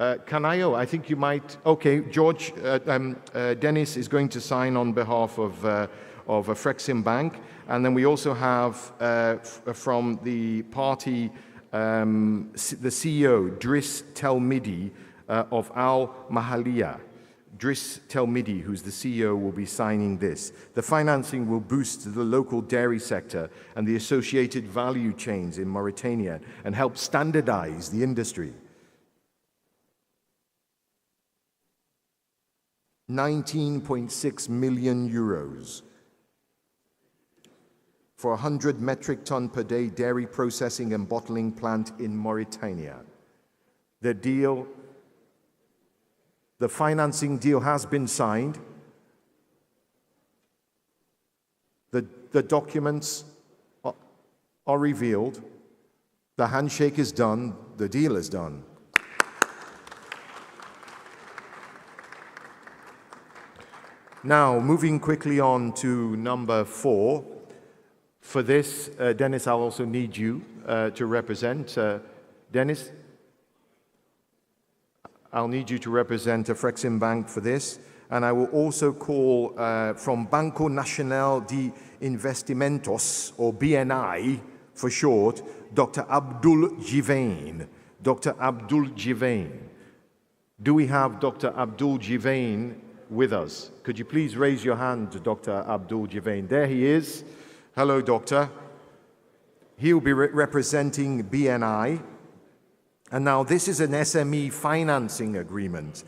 Kanayo, I think you might. Okay, George, Dennis is going to sign on behalf of Afreximbank, and then we also have from the party the CEO, Driss Telmidi of Al Mahalia. Driss Telmidi, who's the CEO, will be signing this. The financing will boost the local dairy sector and the associated value chains in Mauritania and help standardize the industry. 19.6 million euros for a 100 metric ton per day dairy processing and bottling plant in Mauritania. The financing deal has been signed. The documents are revealed. The handshake is done. The deal is done. Now, moving quickly on to number 4. For this, Dennis, I'll also need you to represent. Dennis, I'll need you to represent Afreximbank for this. And I will also call from Banco Nacional de Investimentos, or BNI for short, Dr. Abdul Jivain. Dr. Abdul Jivain. Do we have Dr. Abdul Jivain with us? Could you please raise your hand, Dr. Abdul Jivain? There he is. Hello, Doctor. He will be representing BNI. And now this is an SME financing agreement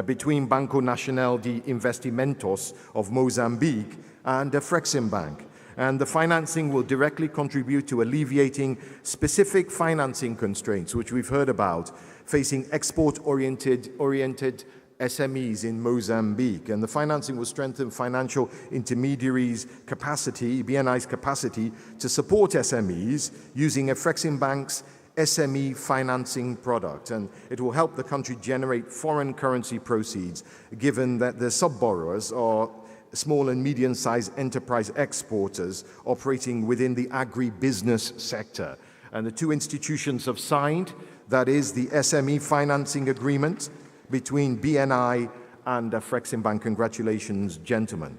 between Banco Nacional de Investimentos of Mozambique and Afreximbank. And the financing will directly contribute to alleviating specific financing constraints, which we've heard about, facing export-oriented SMEs in Mozambique, and the financing will strengthen financial intermediaries' capacity, BNI's capacity, to support SMEs using Afreximbank's SME financing product, and it will help the country generate foreign currency proceeds, given that the sub-borrowers are small and medium-sized enterprise exporters operating within the agribusiness sector. And the two institutions have signed, that is the SME financing agreement between BNI and Afreximbank. Congratulations, gentlemen.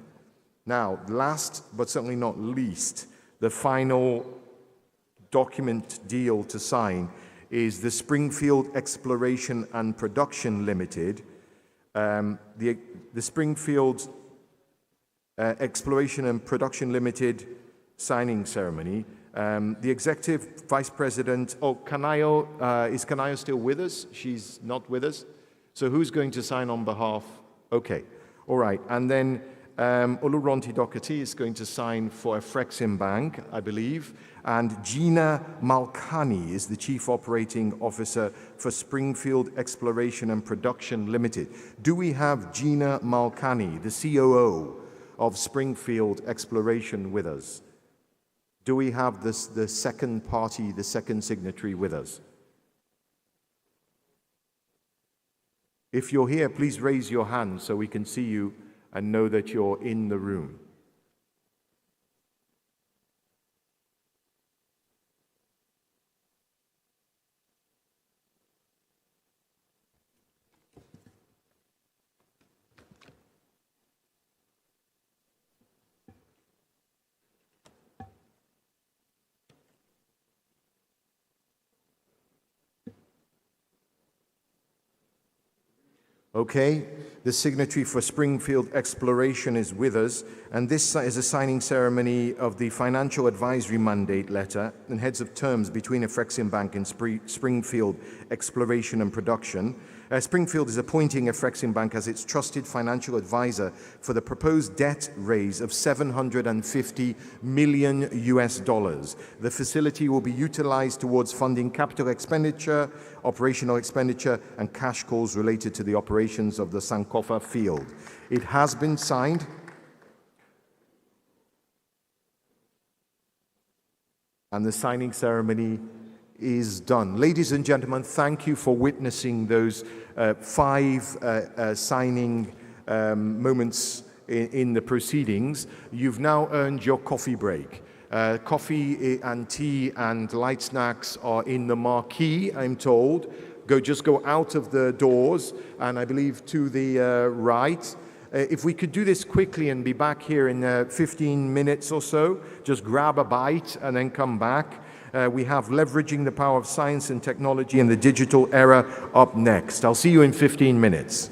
Now, last but certainly not least, the final document deal to sign is the Springfield Exploration and Production Limited. The Springfield Exploration and Production Limited signing ceremony. The Executive Vice President, Kanayo, is Kanayo still with us? She's not with us. So who's going to sign on behalf? Okay, all right. And then Oluronti Dokati is going to sign for Afreximbank, I believe. And Gina Malkani is the Chief Operating Officer for Springfield Exploration and Production Limited. Do we have Gina Malkani, the COO of Springfield Exploration, with us? Do we have the second party, the second signatory with us? If you're here, please raise your hand so we can see you and know that you're in the room. Okay, the signatory for Springfield Exploration is with us, and this is a signing ceremony of the financial advisory mandate letter and heads of terms between Afreximbank and Springfield Exploration and Production. Springfield is appointing Afreximbank as its trusted financial advisor for the proposed debt raise of $750 million. The facility will be utilized towards funding capital expenditure, operational expenditure, and cash calls related to the operations of the Sankofa field. It has been signed. And the signing ceremony is done. Ladies and gentlemen, thank you for witnessing those 5 signing moments in the proceedings. You've now earned your coffee break. Coffee and tea and light snacks are in the marquee, I'm told. just go out of the doors, and I believe to the right. If we could do this quickly and be back here in 15 minutes or so, just grab a bite and then come back. We have leveraging the power of science and technology in the digital era up next. I'll see you in 15 minutes.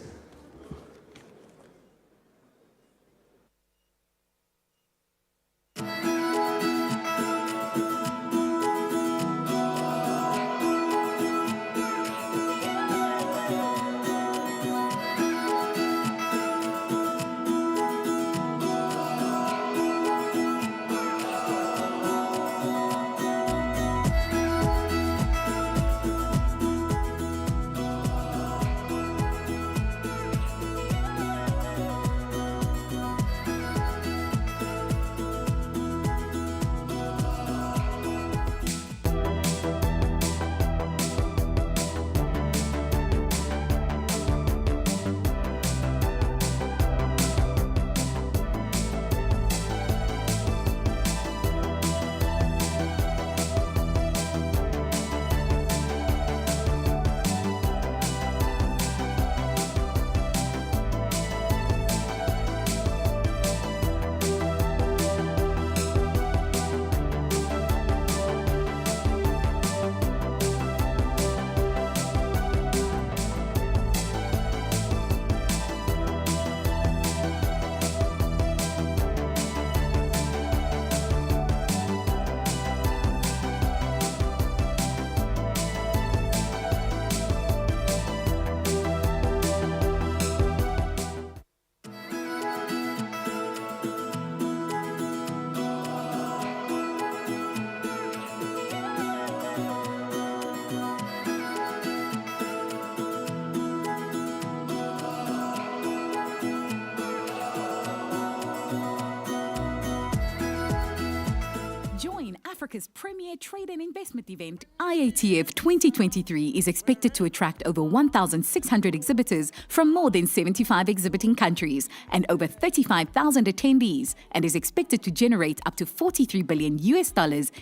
Africa's premier trade and investment event, IATF 2023, is expected to attract over 1,600 exhibitors from more than 75 exhibiting countries and over 35,000 attendees, and is expected to generate up to $43 billion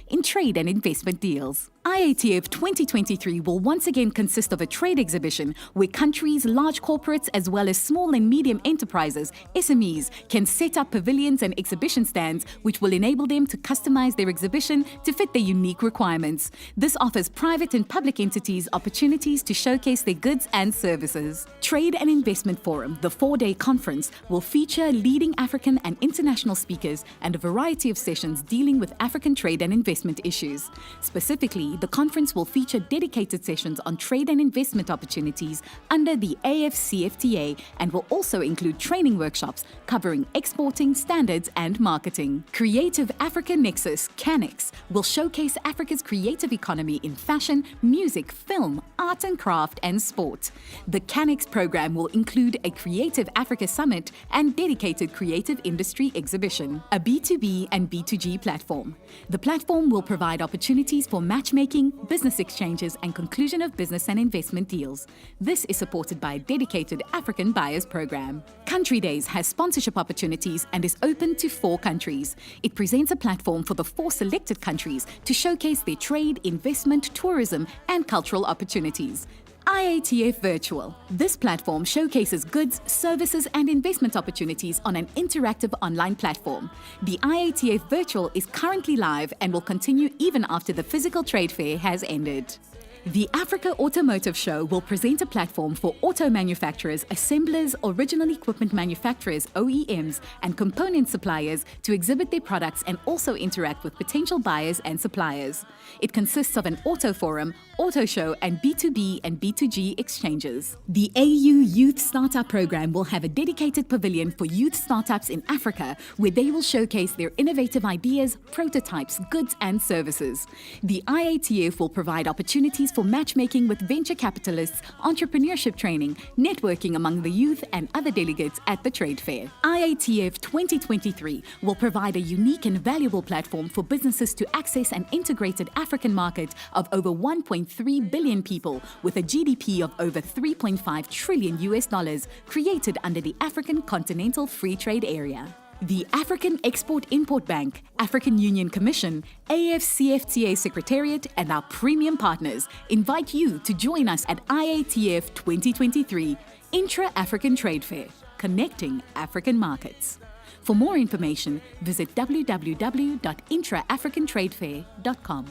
in trade and investment deals. IATF 2023 will once again consist of a trade exhibition where countries, large corporates, as well as small and medium enterprises, SMEs, can set up pavilions and exhibition stands which will enable them to customize their exhibition to fit their unique requirements. This offers private and public entities opportunities to showcase their goods and services. Trade and Investment Forum, the 4-day conference, will feature leading African and international speakers and a variety of sessions dealing with African trade and investment issues. Specifically, the conference will feature dedicated sessions on trade and investment opportunities under the AFCFTA and will also include training workshops covering exporting, standards and marketing. Creative Africa Nexus, CANEX, will showcase Africa's creative economy in fashion, music, film, art and craft and sport. The CANEX program will include a Creative Africa Summit and dedicated creative industry exhibition, a B2B and B2G platform. The platform will provide opportunities for matchmaking, business exchanges and conclusion of business and investment deals. This is supported by a dedicated African Buyers Program. Country Days has sponsorship opportunities and is open to 4 countries. It presents a platform for the 4 selected countries to showcase their trade, investment, tourism and cultural opportunities. IATF Virtual. This platform showcases goods, services and investment opportunities on an interactive online platform. The IATF Virtual is currently live and will continue even after the physical trade fair has ended. The Africa Automotive Show will present a platform for auto manufacturers, assemblers, original equipment manufacturers, OEMs, and component suppliers to exhibit their products and also interact with potential buyers and suppliers. It consists of an auto forum, auto show, and B2B and B2G exchanges. The AU Youth Startup Program will have a dedicated pavilion for youth startups in Africa where they will showcase their innovative ideas, prototypes, goods, and services. The IATF will provide opportunities for matchmaking with venture capitalists, entrepreneurship training, networking among the youth and other delegates at the trade fair. IATF 2023 will provide a unique and valuable platform for businesses to access an integrated African market of over 1.3 billion people with a GDP of over $3.5 trillion created under the African Continental Free Trade Area. The African Export-Import Bank, African Union Commission, AFCFTA Secretariat, and our premium partners invite you to join us at IATF 2023 Intra-African Trade Fair, connecting African markets. For more information, visit www.intraafricantradefair.com.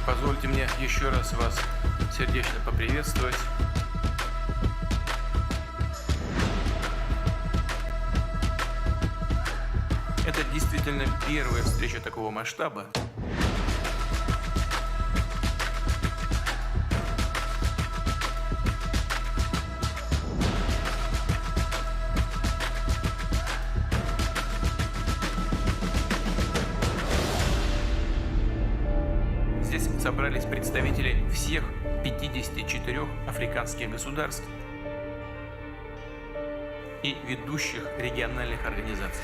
Позвольте мне еще раз вас сердечно поприветствовать. Это действительно первая встреча такого масштаба. Здесь собрались представители всех 54 африканских государств и ведущих региональных организаций.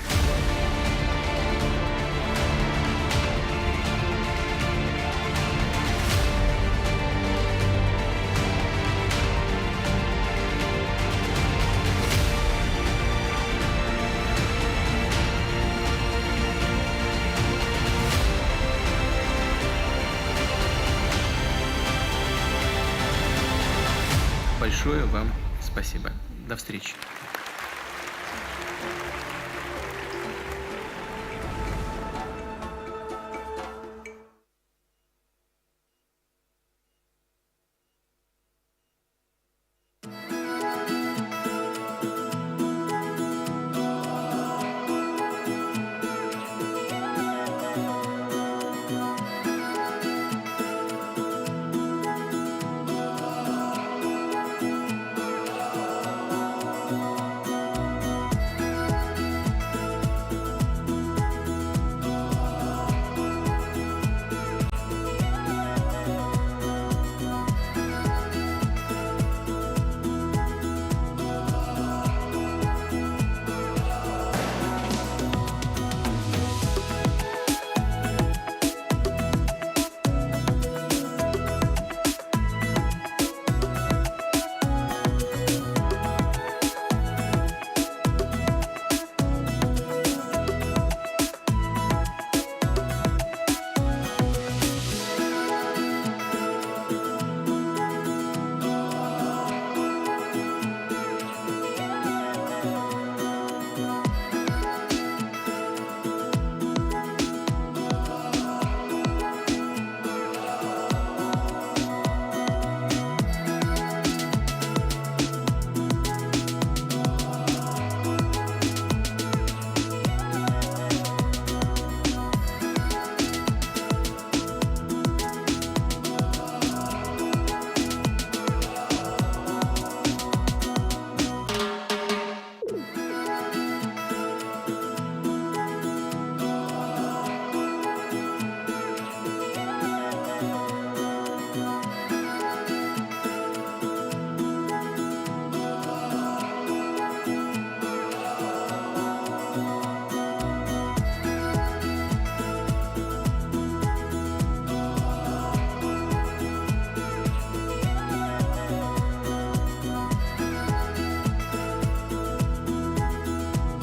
Большое вам спасибо. До встречи.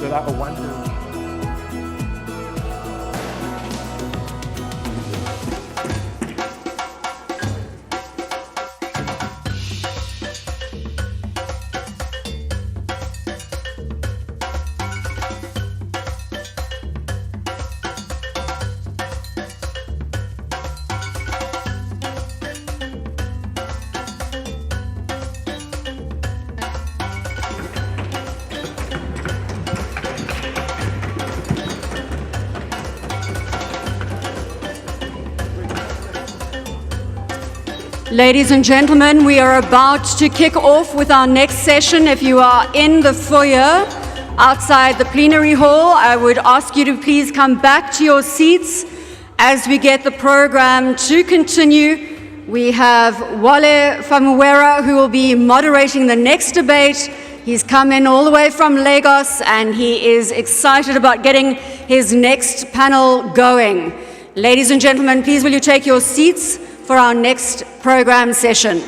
So that will want to. Ladies and gentlemen, we are about to kick off with our next session. If you are in the foyer, outside the plenary hall. I would ask you to please come back to your seats as we get the program to continue. We have Wale Famuwera, who will be moderating the next debate. He's come in all the way from Lagos, and he is excited about getting his next panel going. Ladies and gentlemen, please will you take your seats for our next program session.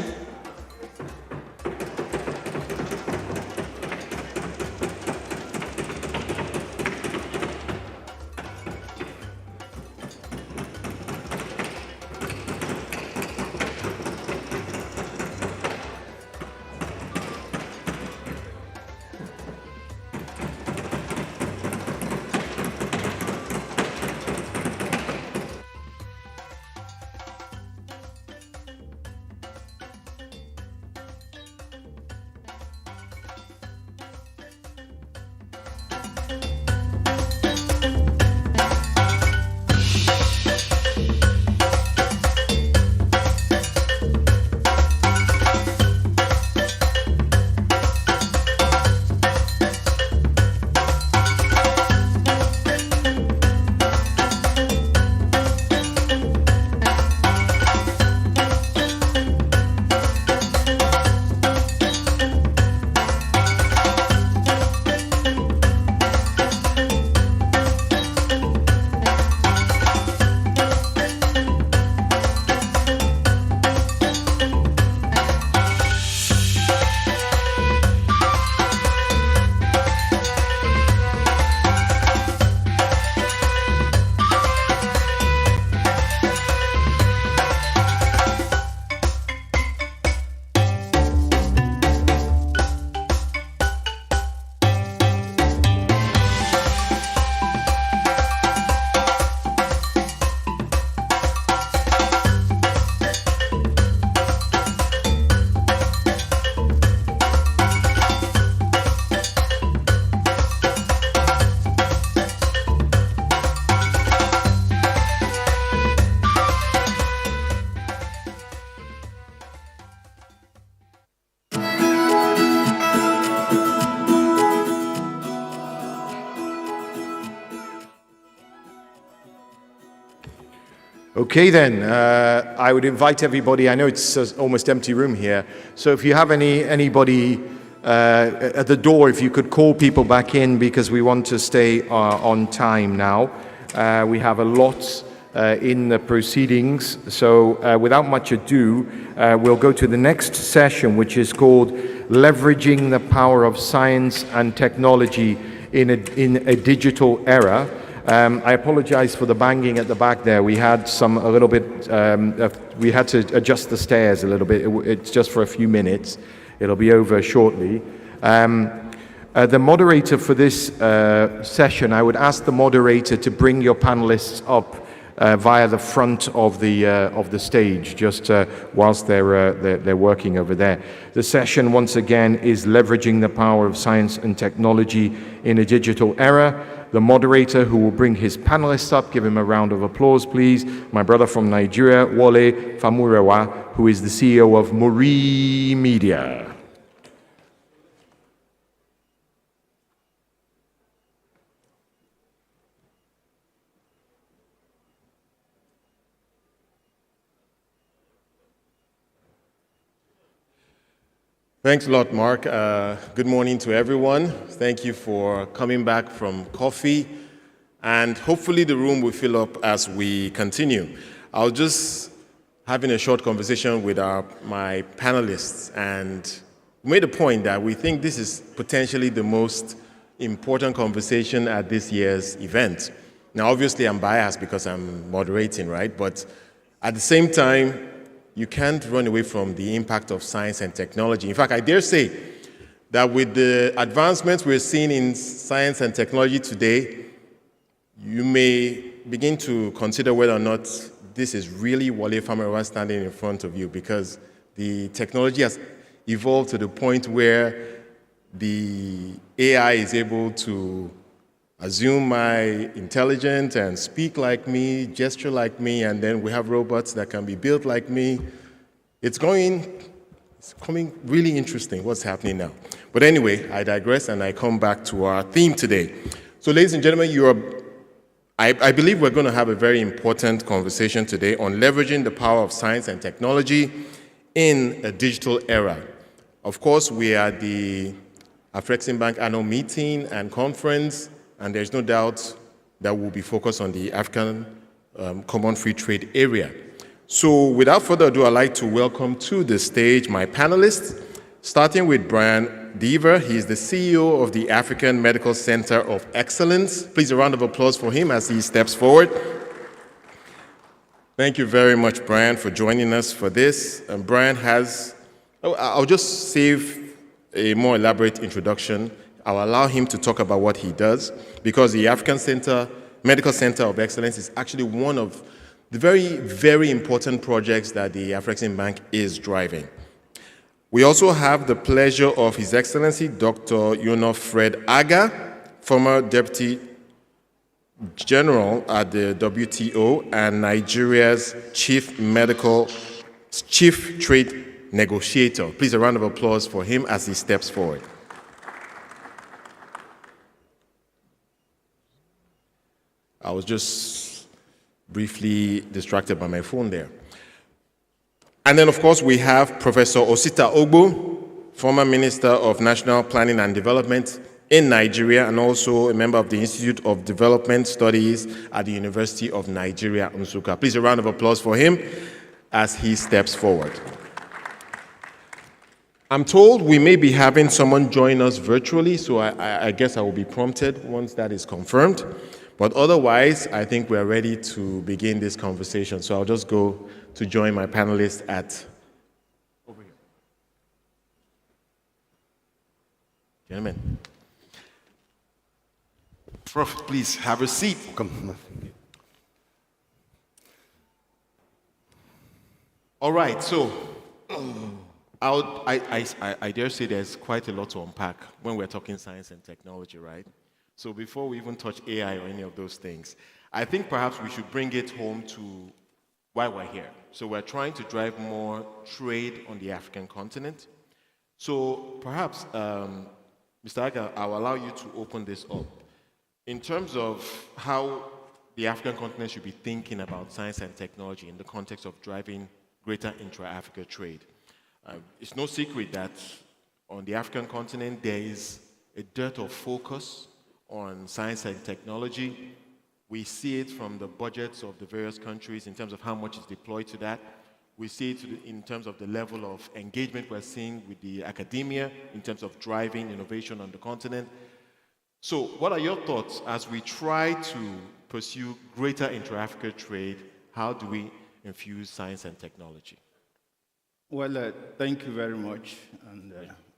Okay then, I would invite everybody. I know it's an almost empty room here, so if you have anybody at the door, if you could call people back in, because we want to stay on time now. We have a lot in the proceedings, so without much ado, we'll go to the next session, which is called Leveraging the Power of Science and Technology in a Digital Era. I apologize for the banging at the back there. We had we had to adjust the stairs a little bit. It's just for a few minutes. It'll be over shortly. The moderator for this session, I would ask the moderator to bring your panelists up via the front of the stage, just whilst they're working over there. The session, once again, is Leveraging the Power of Science and Technology in a Digital Era. The moderator who will bring his panelists up, give him a round of applause, please. My brother from Nigeria, Wale Famurewa, who is the CEO of Muri Media. Thanks a lot, Mark. Good morning to everyone. Thank you for coming back from coffee, and hopefully the room will fill up as we continue. I'll just having a short conversation with my panelists, and made a point that we think this is potentially the most important conversation at this year's event. Now, obviously, I'm biased because I'm moderating, right? But at the same time, you can't run away from the impact of science and technology. In fact, I dare say that with the advancements we're seeing in science and technology today, you may begin to consider whether or not this is really Wale Famurewa standing in front of you, because the technology has evolved to the point where the AI is able to assume my intelligence and speak like me, gesture like me, and then we have robots that can be built like me. It's coming really interesting what's happening now. But anyway, I digress and I come back to our theme today. So ladies and gentlemen, I believe we're going to have a very important conversation today on leveraging the power of science and technology in a digital era. Of course, we are at the Afreximbank annual meeting and conference, and there's no doubt that we'll be focused on the African Common Free Trade area. So without further ado, I'd like to welcome to the stage my panelists, starting with Brian Deaver. He is the CEO of the African Medical Center of Excellence. Please a round of applause for him as he steps forward. Thank you very much, Brian, for joining us for this. Brian I'll just save a more elaborate introduction. I'll allow him to talk about what he does, because the African Medical Center of Excellence is actually one of the very, very important projects that the Afreximbank is driving. We also have the pleasure of His Excellency Dr. Fred Aga, former Deputy General at the WTO and Nigeria's Chief Trade Negotiator. Please a round of applause for him as he steps forward. I was just briefly distracted by my phone there. And then, of course, we have Professor Osita Ogbo, former Minister of National Planning and Development in Nigeria, and also a member of the Institute of Development Studies at the University of Nigeria, Nsukka. Please a round of applause for him as he steps forward. I'm told we may be having someone join us virtually, so I guess I will be prompted once that is confirmed. But otherwise, I think we're ready to begin this conversation. So I'll just go to join my panelists over here. Gentlemen. Prof, please have a seat. Come. All right, so I dare say there's quite a lot to unpack when we're talking science and technology, right? So before we even touch AI or any of those things, I think perhaps we should bring it home to why we're here. So we're trying to drive more trade on the African continent. So perhaps, Mr. Aga, I'll allow you to open this up. In terms of how the African continent should be thinking about science and technology in the context of driving greater intra-Africa trade. It's no secret that on the African continent, there is a dearth of focus on science and technology. We see it from the budgets of the various countries in terms of how much is deployed to that. We see it in terms of the level of engagement we're seeing with the academia in terms of driving innovation on the continent. So what are your thoughts as we try to pursue greater intra-Africa trade? How do we infuse science and technology? Well, thank you very much. And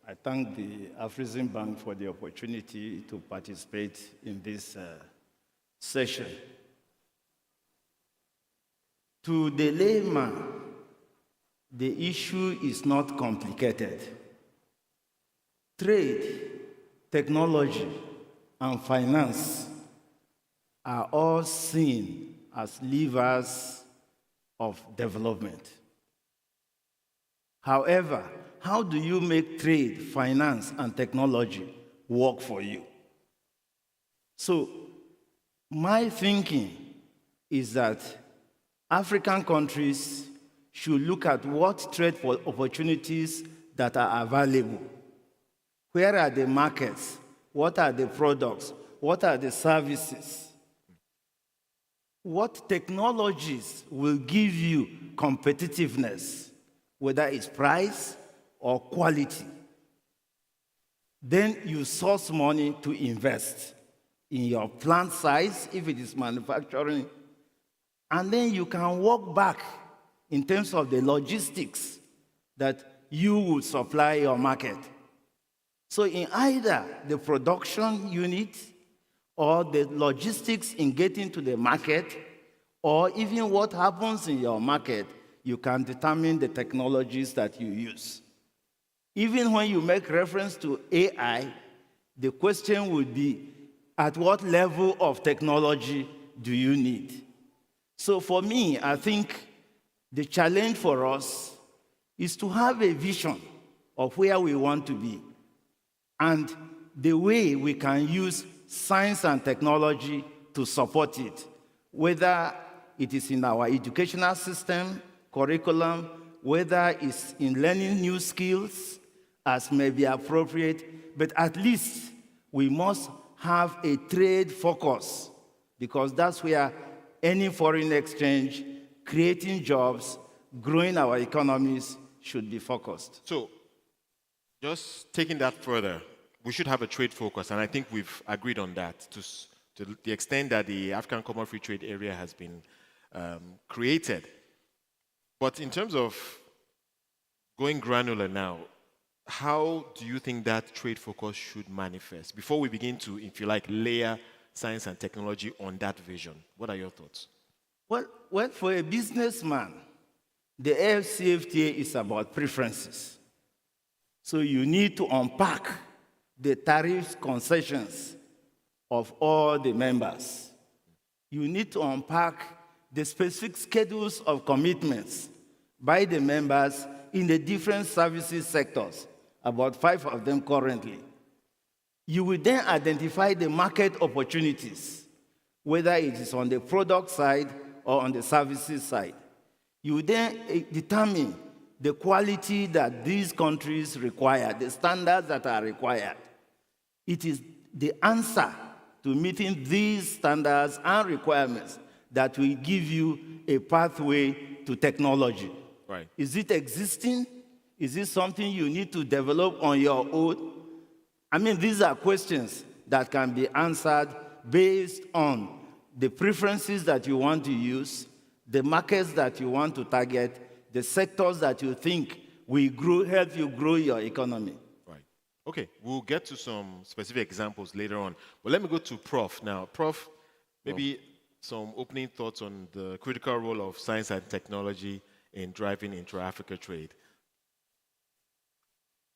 I thank the Afreximbank for the opportunity to participate in this session. To the layman, the issue is not complicated. Trade, technology, and finance are all seen as levers of development. However, how do you make trade, finance, and technology work for you? So, my thinking is that African countries should look at what trade opportunities that are available. Where are the markets? What are the products? What are the services? What technologies will give you competitiveness, whether it's price or quality? Then you source money to invest in your plant size, if it is manufacturing, and then you can work back in terms of the logistics that you will supply your market. So in either the production unit or the logistics in getting to the market, or even what happens in your market, you can determine the technologies that you use. Even when you make reference to AI, the question would be, at what level of technology do you need? So for me, I think the challenge for us is to have a vision of where we want to be. and the way we can use science and technology to support it, whether it is in our educational system, curriculum, whether it's in learning new skills as may be appropriate, but at least we must have a trade focus, because that's where any foreign exchange, creating jobs, growing our economies should be focused. So, just taking that further, we should have a trade focus, and I think we've agreed on that to the extent that the African Common Free Trade Area has been created. But in terms of going granular now, how do you think that trade focus should manifest? Before we begin to, if you like, layer science and technology on that vision, what are your thoughts? Well, for a businessman, the AFCFTA is about preferences. So you need to unpack the tariff concessions of all the members. You need to unpack the specific schedules of commitments by the members in the different services sectors, about 5 of them currently. You will then identify the market opportunities, whether it is on the product side or on the services side. You will then determine the quality that these countries require, the standards that are required. It is the answer to meeting these standards and requirements that will give you a pathway to technology. Right. Is it existing? Is it something you need to develop on your own? I mean, these are questions that can be answered based on the preferences that you want to use, the markets that you want to target, the sectors that you think will help you grow your economy. Right. Okay, we'll get to some specific examples later on. But let me go to Prof. now. Prof, maybe some opening thoughts on the critical role of science and technology in driving intra-Africa trade.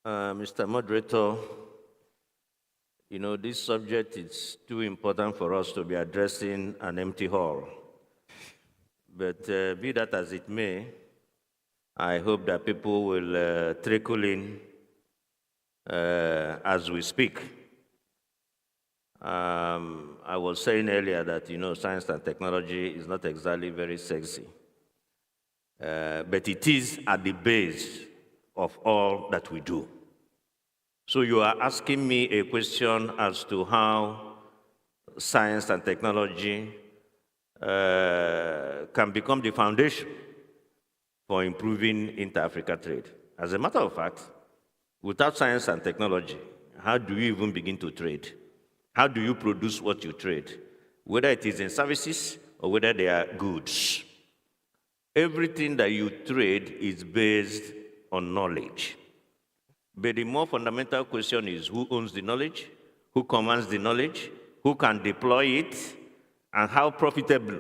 Mr. Moderator, you know, this subject is too important for us to be addressing an empty hall. But be that as it may, I hope that people will trickle in as we speak. I was saying earlier that, you know, science and technology is not exactly very sexy. But it is at the base of all that we do. So you are asking me a question as to how science and technology can become the foundation for improving inter-Africa trade. As a matter of fact, without science and technology, how do you even begin to trade? How do you produce what you trade? Whether it is in services or whether they are goods. Everything that you trade is based on knowledge. But the more fundamental question is who owns the knowledge, who commands the knowledge, who can deploy it, and how profitable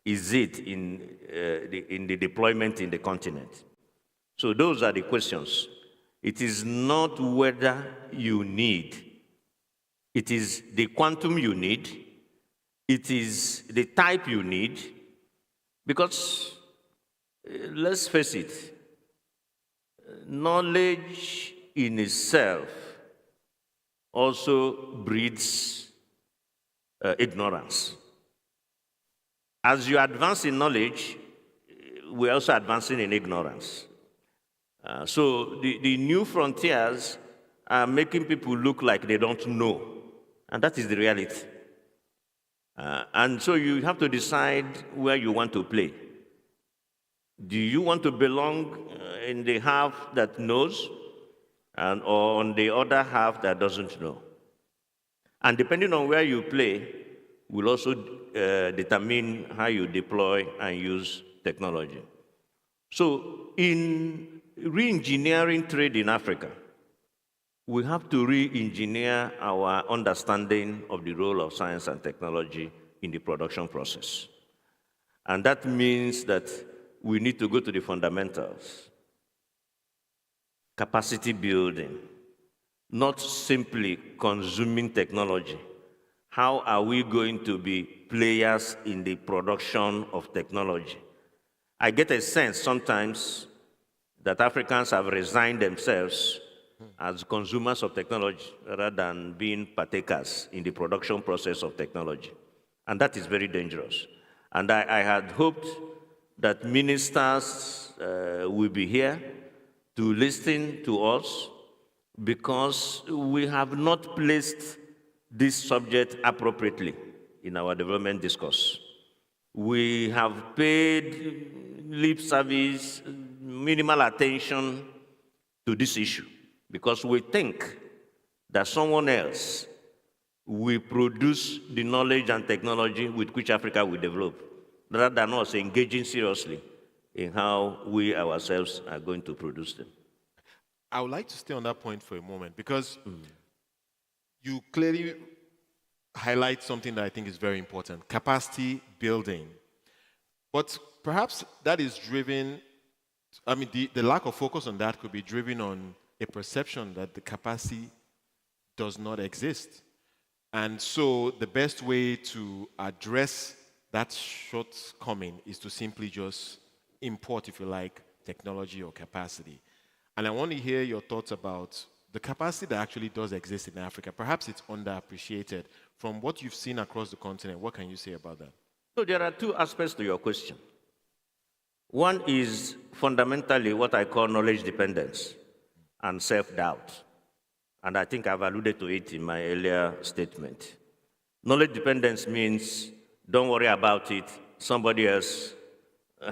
is it in the deployment in the continent. So those are the questions. It is not whether you need. It is the quantum you need. It is the type you need. Because, let's face it, knowledge in itself also breeds ignorance. As you advance in knowledge, we're also advancing in ignorance. So the new frontiers are making people look like they don't know. And that is the reality. And so you have to decide where you want to play. Do you want to belong in the half that knows, or on the other half that doesn't know? And depending on where you play, will also determine how you deploy and use technology. So in re-engineering trade in Africa, we have to re-engineer our understanding of the role of science and technology in the production process. And that means that we need to go to the fundamentals. Capacity building, not simply consuming technology. How are we going to be players in the production of technology? I get a sense sometimes that Africans have resigned themselves as consumers of technology rather than being partakers in the production process of technology. And that is very dangerous. And I had hoped that ministers will be here to listen to us, because we have not placed this subject appropriately in our development discourse. We have paid lip service, minimal attention to this issue, because we think that someone else will produce the knowledge and technology with which Africa will develop, rather than us engaging seriously in how we ourselves are going to produce them. I would like to stay on that point for a moment, because you clearly highlight something that I think is very important: capacity building. But perhaps that is driven, I mean, the lack of focus on that could be driven on a perception that the capacity does not exist. And so the best way to address that shortcoming is to simply just import, if you like, technology or capacity. And I want to hear your thoughts about the capacity that actually does exist in Africa. Perhaps it's underappreciated. From what you've seen across the continent, what can you say about that? So there are two aspects to your question. One is fundamentally what I call knowledge dependence and self-doubt. And I think I've alluded to it in my earlier statement. Knowledge dependence means don't worry about it, somebody else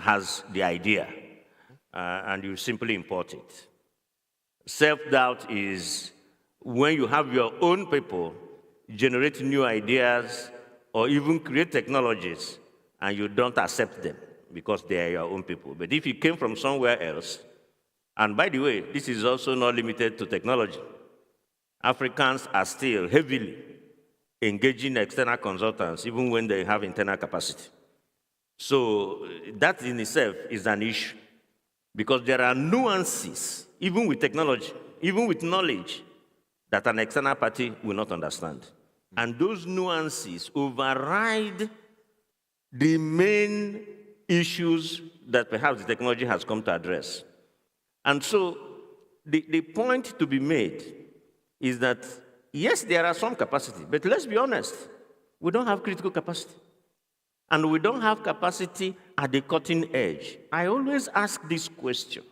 has the idea, and you simply import it. Self-doubt is when you have your own people generate new ideas or even create technologies and you don't accept them because they are your own people. But if you came from somewhere else, and by the way, this is also not limited to technology. Africans are still heavily engaging external consultants even when they have internal capacity. So that in itself is an issue, because there are nuances, even with technology, even with knowledge, that an external party will not understand. And those nuances override the main issues that perhaps the technology has come to address. And so the point to be made is that, yes, there are some capacity, but let's be honest, we don't have critical capacity. And we don't have capacity at the cutting edge. I always ask this question.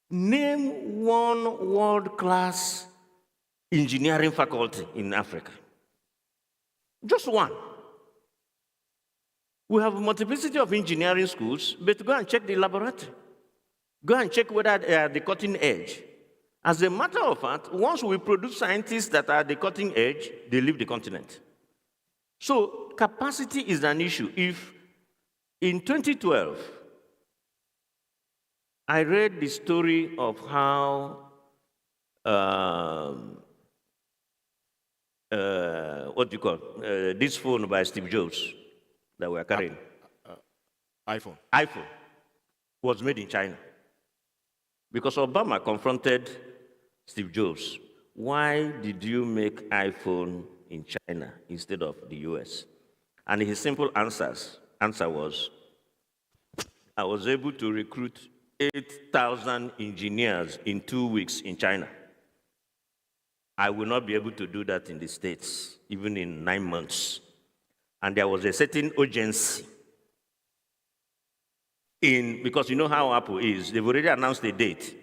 Name one world-class engineering faculty in Africa. Just one. We have a multiplicity of engineering schools, but go and check the laboratory. Go and check whether they are at the cutting edge. As a matter of fact, once we produce scientists that are at the cutting edge, they leave the continent. So capacity is an issue. If in 2012, I read the story of how this phone by Steve Jobs that we are carrying. iPhone. iPhone was made in China. Because Obama confronted Steve Jobs. Why did you make iPhone in China instead of the US? And his simple answer was, I was able to recruit 8,000 engineers in 2 weeks in China. I will not be able to do that in the States, even in 9 months. And there was a certain urgency because you know how Apple is. They've already announced the date,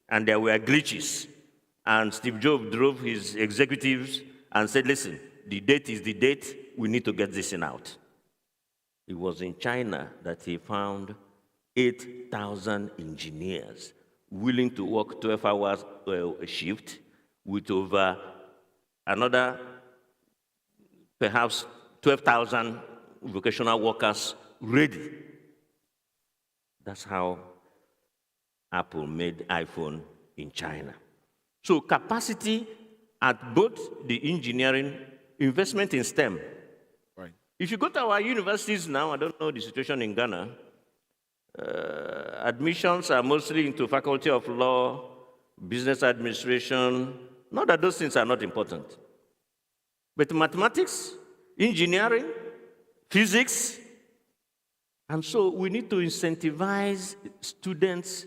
and there were glitches. And Steve Jobs drove his executives and said, listen, the date is the date, we need to get this thing out. It was in China that he found 8,000 engineers willing to work 12 hours a shift with over another, perhaps 12,000 vocational workers ready. That's how Apple made iPhone in China. So capacity at both the engineering, investment in STEM. Right. If you go to our universities now, I don't know the situation in Ghana, admissions are mostly into faculty of law, business administration. Not that those things are not important. But mathematics, engineering, physics, and so we need to incentivize students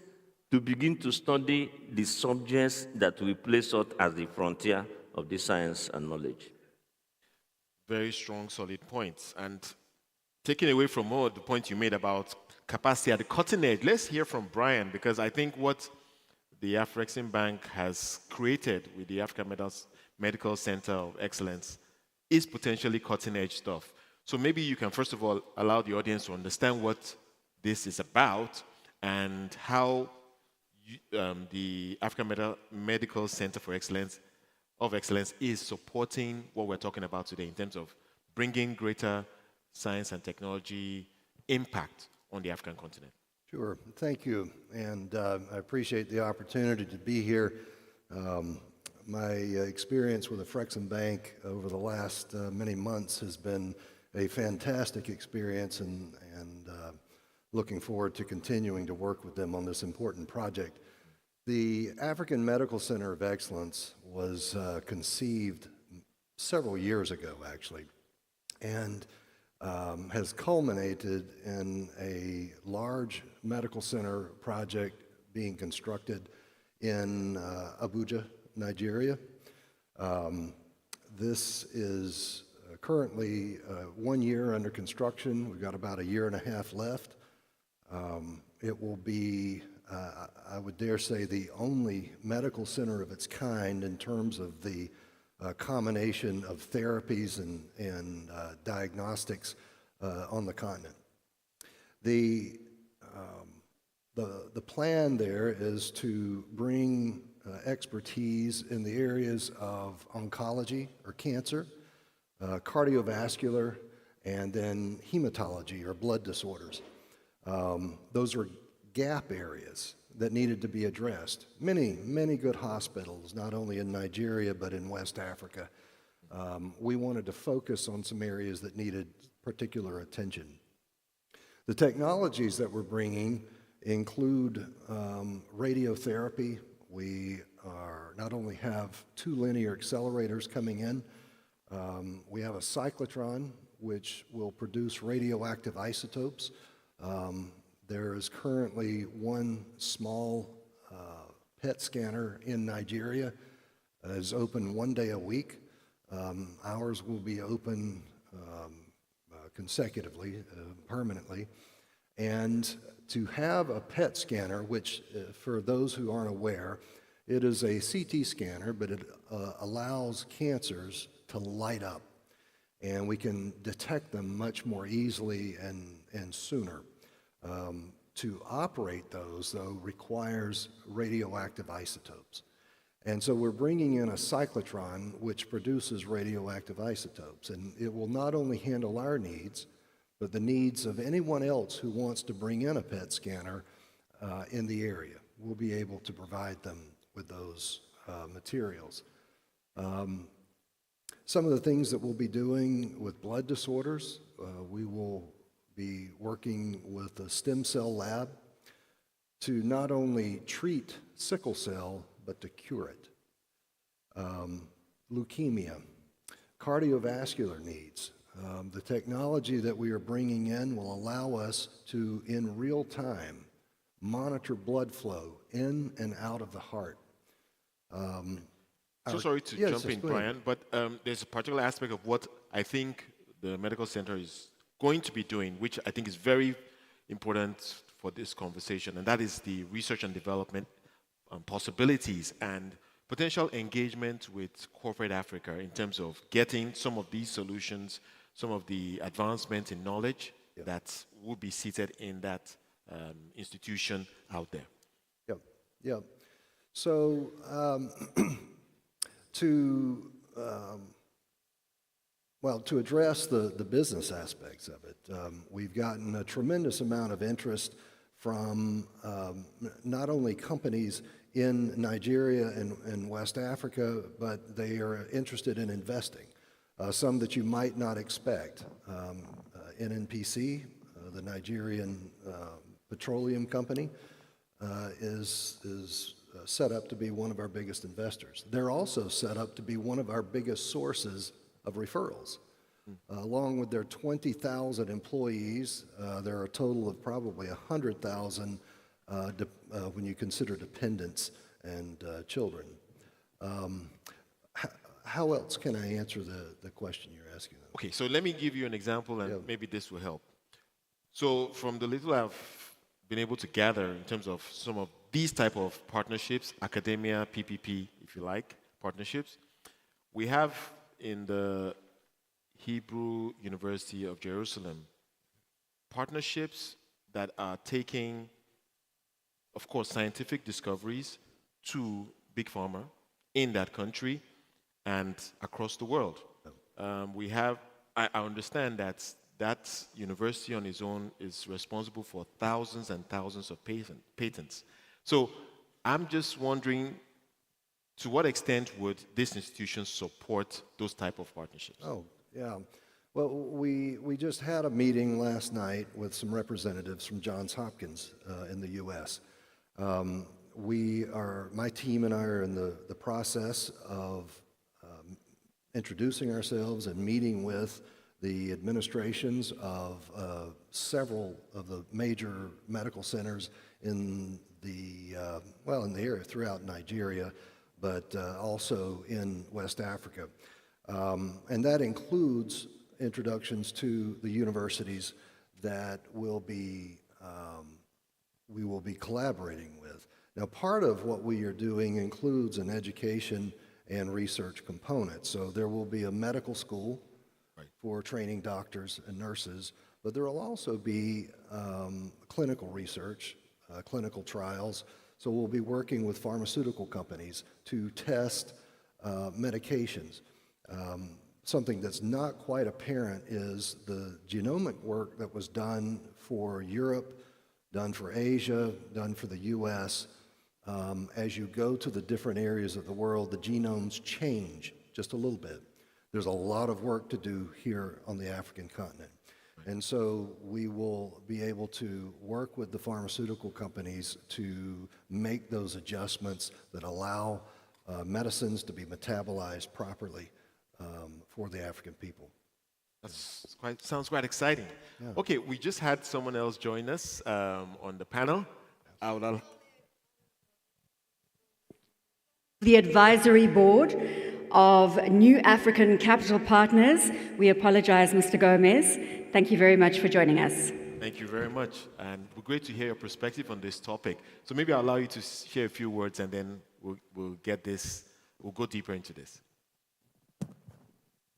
to begin to study the subjects that we place out as the frontier of this science and knowledge. Very strong, solid points. And taking away from all the points you made about capacity at the cutting edge, let's hear from Brian, because I think what the Afreximbank has created with the African Medical Center of Excellence is potentially cutting edge stuff. So maybe you can first of all allow the audience to understand what this is about and how the African Medical Center of Excellence is supporting what we're talking about today in terms of bringing greater science and technology impact on the African continent. Sure, thank you, and I appreciate the opportunity to be here. My experience with Afreximbank over the last many months has been a fantastic experience, and looking forward to continuing to work with them on this important project. The African Medical Center of Excellence was conceived several years ago, actually, and has culminated in a large medical center project being constructed in Abuja, Nigeria. This is currently 1 year under construction. We've got about a year and a half left. It will be, I would dare say, the only medical center of its kind in terms of the combination of therapies and diagnostics on the continent. The plan there is to bring expertise in the areas of oncology or cancer, cardiovascular, and then hematology or blood disorders. Those are gap areas that needed to be addressed. Many good hospitals, not only in Nigeria, but in West Africa. We wanted to focus on some areas that needed particular attention. The technologies that we're bringing include radiotherapy. We not only have 2 linear accelerators coming in, we have a cyclotron, which will produce radioactive isotopes. There is currently 1 small PET scanner in Nigeria. It is open 1 day a week. Ours will be open consecutively, permanently. And to have a PET scanner, which for those who aren't aware, it is a CT scanner, but it allows cancers to light up. And we can detect them much more easily and sooner. To operate those, though, requires radioactive isotopes. And so we're bringing in a cyclotron which produces radioactive isotopes. And it will not only handle our needs, but the needs of anyone else who wants to bring in a PET scanner in the area. We'll be able to provide them with those materials. Some of the things that we'll be doing with blood disorders, we will be working with a stem cell lab to not only treat sickle cell, but to cure it. Leukemia, cardiovascular needs. The technology that we are bringing in will allow us to, in real time, monitor blood flow in and out of the heart. So sorry to jump in, Brian, but there's a particular aspect of what I think the medical center is going to be doing, which I think is very important for this conversation, and that is the research and development possibilities and potential engagement with corporate Africa in terms of getting some of these solutions, some of the advancement in knowledge that will be seated in that institution out there. Yeah. So to address the business aspects of it, we've gotten a tremendous amount of interest from not only companies in Nigeria and West Africa, but they are interested in investing. Some that you might not expect. NNPC, the Nigerian petroleum company, is set up to be one of our biggest investors. They're also set up to be one of our biggest sources of referrals. Along with their 20,000 employees, there are a total of probably 100,000 when you consider dependents and children. How else can I answer the question you're asking? Okay, so let me give you an example, and maybe this will help. So from the little I've been able to gather in terms of some of these type of partnerships, academia, PPP, if you like, partnerships, we have in the Hebrew University of Jerusalem partnerships that are taking, of course, scientific discoveries to big pharma in that country and across the world. We have, I understand that university on its own is responsible for thousands and thousands of patents. So I'm just wondering, to what extent would this institution support those type of partnerships? Oh, yeah. Well, we just had a meeting last night with some representatives from Johns Hopkins in the U.S. My team and I are in the process of introducing ourselves and meeting with the administrations of several of the major medical centers in the area throughout Nigeria, but also in West Africa. And that includes introductions to the universities that we will be collaborating with. Now, part of what we are doing includes an education and research component. So there will be a medical school for training doctors and nurses, but there will also be clinical research, clinical trials. So we'll be working with pharmaceutical companies to test medications. Something that's not quite apparent is the genomic work that was done for Europe, done for Asia, done for the US. As you go to the different areas of the world, the genomes change just a little bit. There's a lot of work to do here on the African continent. And so we will be able to work with the pharmaceutical companies to make those adjustments that allow medicines to be metabolized properly for the African people. Sounds quite exciting. Yeah. Okay, we just had someone else join us on the panel. The advisory board of New African Capital Partners. We apologize, Mr. Gomez. Thank you very much for joining us. Thank you very much. And we're great to hear your perspective on this topic. So maybe I'll allow you to share a few words and then we'll go deeper into this.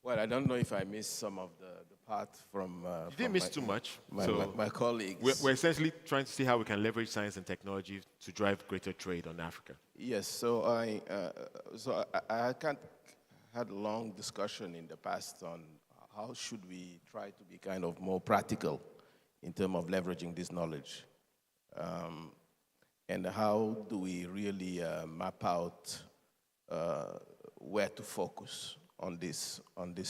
Well, I don't know if I missed some of the part from you didn't miss too much. My colleagues. We're essentially trying to see how we can leverage science and technology to drive greater trade on Africa. Yes, so I had a long discussion in the past on how should we try to be kind of more practical in terms of leveraging this knowledge. And how do we really map out where to focus on this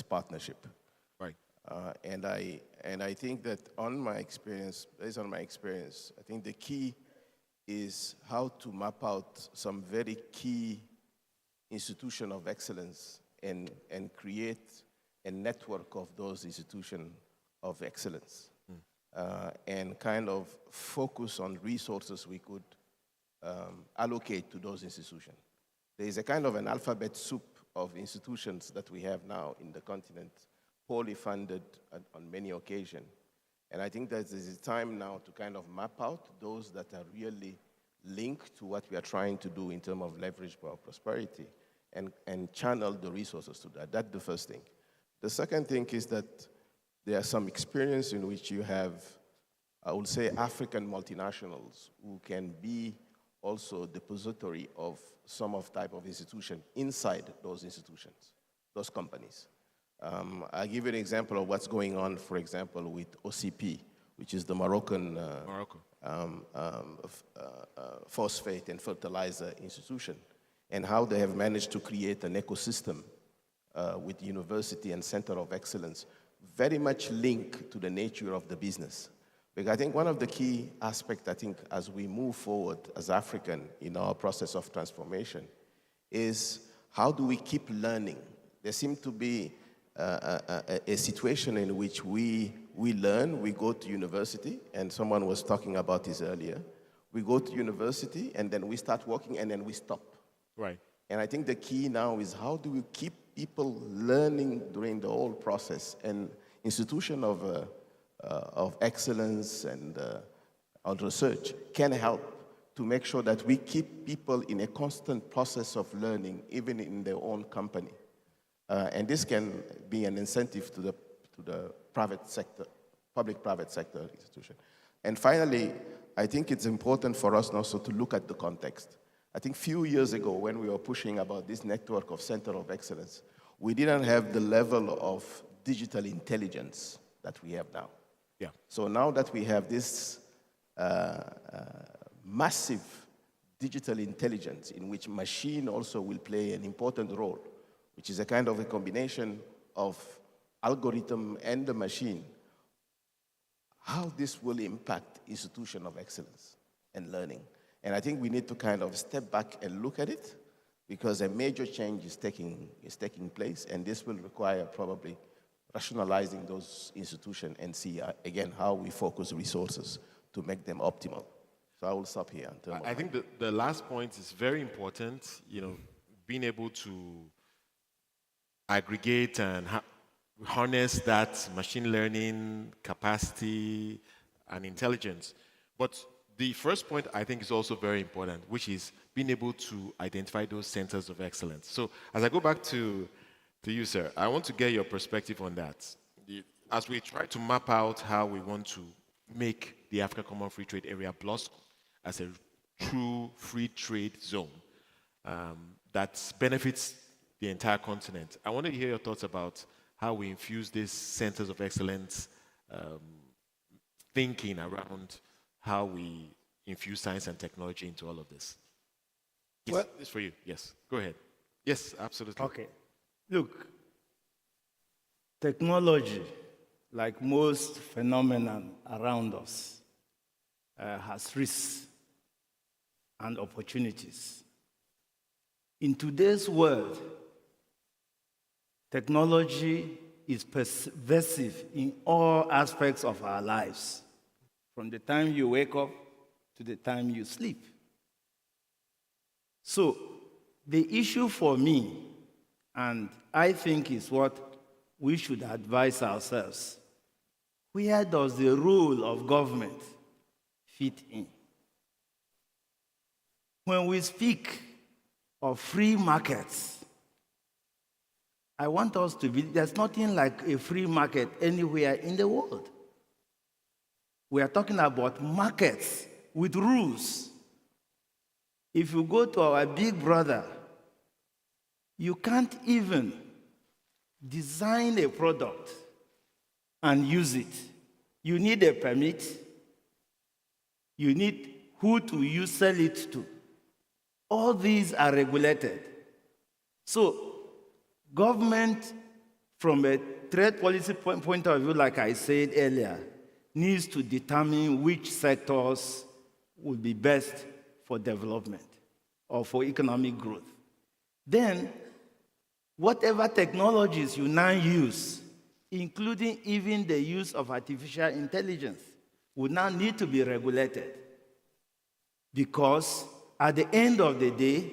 partnership. Right. And I think that based on my experience, I think the key is how to map out some very key institution of excellence and create a network of those institutions of excellence and kind of focus on resources we could allocate to those institutions. There is a kind of an alphabet soup of institutions that we have now in the continent, poorly funded on many occasions. And I think that there is time now to kind of map out those that are really linked to what we are trying to do in terms of leverage for prosperity and channel the resources to that. That's the first thing. The second thing is that there are some experience in which you have, I would say, African multinationals who can be also depository of some type of institution inside those institutions, those companies. I'll give you an example of what's going on, for example, with OCP, which is the Moroccan phosphate and fertilizer institution, and how they have managed to create an ecosystem with university and center of excellence, very much linked to the nature of the business. Because I think one of the key aspects, as we move forward as African in our process of transformation is how do we keep learning? There seems to be a situation in which we learn, we go to university, and someone was talking about this earlier. we go to university, and then we start working, and then we stop. Right. And I think the key now is how do we keep people learning during the whole process? And institution of excellence and on research can help to make sure that we keep people in a constant process of learning, even in their own company. And this can be an incentive to the private sector, public-private sector institution. And finally, I think it's important for us also to look at the context. I think a few years ago, when we were pushing about this network of center of excellence, we didn't have the level of digital intelligence that we have now. Yeah. So now that we have this massive digital intelligence in which machine also will play an important role, which is a kind of a combination of algorithm and the machine, how this will impact institution of excellence and learning. And I think we need to kind of step back and look at it, because a major change is taking place, and this will require probably rationalizing those institutions and see, again, how we focus resources to make them optimal. So I will stop here. I think the last point is very important, being able to aggregate and harness that machine learning capacity and intelligence. But the first point I think is also very important, which is being able to identify those centers of excellence. So as I go back to you, sir, I want to get your perspective on that. As we try to map out how we want to make the Africa Common Free Trade Area blossom as a true free trade zone that benefits the entire continent, I want to hear your thoughts about how we infuse these centers of excellence thinking around how we infuse science and technology into all of this. Yes, well, this is for you. Yes, go ahead. Yes, absolutely. Okay. Look, technology, like most phenomena around us, has risks and opportunities. In today's world, technology is pervasive in all aspects of our lives, from the time you wake up to the time you sleep. So the issue for me, and I think is what we should advise ourselves, where does the role of government fit in? When we speak of free markets, I want us to be, there's nothing like a free market anywhere in the world. We are talking about markets with rules. If you go to our big brother, you can't even design a product and use it. You need a permit. You need who to sell it to. All these are regulated. So, government, from a trade policy point of view, like I said earlier, needs to determine which sectors will be best for development or for economic growth. Then, whatever technologies you now use, including even the use of artificial intelligence, would now need to be regulated. Because at the end of the day,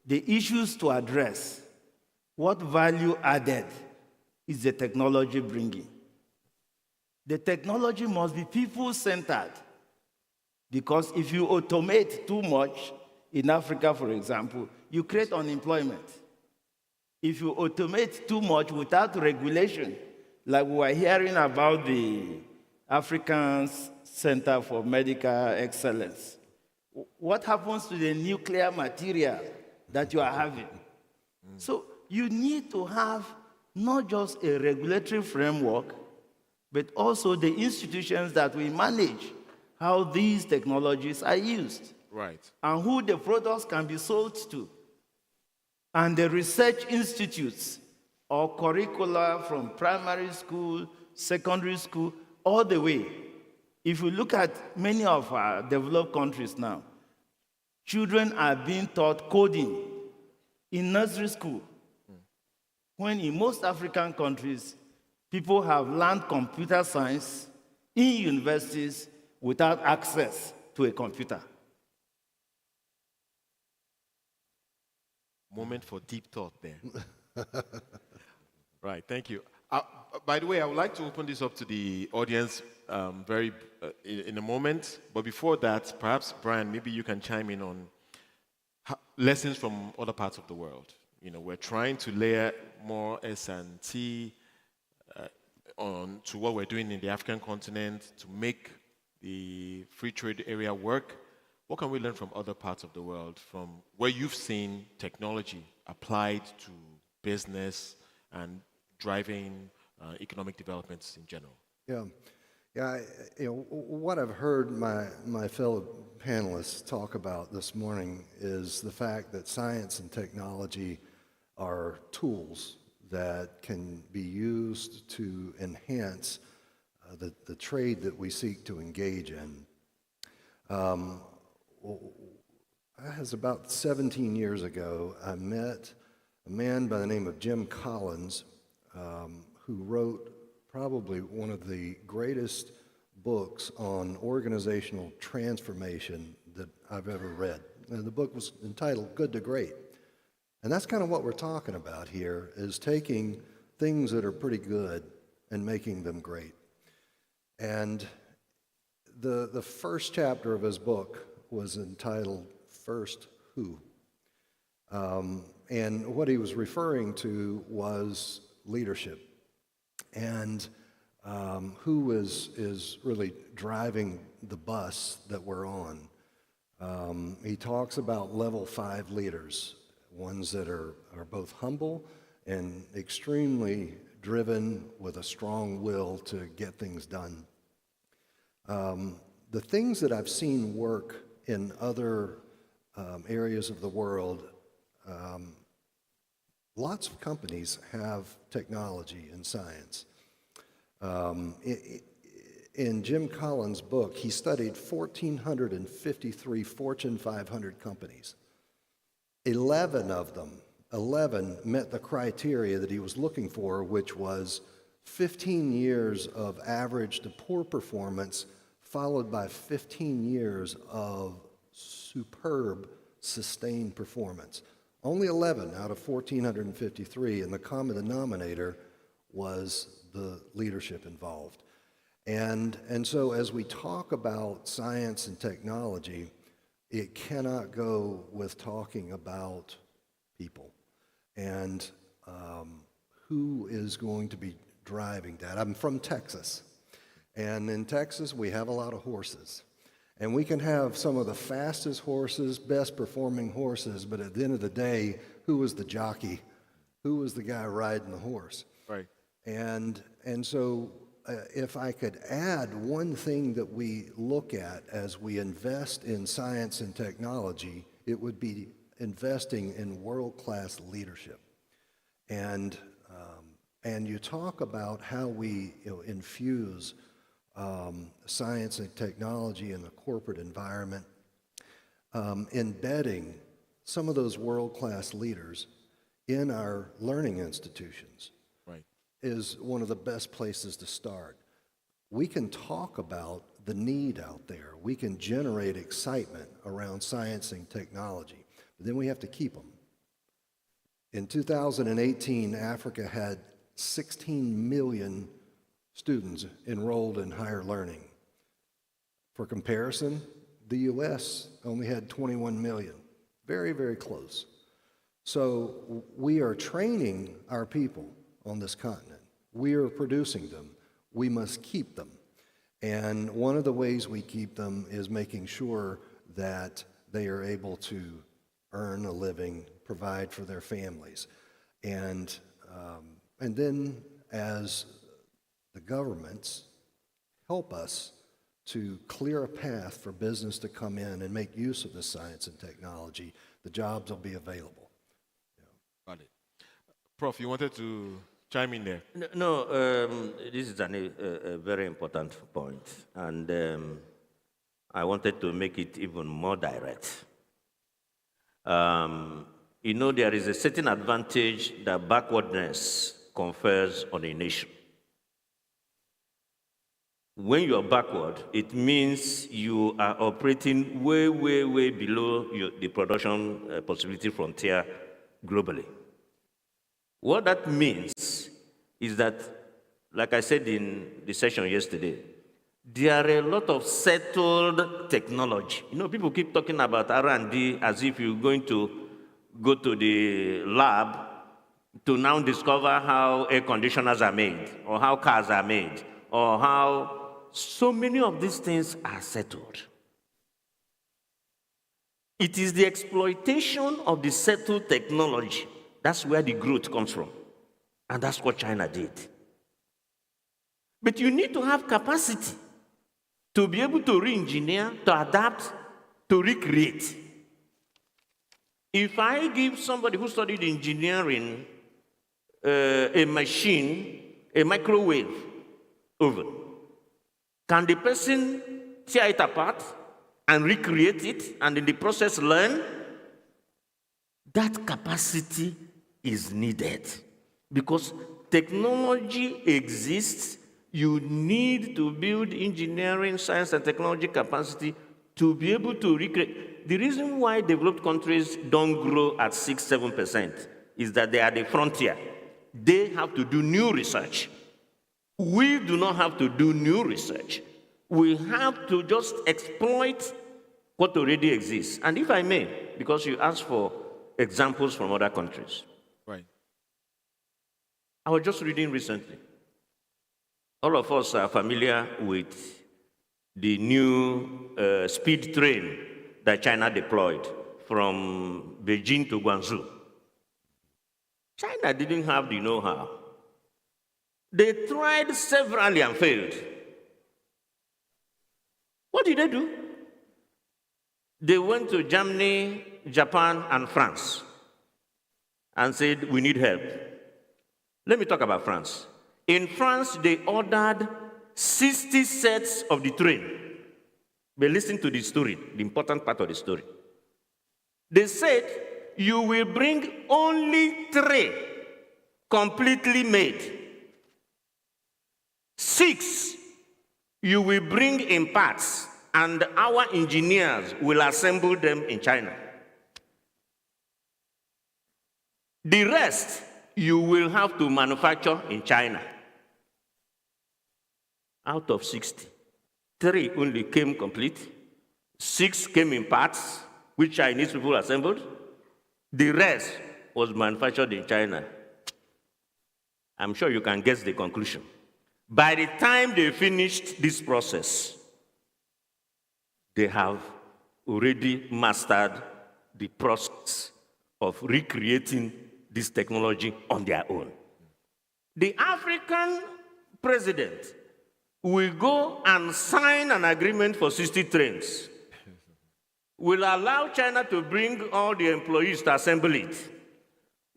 the issues to address, what value added is the technology bringing? The technology must be people-centered, because if you automate too much, in Africa, for example, you create unemployment. If you automate too much without regulation, like we were hearing about the African Center for Medical Excellence, what happens to the nuclear material that you are having? So you need to have not just a regulatory framework, but also the institutions that will manage how these technologies are used. Right. And who the products can be sold to. And the research institutes or curricula from primary school, secondary school, all the way. If you look at many of our developed countries now, children are being taught coding in nursery school. When in most African countries, people have learned computer science in universities without access to a computer. Moment for deep thought there. Right, thank you. By the way, I would like to open this up to the audience in a moment. But before that, perhaps, Brian, maybe you can chime in on lessons from other parts of the world. You know, we're trying to layer more S&T on to what we're doing in the African continent to make the free trade area work. What can we learn from other parts of the world, from where you've seen technology applied to business and driving economic developments in general? What I've heard my fellow panelists talk about this morning is the fact that science and technology are tools that can be used to enhance the trade that we seek to engage in. As about 17 years ago, I met a man by the name of Jim Collins, who wrote probably one of the greatest books on organizational transformation that I've ever read. And the book was entitled Good to Great. And that's kind of what we're talking about here, is taking things that are pretty good and making them great. And the first chapter of his book was entitled First Who. And what he was referring to was leadership, and who is really driving the bus that we're on. He talks about level 5 leaders, ones that are both humble and extremely driven with a strong will to get things done. The things that I've seen work in other areas of the world, lots of companies have technology and science. In Jim Collins' book, he studied 1,453 Fortune 500 companies. 11 of them, 11 met the criteria that he was looking for, which was 15 years of average to poor performance, followed by 15 years of superb, sustained performance. Only 11 out of 1,453, and the common denominator was the leadership involved. And so as we talk about science and technology, it cannot go with talking about people and who is going to be driving that. I'm from Texas, and in Texas we have a lot of horses. And we can have some of the fastest horses, best performing horses, but at the end of the day, who was the jockey? Who was the guy riding the horse? Right. And so if I could add one thing that we look at as we invest in science and technology, it would be investing in world-class leadership. And you talk about how we infuse science and technology in the corporate environment, embedding some of those world-class leaders in our learning institutions is one of the best places to start. We can talk about the need out there. We can generate excitement around science and technology, but then we have to keep them. In 2018, Africa had 16 million students enrolled in higher learning. For comparison, the US only had 21 million. Very, very close. So we are training our people on this continent. We are producing them. We must keep them. And one of the ways we keep them is making sure that they are able to earn a living, provide for their families. And then as the governments help us to clear a path for business to come in and make use of the science and technology, the jobs will be available. Got it. Prof, you wanted to chime in there? No, this is a very important point, and I wanted to make it even more direct. There is a certain advantage that backwardness confers on a nation. When you are backward, it means you are operating way, way, way below the production possibility frontier globally. What that means is that, like I said in the session yesterday, there are a lot of settled technology. You know, people keep talking about R&D as if you're going to go to the lab to now discover how air conditioners are made, or how cars are made, or how so many of these things are settled. It is the exploitation of the settled technology. That's where the growth comes from. And that's what China did. But you need to have capacity to be able to re-engineer, to adapt, to recreate. If I give somebody who studied engineering a machine, a microwave oven, can the person tear it apart and recreate it, and in the process learn? That capacity is needed because technology exists. You need to build engineering, science, and technology capacity to be able to recreate. The reason why developed countries don't grow at 6-7% is that they are the frontier. They have to do new research. We do not have to do new research. We have to just exploit what already exists. And if I may, because you asked for examples from other countries. Right. I was just reading recently. All of us are familiar with the new speed train that China deployed from Beijing to Guangzhou. China didn't have the know-how. They tried severally and failed. What did they do? They went to Germany, Japan, and France and said, we need help. Let me talk about France. In France, they ordered 60 sets of the train. But listen to the story, the important part of the story. They said, you will bring only 3 completely made. 6 you will bring in parts, and our engineers will assemble them in China. The rest you will have to manufacture in China. Out of 60, 3 only came complete, 6 came in parts, which Chinese people assembled. The rest was manufactured in China. I'm sure you can guess the conclusion. By the time they finished this process, they have already mastered the process of recreating this technology on their own. The African president will go and sign an agreement for 60 trains, will allow China to bring all the employees to assemble it,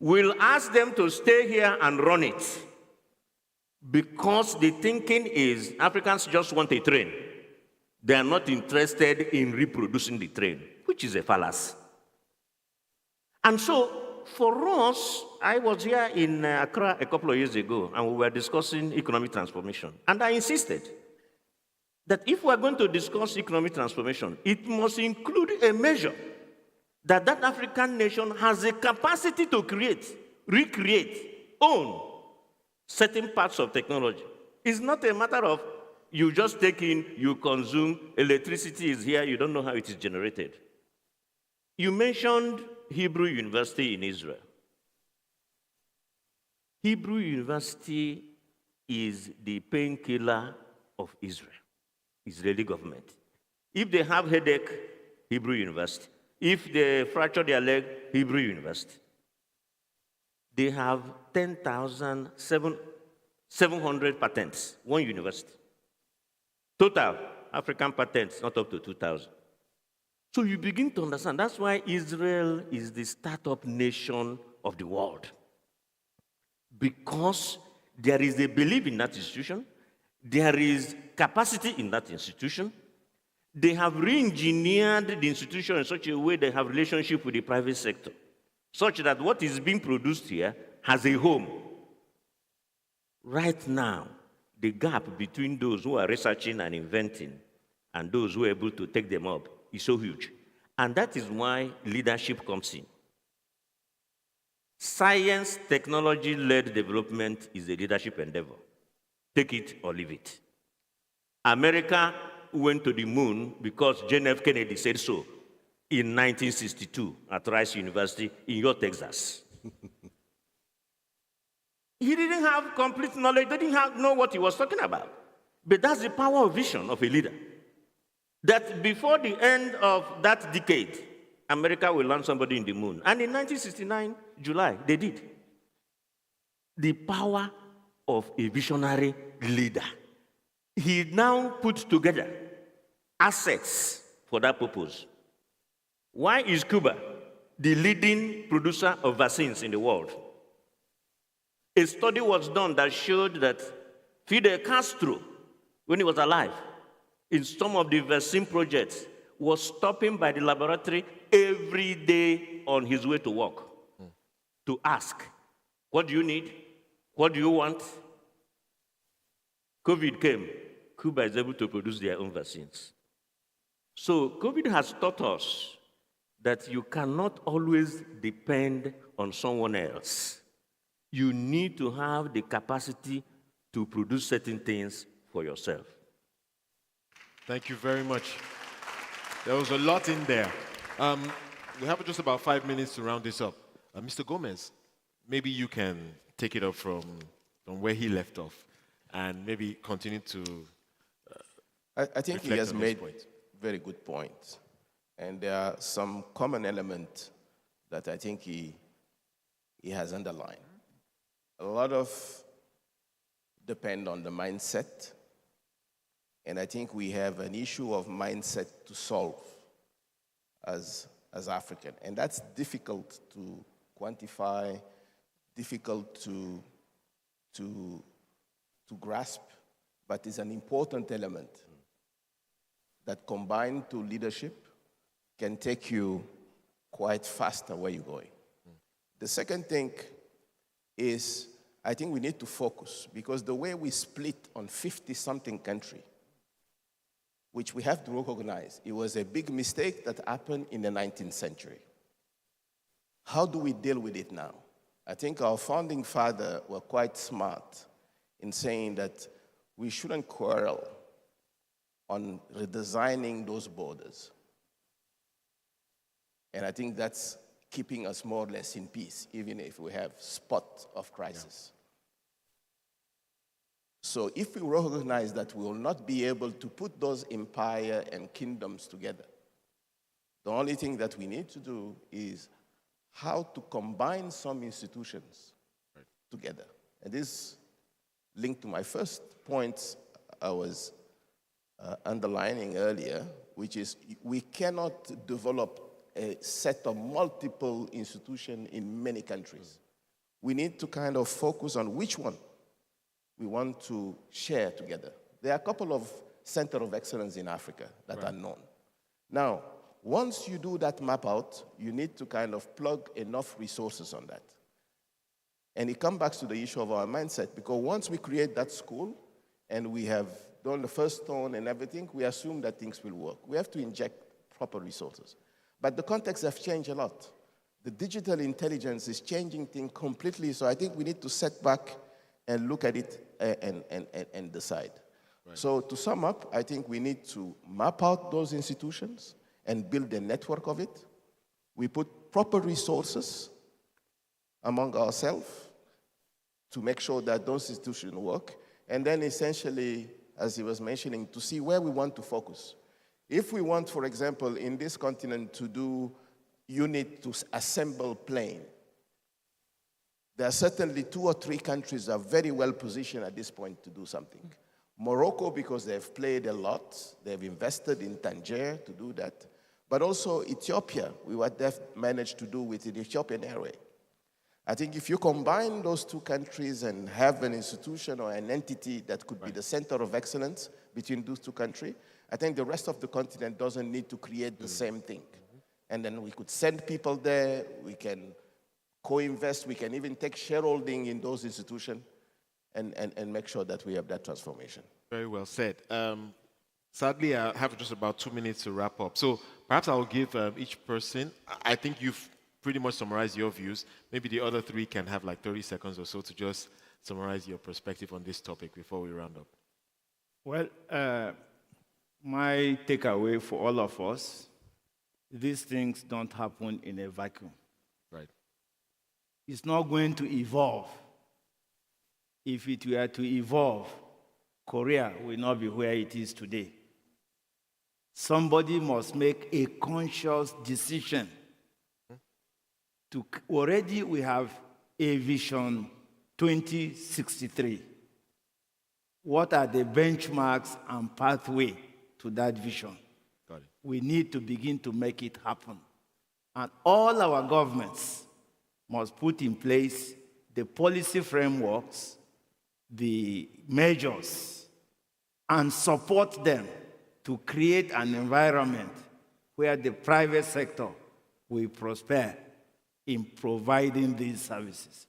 will ask them to stay here and run it, because the thinking is Africans just want a train. They are not interested in reproducing the train, which is a fallacy. And so, for us, I was here in Accra a couple of years ago, and we were discussing economic transformation. And I insisted that if we are going to discuss economic transformation, it must include a measure that that African nation has a capacity to create, recreate, own certain parts of technology. It's not a matter of you just take in, you consume, electricity is here, you don't know how it is generated. You mentioned Hebrew University in Israel. Hebrew University is the painkiller of Israel, Israeli government. If they have headache, Hebrew University. If they fracture their leg, Hebrew University. They have 10,700 patents, one university. Total African patents, not up to 2,000. So you begin to understand, that's why Israel is the startup nation of the world. Because there is a belief in that institution, there is capacity in that institution, they have re-engineered the institution in such a way they have relationship with the private sector, such that what is being produced here has a home. Right now, the gap between those who are researching and inventing and those who are able to take them up is so huge. And that is why leadership comes in. Science, technology-led development is a leadership endeavor. Take it or leave it. America went to the moon because John F. Kennedy said so in 1962 at Rice University in your Texas. He didn't have complete knowledge, didn't know what he was talking about. But that's the power of vision of a leader. That before the end of that decade, America will land somebody in the moon. And in 1969, July, they did. The power of a visionary leader. He now put together assets for that purpose. Why is Cuba the leading producer of vaccines in the world? A study was done that showed that Fidel Castro, when he was alive, in some of the vaccine projects, was stopping by the laboratory every day on his way to work to ask, what do you need? What do you want? COVID came. Cuba is able to produce their own vaccines. So COVID has taught us that you cannot always depend on someone else. You need to have the capacity to produce certain things for yourself. Thank you very much. There was a lot in there. We have just about 5 minutes to round this up. Mr. Gomez, maybe you can take it up from where he left off and maybe continue to I think he has made very good points. And there are some common elements that I think he has underlined. A lot of depend on the mindset. And I think we have an issue of mindset to solve as African. And that's difficult to quantify, difficult to grasp, but it's an important element that combined to leadership can take you quite faster where you're going. The second thing is I think we need to focus because the way we split on 50-something countries, which we have to recognize, it was a big mistake that happened in the 19th century. How do we deal with it now? I think our founding fathers were quite smart in saying that we shouldn't quarrel on redesigning those borders. And I think that's keeping us more or less in peace, even if we have spots of crisis. Yeah. So if we recognize that we will not be able to put those empires and kingdoms together, the only thing that we need to do is how to combine some institutions together. And this linked to my first point I was underlining earlier, which is we cannot develop a set of multiple institutions in many countries. We need to kind of focus on which one we want to share together. There are a couple of centers of excellence in Africa that are known. Now, once you do that map out, you need to kind of plug enough resources on that. And it comes back to the issue of our mindset, because once we create that school and we have done the first stone and everything, we assume that things will work. We have to inject proper resources. But the context has changed a lot. The digital intelligence is changing things completely, so I think we need to set back and look at it and decide. Right. So to sum up, I think we need to map out those institutions and build a network of it. We put proper resources among ourselves to make sure that those institutions work. And then essentially, as he was mentioning, to see where we want to focus. If we want, for example, in this continent to do unit to assemble plane, there are certainly 2 or 3 countries that are very well positioned at this point to do something. Morocco, because they've played a lot, they've invested in Tangier to do that. But also Ethiopia, what they've managed to do with the Ethiopian Airway. I think if you combine those 2 countries and have an institution or an entity that could be the center of excellence between those 2 countries, I think the rest of the continent doesn't need to create the same thing. And then we could send people there, we can co-invest, we can even take shareholding in those institutions and make sure that we have that transformation. Very well said. Sadly, I have just about 2 minutes to wrap up. So perhaps I'll give each person, I think you've pretty much summarize your views. Maybe the other three can have like 30 seconds or so to just summarize your perspective on this topic before we round up. Well, my takeaway for all of us, these things don't happen in a vacuum. Right. It's not going to evolve. If it were to evolve, Korea will not be where it is today. Somebody must make a conscious decision. Already we have a vision 2063. What are the benchmarks and pathway to that vision? Got it. We need to begin to make it happen. And all our governments must put in place the policy frameworks, the measures, and support them to create an environment where the private sector will prosper in providing these services,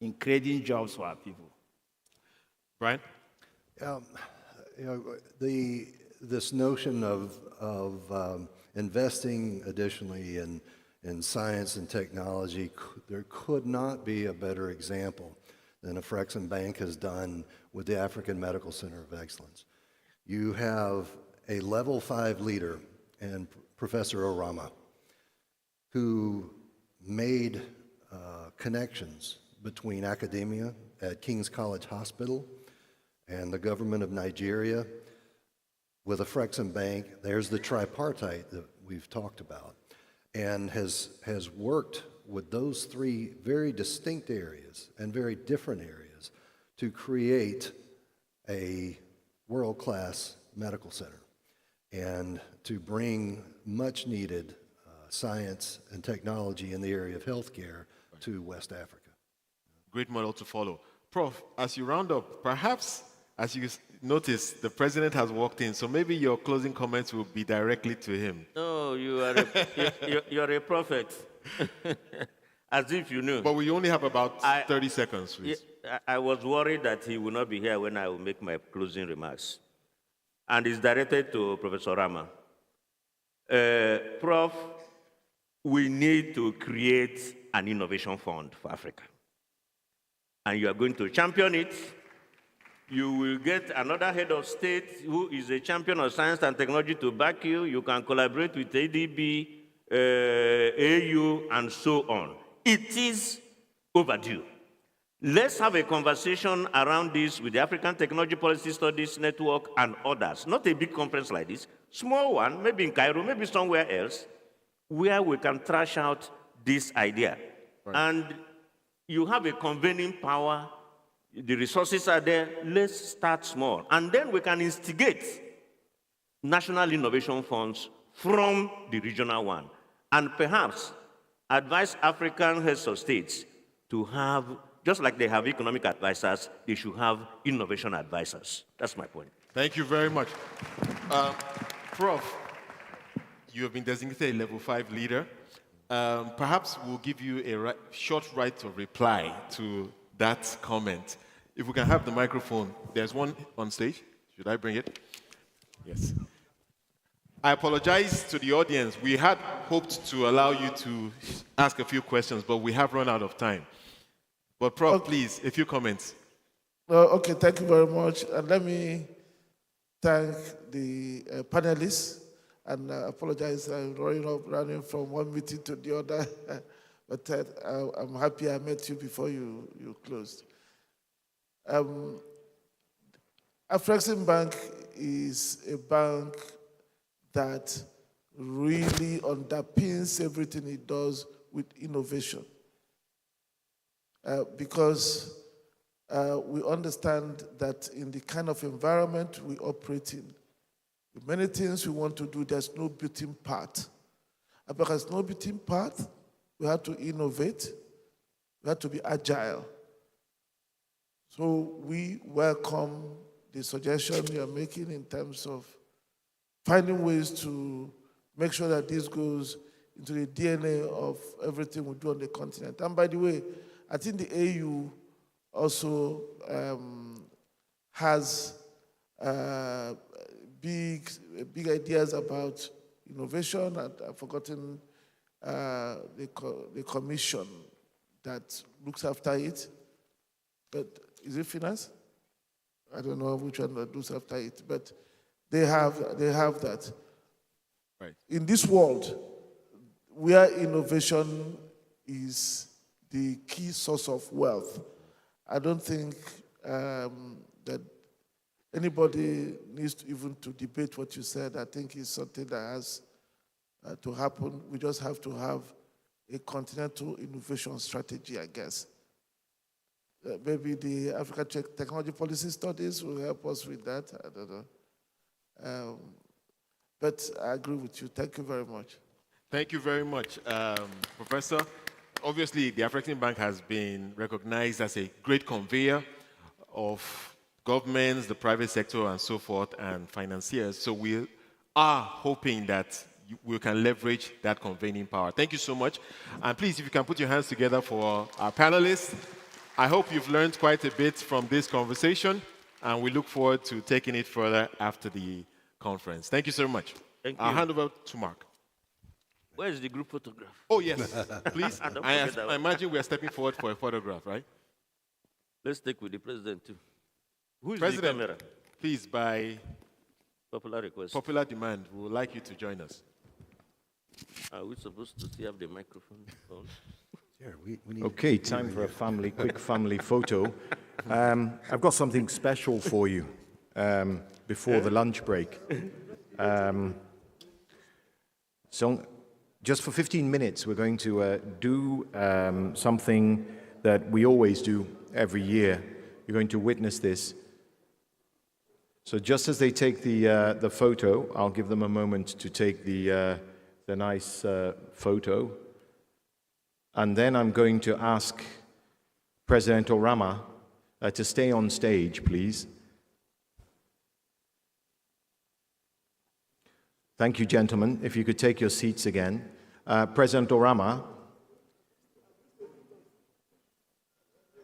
in creating jobs for our people. Brian? This notion of investing additionally in science and technology, there could not be a better example than Afreximbank has done with the African Medical Center of Excellence. You have a level 5 leader, and Professor Orama, who made connections between academia at King's College Hospital and the government of Nigeria with Afreximbank. There's the tripartite that we've talked about, and has worked with those three very distinct areas and very different areas to create a world-class medical center and to bring much needed science and technology in the area of healthcare to West Africa. Great model to follow. Prof, as you round up, perhaps as you notice, the president has walked in, so maybe your closing comments will be directly to him. No, you are you're a prophet. As if you knew. But we only have about 30 seconds, please. I was worried that he will not be here when I will make my closing remarks. And it's directed to Professor Rama. Prof, we need to create an innovation fund for Africa. And you are going to champion it. You will get another head of state who is a champion of science and technology to back you. You can collaborate with ADB, AU, and so on. It is overdue. Let's have a conversation around this with the African Technology Policy Studies Network and others. Not a big conference like this, small one, maybe in Cairo, maybe somewhere else, where we can thrash out this idea. Right. And you have a convening power, the resources are there, let's start small. And then we can instigate national innovation funds from the regional one. And perhaps advise African heads of states to have, just like they have economic advisors, they should have innovation advisors. That's my point. Thank you very much. Prof, you have been designated a level 5 leader. Perhaps we'll give you a short right of reply to that comment. If we can have the microphone. There's one on stage. Should I bring it? Yes. I apologize to the audience. We had hoped to allow you to ask a few questions, but we have run out of time. But Prof, please, a few comments. Okay, thank you very much. And let me thank the panelists. And apologize, I'm running from one meeting to the other. But I'm happy I met you before you closed. Afreximbank is a bank that really underpins everything it does with innovation. Because we understand that in the kind of environment we operate in, many things we want to do, there's no beaten path. And because there's no beaten path, we have to innovate, we have to be agile. So we welcome the suggestion you're making in terms of finding ways to make sure that this goes into the DNA of everything we do on the continent. And by the way, I think the AU also has big ideas about innovation. I've forgotten the commission that looks after it. But is it finance? I don't know which one that looks after it, but they have that. Right. In this world, where innovation is the key source of wealth, I don't think that anybody needs to even to debate what you said. I think it's something that has to happen. We just have to have a continental innovation strategy, I guess. Maybe the African Technology Policy Studies will help us with that. I don't know. But I agree with you. Thank you very much. Thank you very much, Professor. Obviously, the Afreximbank has been recognized as a great conveyor of governments, the private sector, and so forth, and financiers. So we are hoping that we can leverage that convening power. Thank you so much. And please, if you can put your hands together for our panelists. I hope you've learned quite a bit from this conversation, and we look forward to taking it further after the conference. Thank you so much. Thank you. I'll hand over to Mark. Where is the group photograph? Oh, yes, please. Don't I forget that one. imagine we are stepping forward for a photograph, right? Let's take with the president, too. Who is President, the camera? please, by Popular request. popular demand, we would like you to join us. Are we supposed to still have the microphone on? Okay, time for a quick family photo. I've got something special for you before the lunch break. So just for 15 minutes, we're going to do something that we always do every year. You're going to witness this. So just as they take the photo, I'll give them a moment to take the nice photo. And then I'm going to ask President Orama to stay on stage, please. Thank you, gentlemen. If you could take your seats again. President Orama,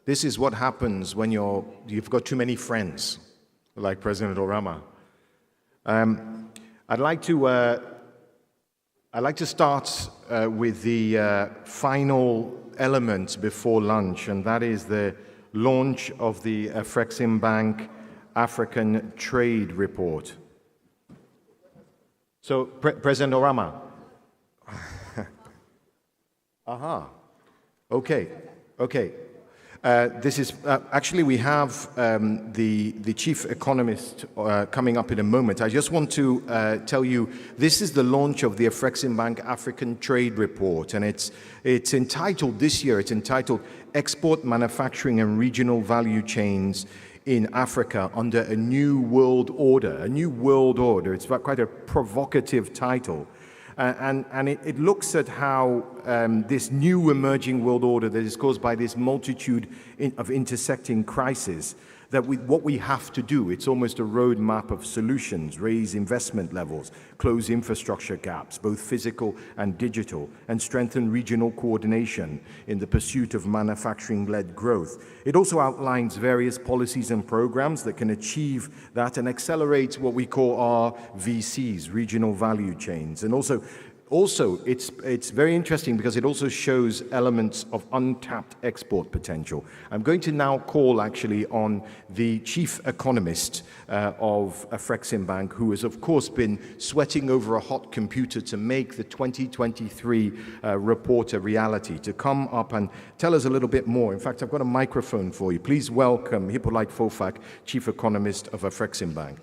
this is what happens when you've got too many friends, like President Orama. I'd like to start with the final element before lunch, and that is the launch of the Afreximbank African Trade Report. So, President Orama. Aha. Okay. This is actually we have the chief economist coming up in a moment. I just want to tell you this is the launch of the Afreximbank African Trade Report, and it's entitled this year. It's entitled Export, Manufacturing, and Regional Value Chains in Africa under a New World Order. A New World Order. It's quite a provocative title. And it looks at how this new emerging world order that is caused by this multitude of intersecting crises, that what we have to do, it's almost a roadmap of solutions: raise investment levels, close infrastructure gaps, both physical and digital, and strengthen regional coordination in the pursuit of manufacturing-led growth. It also outlines various policies and programs that can achieve that and accelerate what we call our VCs, regional value chains. And also it's very interesting because it also shows elements of untapped export potential. I'm going to now call actually on the chief economist of Afreximbank, who has of course been sweating over a hot computer to make the 2023 report a reality, to come up and tell us a little bit more. In fact, I've got a microphone for you. Please welcome Hippolyte Fofak, chief economist of Afreximbank.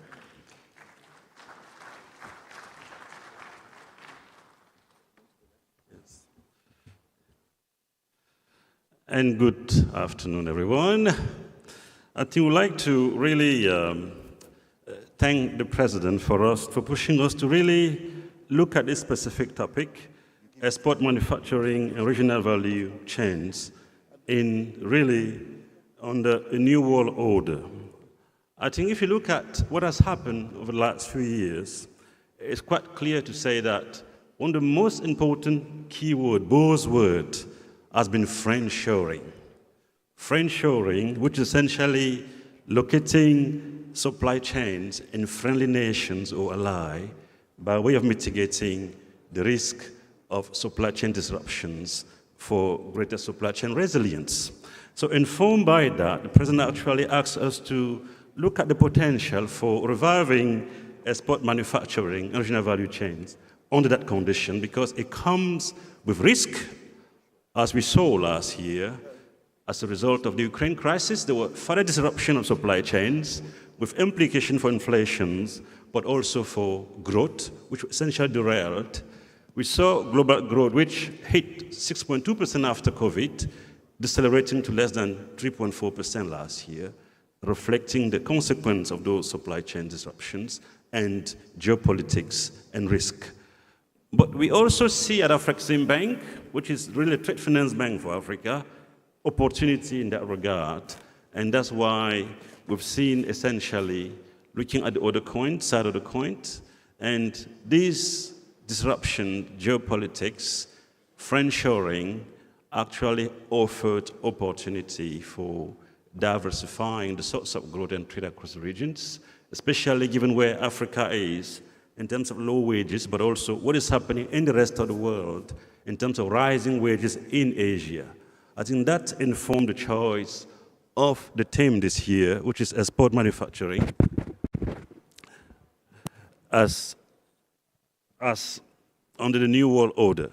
And good afternoon, everyone. I think we'd like to really thank the President for pushing us to really look at this specific topic, export manufacturing and regional value chains in really under a new world order. I think if you look at what has happened over the last few years, it's quite clear to say that one of the most important buzzword, has been friendshoring. Friendshoring, which is essentially locating supply chains in friendly nations or ally by way of mitigating the risk of supply chain disruptions for greater supply chain resilience. So informed by that, the President actually asked us to look at the potential for reviving export manufacturing and regional value chains under that condition, because it comes with risk, as we saw last year. As a result of the Ukraine crisis, there were further disruption of supply chains with implication for inflations, but also for growth, which essentially derailed. We saw global growth, which hit 6.2% after COVID, decelerating to less than 3.4% last year, reflecting the consequence of those supply chain disruptions and geopolitics and risk. But we also see at Afreximbank, which is really a trade finance bank for Africa, opportunity in that regard. And that's why we've seen essentially looking at the other side of the coin, and this disruption, geopolitics, friendshoring actually offered opportunity for diversifying the sorts of growth and trade across the regions, especially given where Africa is in terms of low wages, but also what is happening in the rest of the world in terms of rising wages in Asia. I think that informed the choice of the theme this year, which is export manufacturing, as under the New World Order.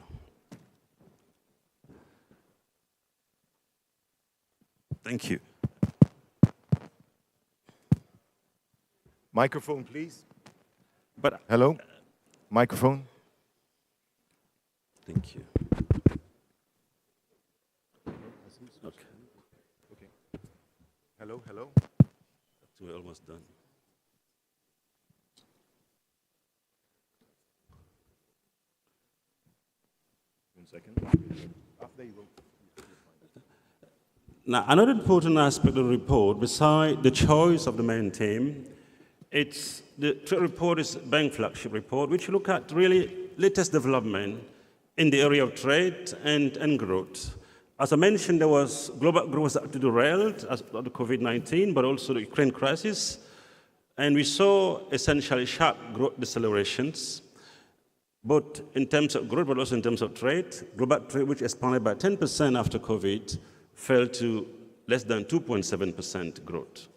Thank you. Microphone, please. But hello? Microphone. Thank you. Okay. Okay. Hello, hello. We're almost done. One second. There you go. Now, another important aspect of the report, beside the choice of the main theme, the trade report is bank flagship report, which look at really latest development in the area of trade and growth. As I mentioned, there was global growth that derailed as of the COVID-19, but also the Ukraine crisis. And we saw essentially sharp growth decelerations, both in terms of growth, but also in terms of trade. Global trade, which expanded by 10% after COVID, fell to less than 2.7% growth.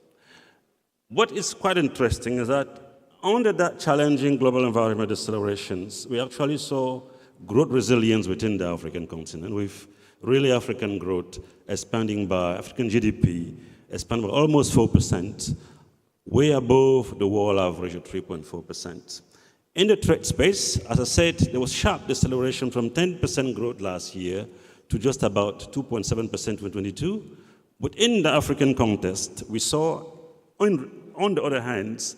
What is quite interesting is that under that challenging global environment decelerations, we actually saw growth resilience within the African continent, with really African growth expanding by, African GDP expanding by almost 4%, way above the world average of 3.4%. In the trade space, as I said, there was sharp deceleration from 10% growth last year to just about 2.7% in 2022. Within the African context, we saw, on the other hand,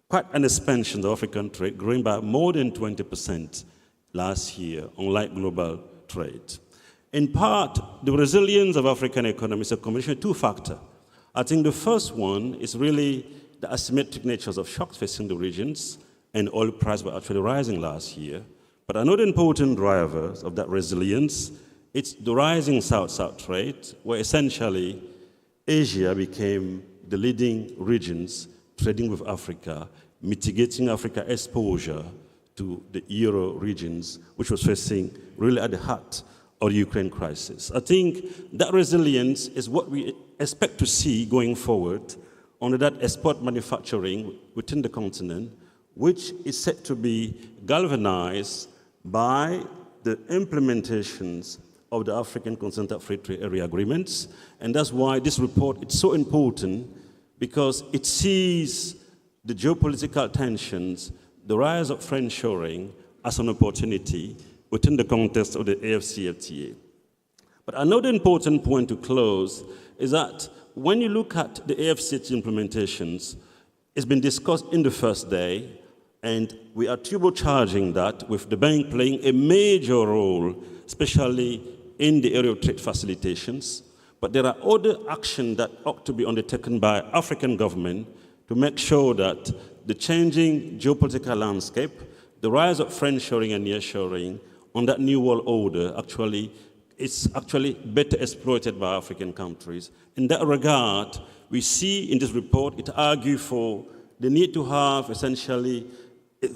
quite an expansion of African trade, growing by more than 20% last year, unlike global trade. In part, the resilience of African economy is a combination of two factors. I think the first one is really the asymmetric natures of shocks facing the regions, and oil prices were actually rising last year. But another important driver of that resilience, it's the rising South-South trade, where essentially Asia became the leading regions trading with Africa, mitigating Africa's exposure to the Euro regions, which was facing really at the heart of the Ukraine crisis. I think that resilience is what we expect to see going forward under that export manufacturing within the continent, which is set to be galvanized by the implementations of the African Continental Free Trade Area agreements. And that's why this report is so important, because it sees the geopolitical tensions, the rise of friendshoring as an opportunity within the context of the AFCFTA. But another important point to close is that when you look at the AFCFTA implementations, it's been discussed in the first day, and we are turbocharging that with the bank playing a major role, especially in the area of trade facilitations. But there are other actions that ought to be undertaken by African government to make sure that the changing geopolitical landscape, the rise of friendshoring and nearshoring on that new world order it's actually better exploited by African countries. In that regard, we see in this report, it argues for the need to have essentially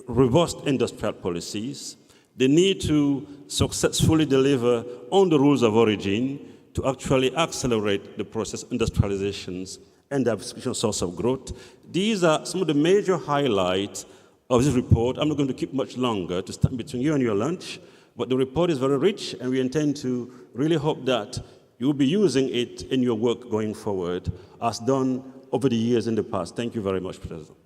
robust industrial policies, They need to successfully deliver on the rules of origin to actually accelerate the process industrializations and diversification source of growth. These are some of the major highlights of this report. I'm not going to keep much longer to stand between you and your lunch, but the report is very rich, and we intend to really hope that you'll be using it in your work going forward, as done over the years in the past. Thank you very much, President.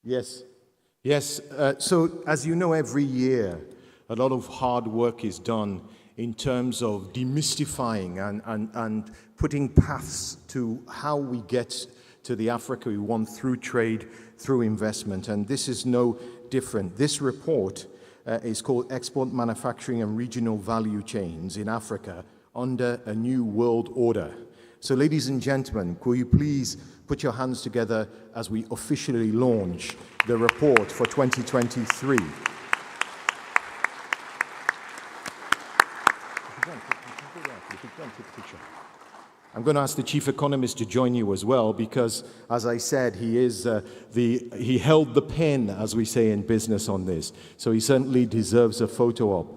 Yes. Yes. So, as you know, every year, a lot of hard work is done in terms of demystifying and putting paths to how we get to the Africa we want through trade, through investment. And this is no different. This report is called Export Manufacturing and Regional Value Chains in Africa under a New World Order. So, ladies and gentlemen, could you please put your hands together as we officially launch the report for 2023. I'm going to ask the chief economist to join you as well, because, as I said, he held the pen, as we say in business, on this. So he certainly deserves a photo op.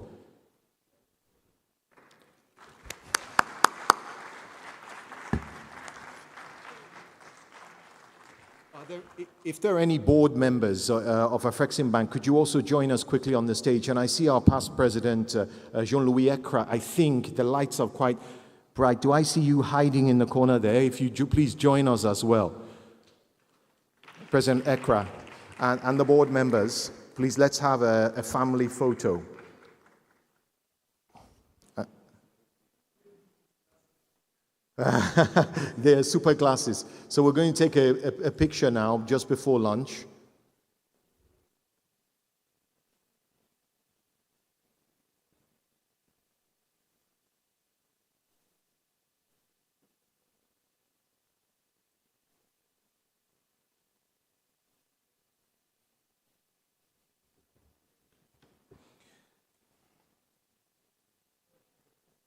If there are any board members of Afreximbank, could you also join us quickly on the stage? And I see our past president, Jean-Louis Ekra. I think the lights are quite bright. Do I see you hiding in the corner there? If you do, please join us as well. President Ekra and the board members, please let's have a family photo. They're super glasses. So we're going to take a picture now just before lunch.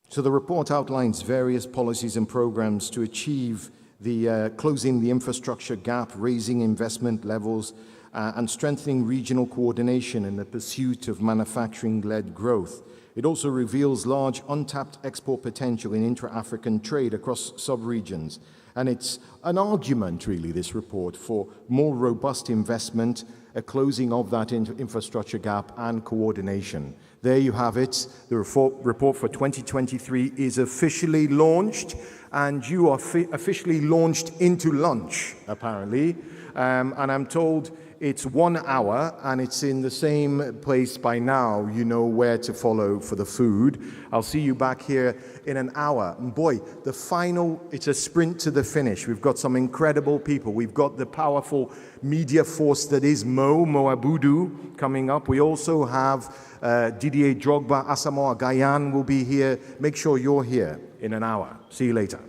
So the report outlines various policies and programs to achieve the closing the infrastructure gap, raising investment levels, and strengthening regional coordination in the pursuit of manufacturing-led growth. It also reveals large untapped export potential in intra-African trade across sub-regions. And it's an argument, really, this report, for more robust investment, a closing of that infrastructure gap, and coordination. There you have it. The report for 2023 is officially launched, and you are officially launched into lunch, apparently. And I'm told it's 1 hour, and it's in the same place by now. You know where to follow for the food. I'll see you back here in an hour. And boy, the final, it's a sprint to the finish. We've got some incredible people. We've got the powerful media force that is Mo Abudu coming up. We also have Didier Drogba, Asamoah Gyan will be here. Make sure you're here in an hour. See you later.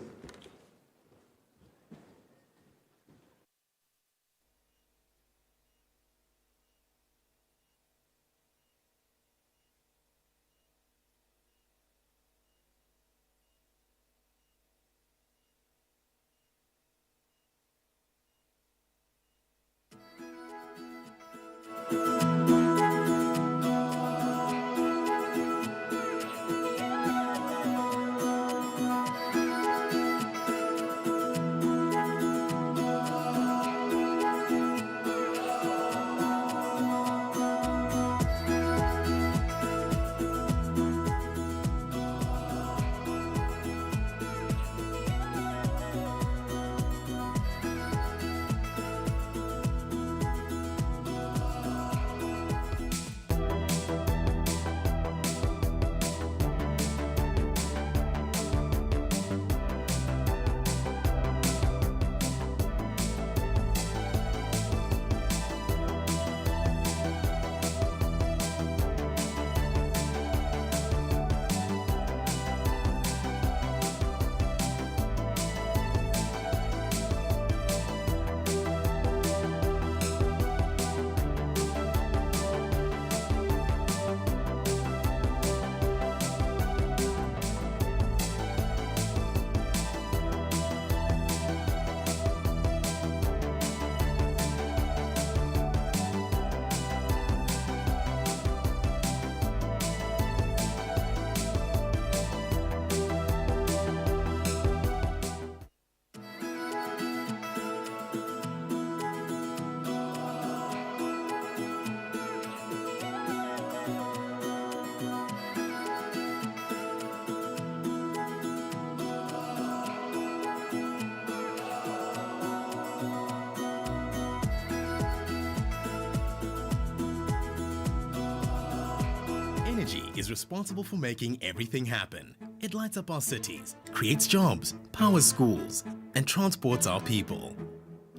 is responsible for making everything happen. It lights up our cities, creates jobs, powers schools, and transports our people.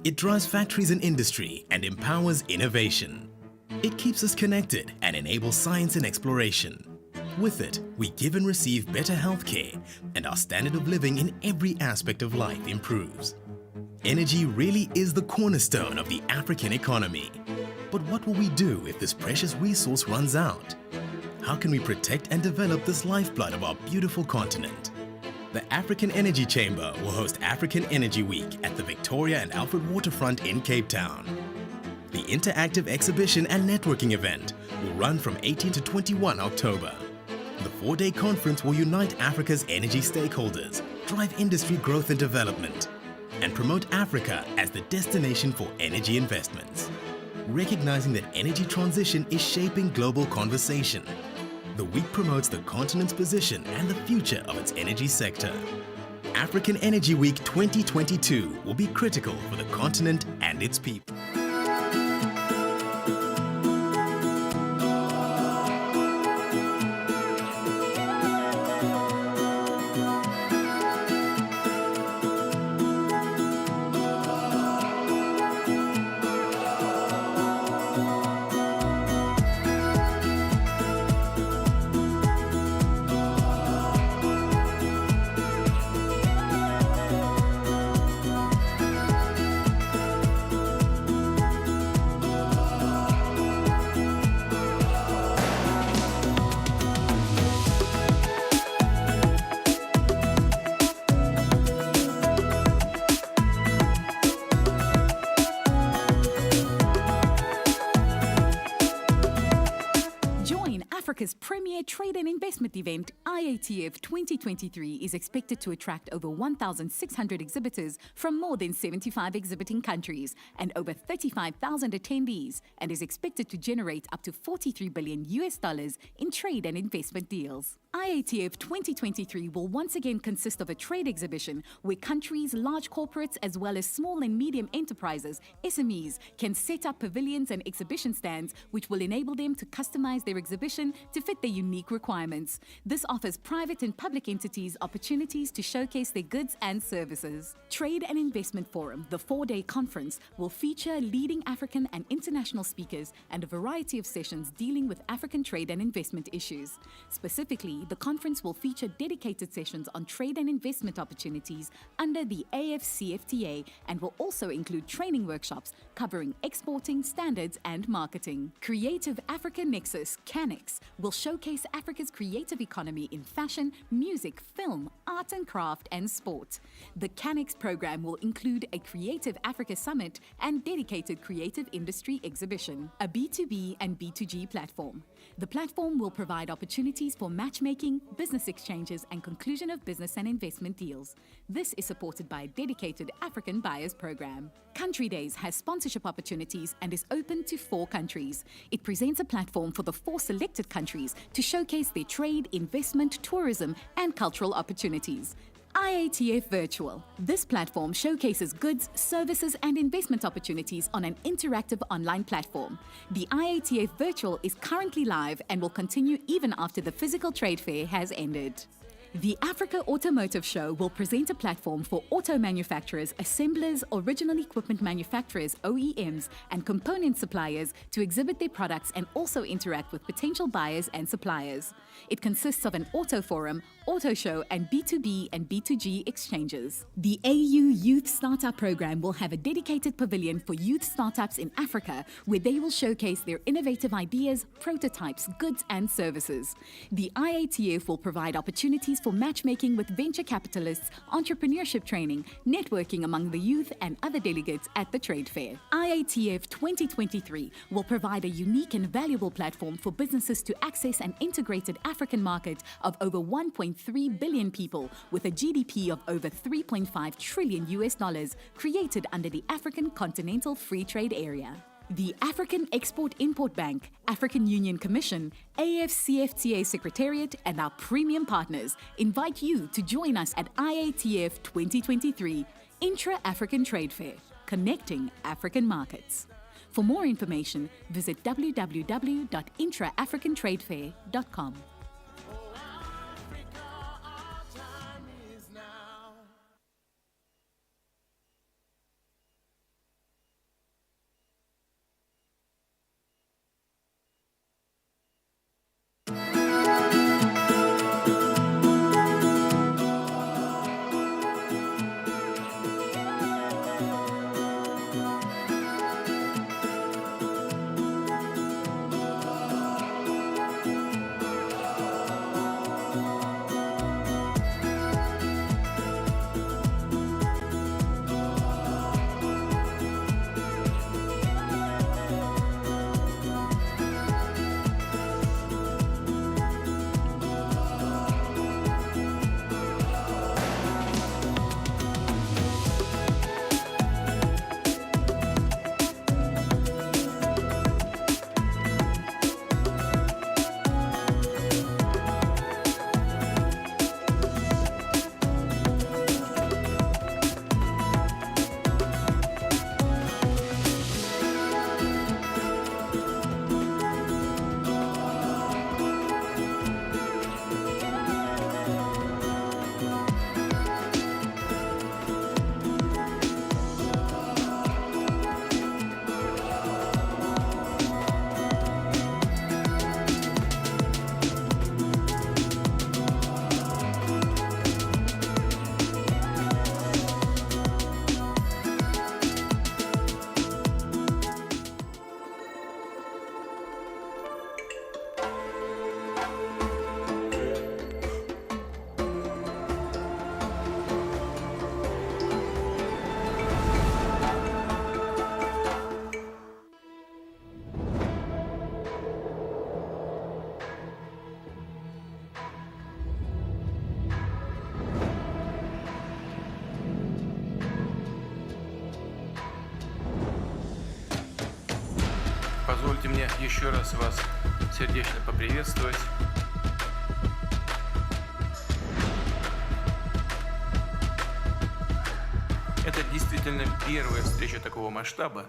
It drives factories and industry and empowers innovation. It keeps us connected and enables science and exploration. With it, we give and receive better healthcare, and our standard of living in every aspect of life improves. Energy really is the cornerstone of the African economy. But what will we do if this precious resource runs out? How can we protect and develop this lifeblood of our beautiful continent? The African Energy Chamber will host African Energy Week at the Victoria and Alfred Waterfront in Cape Town. The interactive exhibition and networking event will run from 18 to 21 October. The 4-day conference will unite Africa's energy stakeholders, drive industry growth and development, and promote Africa as the destination for energy investments. Recognizing that energy transition is shaping global conversation, the week promotes the continent's position and the future of its energy sector. African Energy Week 2022 will be critical for the continent and its people. Africa's premier trade and investment event, IATF 2023, is expected to attract over 1,600 exhibitors from more than 75 exhibiting countries and over 35,000 attendees, and is expected to generate up to $43 billion in trade and investment deals. IATF 2023 will once again consist of a trade exhibition where countries, large corporates, as well as small and medium enterprises, SMEs, can set up pavilions and exhibition stands which will enable them to customize their exhibition to fit their unique requirements. This offers private and public entities opportunities to showcase their goods and services. Trade and Investment Forum, the 4-day conference, will feature leading African and international speakers and a variety of sessions dealing with African trade and investment issues. Specifically, the conference will feature dedicated sessions on trade and investment opportunities under the AFCFTA and will also include training workshops covering exporting, standards, and marketing. Creative Africa Nexus, CANEX, will showcase Africa's creative economy in fashion, music, film, art and craft, and sport. The CANEX program will include a Creative Africa Summit and dedicated creative industry exhibition, a B2B and B2G platform. The platform will provide opportunities for matchmaking, business exchanges, and conclusion of business and investment deals. This is supported by a dedicated African Buyers Program. Country Days has sponsorship opportunities and is open to 4 countries. It presents a platform for the 4 selected countries to showcase their trade, investment, tourism, and cultural opportunities. IATF Virtual. This platform showcases goods, services, and investment opportunities on an interactive online platform. The IATF Virtual is currently live and will continue even after the physical trade fair has ended. The Africa Automotive Show will present a platform for auto manufacturers, assemblers, original equipment manufacturers, OEMs, and component suppliers to exhibit their products and also interact with potential buyers and suppliers. It consists of an auto forum, auto show, and B2B and B2G exchanges. The AU Youth Startup Program will have a dedicated pavilion for youth startups in Africa where they will showcase their innovative ideas, prototypes, goods, and services. The IATF will provide opportunities for matchmaking with venture capitalists, entrepreneurship training, networking among the youth and other delegates at the trade fair. IATF 2023 will provide a unique and valuable platform for businesses to access an integrated African market of over 1.3 billion people with a GDP of over $3.5 trillion created under the African Continental Free Trade Area. The African Export-Import Bank, African Union Commission, AFCFTA Secretariat, and our premium partners invite you to join us at IATF 2023, Intra-African Trade Fair, connecting African markets. For more information, visit www.intraafricantradefair.com. Позвольте мне еще раз вас сердечно поприветствовать. Это действительно первая встреча такого масштаба.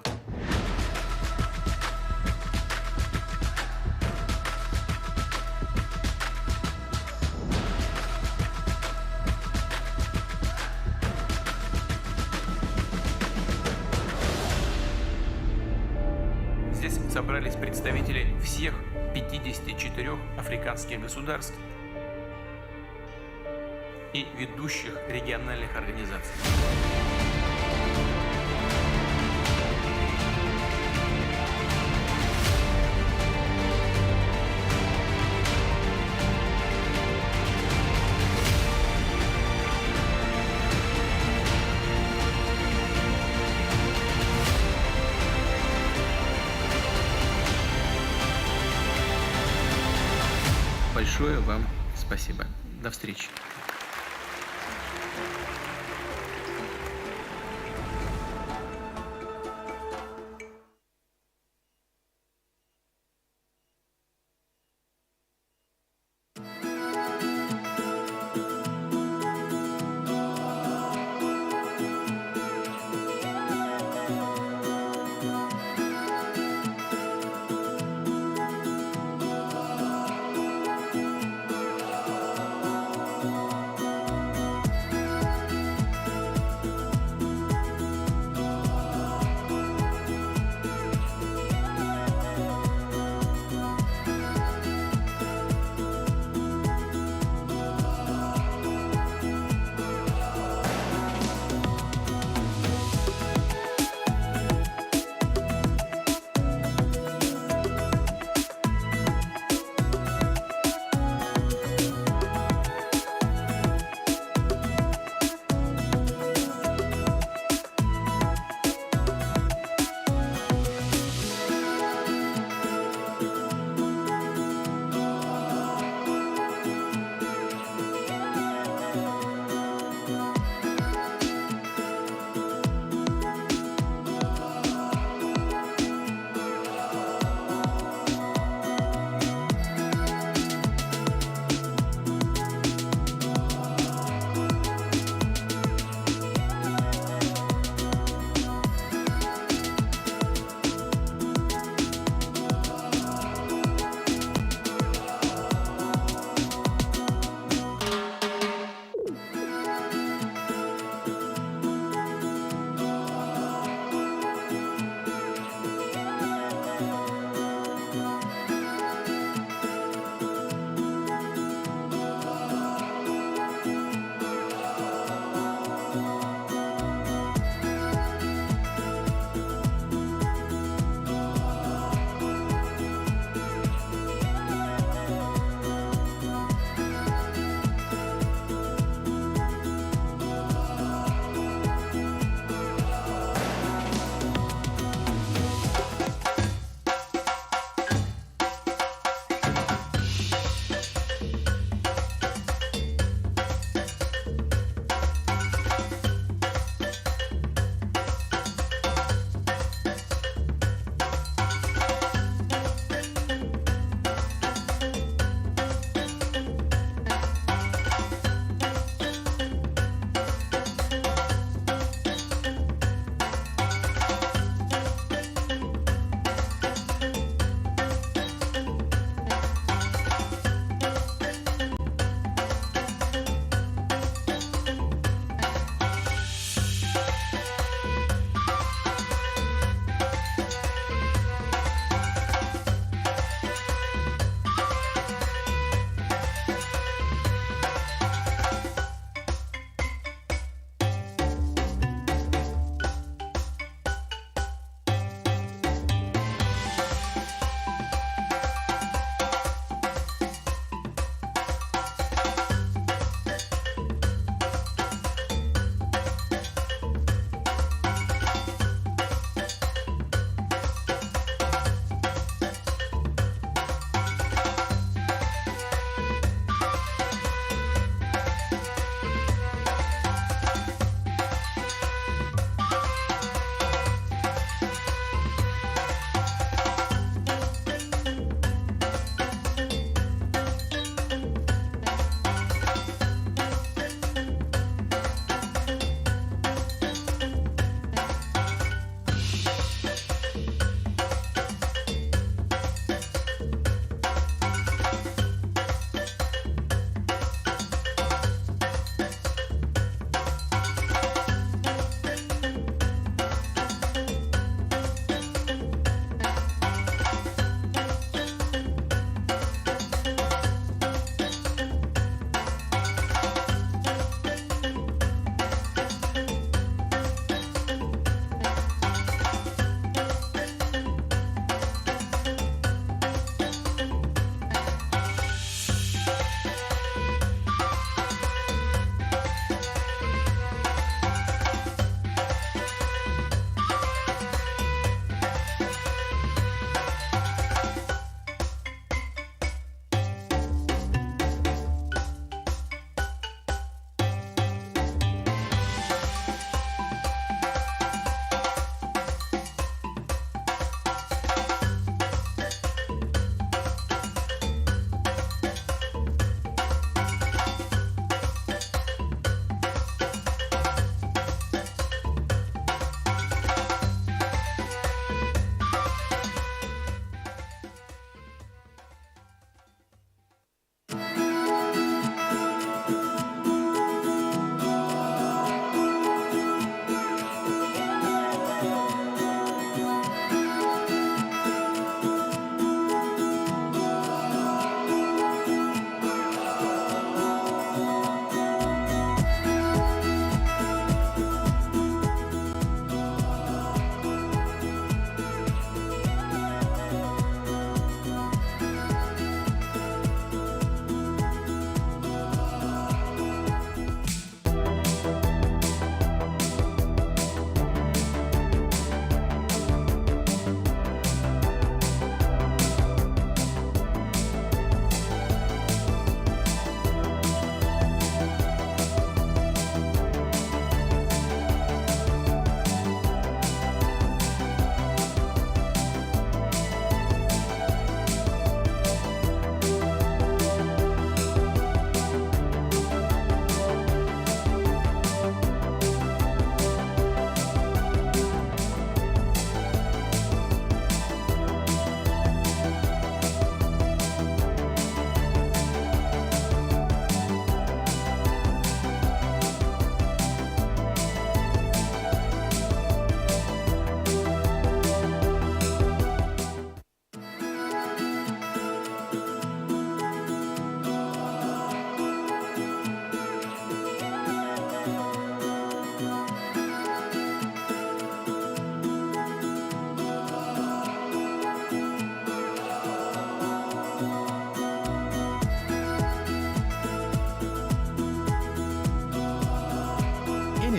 Здесь собрались представители всех 54 африканских государств и ведущих региональных организаций. Большое вам спасибо. До встречи.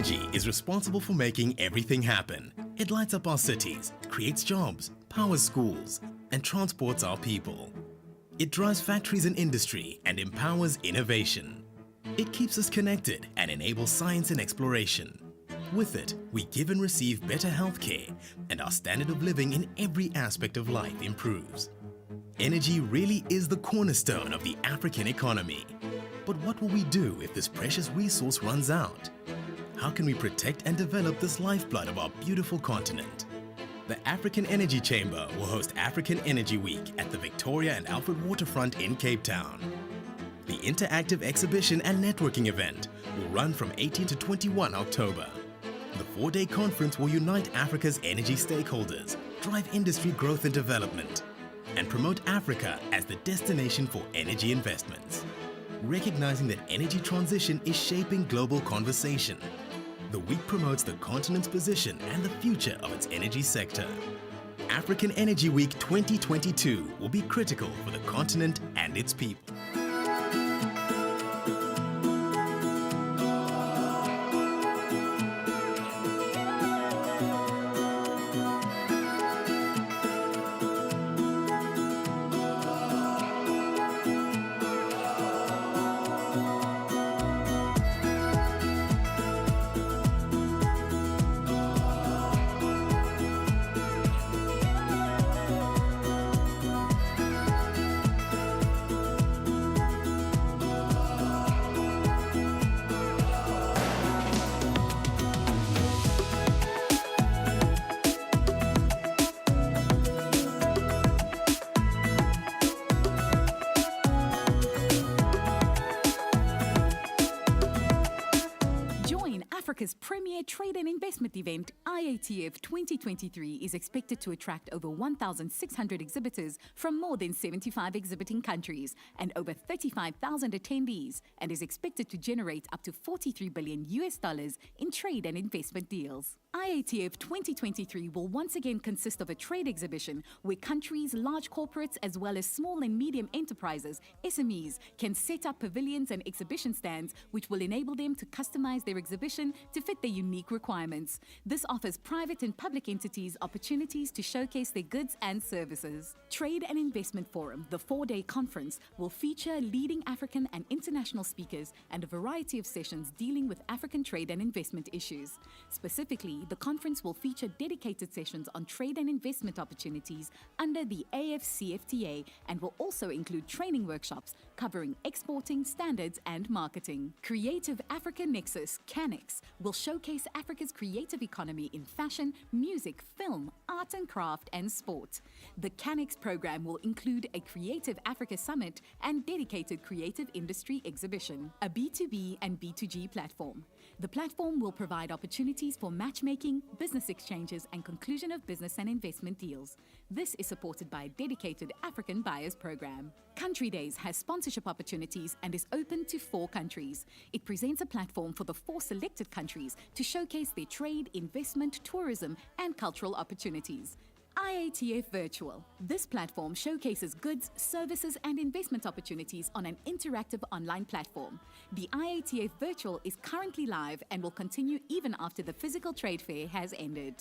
Energy is responsible for making everything happen. It lights up our cities, creates jobs, powers schools, and transports our people. It drives factories and industry and empowers innovation. It keeps us connected and enables science and exploration. With it, we give and receive better healthcare, and our standard of living in every aspect of life improves. Energy really is the cornerstone of the African economy. But what will we do if this precious resource runs out? How can we protect and develop this lifeblood of our beautiful continent? The African Energy Chamber will host African Energy Week at the Victoria and Alfred Waterfront in Cape Town. The interactive exhibition and networking event will run from 18 to 21 October. The 4-day conference will unite Africa's energy stakeholders, drive industry growth and development, and promote Africa as the destination for energy investments. Recognizing that energy transition is shaping global conversation, the week promotes the continent's position and the future of its energy sector. African Energy Week 2022 will be critical for the continent and its people. Africa's premier trade and investment event, IATF 2023, is expected to attract over 1,600 exhibitors from more than 75 exhibiting countries and over 35,000 attendees, and is expected to generate up to $43 billion in trade and investment deals. IATF 2023 will once again consist of a trade exhibition where countries, large corporates, as well as small and medium enterprises, SMEs, can set up pavilions and exhibition stands which will enable them to customize their exhibition to fit their unique requirements. This offers private and public entities opportunities to showcase their goods and services. Trade and Investment Forum, the 4-day conference, will feature leading African and international speakers and a variety of sessions dealing with African trade and investment issues. Specifically, the conference will feature dedicated sessions on trade and investment opportunities under the AFCFTA and will also include training workshops covering exporting, standards, and marketing. Creative Africa Nexus, CANEX, will showcase Africa's creative economy in fashion, music, film, art and craft, and sport. The CANEX program will include a Creative Africa Summit and dedicated creative industry exhibition, a B2B and B2G platform. The platform will provide opportunities for matchmaking, business exchanges, and conclusion of business and investment deals. This is supported by a dedicated African Buyers Program. Country Days has sponsorship opportunities and is open to 4 countries. It presents a platform for the 4 selected countries to showcase their trade, investment, tourism, and cultural opportunities. IATF Virtual. This platform showcases goods, services, and investment opportunities on an interactive online platform. The IATF Virtual is currently live and will continue even after the physical trade fair has ended.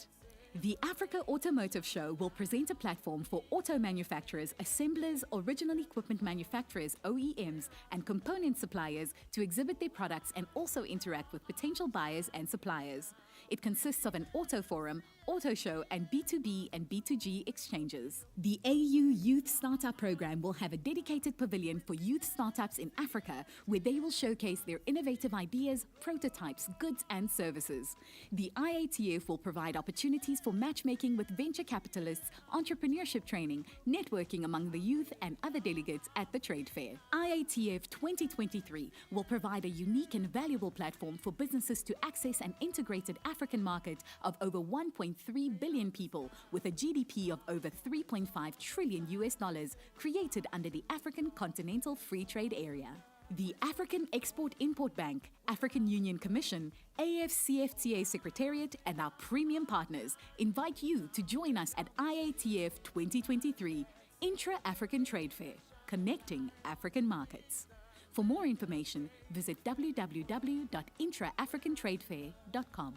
The Africa Automotive Show will present a platform for auto manufacturers, assemblers, original equipment manufacturers, OEMs, and component suppliers to exhibit their products and also interact with potential buyers and suppliers. It consists of an auto forum, auto show, and B2B and B2G exchanges. The AU Youth Startup Program will have a dedicated pavilion for youth startups in Africa where they will showcase their innovative ideas, prototypes, goods, and services. The IATF will provide opportunities for matchmaking with venture capitalists, entrepreneurship training, networking among the youth and other delegates at the trade fair. IATF 2023 will provide a unique and valuable platform for businesses to access an integrated African market of over 1.3 billion people with a GDP of over $3.5 trillion created under the African Continental Free Trade Area. The African Export-Import Bank, African Union Commission, AFCFTA Secretariat, and our premium partners invite you to join us at IATF 2023 Intra-African Trade Fair, Connecting African Markets. For more information, visit www.intraafricantradefair.com.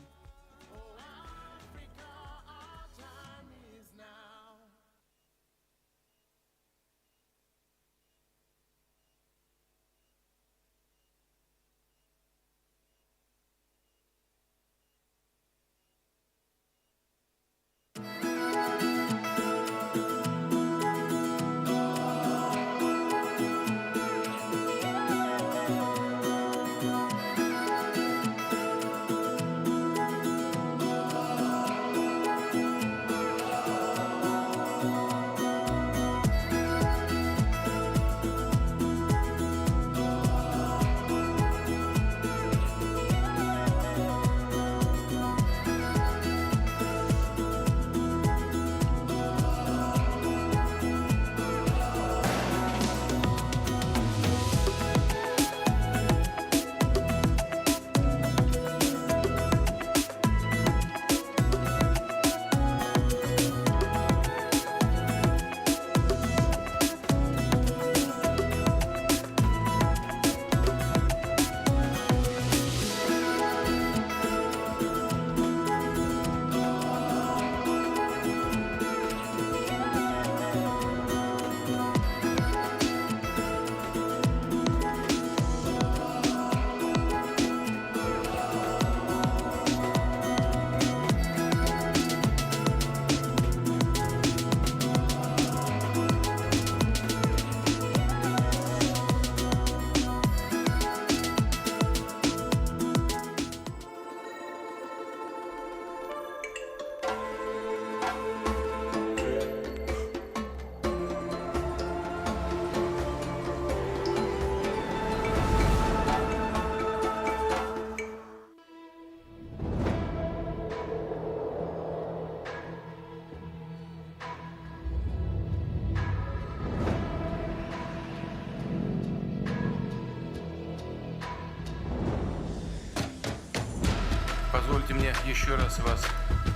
Позвольте мне еще раз вас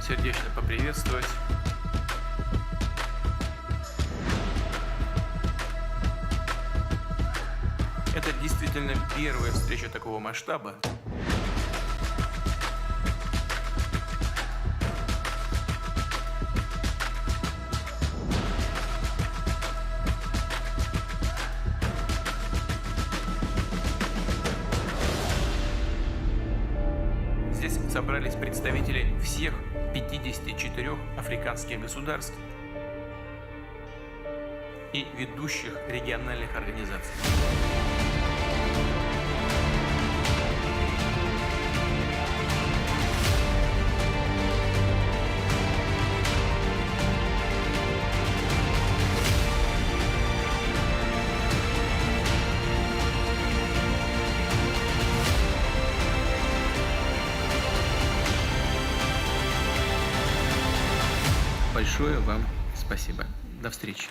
сердечно поприветствовать. Это действительно первая встреча такого масштаба. Здесь собрались представители всех 54 африканских государств и ведущих региональных организаций. Большое вам спасибо. До встречи.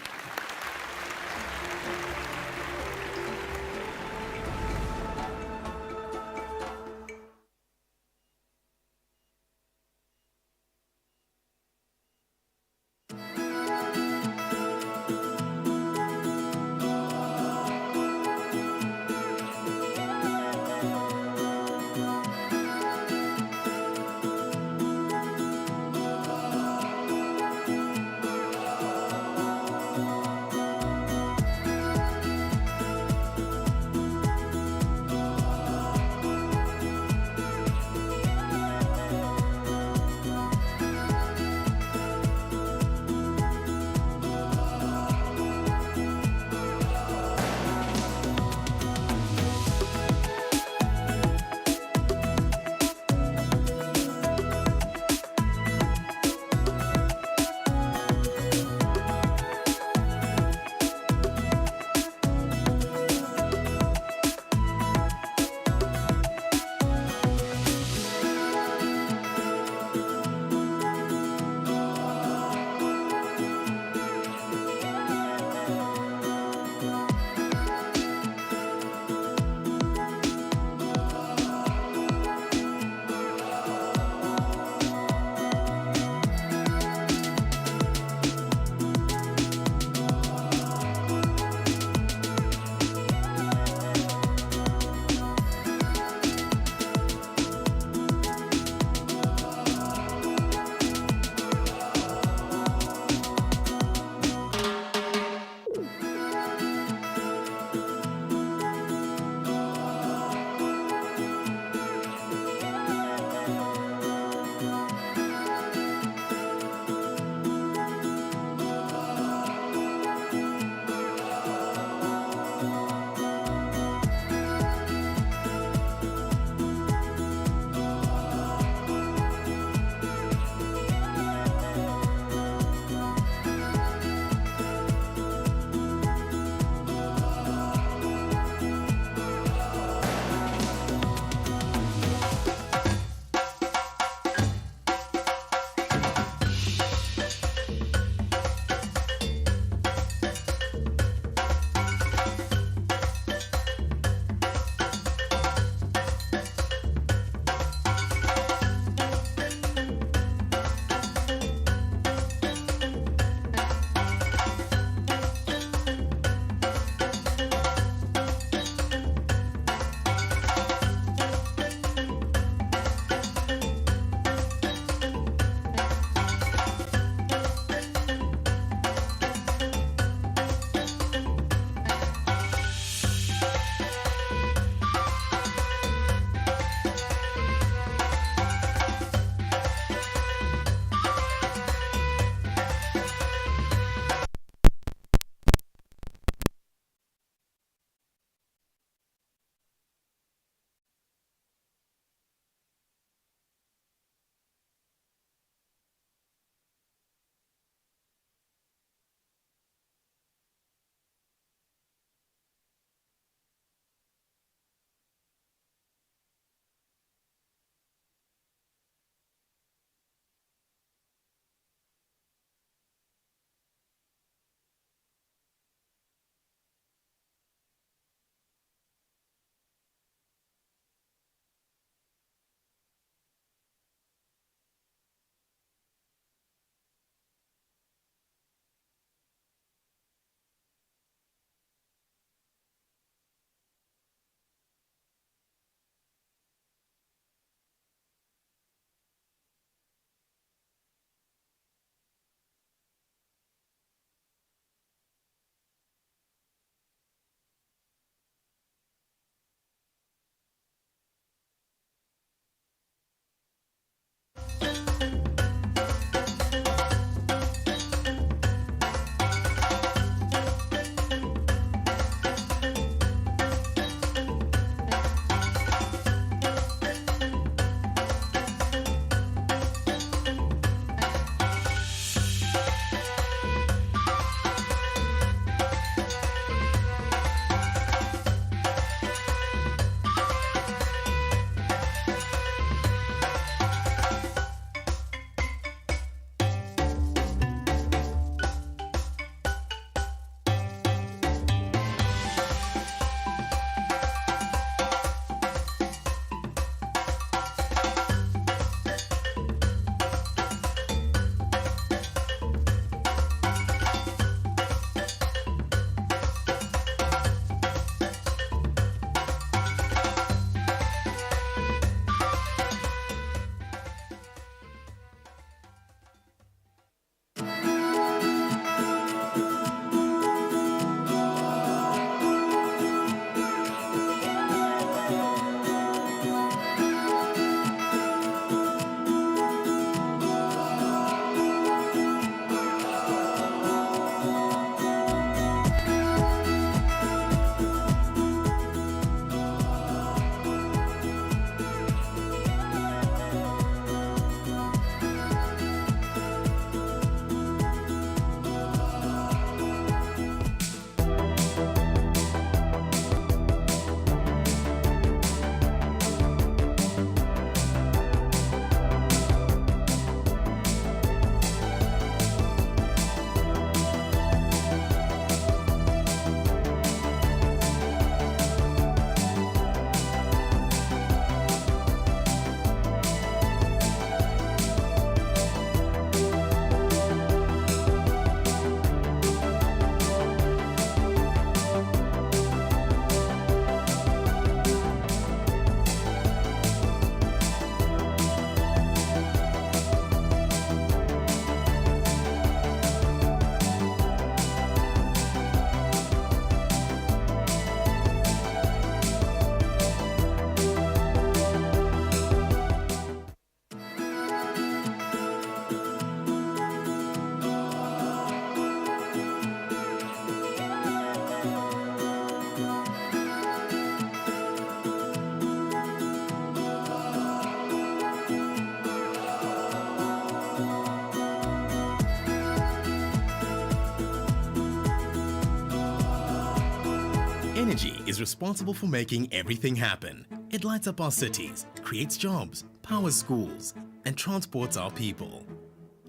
Energy is responsible for making everything happen. It lights up our cities, creates jobs, powers schools, and transports our people.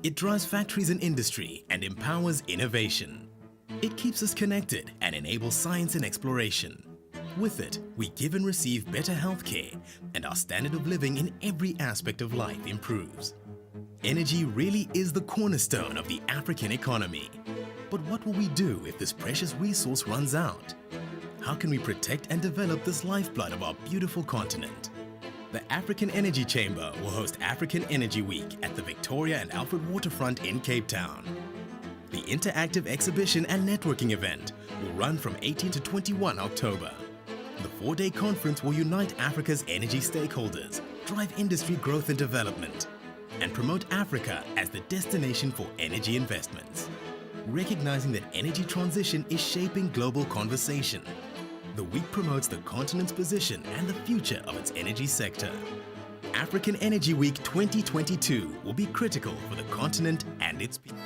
It drives factories and industry and empowers innovation. It keeps us connected and enables science and exploration. With it, we give and receive better healthcare, and our standard of living in every aspect of life improves. Energy really is the cornerstone of the African economy. But what will we do if this precious resource runs out? How can we protect and develop this lifeblood of our beautiful continent? The African Energy Chamber will host African Energy Week at the Victoria and Alfred Waterfront in Cape Town. The interactive exhibition and networking event will run from 18 to 21 October. The 4-day conference will unite Africa's energy stakeholders, drive industry growth and development, and promote Africa as the destination for energy investments. Recognizing that energy transition is shaping global conversation, the week promotes the continent's position and the future of its energy sector. African Energy Week 2022 will be critical for the continent and its people.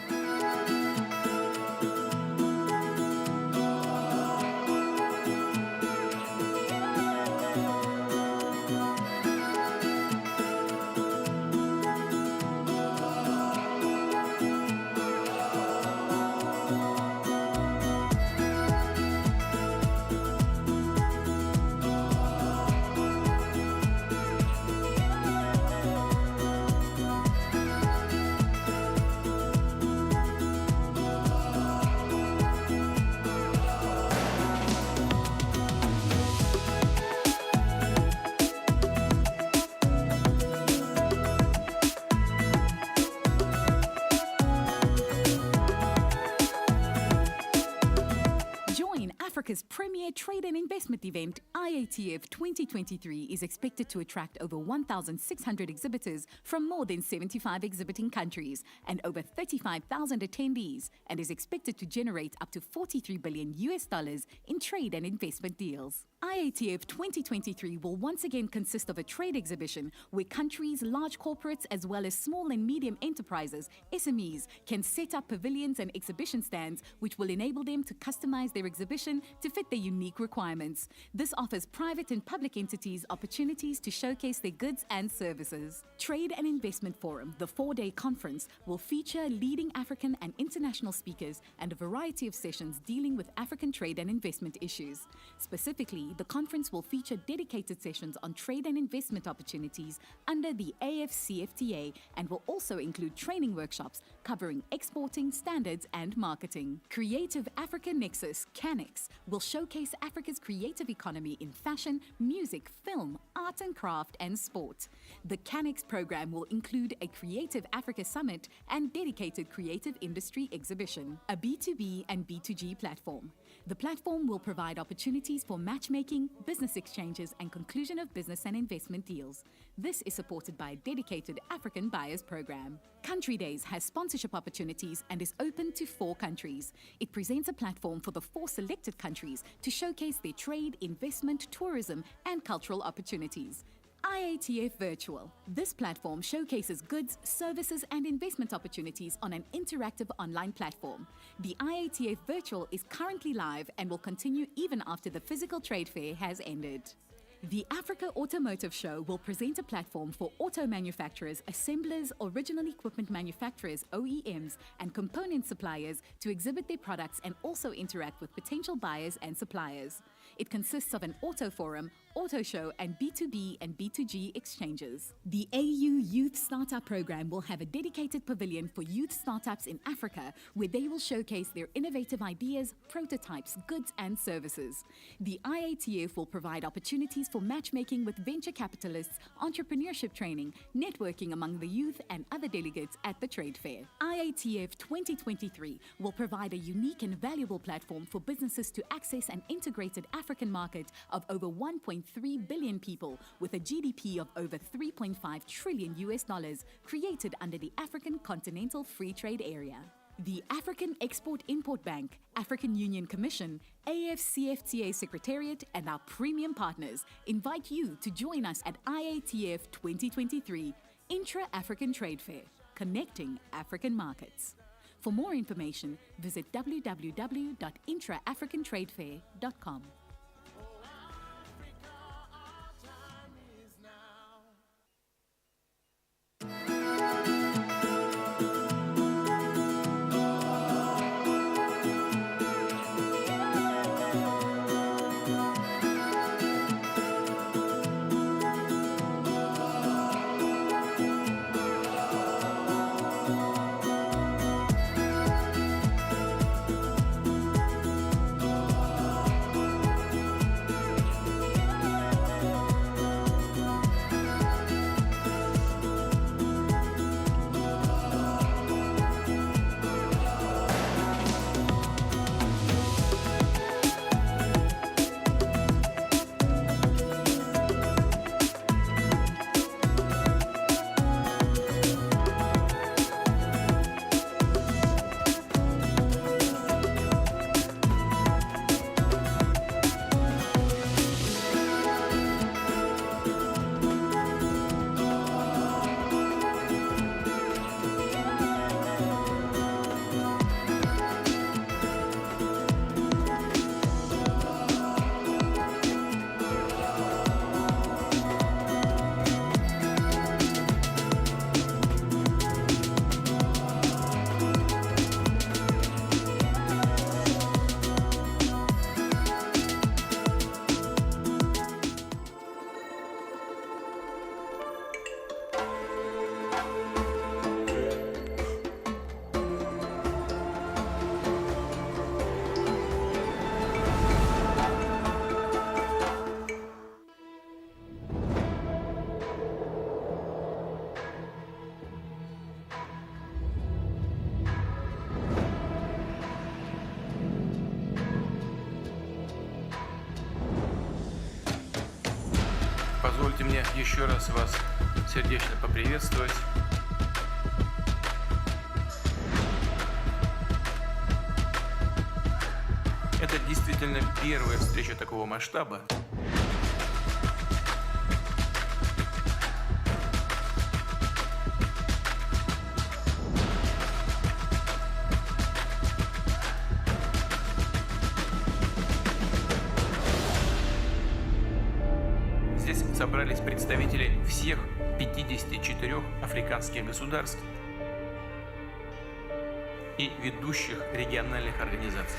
Africa's premier trade and investment event, IATF 2023, is expected to attract over 1,600 exhibitors from more than 75 exhibiting countries and over 35,000 attendees, and is expected to generate up to $43 billion in trade and investment deals. IATF 2023 will once again consist of a trade exhibition where countries, large corporates, as well as small and medium enterprises, SMEs, can set up pavilions and exhibition stands which will enable them to customize their exhibition to fit their unique requirements. This offers private and public entities opportunities to showcase their goods and services. Trade and Investment Forum, the 4-day conference, will feature leading African and international speakers and a variety of sessions dealing with African trade and investment issues. Specifically, the conference will feature dedicated sessions on trade and investment opportunities under the AFCFTA and will also include training workshops covering exporting, standards, and marketing. Creative Africa Nexus, CANEX, will showcase Africa's creative economy in fashion, music, film, art and craft, and sport. The CANEX program will include a Creative Africa Summit and dedicated creative industry exhibition, a B2B and B2G platform. The platform will provide opportunities for matchmaking, business exchanges, and conclusion of business and investment deals. This is supported by a dedicated African Buyers Program. Country Days has sponsorship opportunities and is open to 4 countries. It presents a platform for the 4 selected countries to showcase their trade, investment, tourism, and cultural opportunities. IATF Virtual. This platform showcases goods, services, and investment opportunities on an interactive online platform. The IATF Virtual is currently live and will continue even after the physical trade fair has ended. The Africa Automotive Show will present a platform for auto manufacturers, assemblers, original equipment manufacturers, OEMs, and component suppliers to exhibit their products and also interact with potential buyers and suppliers. It consists of an auto forum, auto show, and B2B and B2G exchanges. The AU Youth Startup Program will have a dedicated pavilion for youth startups in Africa where they will showcase their innovative ideas, prototypes, goods, and services. The IATF will provide opportunities for matchmaking with venture capitalists, entrepreneurship training, networking among the youth and other delegates at the trade fair. IATF 2023 will provide a unique and valuable platform for businesses to access an integrated African market of over 1.3 billion people with a GDP of over $3.5 trillion created under the African Continental Free Trade Area. The African Export-Import Bank, African Union Commission, AFCFTA Secretariat, and our premium partners invite you to join us at IATF 2023 Intra-African Trade Fair, connecting African markets. For more information, visit www.intraafricantradefair.com. Позвольте мне еще раз вас сердечно поприветствовать. Это действительно первая встреча такого масштаба. Здесь собрались представители всех 54 африканских государств и ведущих региональных организаций.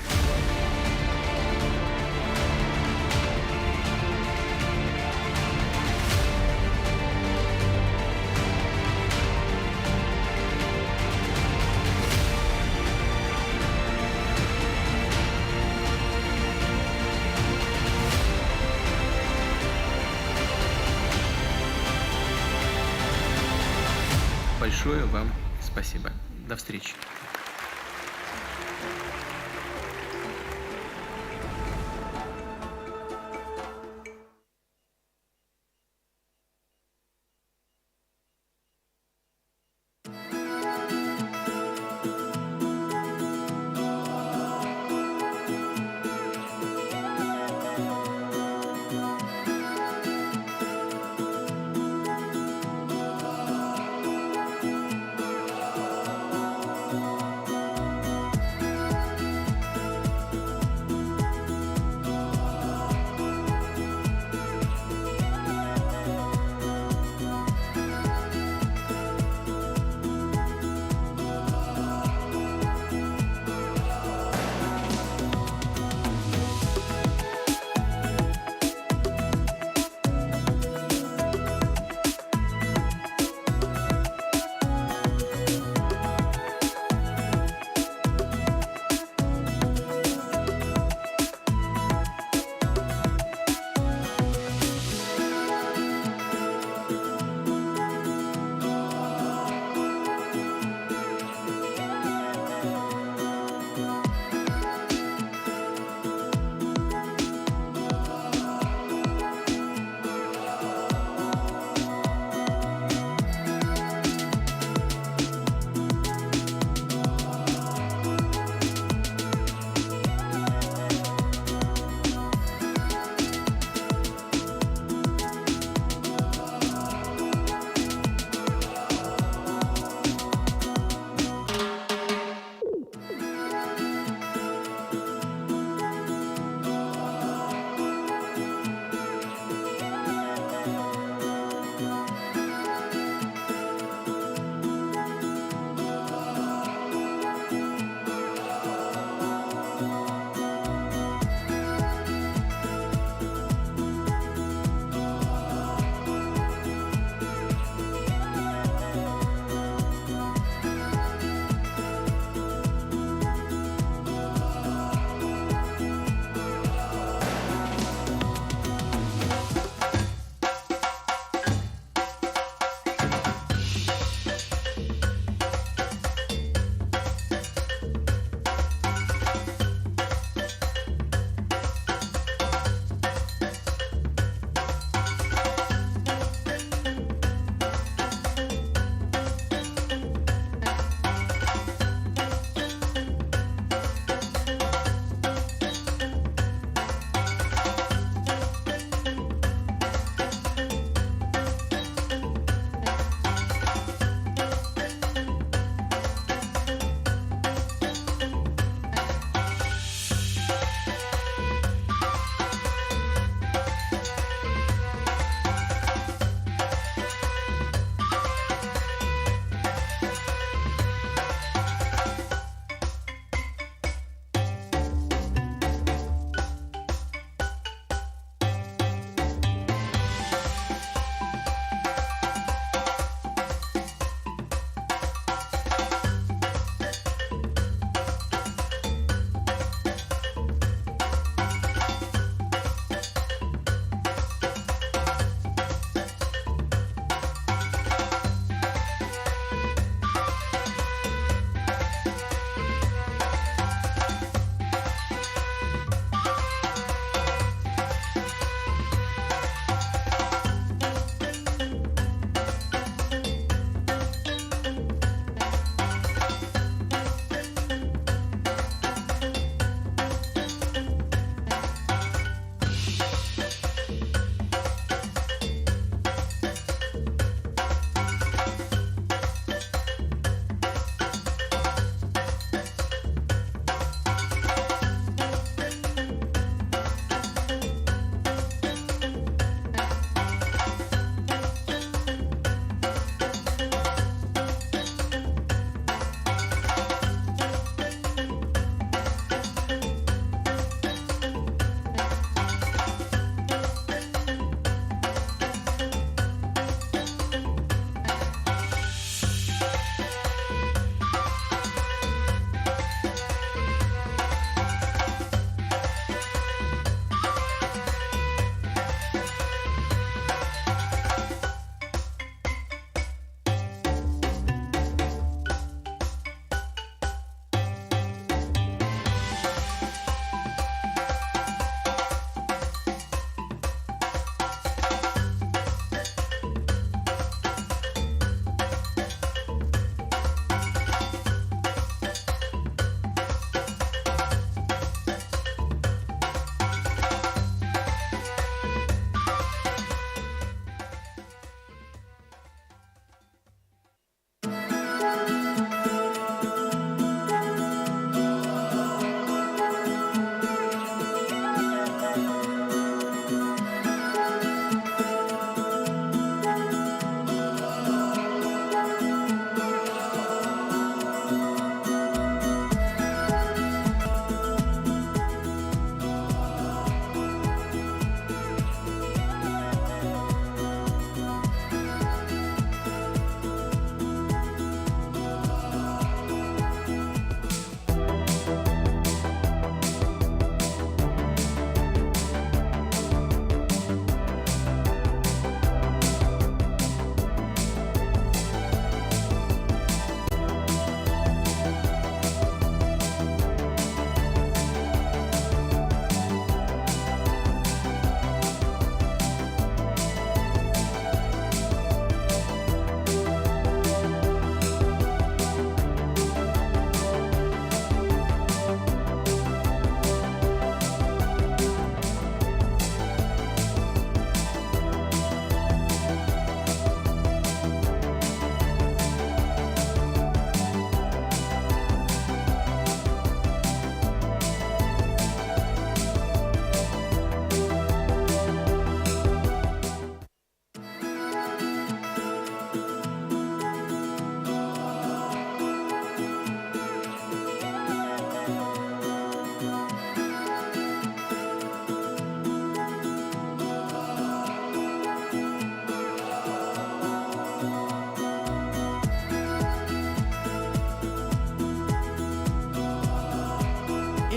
Большое вам спасибо. До встречи.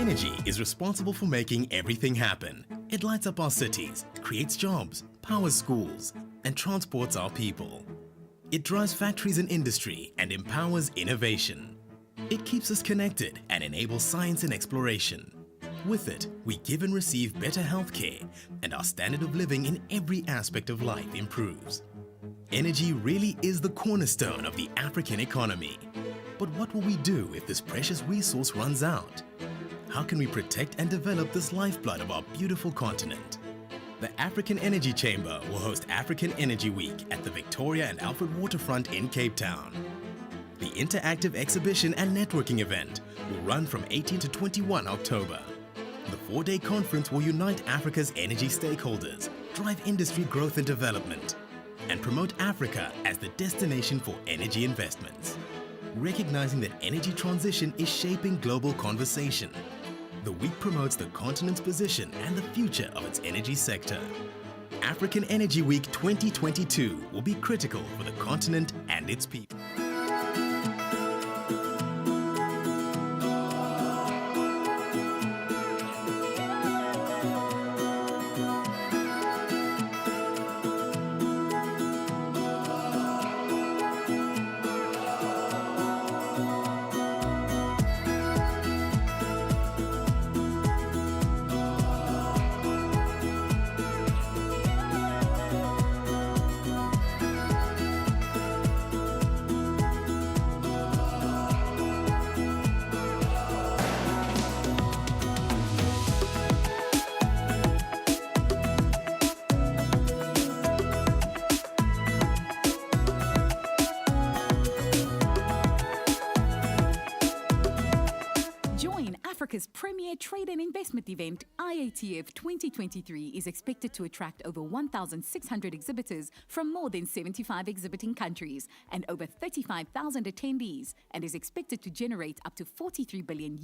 Energy is responsible for making everything happen. It lights up our cities, creates jobs, powers schools, and transports our people. It drives factories and industry and empowers innovation. It keeps us connected and enables science and exploration. With it, we give and receive better healthcare, and our standard of living in every aspect of life improves. Energy really is the cornerstone of the African economy. But what will we do if this precious resource runs out? How can we protect and develop this lifeblood of our beautiful continent? The African Energy Chamber will host African Energy Week at the Victoria and Alfred Waterfront in Cape Town. The interactive exhibition and networking event will run from 18 to 21 October. The 4-day conference will unite Africa's energy stakeholders, drive industry growth and development, and promote Africa as the destination for energy investments. Recognizing that energy transition is shaping global conversation, the week promotes the continent's position and the future of its energy sector. African Energy Week 2022 will be critical for the continent and its people. Africa's premier trade and investment event, IATF 2023, is expected to attract over 1,600 exhibitors from more than 75 exhibiting countries and over 35,000 attendees, and is expected to generate up to $43 billion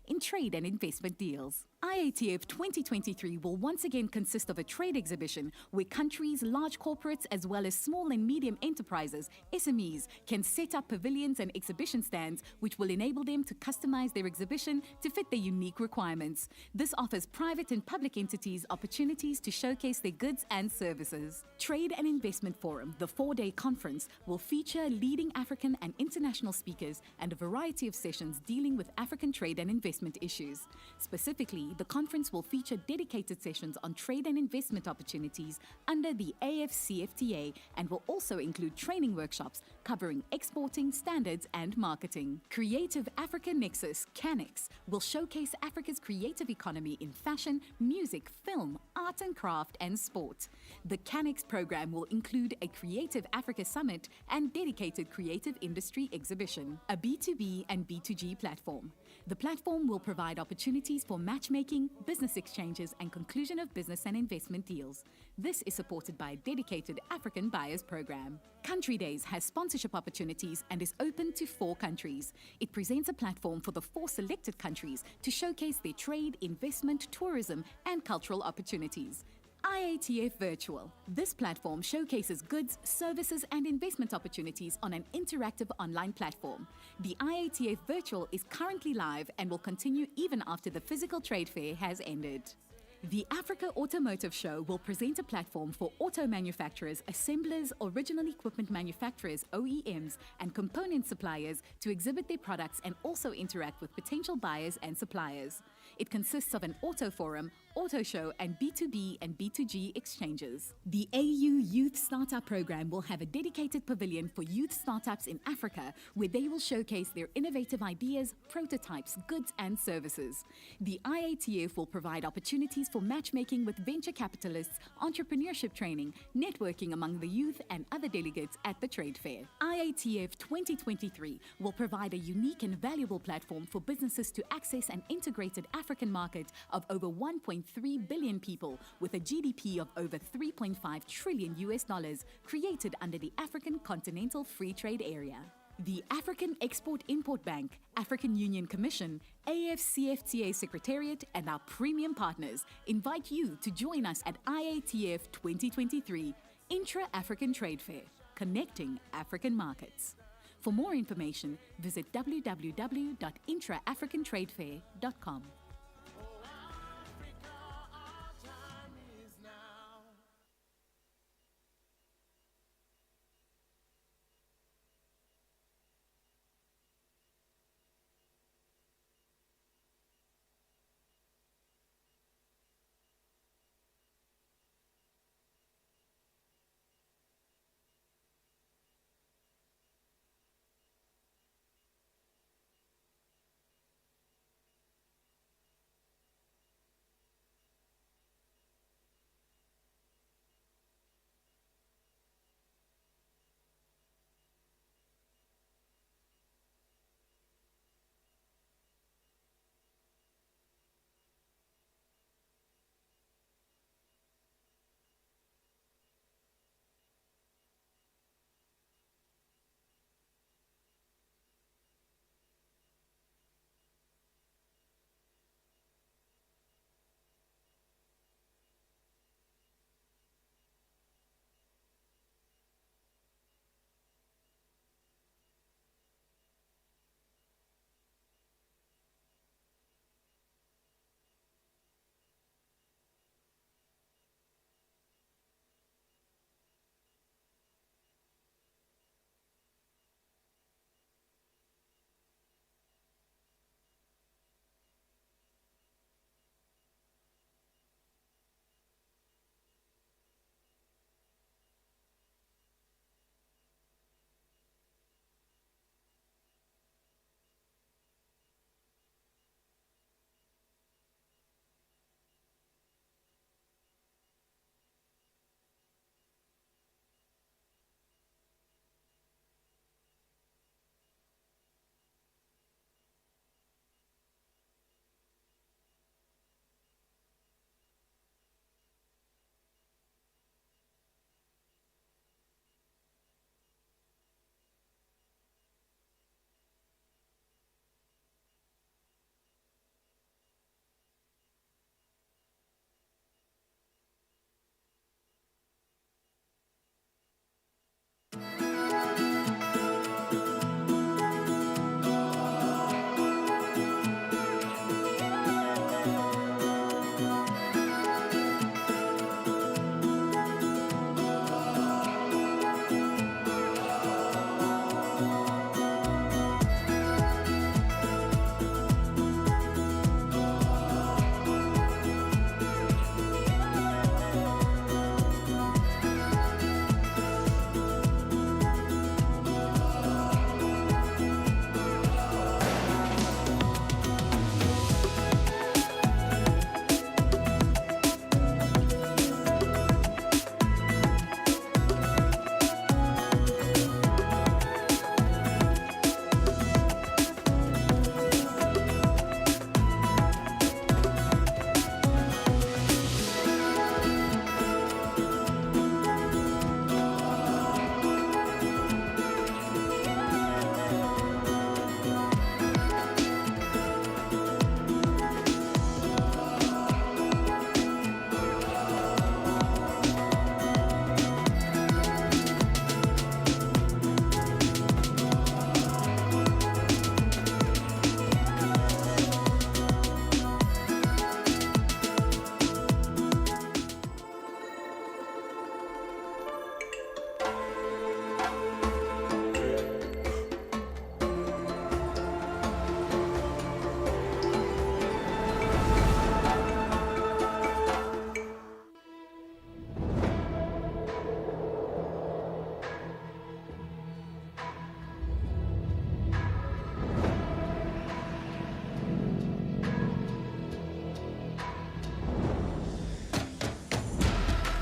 in trade and investment deals. IATF 2023 will once again consist of a trade exhibition where countries, large corporates, as well as small and medium enterprises, SMEs, can set up pavilions and exhibition stands which will enable them to customize their exhibition to fit their unique requirements. This offers private and public entities opportunities to showcase their goods and services. Trade and Investment Forum, the 4-day conference, will feature leading African and international speakers and a variety of sessions dealing with African trade and investment issues. Specifically, the conference will feature dedicated sessions on trade and investment opportunities under the AFCFTA and will also include training workshops covering exporting, standards, and marketing. Creative Africa Nexus, CANEX, will showcase Africa's creative economy in fashion, music, film, art and craft, and sport. The CANEX program will include a Creative Africa Summit and dedicated creative industry exhibition, a B2B and B2G platform. The platform will provide opportunities for matchmaking, business exchanges, and conclusion of business and investment deals. This is supported by a dedicated African Buyers Program. Country Days has sponsorship opportunities and is open to 4 countries. It presents a platform for the 4 selected countries to showcase their trade, investment, tourism, and cultural opportunities. IATF Virtual. This platform showcases goods, services, and investment opportunities on an interactive online platform. The IATF Virtual is currently live and will continue even after the physical trade fair has ended. The Africa Automotive Show will present a platform for auto manufacturers, assemblers, original equipment manufacturers, OEMs, and component suppliers to exhibit their products and also interact with potential buyers and suppliers. It consists of an auto forum, auto show, and B2B and B2G exchanges. The AU Youth Startup Program will have a dedicated pavilion for youth startups in Africa where they will showcase their innovative ideas, prototypes, goods, and services. The IATF will provide opportunities for matchmaking with venture capitalists, entrepreneurship training, networking among the youth and other delegates at the trade fair. IATF 2023 will provide a unique and valuable platform for businesses to access an integrated African market of over 1.3 billion people with a GDP of over $3.5 trillion created under the African Continental Free Trade Area. The African Export-Import Bank, African Union Commission, AFCFTA Secretariat, and our premium partners invite you to join us at IATF 2023 Intra-African Trade Fair, Connecting African Markets. For more information, visit www.intraafricantradefair.com.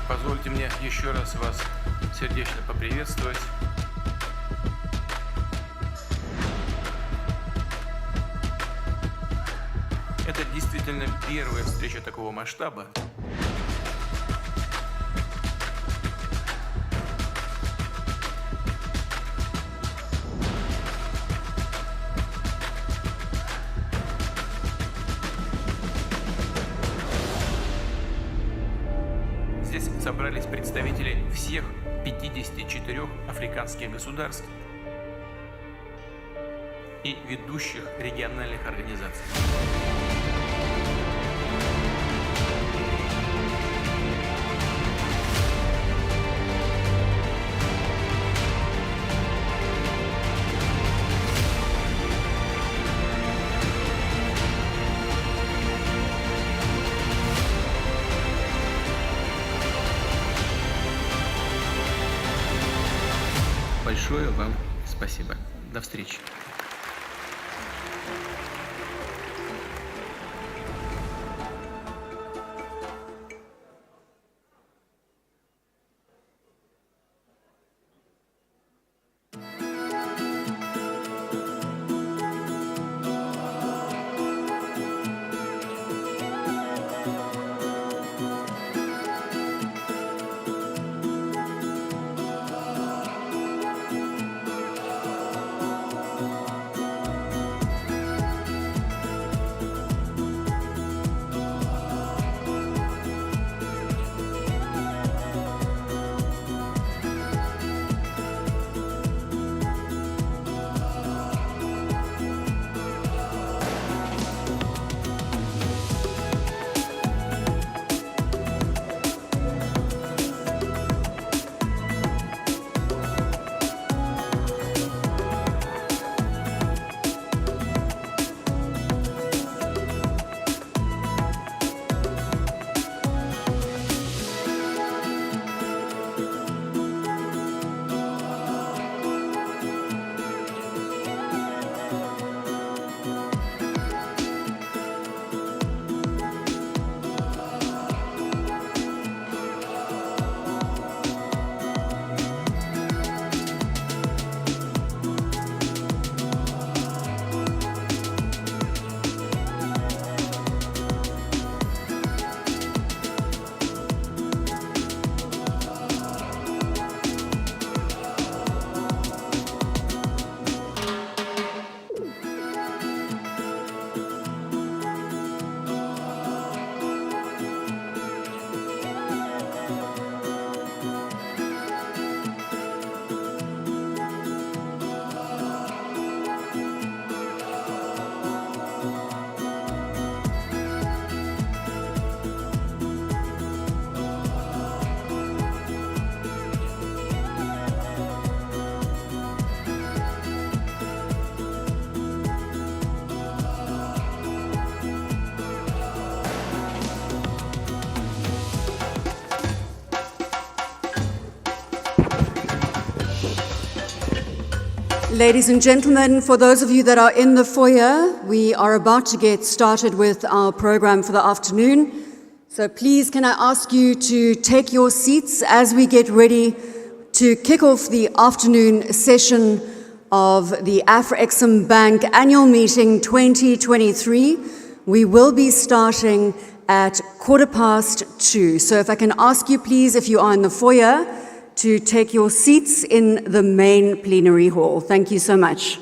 Позвольте мне еще раз вас сердечно поприветствовать. Это действительно первая встреча такого масштаба. Здесь собрались представители всех 54 африканских государств. и ведущих региональных организаций. Большое вам спасибо. До встречи. Ladies and gentlemen, for those of you that are in the foyer, we are about to get started with our program for the afternoon. So please, can I ask you to take your seats as we get ready to kick off the afternoon session of the Afreximbank Annual Meeting 2023. We will be starting at 2:15. So if I can ask you, please, if you are in the foyer, to take your seats in the main plenary hall. Thank you so much.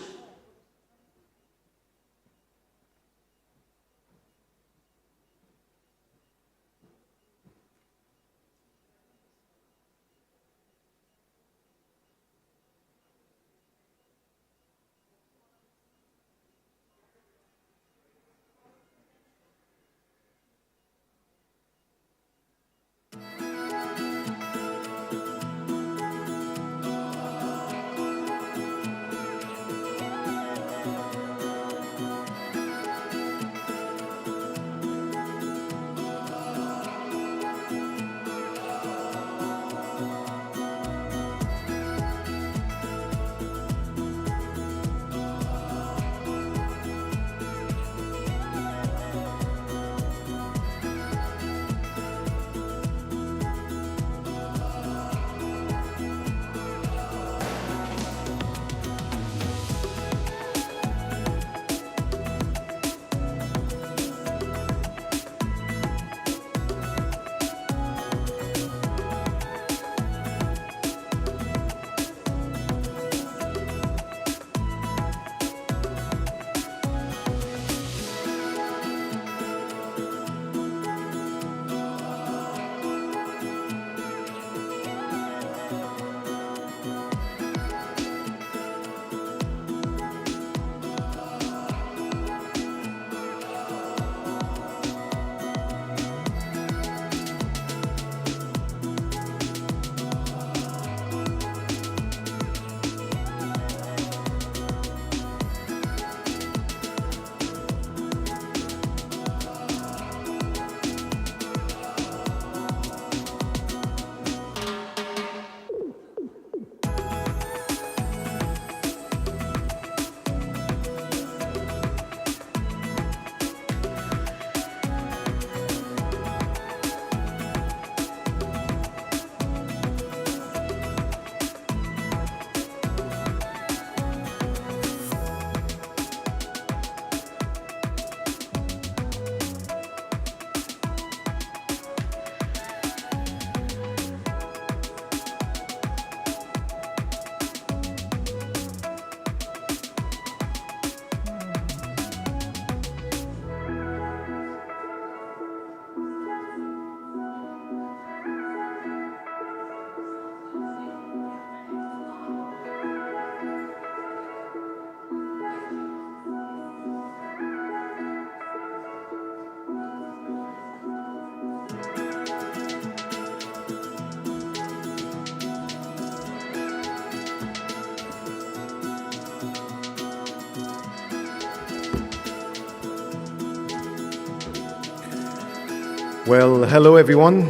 Well, hello everyone.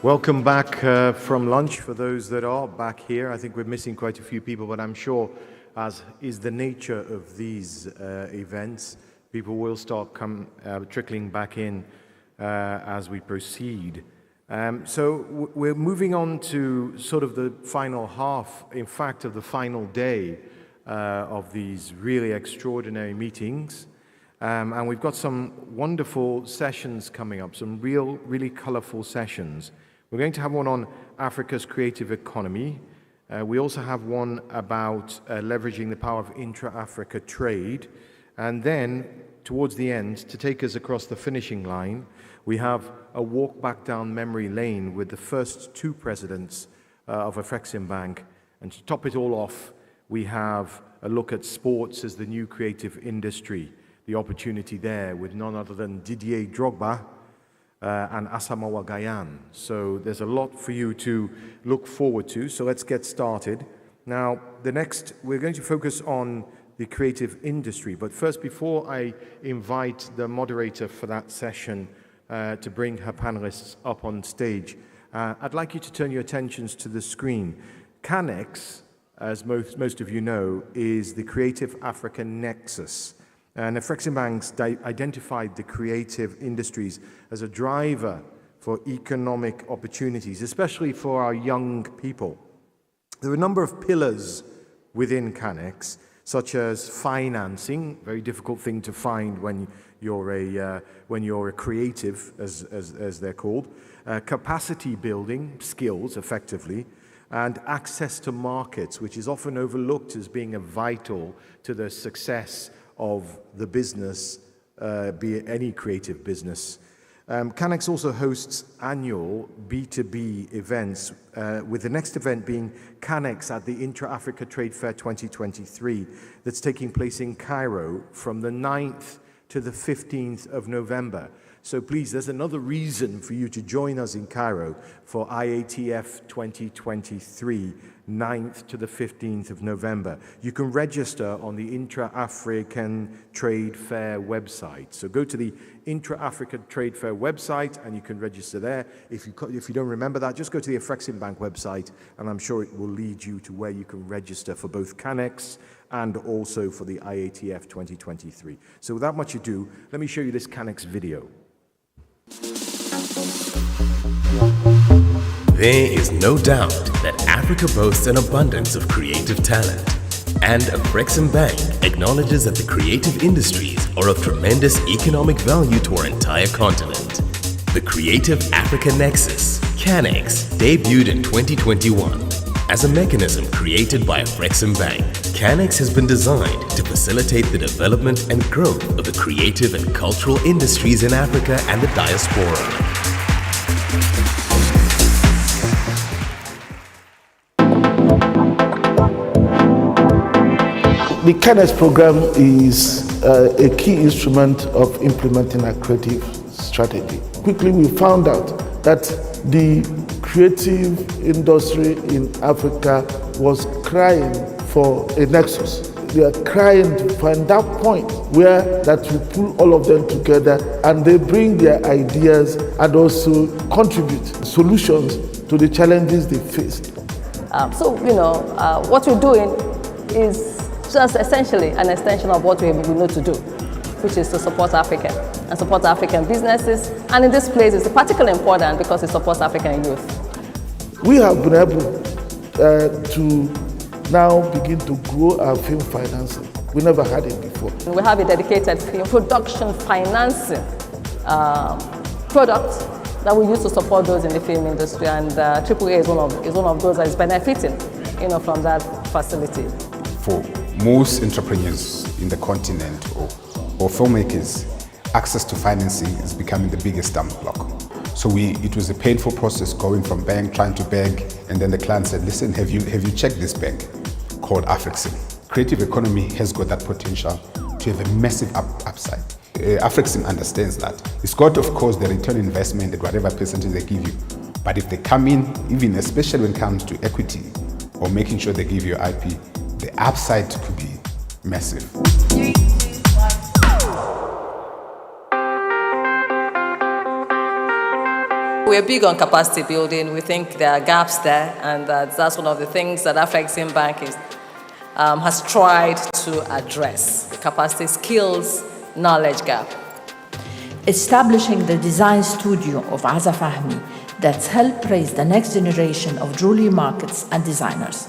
Welcome back from lunch for those that are back here. I think we're missing quite a few people, but I'm sure, as is the nature of these events, people will start trickling back in as we proceed. So we're moving on to sort of the final half, in fact, of the final day of these really extraordinary meetings. And we've got some wonderful sessions coming up, some really colorful sessions. We're going to have one on Africa's creative economy. We also have one about leveraging the power of intra-Africa trade. And then, towards the end, to take us across the finishing line, we have a walk back down memory lane with the first two presidents of Afreximbank. And to top it all off, we have a look at sports as the new creative industry. The opportunity there with none other than Didier Drogba and Asamoah Gyan. So there's a lot for you to look forward to. So let's get started. Now, we're going to focus on the creative industry. But first, before I invite the moderator for that session to bring her panelists up on stage, I'd like you to turn your attentions to the screen. CANEX, as most of you know, is the Creative African Nexus. And Afreximbank's identified the creative industries as a driver for economic opportunities, especially for our young people. There are a number of pillars within CANEX, such as financing, very difficult thing to find when you're a creative, as they're called, capacity building, skills, effectively, and access to markets, which is often overlooked as being vital to the success of the business, be it any creative business. CANEX also hosts annual B2B events, with the next event being CANEX at the Intra-Africa Trade Fair 2023, that's taking place in Cairo from the 9th to the 15th of November. So please, there's another reason for you to join us in Cairo for IATF 2023, 9th to the 15th of November. You can register on the Intra-African Trade Fair website. So go to the Intra-African Trade Fair website and you can register there. If you don't remember that, just go to the Afreximbank website and I'm sure it will lead you to where you can register for both CANEX and also for the IATF 2023. So without much ado, let me show you this CANEX video. There is no doubt that Africa boasts an abundance of creative talent, and Afreximbank acknowledges that the creative industries are of tremendous economic value to our entire continent. The Creative Africa Nexus, CANEX, debuted in 2021. As a mechanism created by Afreximbank, CANEX has been designed to facilitate the development and growth of the creative and cultural industries in Africa and the diaspora. The CANEX program is a key instrument of implementing a creative strategy. Quickly, we found out that the creative industry in Africa was crying for a nexus. They are crying to find that point where that you pull all of them together and they bring their ideas and also contribute solutions to the challenges they faced. What we're doing is just essentially an extension of what we know to do, which is to support Africa and support African businesses. And in this place, it's particularly important because it supports African youth. We have been able to now begin to grow our film financing. We never had it before. We have a dedicated film production financing product that we use to support those in the film industry, and AAA is one of those that is benefiting, from that facility. For most entrepreneurs in the continent or filmmakers, access to financing is becoming the biggest stumbling block. So it was a painful process going from bank, trying to beg, and then the client said, listen, have you checked this bank called Afrexim? Creative economy has got that potential to have a massive upside. Afrexim understands that. It's got, of course, the return on investment at whatever percentage they give you. But if they come in, even especially when it comes to equity or making sure they give you IP, the upside could be massive. We're big on capacity building. We think there are gaps there, and that's one of the things that Afreximbank has tried to address, the capacity, skills, knowledge gap. Establishing the design studio of Aza Fahmi that's helped raise the next generation of jewelry markets and designers.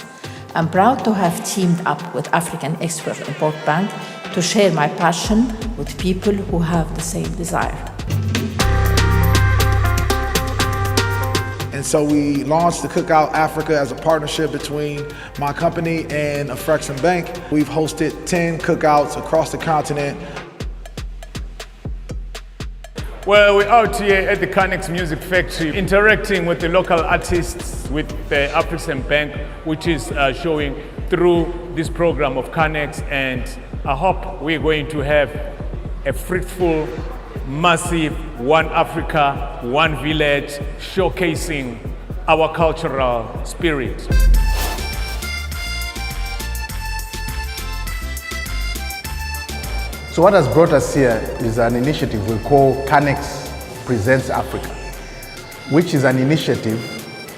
I'm proud to have teamed up with African Export-Import Bank to share my passion with people who have the same desire. And so we launched the Cookout Africa as a partnership between my company and Afreximbank. We've hosted 10 cookouts across the continent. Well, we're out here at the Canex Music Factory, interacting with the local artists with the Afreximbank, which is showing through this program of Canex, and I hope we're going to have a fruitful, massive One Africa, One Village, showcasing our cultural spirit. So what has brought us here is an initiative we call Canex Presents Africa, which is an initiative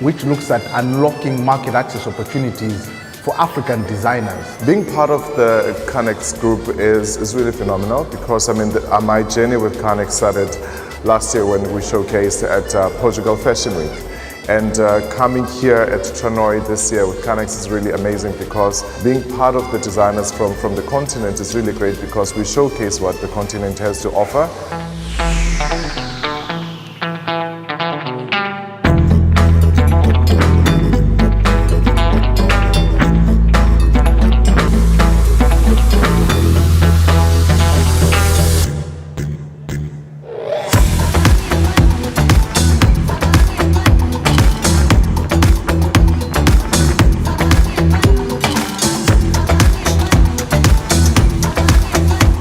which looks at unlocking market access opportunities for African designers. Being part of the Canex group is really phenomenal because my journey with Canex started last year when we showcased at Portugal Fashion Week. And coming here at Tranoi this year with Canex is really amazing because being part of the designers from the continent is really great because we showcase what the continent has to offer.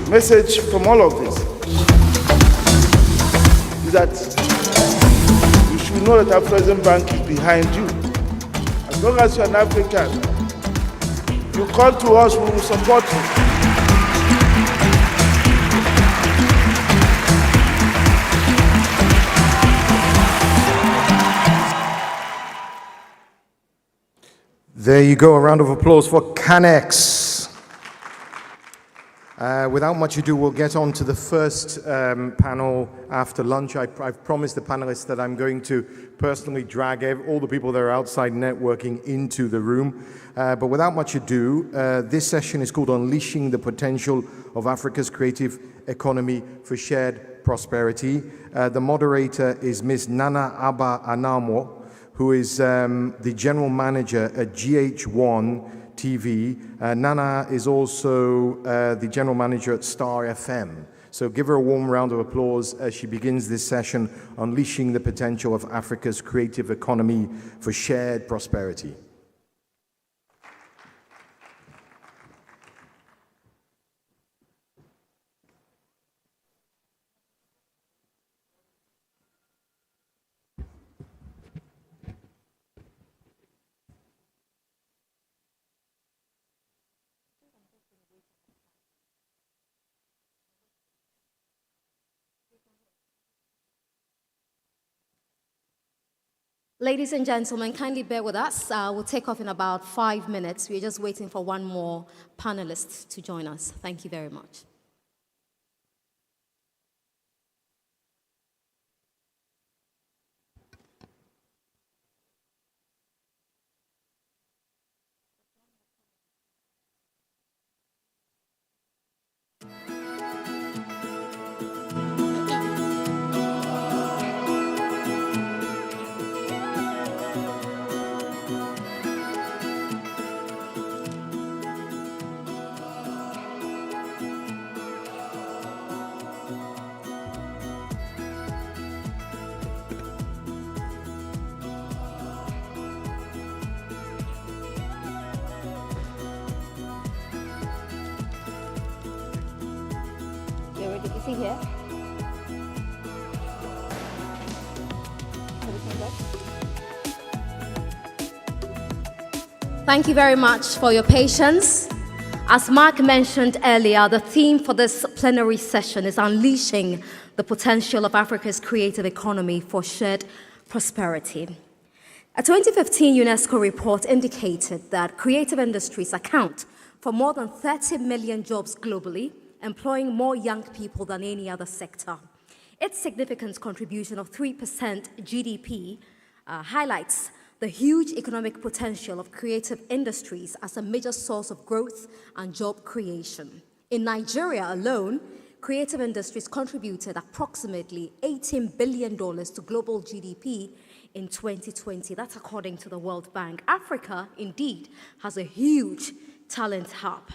Message from all of this is that you should know that Afreximbank is behind you. As long as you're an African, you call to us, we will support you. There you go, a round of applause for Canex. Without much ado, we'll get on to the first panel after lunch. I've promised the panelists that I'm going to personally drag all the people that are outside networking into the room. But without much ado, this session is called Unleashing the Potential of Africa's Creative Economy for Shared Prosperity. The moderator is Ms. Nana Abba Anamo, who is the general manager at GH1 TV. Nana is also the general manager at Star FM. So give her a warm round of applause as she begins this session, Unleashing the Potential of Africa's Creative Economy for Shared Prosperity. Ladies and gentlemen, kindly bear with us. We'll take off in about 5 minutes. We're just waiting for one more panelist to join us. Thank you very much. Is he here? Thank you very much for your patience. As Mark mentioned earlier, the theme for this plenary session is unleashing the potential of Africa's creative economy for shared prosperity. A 2015 UNESCO report indicated that creative industries account for more than 30 million jobs globally, employing more young people than any other sector. Its significant contribution of 3% GDP highlights the huge economic potential of creative industries as a major source of growth and job creation. In Nigeria alone, creative industries contributed approximately $18 billion to global GDP in 2020. That's according to the World Bank. Africa, indeed, has a huge talent hub.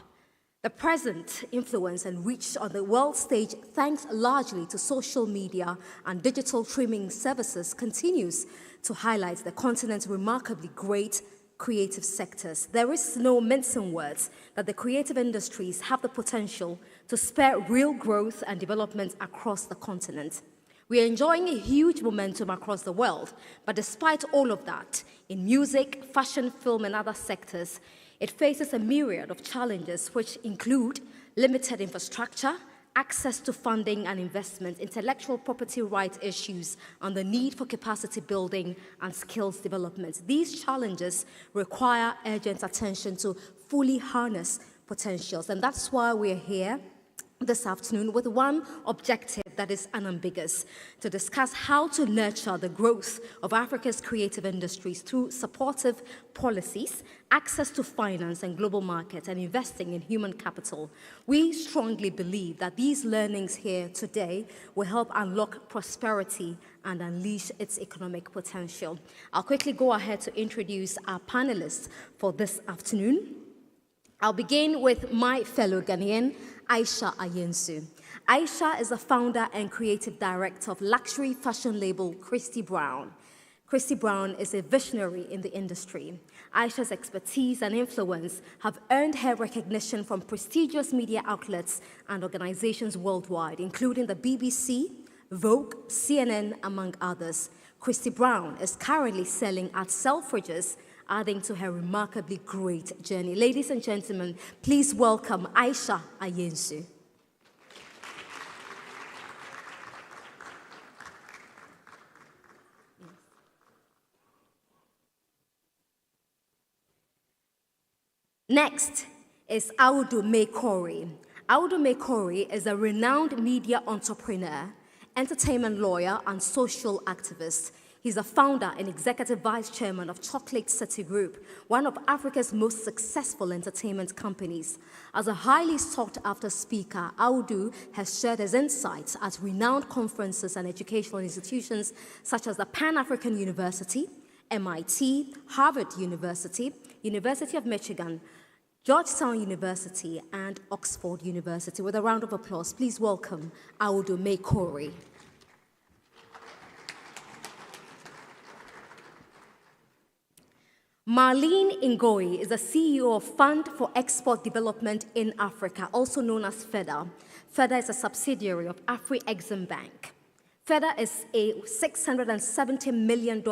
The present influence and reach on the world stage, thanks largely to social media and digital streaming services, continues to highlight the continent's remarkably great creative sectors. There is no mincing words that the creative industries have the potential to spur real growth and development across the continent. We are enjoying a huge momentum across the world, but despite all of that, in music, fashion, film, and other sectors, it faces a myriad of challenges which include limited infrastructure, access to funding and investment, intellectual property rights issues, and the need for capacity building and skills development. These challenges require urgent attention to fully harness potentials, and that's why we're here this afternoon with one objective that is unambiguous: to discuss how to nurture the growth of Africa's creative industries through supportive policies, access to finance and global markets, and investing in human capital. We strongly believe that these learnings here today will help unlock prosperity and unleash its economic potential. I'll quickly go ahead to introduce our panelists for this afternoon. I'll begin with my fellow Ghanaian, Aisha Ayensu. Aisha is the founder and creative director of luxury fashion label Christy Brown. Christy Brown is a visionary in the industry. Aisha's expertise and influence have earned her recognition from prestigious media outlets and organizations worldwide, including the BBC, Vogue, CNN, among others. Christy Brown is currently selling at Selfridges, adding to her remarkably great journey. Ladies and gentlemen, please welcome Aisha Ayensu. Next is Audu Mekori. Audu Mekori is a renowned media entrepreneur, entertainment lawyer, and social activist. He's a founder and executive vice chairman of Chocolate City Group, one of Africa's most successful entertainment companies. As a highly sought-after speaker, Audu has shared his insights at renowned conferences and educational institutions such as the Pan-African University, MIT, Harvard University, University of Michigan, Georgetown University, and Oxford University. With a round of applause, please welcome Audu Mekori. Marlene Ngoyi is the CEO of Fund for Export Development in Africa, also known as FEDA. FEDA is a subsidiary of Afreximbank. FEDA is a $670 million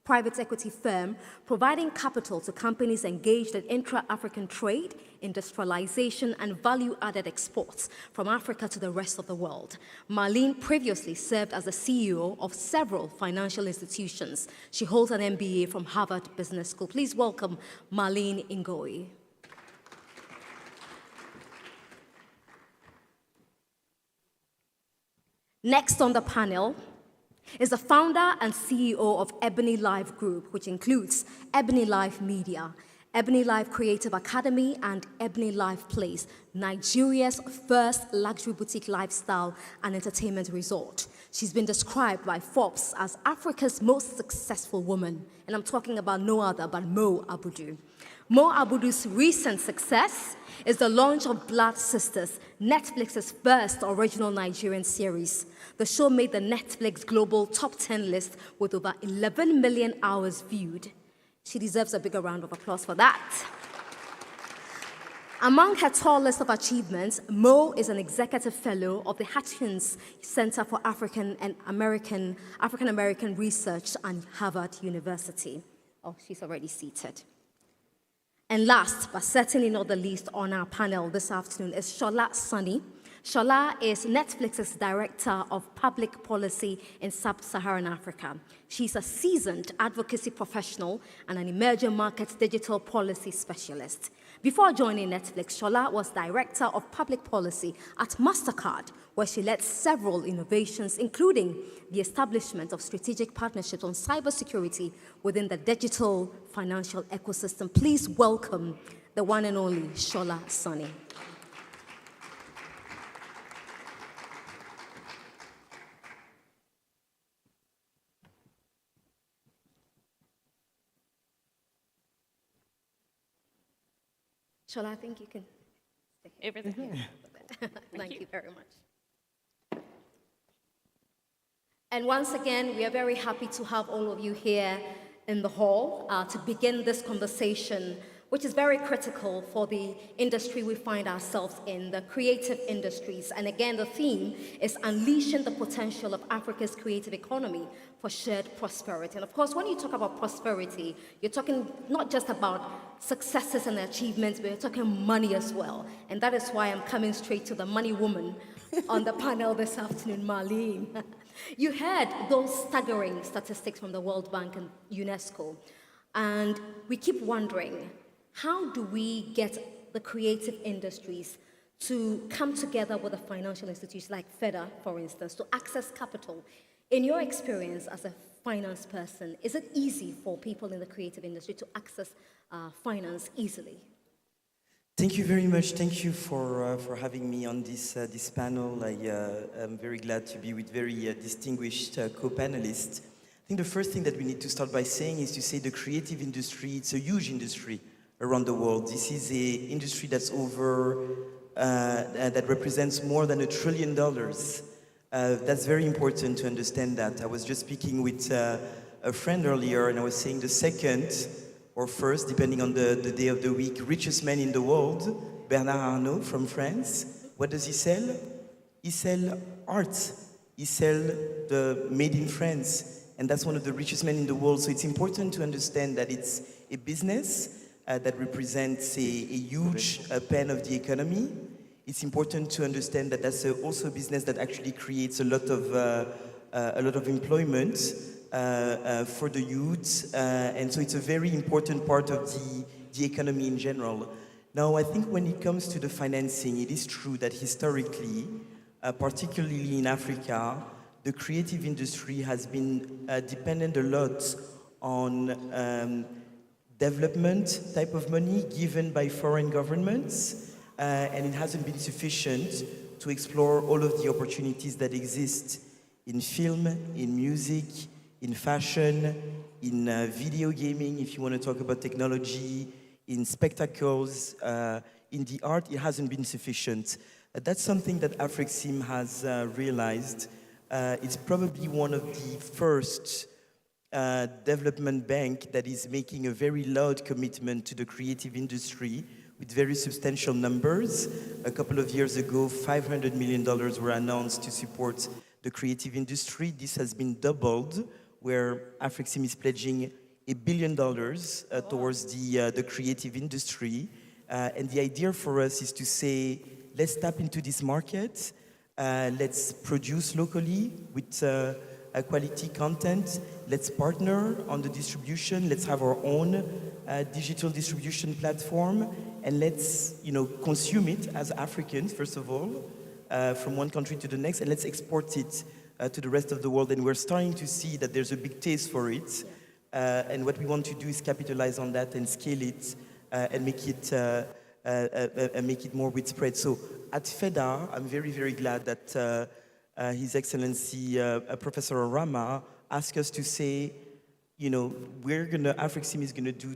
private equity firm providing capital to companies engaged in intra-African trade, industrialization, and value-added exports from Africa to the rest of the world. Marlene previously served as the CEO of several financial institutions. She holds an MBA from Harvard Business School. Please welcome Marlene Ngoyi. Next on the panel is the founder and CEO of Ebony Life Group, which includes Ebony Life Media, Ebony Life Creative Academy, and Ebony Life Place, Nigeria's first luxury boutique lifestyle and entertainment resort. She's been described by Forbes as Africa's most successful woman, and I'm talking about no other but Mo Abudu. Mo Abudu's recent success is the launch of Blood Sisters, Netflix's first original Nigerian series. The show made the Netflix Global Top 10 list with over 11 million hours viewed. She deserves a bigger round of applause for that. Among her tall list of achievements, Mo is an executive fellow of the Hutchins Center for African American Research at Harvard University. Oh, she's already seated. And last, but certainly not the least on our panel this afternoon is Shola Sunny. Shola is Netflix's Director of Public Policy in Sub-Saharan Africa. She's a seasoned advocacy professional and an emerging markets digital policy specialist. Before joining Netflix, Shola was Director of Public Policy at MasterCard, where she led several innovations, including the establishment of strategic partnerships on cybersecurity within the digital financial ecosystem. Please welcome the one and only Shola Sonny. Shola, I think you can take everything here. Thank you very much. And once again, we are very happy to have all of you here in the hall to begin this conversation, which is very critical for the industry we find ourselves in, the creative industries. And again, the theme is unleashing the potential of Africa's creative economy for shared prosperity. And of course, when you talk about prosperity, you're talking not just about successes and achievements, but you're talking money as well. And that is why I'm coming straight to the money woman on the panel this afternoon, Marlene. You heard those staggering statistics from the World Bank and UNESCO. And we keep wondering, how do we get the creative industries to come together with the financial institutions like FEDA, for instance, to access capital? In your experience as a finance person, is it easy for people in the creative industry to access finance easily? Thank you very much. Thank you for having me on this panel. I'm very glad to be with very distinguished co-panelists. I think the first thing that we need to start by saying is to say the creative industry, it's a huge industry around the world. This is an industry that's that represents more than $1 trillion. That's very important to understand that. I was just speaking with a friend earlier, and I was saying the second or first, depending on the day of the week, richest man in the world, Bernard Arnault from France. What does he sell? He sells art. He sells the made in France. And that's one of the richest men in the world. So it's important to understand that it's a business that represents a huge pen of the economy. It's important to understand that that's also a business that actually creates a lot of employment for the youth, and so it's a very important part of the economy in general. Now, I think when it comes to the financing, it is true that historically, particularly in Africa, the creative industry has been dependent a lot on development type of money given by foreign governments, and it hasn't been sufficient to explore all of the opportunities that exist in film, in music, in fashion, in video gaming, if you want to talk about technology, in spectacles, in the art. It hasn't been sufficient. That's something that Afrexim has realized. It's probably one of the first development bank that is making a very loud commitment to the creative industry with very substantial numbers. A couple of years ago, $500 million were announced to support the creative industry. This has been doubled, where Afrexim is pledging $1 billion towards the creative industry. And the idea for us is to say, let's tap into this market, let's produce locally with quality content, let's partner on the distribution, let's have our own digital distribution platform, and let's consume it as Africans, first of all, from one country to the next, and let's export it to the rest of the world. And we're starting to see that there's a big taste for it. And what we want to do is capitalize on that and scale it and make it more widespread. So at FEDA, I'm very, very glad that His Excellency Professor Orama asked us to say, Afrexim is gonna do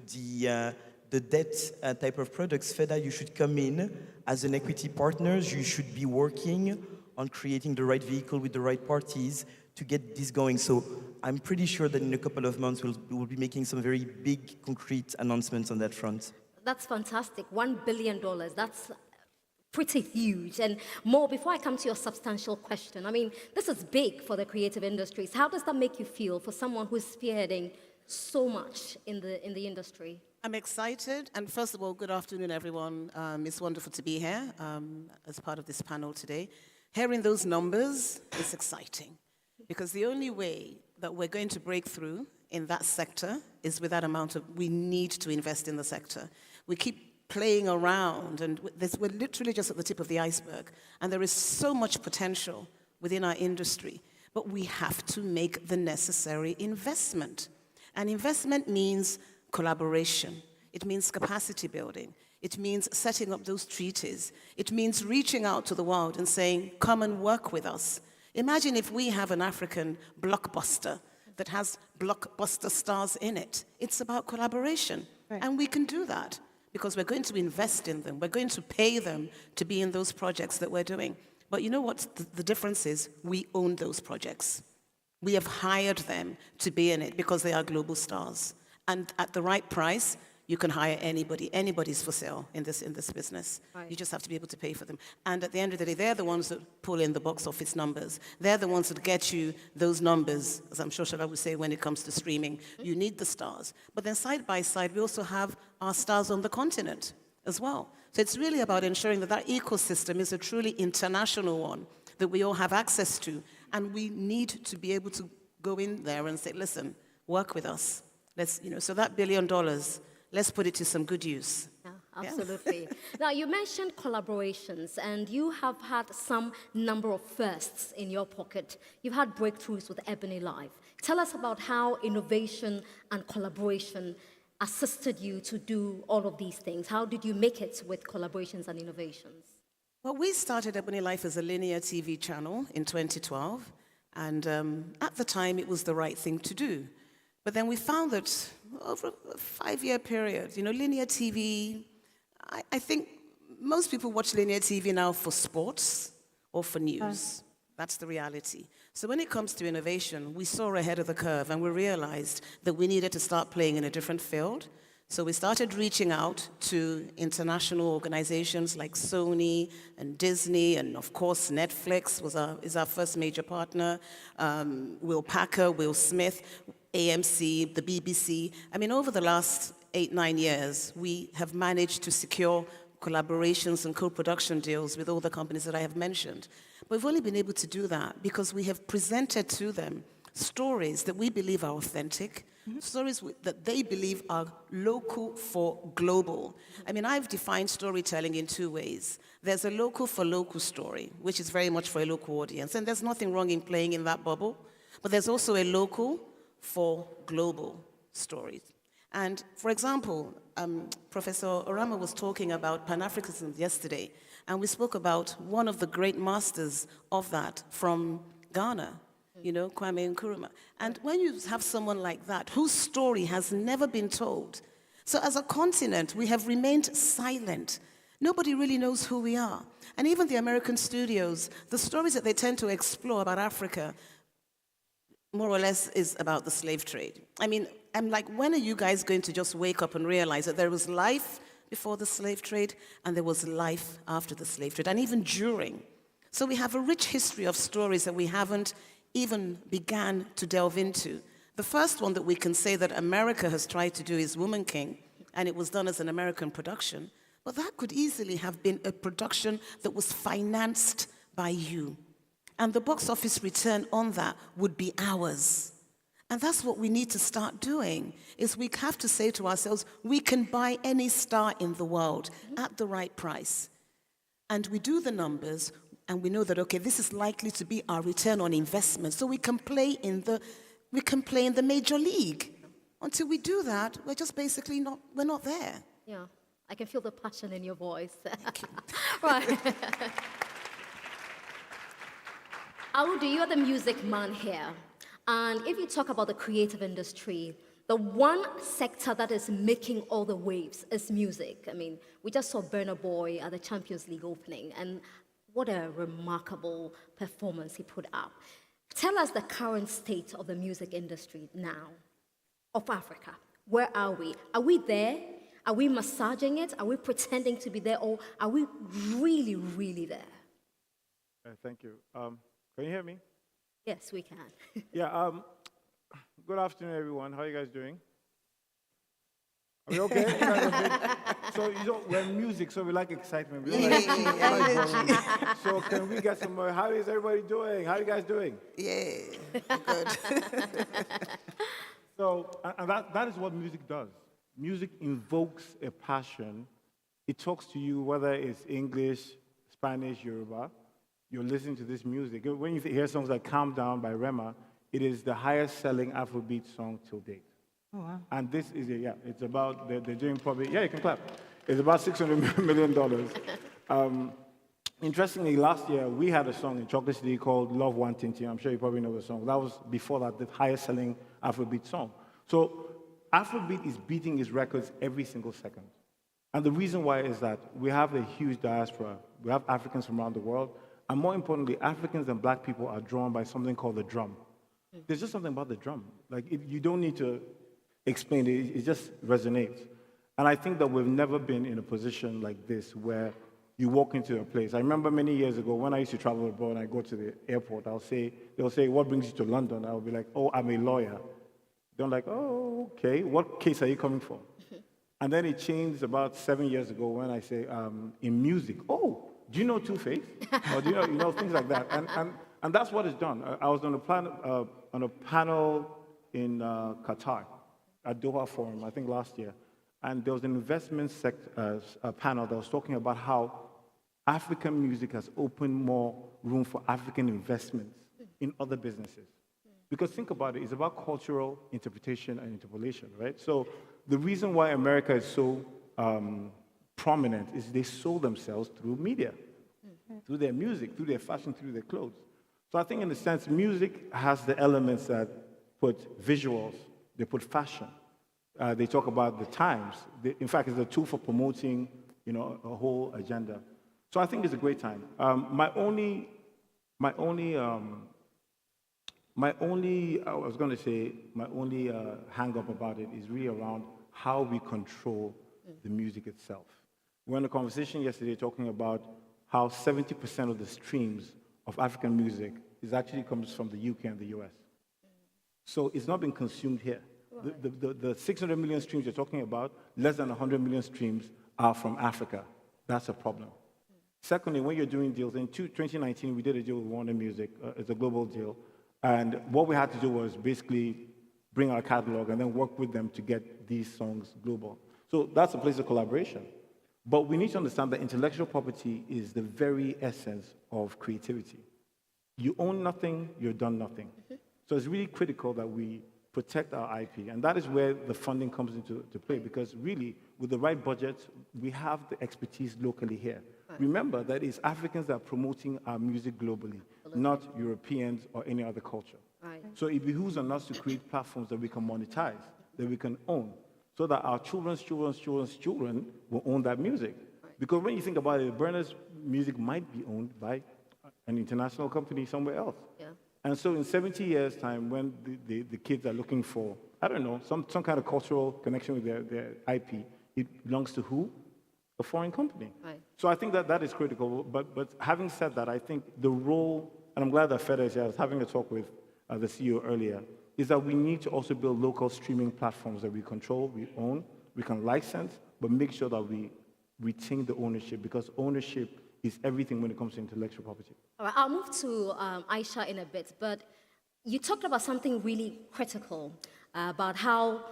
the debt type of products. FEDA, you should come in as an equity partner. You should be working on creating the right vehicle with the right parties to get this going. So I'm pretty sure that in a couple of months, we'll be making some very big, concrete announcements on that front. That's fantastic. $1 billion, that's pretty huge. And more, before I come to your substantial question, I mean, this is big for the creative industries. How does that make you feel for someone who's spearheading so much in the industry? I'm excited, and first of all, good afternoon, everyone. It's wonderful to be here as part of this panel today. Hearing those numbers is exciting, because the only way that we're going to break through in that sector is with that amount of, we need to invest in the sector. We keep playing around, and we're literally just at the tip of the iceberg, and there is so much potential within our industry, but we have to make the necessary investment. And investment means collaboration. It means capacity building. It means setting up those treaties. It means reaching out to the world and saying, come and work with us. Imagine if we have an African blockbuster that has blockbuster stars in it. It's about collaboration. Right. And we can do that because we're going to invest in them. We're going to pay them to be in those projects that we're doing. But you know what the difference is? We own those projects. We have hired them to be in it because they are global stars. And at the right price, you can hire anybody. Anybody's for sale in this business. Right. You just have to be able to pay for them. And at the end of the day, they're the ones that pull in the box office numbers. They're the ones that get you those numbers, as I'm sure Shala would say when it comes to streaming. Mm-hmm. You need the stars. But then side by side, we also have our stars on the continent as well. So it's really about ensuring that that ecosystem is a truly international one that we all have access to. And we need to be able to go in there and say, listen, work with us. Let's, so that $1 billion, let's put it to some good use. Yeah, absolutely. Yeah. Now, you mentioned collaborations, and you have had some number of firsts in your pocket. You've had breakthroughs with Ebony Live. Tell us about how innovation and collaboration assisted you to do all of these things. How did you make it with collaborations and innovations? Well, we started Ebony Life as a linear TV channel in 2012, and at the time, it was the right thing to do. But then we found that over a 5-year period, linear TV, I think most people watch linear TV now for sports or for news. That's the reality. So when it comes to innovation, we saw ahead of the curve and we realized that we needed to start playing in a different field. So we started reaching out to international organizations like Sony and Disney, and of course Netflix is our first major partner, Will Packer, Will Smith, AMC, the BBC. I mean, over the last 8-9 years, we have managed to secure collaborations and co-production deals with all the companies that I have mentioned. But we've only been able to do that because we have presented to them stories that we believe are authentic, stories that they believe are local for global. I mean, I've defined storytelling in 2 ways. There's a local for local story, which is very much for a local audience, and there's nothing wrong in playing in that bubble. But there's also a local for global stories. And for example, Professor Orama was talking about Pan-Africanism yesterday, and we spoke about one of the great masters of that from Ghana, Kwame Nkrumah. And when you have someone like that, whose story has never been told, so as a continent, we have remained silent. Nobody really knows who we are. And even the American studios, the stories that they tend to explore about Africa, more or less is about the slave trade. I mean, I'm like, when are you guys going to just wake up and realize that there was life before the slave trade and there was life after the slave trade, and even during? So we have a rich history of stories that we haven't even began to delve into. The first one that we can say that America has tried to do is Woman King, and it was done as an American production, but that could easily have been a production that was financed by you. And the box office return on that would be ours. And that's what we need to start doing, is we have to say to ourselves, we can buy any star in the world at the right price. And we do the numbers, and we know that, okay, this is likely to be our return on investment. So we can play in the major league. Until we do that, we're just basically we're not there. Yeah, I can feel the passion in your voice. Thank you. Right. Audu, you're the music man here. And if you talk about the creative industry, the one sector that is making all the waves is music. I mean, we just saw Burna Boy at the Champions League opening, and what a remarkable performance he put up. Tell us the current state of the music industry now, of Africa. Where are we? Are we there? Are we massaging it? Are we pretending to be there? Or are we really, really there? Thank you. Can you hear me? Yes, we can. Yeah. Good afternoon, everyone. How are you guys doing? Are we okay? You guys okay? So we're music, so we like excitement. We don't like boring. So can we get some more? How is everybody doing? How are you guys doing? Yeah, good. So, and that is what music does. Music invokes a passion. It talks to you, whether it's English, Spanish, Yoruba. You're listening to this music. When you hear songs like Calm Down by Rema, it is the highest selling Afrobeat song till date. Oh, wow. And this is, it's about, they're doing probably, you can clap. It's about $600 million. Interestingly, last year, we had a song in Chocolate City called Love One Tintin. I'm sure you probably know the song. That was, before that, the highest selling Afrobeat song. So Afrobeat is beating its records every single second. And the reason why is that we have a huge diaspora. We have Africans from around the world. And more importantly, Africans and black people are drawn by something called the drum. There's just something about the drum. Like, you don't need to explain it. It just resonates. And I think that we've never been in a position like this where you walk into a place. I remember many years ago when I used to travel abroad and I go to the airport, they'll say, what brings you to London? I'll be like, oh, I'm a lawyer. They're like, oh, okay. What case are you coming for? And then it changed about 7 years ago when I say, in music. Oh, do you know Two-Face? Or do you know things like that? And that's what it's done. I was on a panel in Qatar at Doha Forum, I think last year. And there was an investment panel that was talking about how African music has opened more room for African investments in other businesses. Because think about it, it's about cultural interpretation and interpolation, right? So the reason why America is so prominent is they sold themselves through media, through their music, through their fashion, through their clothes. So I think in a sense, music has the elements that put visuals, they put fashion. They talk about the times. In fact, it's a tool for promoting, a whole agenda. So I think it's a great time. My only hang up about it is really around how we control the music itself. We had a conversation yesterday talking about how 70% of the streams of African music actually comes from the UK and the US. So it's not been consumed here. The 600 million streams you're talking about, less than 100 million streams are from Africa. That's a problem. Secondly, when you're doing deals, in 2019, we did a deal with Warner Music. It's a global deal. And what we had to do was basically bring our catalog and then work with them to get these songs global. So that's a place of collaboration. But we need to understand that intellectual property is the very essence of creativity. You own nothing, you've done nothing. So it's really critical that we protect our IP. And that is where the funding comes into play, because really, with the right budget, we have the expertise locally here. Right. Remember that it's Africans that are promoting our music globally, not Europeans or any other culture. Right. So it behooves on us to create platforms that we can monetize, that we can own, so that our children's children will own that music. Right. Because when you think about it, Burna's music might be owned by an international company somewhere else. Yeah. And so in 70 years' time, when the kids are looking for, I don't know, some kind of cultural connection with their IP, it belongs to who? A foreign company. Right. So I think that is critical. But having said that, I think the role, and I'm glad that Feda is here, I was having a talk with the CEO earlier, is that we need to also build local streaming platforms that we control, we own, we can license, but make sure that we retain the ownership, because ownership is everything when it comes to intellectual property. All right, I'll move to Aisha in a bit, but you talked about something really critical, about how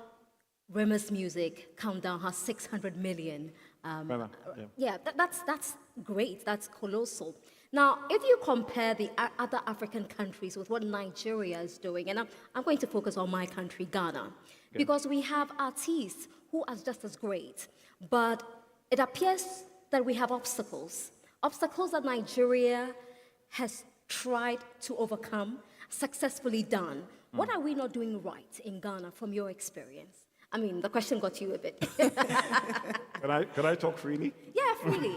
Rema's music, Countdown, has 600 million. That's great, that's colossal. Now, if you compare the other African countries with what Nigeria is doing, and I'm going to focus on my country, Ghana, because we have artists who are just as great, but it appears that we have obstacles that Nigeria has tried to overcome, successfully done. What are we not doing right in Ghana from your experience? I mean, the question got you a bit. Can I talk freely? Yeah, freely.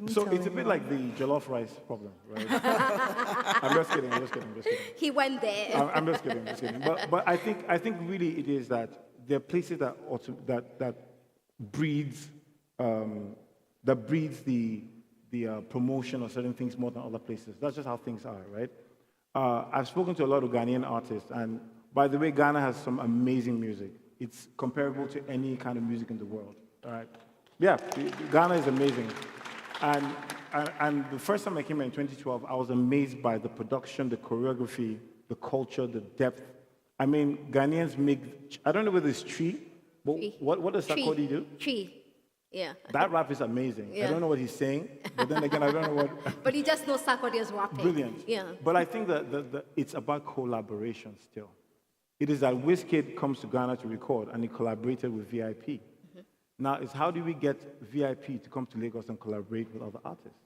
So it's a bit like the jollof rice problem, right? I'm just kidding. He went there. I'm just kidding. But I think really it is that there are places that breeds the promotion of certain things more than other places. That's just how things are, right? I've spoken to a lot of Ghanaian artists, and by the way, Ghana has some amazing music. it's comparable to any kind of music in the world. All right. Yeah, Ghana is amazing. And the first time I came here in 2012, I was amazed by the production, the choreography, the culture, the depth. I mean, Ghanaians make, I don't know whether it's tree, but what does Sarkodie do? Tree. Yeah. That rap is amazing. Yeah. I don't know what he's saying, but then again, I don't know what. But you just know Sarkodie is rapping. Brilliant. Yeah. But I think that it's about collaboration still. It is that Wizkid comes to Ghana to record, and he collaborated with VIP. Now, it's how do we get VIP to come to Lagos and collaborate with other artists?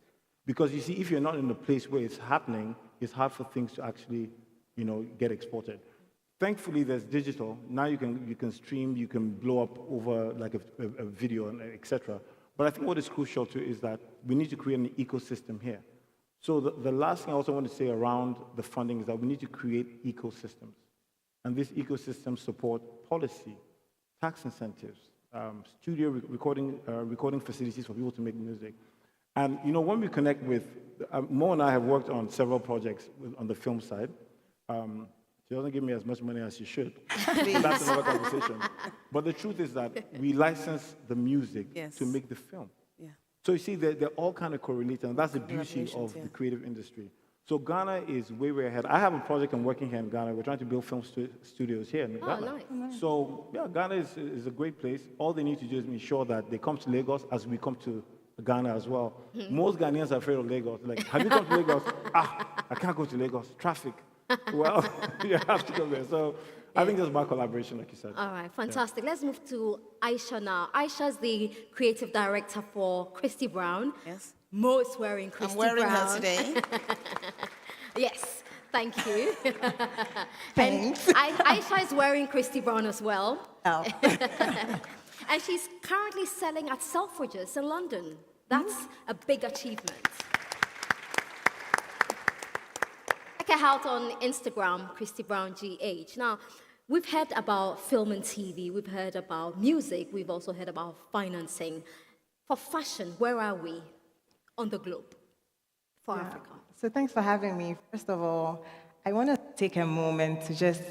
Because you see, if you're not in the place where it's happening, it's hard for things to actually, get exported. Thankfully, there's digital. Now you can stream, you can blow up over like a video, and etc. But I think what is crucial too is that we need to create an ecosystem here. So the last thing I also want to say around the funding is that we need to create ecosystems. And these ecosystems support policy, tax incentives, studio recording facilities for people to make music. And when we connect with, Mo and I have worked on several projects on the film side. She doesn't give me as much money as she should. That's another conversation. But the truth is that we license the music to make the film. Yeah. So you see, they're all kind of correlated, and that's the beauty of the creative industry. So Ghana is way, way ahead. I have a project I'm working here in Ghana. We're trying to build film studios here in Ghana. Nice. So yeah, Ghana is a great place. All they need to do is ensure that they come to Lagos as we come to Ghana as well. Most Ghanaians are afraid of Lagos. Like, have you come to Lagos? I can't go to Lagos. Traffic. Well, you have to go there. So I think it's about collaboration, like you said. All right, fantastic. Let's move to Aisha now. Aisha is the creative director for Christy Brown. Yes. Mo is wearing Christy Brown. I'm wearing her today. Yes, thank you. Thanks. And Aisha is wearing Christy Brown as well. Oh. And she's currently selling at Selfridges in London. That's a big achievement. Check her out on Instagram, Christy Brown GH. Now, we've heard about film and TV, we've heard about music, we've also heard about financing. For fashion, where are we on the globe for Africa? So thanks for having me. First of all, I want to take a moment to just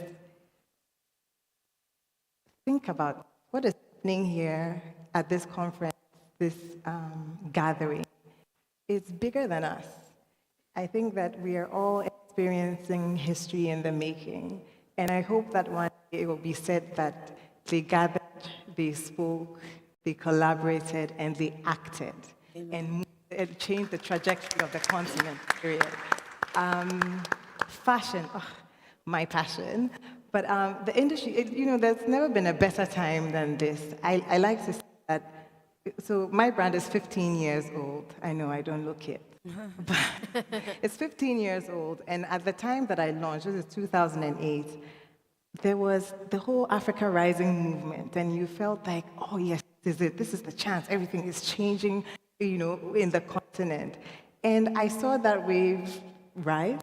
think about what is happening here at this conference, this gathering. It's bigger than us. I think that we are all experiencing history in the making. And I hope that one day it will be said that they gathered, they spoke, they collaborated, and they acted. And it changed the trajectory of the continent, period. Fashion, my passion. But the industry, there's never been a better time than this. I like to say that, so my brand is 15 years old. I know I don't look it. But it's 15 years old, and at the time that I launched, this is 2008, there was the whole Africa Rising movement, and you felt like, oh yes, this is it, this is the chance, everything is changing, in the continent. And I saw that wave rise,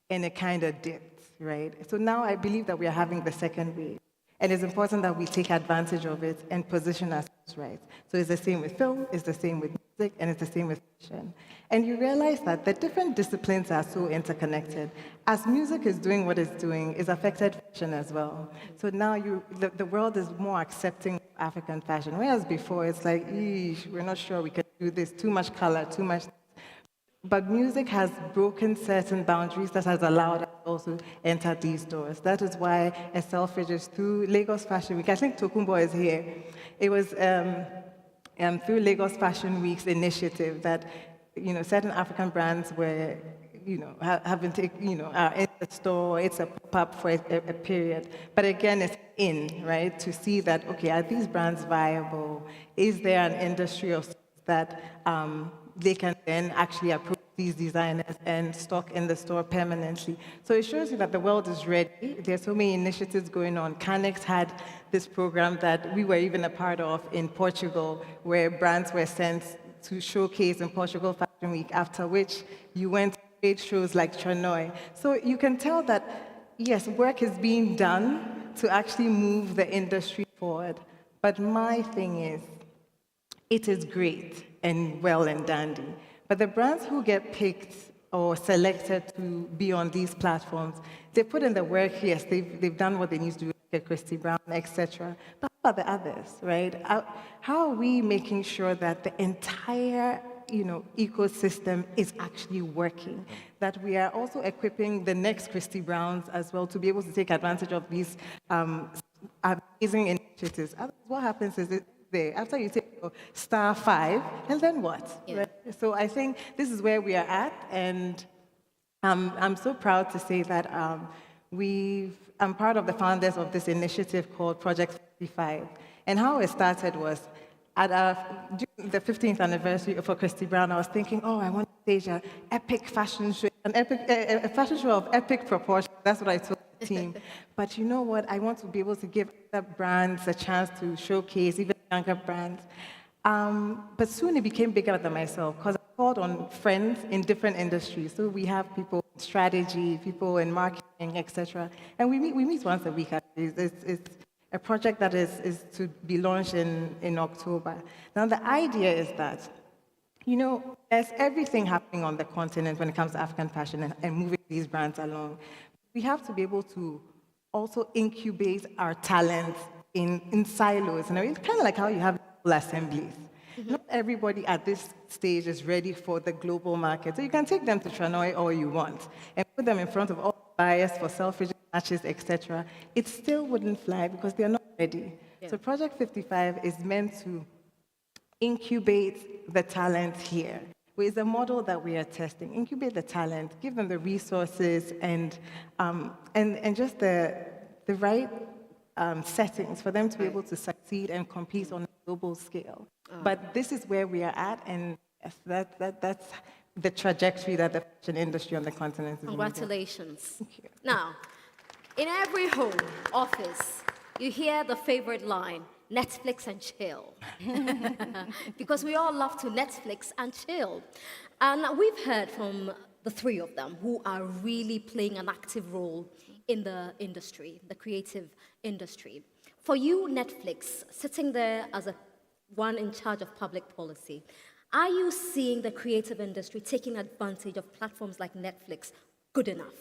and it kind of dipped, right? So now I believe that we are having the second wave. And it's important that we take advantage of it and position ourselves right. So it's the same with film, it's the same with music, and it's the same with fashion. And you realize that the different disciplines are so interconnected. As music is doing what it's doing, it's affected fashion as well. So now the world is more accepting of African fashion, whereas before it's like, we're not sure we can do this, too much color, too much. But music has broken certain boundaries that has allowed us also enter these doors. That is why at Selfridges, through Lagos Fashion Week, I think Tokumbo is here. It was through Lagos Fashion Week's initiative that, certain African brands were, have been taken, are in the store, it's a pop-up for a period. But again, it's right, to see that, okay, are these brands viable? Is there an industry of that they can then actually approach these designers and stock in the store permanently. So it shows you that the world is ready. There's so many initiatives going on. Canex had this program that we were even a part of in Portugal, where brands were sent to showcase in Portugal Fashion Week, after which you went to trade shows like Chanoy. So you can tell that, yes, work is being done to actually move the industry forward. But my thing is, it is great and well and dandy. But the brands who get picked or selected to be on these platforms, they put in the work, yes, they've done what they need to do, Christy Brown, etc. But how about the others, right? How are we making sure that the entire ecosystem is actually working? That we are also equipping the next Christy Browns as well to be able to take advantage of these amazing initiatives. Otherwise, what happens is after you take your star 5, and then what? Yeah. Right? So I think this is where we are at, and I'm so proud to say that I'm part of the founders of this initiative called Project 55. And how it started was during the 15th anniversary for Christy Brown, I was thinking, I want to stage an epic fashion show, a fashion show of epic proportions. That's what I told the team. But you know what? I want to be able to give other brands a chance to showcase, even younger brands. But soon it became bigger than myself because I called on friends in different industries. So we have people in strategy, people in marketing, etc. And we meet once a week. Actually. It's a project that is to be launched in October. Now the idea is that, there's everything happening on the continent when it comes to African fashion and moving these brands along. We have to be able to also incubate our talent in silos. It's kind of like how you have assemblies. Mm-hmm. Not everybody at this stage is ready for the global market. So you can take them to Tranoi all you want and put them in front of all buyers for selfish matches, etc. It still wouldn't fly because they're not ready. Yeah. So Project 55 is meant to incubate the talent here. It's a model that we are testing. Incubate the talent, give them the resources and just the right settings for them to be able to succeed and compete on a global scale. But this is where we are at, and that's the trajectory that the fashion industry on the continent is Congratulations. Thank you. Now, in every home, office, you hear the favorite line, Netflix and chill. Because we all love to Netflix and chill. And we've heard from the three of them who are really playing an active role in the industry, the creative industry. For you, Netflix, sitting there as one in charge of public policy, are you seeing the creative industry taking advantage of platforms like Netflix good enough?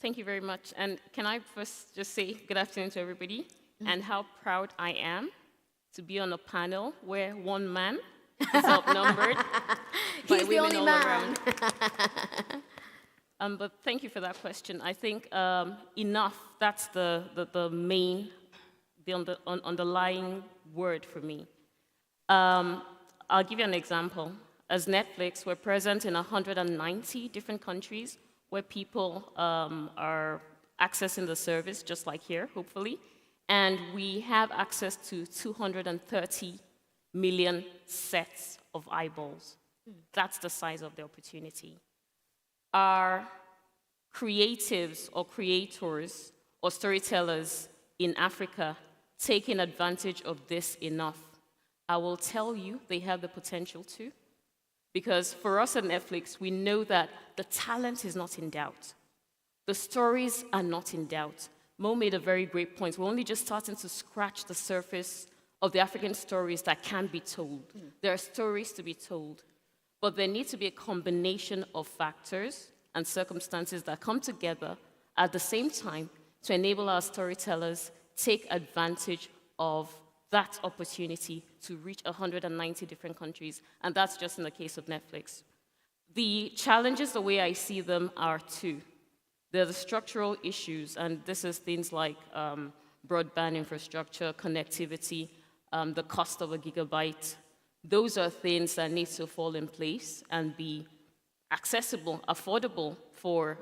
Thank you very much. And can I first just say good afternoon to everybody and how proud I am to be on a panel where one man is outnumbered by He's women the only all man. around. But thank you for that question. I think enough, that's the main, the underlying word for me. I'll give you an example. As Netflix, we're present in 190 different countries where people are accessing the service, just like here, hopefully. And we have access to 230 million sets of eyeballs. That's the size of the opportunity. Are creatives or creators or storytellers in Africa taking advantage of this enough? I will tell you they have the potential to. Because for us at Netflix, we know that the talent is not in doubt. The stories are not in doubt. Mo made a very great point. We're only just starting to scratch the surface of the African stories that can be told. There are stories to be told. But there needs to be a combination of factors and circumstances that come together at the same time to enable our storytellers take advantage of that opportunity to reach 190 different countries. And that's just in the case of Netflix. The challenges, the way I see them, are two. There are the structural issues, and this is things like broadband infrastructure, connectivity, the cost of a gigabyte. Those are things that need to fall in place and be accessible, affordable for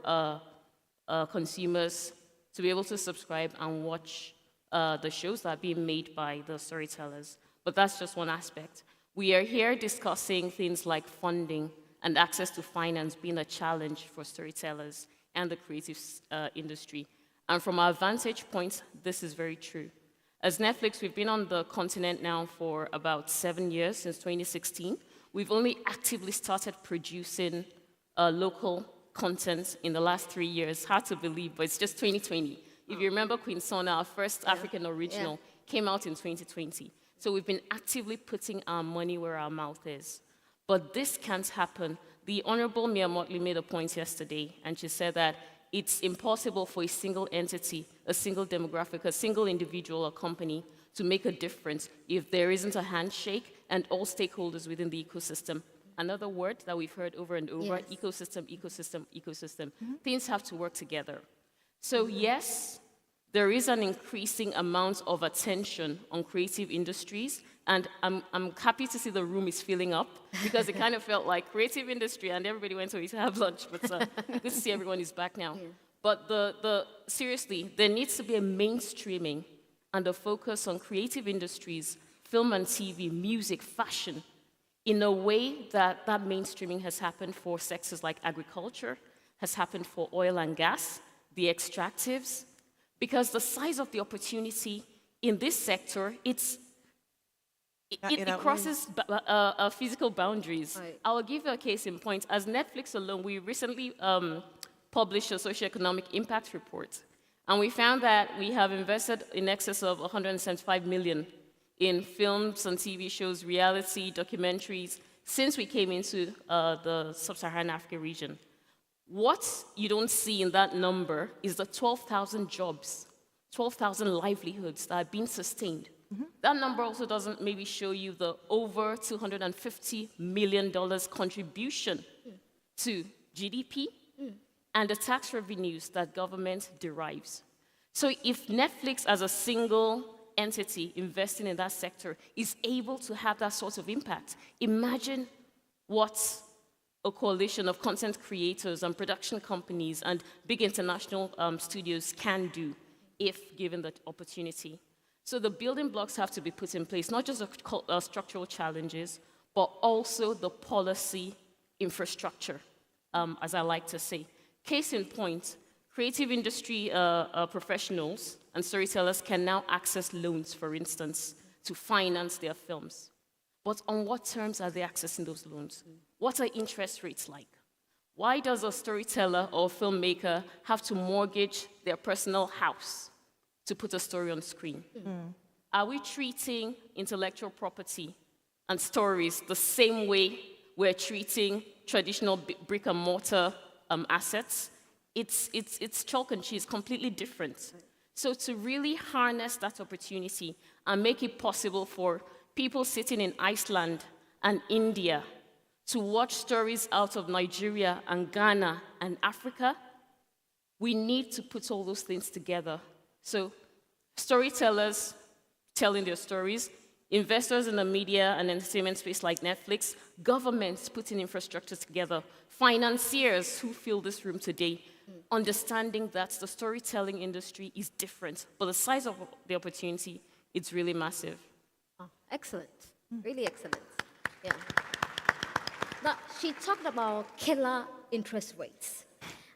consumers to be able to subscribe and watch the shows that are being made by the storytellers. But that's just one aspect. We are here discussing things like funding and access to finance being a challenge for storytellers and the creative industry. And from our vantage point, this is very true. As Netflix, we've been on the continent now for about 7 years, since 2016. We've only actively started producing local content in the last 3 years. Hard to believe, but it's just 2020. If you remember Queen Sona, our first African original, came out in 2020. So we've been actively putting our money where our mouth is. But this can't happen. The Honorable Mia Motley made a point yesterday, and she said that it's impossible for a single entity, a single demographic, a single individual or company to make a difference if there isn't a handshake and all stakeholders within the ecosystem. Another word that we've heard over and over, Yes. ecosystem, ecosystem, ecosystem. Things have to work together. So yes, there is an increasing amount of attention on creative industries, and I'm happy to see the room is filling up, because it kind of felt like creative industry and everybody went away to have lunch, but good to see everyone is back now. Yeah. But seriously, there needs to be a mainstreaming and a focus on creative industries, film and TV, music, fashion, in a way that that mainstreaming has happened for sectors like agriculture, has happened for oil and gas, the extractives, because the size of the opportunity in this sector, it crosses physical boundaries. Right. I will give you a case in point. As Netflix alone, we recently published a socioeconomic impact report, and we found that we have invested in excess of 175 million in films and TV shows, reality, documentaries, since we came into the sub-Saharan Africa region. What you don't see in that number is the 12,000 jobs, 12,000 livelihoods that are being sustained. That number also doesn't maybe show you the over $250 million contribution to GDP and the tax revenues that government derives. So if Netflix as a single entity investing in that sector is able to have that sort of impact, imagine what a coalition of content creators and production companies and big international studios can do if given the opportunity. So the building blocks have to be put in place, not just the structural challenges, but also the policy infrastructure, as I like to say. Case in point, creative industry professionals and storytellers can now access loans, for instance, to finance their films. But on what terms are they accessing those loans? What are interest rates like? Why does a storyteller or filmmaker have to mortgage their personal house to put a story on screen? Are we treating intellectual property and stories the same way we're treating traditional brick and mortar assets? It's chalk and cheese, completely different. So to really harness that opportunity and make it possible for people sitting in Iceland and India to watch stories out of Nigeria and Ghana and Africa, we need to put all those things together. So storytellers telling their stories, investors in the media and entertainment space like Netflix, governments putting infrastructure together, financiers who fill this room today, understanding that the storytelling industry is different, but the size of the opportunity, it's really massive. Oh, excellent. Really excellent. Yeah. Now, she talked about killer interest rates.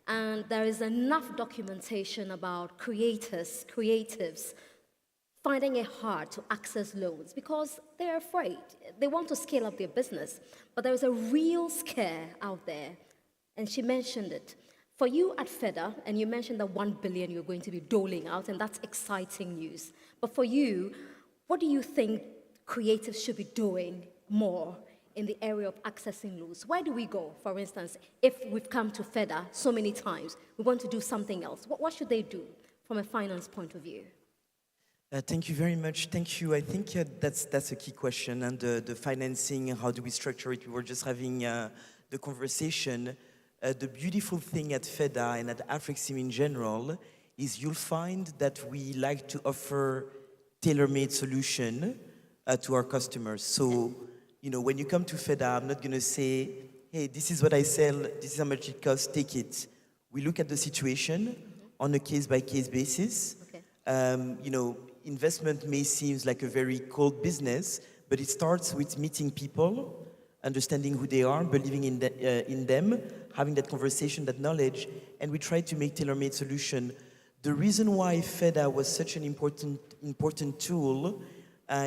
And there is enough documentation about creatives, finding it hard to access loans because they're afraid. They want to scale up their business, but there is a real scare out there. And she mentioned it. For you at FEDA, and you mentioned that 1 billion you're going to be doling out, and that's exciting news. But for you, what do you think creatives should be doing more in the area of accessing loans? Where do we go, for instance, if we've come to FEDA so many times, we want to do something else? What should they do from a finance point of view? Thank you very much. Thank you. I think that's a key question. And the financing, how do we structure it? We were just having the conversation. The beautiful thing at FEDA and at Afrexim in general is you'll find that we like to offer tailor-made solution to our customers. So, you know, when you come to FEDA, I'm not going to say, hey, this is what I sell, this is how much it costs, take it. We look at the situation on a case-by-case basis. Okay. You know, investment may seem like a very cold business, but it starts with meeting people, understanding who they are, believing in them, having that conversation, that knowledge, and we try to make tailor-made solution. The reason why FEDA was such an important tool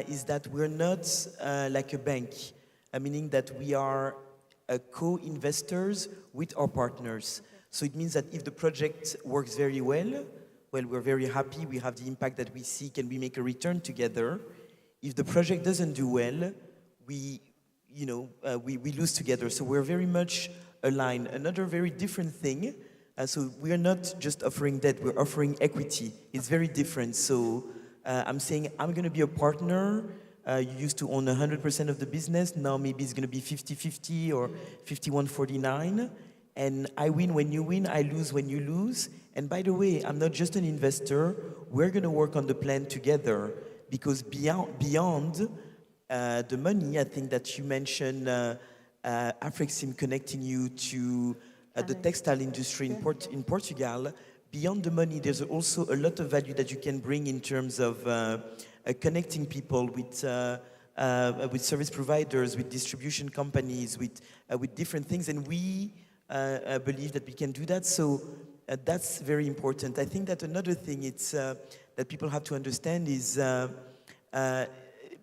is that we're not like a bank, meaning that we are co-investors with our partners. Okay. So it means that if the project works very well, we're very happy, we have the impact that we seek, and we make a return together. If the project doesn't do well, we lose together. So we're very much aligned. Another very different thing So we are not just offering debt, we're offering equity. It's very different. So I'm saying I'm going to be a partner. You used to own 100% of the business. Now maybe it's going to be 50-50 or 51-49. And I win when you win, I lose when you lose. And by the way, I'm not just an investor. We're going to work on the plan together, because beyond the money, I think that you mentioned Afrexim connecting you to the textile industry in Portugal. Beyond the money, there's also a lot of value that you can bring in terms of connecting people with service providers, with distribution companies, with different things. And we believe that we can do that. So that's very important. I think that another thing that people have to understand is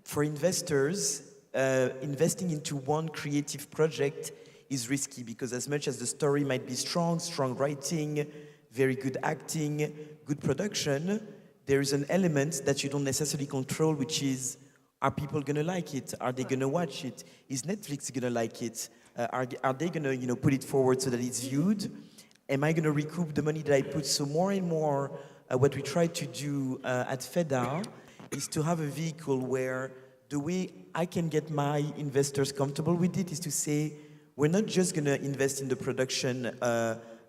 for investors, investing into one creative project is risky, because as much as the story might be strong writing, very good acting, good production, there is an element that you don't necessarily control, which is, are people going to like it? Are they going to watch it? Is Netflix going to like it? Are they going to put it forward so that it's viewed? Am I going to recoup the money that I put? So more and more, what we try to do at FEDA is to have a vehicle where the way I can get my investors comfortable with it is to say, we're not just going to invest in the production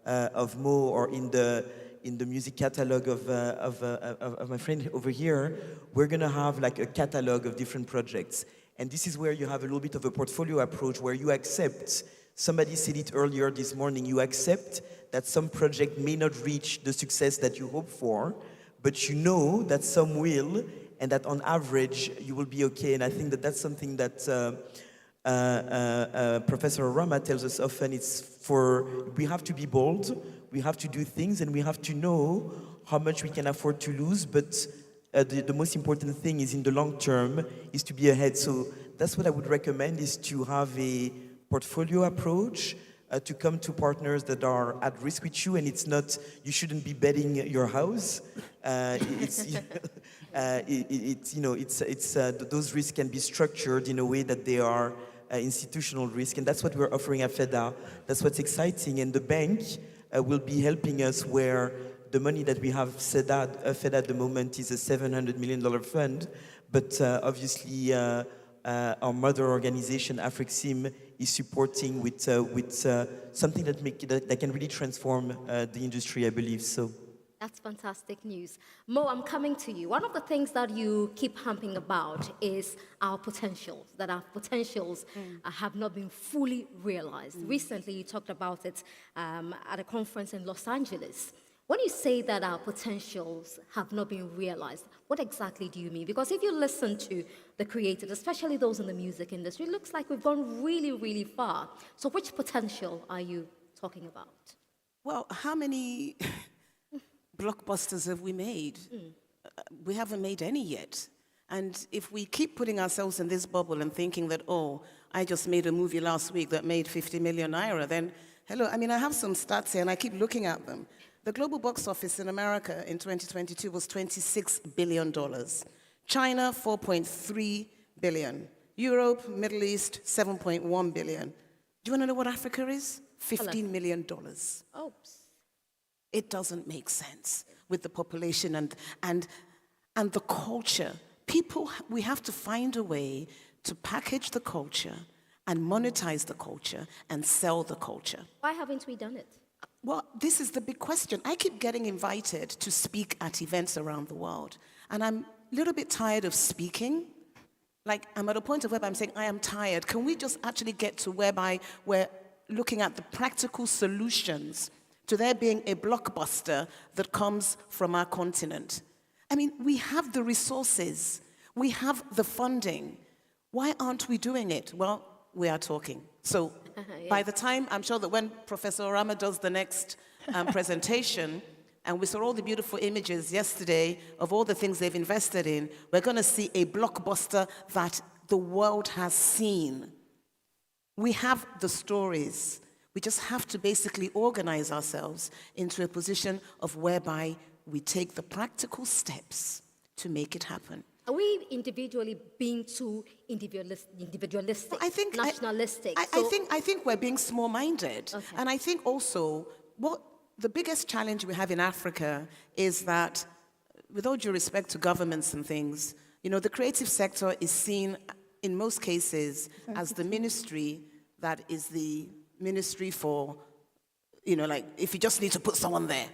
of Mo or in the music catalog of my friend over here. We're going to have like a catalog of different projects. And this is where you have a little bit of a portfolio approach, where you accept, somebody said it earlier this morning, you accept that some project may not reach the success that you hope for, but you know that some will, and that on average you will be okay. And I think that that's something that Professor Rama tells us often. We have to be bold, we have to do things, and we have to know how much we can afford to lose, but the most important thing is in the long term is to be ahead. So that's what I would recommend, is to have a portfolio approach, to come to partners that are at risk with you, and it's not, you shouldn't be betting your house. Those risks can be structured in a way that they are institutional risk, and that's what we're offering at FEDA. That's what's exciting, and the bank will be helping us, where the money that we have FEDA at the moment is a $700 million fund, but obviously our mother organization, Afrexim, is supporting with something that can really transform the industry, I believe. So. That's fantastic news. Mo, I'm coming to you. One of the things that you keep humping about is our potentials, that our potentials have not been fully realized. Recently, you talked about it at a conference in Los Angeles. When you say that our potentials have not been realized, what exactly do you mean? Because if you listen to the creators, especially those in the music industry, it looks like we've gone really, really far. So which potential are you talking about? Well, how many blockbusters have we made? We haven't made any yet. And if we keep putting ourselves in this bubble and thinking that, oh, I just made a movie last week that made 50 million naira, then, hello, I mean, I have some stats here and I keep looking at them. The global box office in America in 2022 was $26 billion. China, 4.3 billion. Europe, Middle East, 7.1 billion. Do you want to know what Africa is? $15 million. Oops. It doesn't make sense with the population and the culture. People, we have to find a way to package the culture and monetize the culture and sell the culture. Why haven't we done it? Well, this is the big question. I keep getting invited to speak at events around the world, and I'm a little bit tired of speaking. Like, I'm at a point of where I'm saying, I am tired. Can we just actually get to whereby we're looking at the practical solutions to there being a blockbuster that comes from our continent? I mean, we have the resources. We have the funding. Why aren't we doing it? Well, we are talking. So by the time, I'm sure that when Professor Orama does the next presentation, and we saw all the beautiful images yesterday of all the things they've invested in, we're going to see a blockbuster that the world has seen. We have the stories. We just have to basically organize ourselves into a position of whereby we take the practical steps to make it happen. Are we individually being too individualistic, well, nationalistic? I think we're being small-minded. Okay. And I think also, what the biggest challenge we have in Africa is that, with all due respect to governments and things, you know, the creative sector is seen in most cases as the ministry that is the ministry for, you know, like, if you just need to put someone there.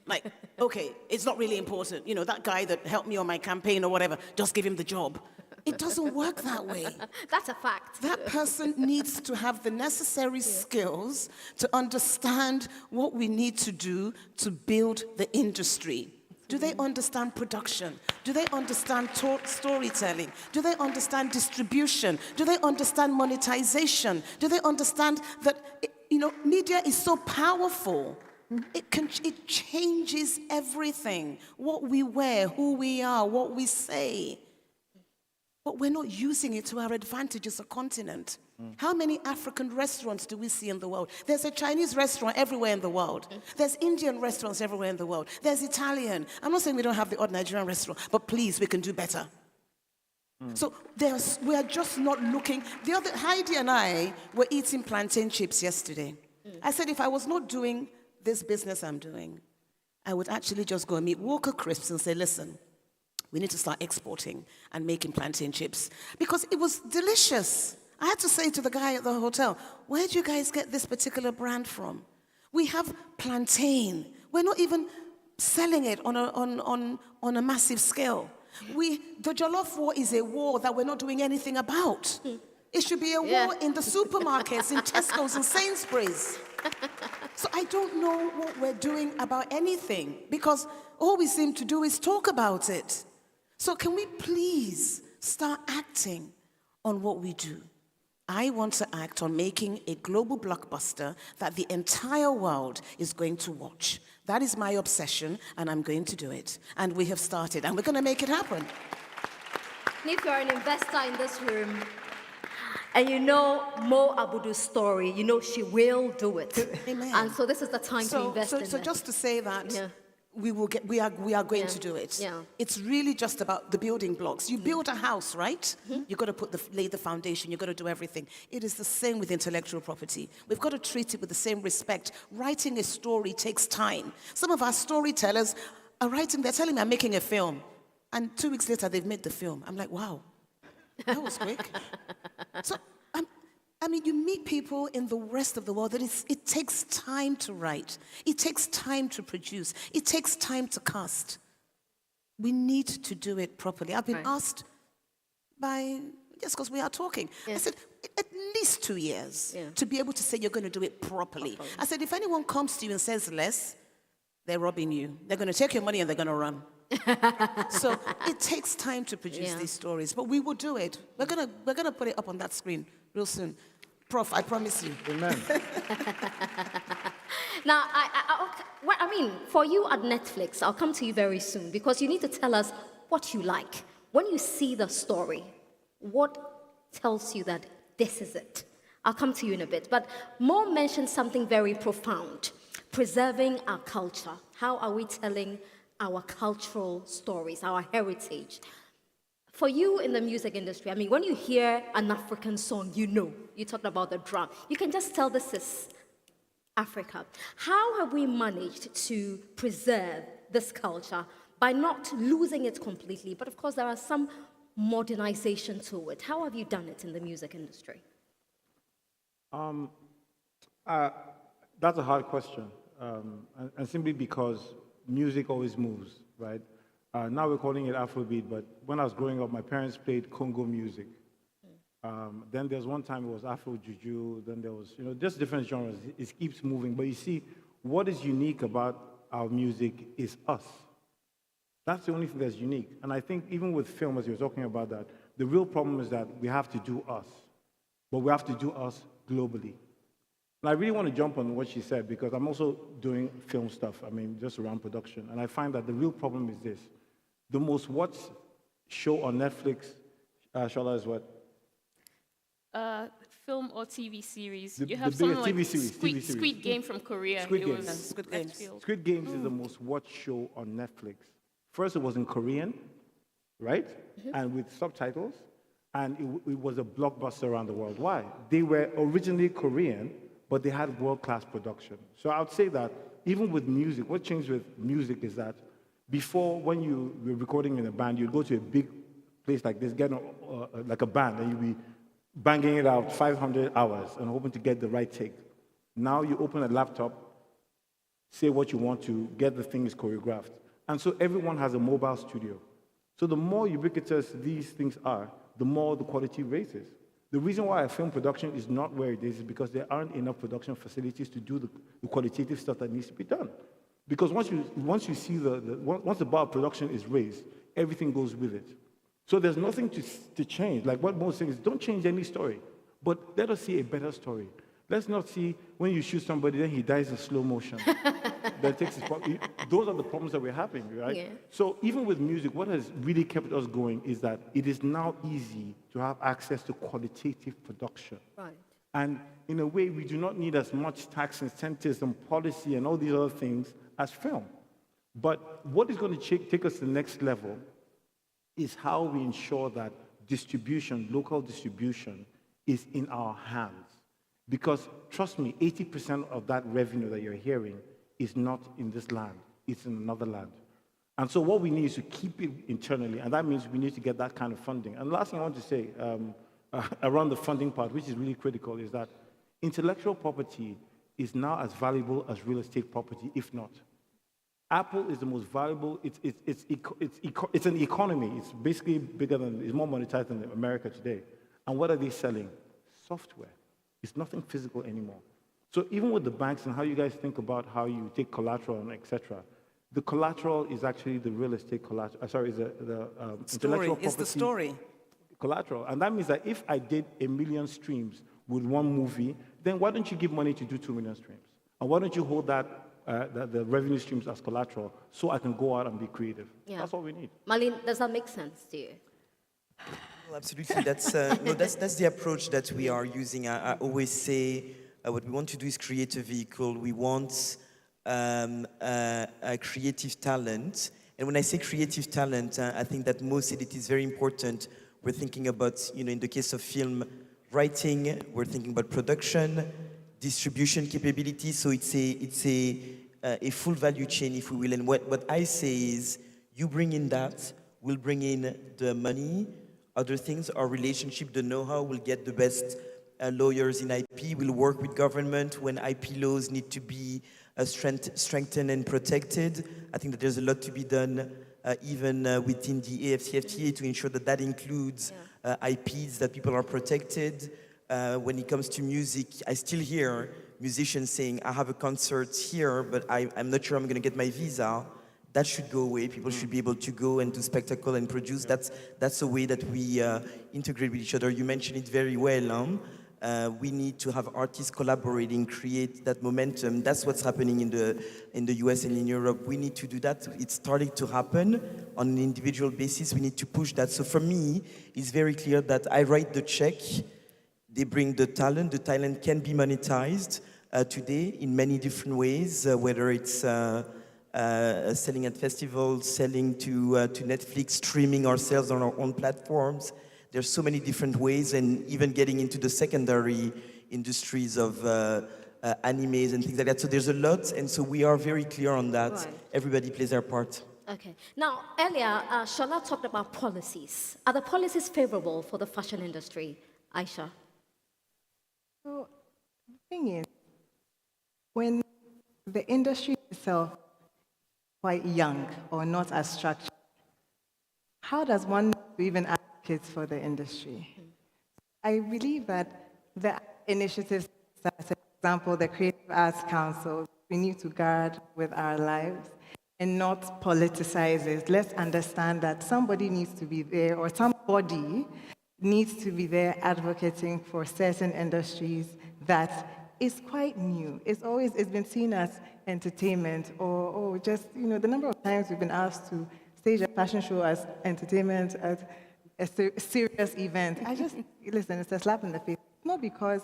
Like, okay, it's not really important. You know, that guy that helped me on my campaign or whatever, just give him the job. It doesn't work that way. That's a fact. That person needs to have the necessary skills to understand what we need to do to build the industry. Do they understand production? Do they understand storytelling? Do they understand distribution? Do they understand monetization? Do they understand that, you know, media is so powerful? It changes everything. What we wear, who we are, what we say. But we're not using it to our advantage as a continent. How many African restaurants do we see in the world? There's a Chinese restaurant everywhere in the world. There's Indian restaurants everywhere in the world. There's Italian. I'm not saying we don't have the odd Nigerian restaurant, but please, we can do better. So we are just not looking. Heidi and I were eating plantain chips yesterday. I said, if I was not doing this business I'm doing, I would actually just go and meet Walker Crisps and say, listen, we need to start exporting and making plantain chips. Because it was delicious. I had to say to the guy at the hotel, where do you guys get this particular brand from? We have plantain. We're not even selling it on a massive scale. The Jollof War is a war that we're not doing anything about. It should be a war in the supermarkets, in Tesco's and Sainsbury's. So I don't know what we're doing about anything, because all we seem to do is talk about it. So can we please start acting on what we do? I want to act on making a global blockbuster that the entire world is going to watch. That is my obsession, and I'm going to do it. And we have started, and we're going to make it happen. If you're an investor in this room, and you know Mo Abudu's story, you know she will do it. Amen. And so this is the time to invest in So it. just to say that we are going to do it. Yeah. It's really just about the building blocks. You build a house, right? You've got to lay the foundation. You've got to do everything. It is the same with intellectual property. We've got to treat it with the same respect. Writing a story takes time. Some of our storytellers are writing, they're telling me I'm making a film. And 2 weeks later, they've made the film. I'm like, wow, that was quick. So, I mean, you meet people in the rest of the world that it takes time to write. It takes time to produce. It takes time to cast. We need to do it properly. I've been asked just because we are talking. I said, at least 2 years to be able to say you're going to do it properly. I said, if anyone comes to you and says less, they're robbing you. They're going to take your money and they're going to run. So it takes time to produce these stories, but we will do it. We're gonna put it up on that screen real soon. Prof, I promise you. Amen. Now, I mean, for you at Netflix, I'll come to you very soon, because you need to tell us what you like. When you see the story, what tells you that this is it? I'll come to you in a bit. But Mo mentioned something very profound, preserving our culture. How are we telling our cultural stories, our heritage? For you in the music industry, I mean, when you hear an African song, you talked about the drum, you can just tell this is Africa. How have we managed to preserve this culture by not losing it completely? But of course, there are some modernization to it. How have you done it in the music industry? That's a hard question, and simply because music always moves, right? Now we're calling it Afrobeat, but when I was growing up, my parents played Congo music. Then there's one time it was Afro Juju, then there was, just different genres. It keeps moving, but you see, what is unique about our music is us. That's the only thing that's unique. And I think even with film, as you were talking about that, the real problem is that we have to do us, but we have to do us globally. And I really want to jump on what she said, because I'm also doing film stuff, just around production. And I find that the real problem is this. The most watched show on Netflix, Shola, is what? Film or TV series. You have some like TV series. Squid Game from Korea. Squid Games. Squid Games is the most watched show on Netflix. First, it was in Korean, right? And with subtitles. And it was a blockbuster around the world. Why? They were originally Korean, but they had world-class production. So I would say that even with music, what changed with music is that before, when you were recording in a band, you'd go to a big place like this, get like a band, and you'd be banging it out 500 hours and hoping to get the right take. Now you open a laptop, say what you want to, get the things choreographed. And so everyone has a mobile studio. So the more ubiquitous these things are, the more the quality raises. The reason why a film production is not where it is because there aren't enough production facilities to do the qualitative stuff that needs to be done. Because once you see once the bar of production is raised, everything goes with it. So there's nothing to change. Like what most things, don't change any story, but let us see a better story. Let's not see when you shoot somebody, then he dies in slow motion. That takes those are the problems that we're having, right? Yeah. So even with music, what has really kept us going is that it is now easy to have access to qualitative production. Right. And in a way, we do not need as much tax incentives and policy and all these other things as film. But what is going to take us to the next level is how we ensure that distribution, local distribution, is in our hands. Because, trust me, 80% of that revenue that you're hearing is not in this land, it's in another land. And so what we need is to keep it internally, and that means we need to get that kind of funding. And the last thing I want to say around the funding part, which is really critical, is that intellectual property is now as valuable as real estate property, if not. Apple is the most valuable, it's an economy. It's basically it's more monetized than America today. And what are they selling? Software. It's nothing physical anymore. So even with the banks and how you guys think about how you take collateral and et cetera, the collateral is actually the real estate collateral, intellectual property. It's the story. Collateral. And that means that if I did 1 million streams with one movie, then why don't you give money to do 2 million streams? And why don't you hold that the revenue streams as collateral so I can go out and be creative? Yeah. That's all we need. Marlene, does that make sense to you? Well, absolutely. That's the approach that we are using. I always say what we want to do is create a vehicle. We want a creative talent. And when I say creative talent, I think that most it is very important. We're thinking about, in the case of film, writing. We're thinking about production, distribution capability. So it's a full value chain, if we will. And what I say is, you bring in that, we'll bring in the money, other things, our relationship, the know-how, we'll get the best lawyers in IP, we'll work with government when IP laws need to be strengthened and protected. I think that there's a lot to be done even within the AFCFTA to ensure that that includes IPs, that people are protected. When it comes to music, I still hear musicians saying, I have a concert here, but I'm not sure I'm going to get my visa. That should go away. People should be able to go and do spectacle and produce. That's a way that we integrate with each other. You mentioned it very well. We need to have artists collaborating, create that momentum. That's what's happening in the US and in Europe. We need to do that. It's starting to happen on an individual basis. We need to push that. So for me, it's very clear that I write the check. They bring the talent. The talent can be monetized today in many different ways, whether it's selling at festivals, selling to Netflix, streaming ourselves on our own platforms. There's so many different ways, and even getting into the secondary industries of animes and things like that. So there's a lot, and so we are very clear on that. Right. Everybody plays their part. Okay. Now, earlier, Shola talked about policies. Are the policies favorable for the fashion industry, Aisha? So, the thing is, when the industry itself is quite young or not as structured, how does one even advocate for the industry? I believe that the initiatives, for example, the Creative Arts Council, we need to guard with our lives and not politicize it. Let's understand that somebody needs to be there, or somebody needs to be there advocating for certain industries that is quite new. It's been seen as entertainment, or just, the number of times we've been asked to stage a fashion show as entertainment, as a serious event. Listen, it's a slap in the face. Not because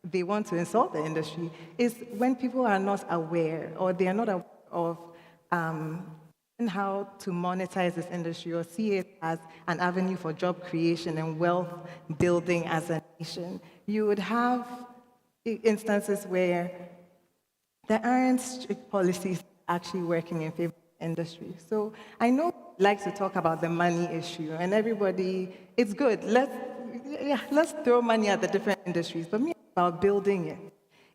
they want to insult the industry. It's when people are not aware, or they are not aware of how to monetize this industry, or see it as an avenue for job creation and wealth building as a nation. You would have instances where there aren't strict policies actually working in favor of the industry. So I know we like to talk about the money issue, and everybody, it's good. Let's throw money at the different industries, but me about building it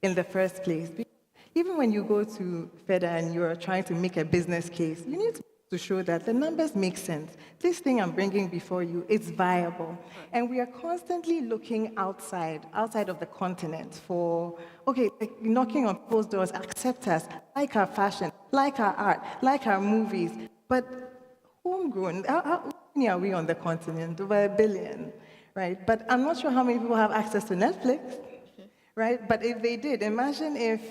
in the first place. Because even when you go to FEDA and you're trying to make a business case, you need to show that the numbers make sense. This thing I'm bringing before you is viable. And we are constantly looking outside of the continent for, okay, like knocking on people's doors, accept us, like our fashion, like our art, like our movies. But homegrown, how many are we on the continent? Over 1 billion, right? But I'm not sure how many people have access to Netflix, right? But if they did, imagine if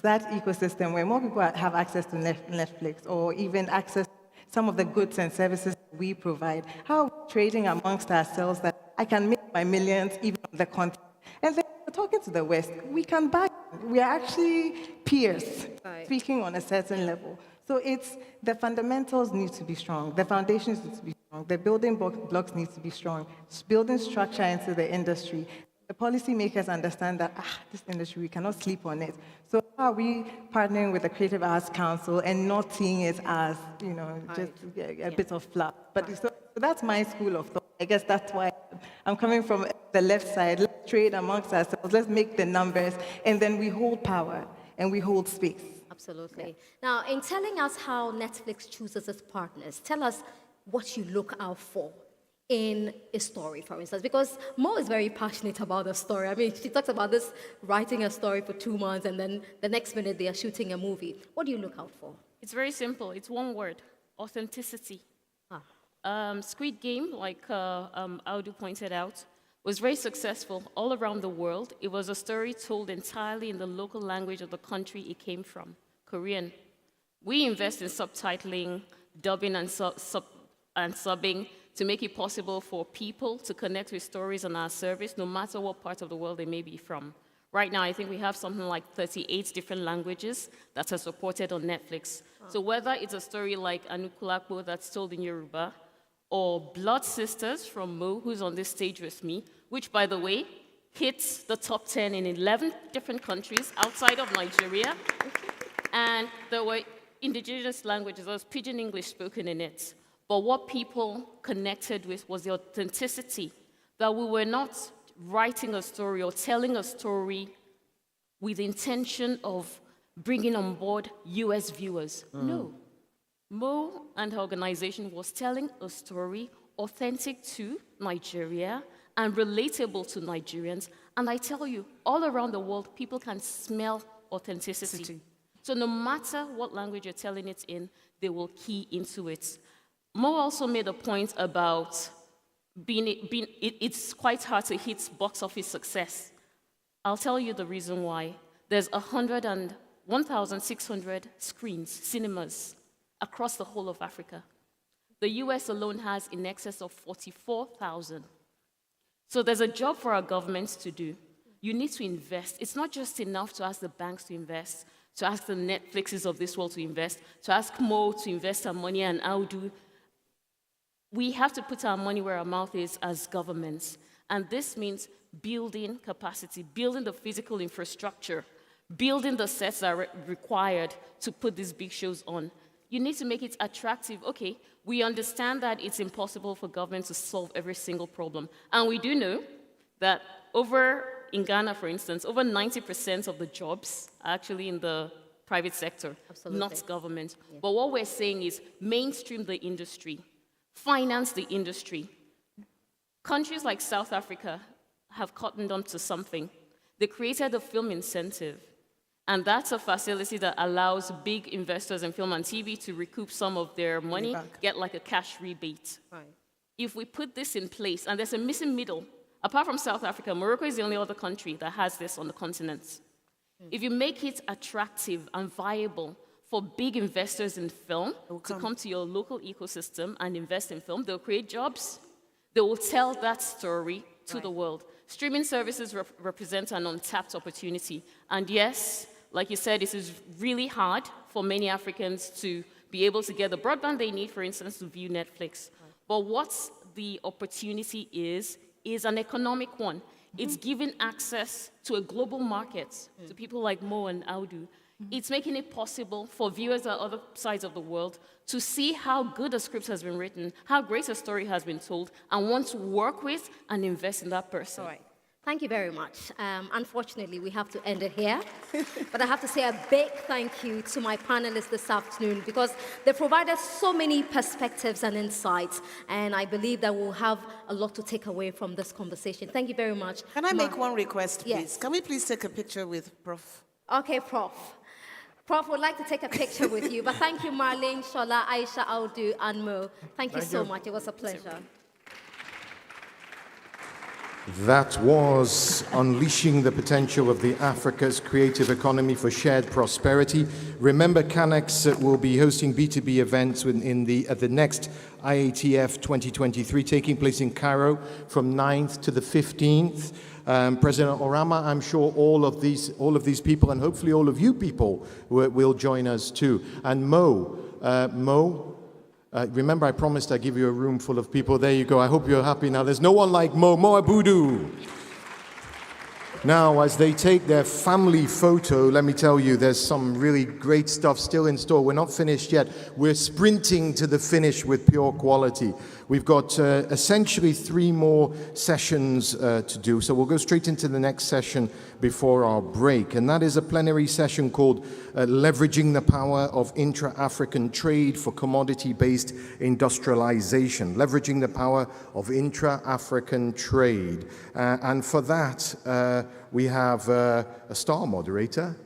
that ecosystem where more people have access to Netflix or even access to some of the goods and services we provide. How are we trading amongst ourselves that I can make my millions even on the continent? And then we're talking to the West, we can back, we are actually peers, speaking on a certain level. So it's the fundamentals need to be strong, the foundations need to be strong, the building blocks need to be strong, building structure into the industry. The policymakers understand that this industry, we cannot sleep on it. So how are we partnering with the Creative Arts Council and not seeing it as, just a bit of fluff? But so that's my school of thought. I guess that's why I'm coming from the left side. Let's trade amongst ourselves. Let's make the numbers, and then we hold power and we hold space. Absolutely. Now, in telling us how Netflix chooses its partners, tell us what you look out for in a story, for instance, because Mo is very passionate about a story. I mean, she talks about this writing a story for 2 months, and then the next minute they are shooting a movie. What do you look out for? It's very simple. It's one word: authenticity. Squid Game, like Audu pointed out, was very successful all around the world. It was a story told entirely in the local language of the country it came from, Korean. We invest in subtitling, dubbing, and subbing to make it possible for people to connect with stories on our service, no matter what part of the world they may be from. Right now, I think we have something like 38 different languages that are supported on Netflix. So whether it's a story like Anukulakbo that's told in Yoruba, or Blood Sisters from Mo, who's on this stage with me, which, by the way, hits the top 10 in 11 different countries outside of Nigeria. And there were indigenous languages, there was Pidgin English spoken in it. But what people connected with was the authenticity, that we were not writing a story or telling a story with the intention of bringing on board US viewers. No. Mo and her organization was telling a story authentic to Nigeria and relatable to Nigerians. And I tell you, all around the world, people can smell authenticity. So no matter what language you're telling it in, they will key into it. Mo also made a point about it's quite hard to hit box office success. I'll tell you the reason why. There's 1,600 screens, cinemas, across the whole of Africa. The US alone has in excess of 44,000. So there's a job for our governments to do. You need to invest. It's not just enough to ask the banks to invest, to ask the Netflixes of this world to invest, to ask Mo to invest our money and Audu. We have to put our money where our mouth is as governments. And this means building capacity, building the physical infrastructure, building the sets that are required to put these big shows on. You need to make it attractive. Okay, we understand that it's impossible for government to solve every single problem. And we do know that in Ghana, for instance, over 90% of the jobs are actually in the private sector, not government. Yeah. But what we're saying is mainstream the industry, finance the industry. Countries like South Africa have cottoned on to something. They created a film incentive. And that's a facility that allows big investors in film and TV to recoup some of their money, get like a cash rebate. Right. If we put this in place, and there's a missing middle, apart from South Africa, Morocco is the only other country that has this on the continent. If you make it attractive and viable for big investors in film to come to your local ecosystem and invest in film, they'll create jobs. They will tell that story to the world. Streaming services represent an untapped opportunity. And yes, like you said, it is really hard for many Africans to be able to get the broadband they need, for instance, to view Netflix. But what the opportunity is an economic one. It's giving access to a global market to people like Mo and Audu. It's making it possible for viewers at other sides of the world to see how good a script has been written, how great a story has been told, and want to work with and invest in that person. All right. Thank you very much. Unfortunately, we have to end it here. But I have to say a big thank you to my panelists this afternoon because they provided so many perspectives and insights. And I believe that we'll have a lot to take away from this conversation. Thank you very much. Can I make one request, please? Yes. Can we please take a picture with Prof? Okay, Prof. Prof would like to take a picture with you. But thank you, Marlene, Shola, Aisha, Audu, and Mo. Thank you so much. It was a pleasure. That was Unleashing the Potential of the Africa's Creative Economy for Shared Prosperity. Remember, CANEX will be hosting B2B events at the next IATF 2023, taking place in Cairo from 9th to the 15th. President Orama, I'm sure all of these people, and hopefully all of you people, will join us too. And Mo, remember I promised I'd give you a room full of people. There you go. I hope you're happy now. There's no one like Mo Abudu. Now, as they take their family photo, let me tell you, there's some really great stuff still in store. We're not finished yet. We're sprinting to the finish with pure quality. We've got essentially 3 more sessions to do, so we'll go straight into the next session before our break, and that is a plenary session called Leveraging the Power of Intra-African Trade for Commodity-Based Industrialization. Leveraging the Power of Intra-African Trade. And for that, we have a star moderator,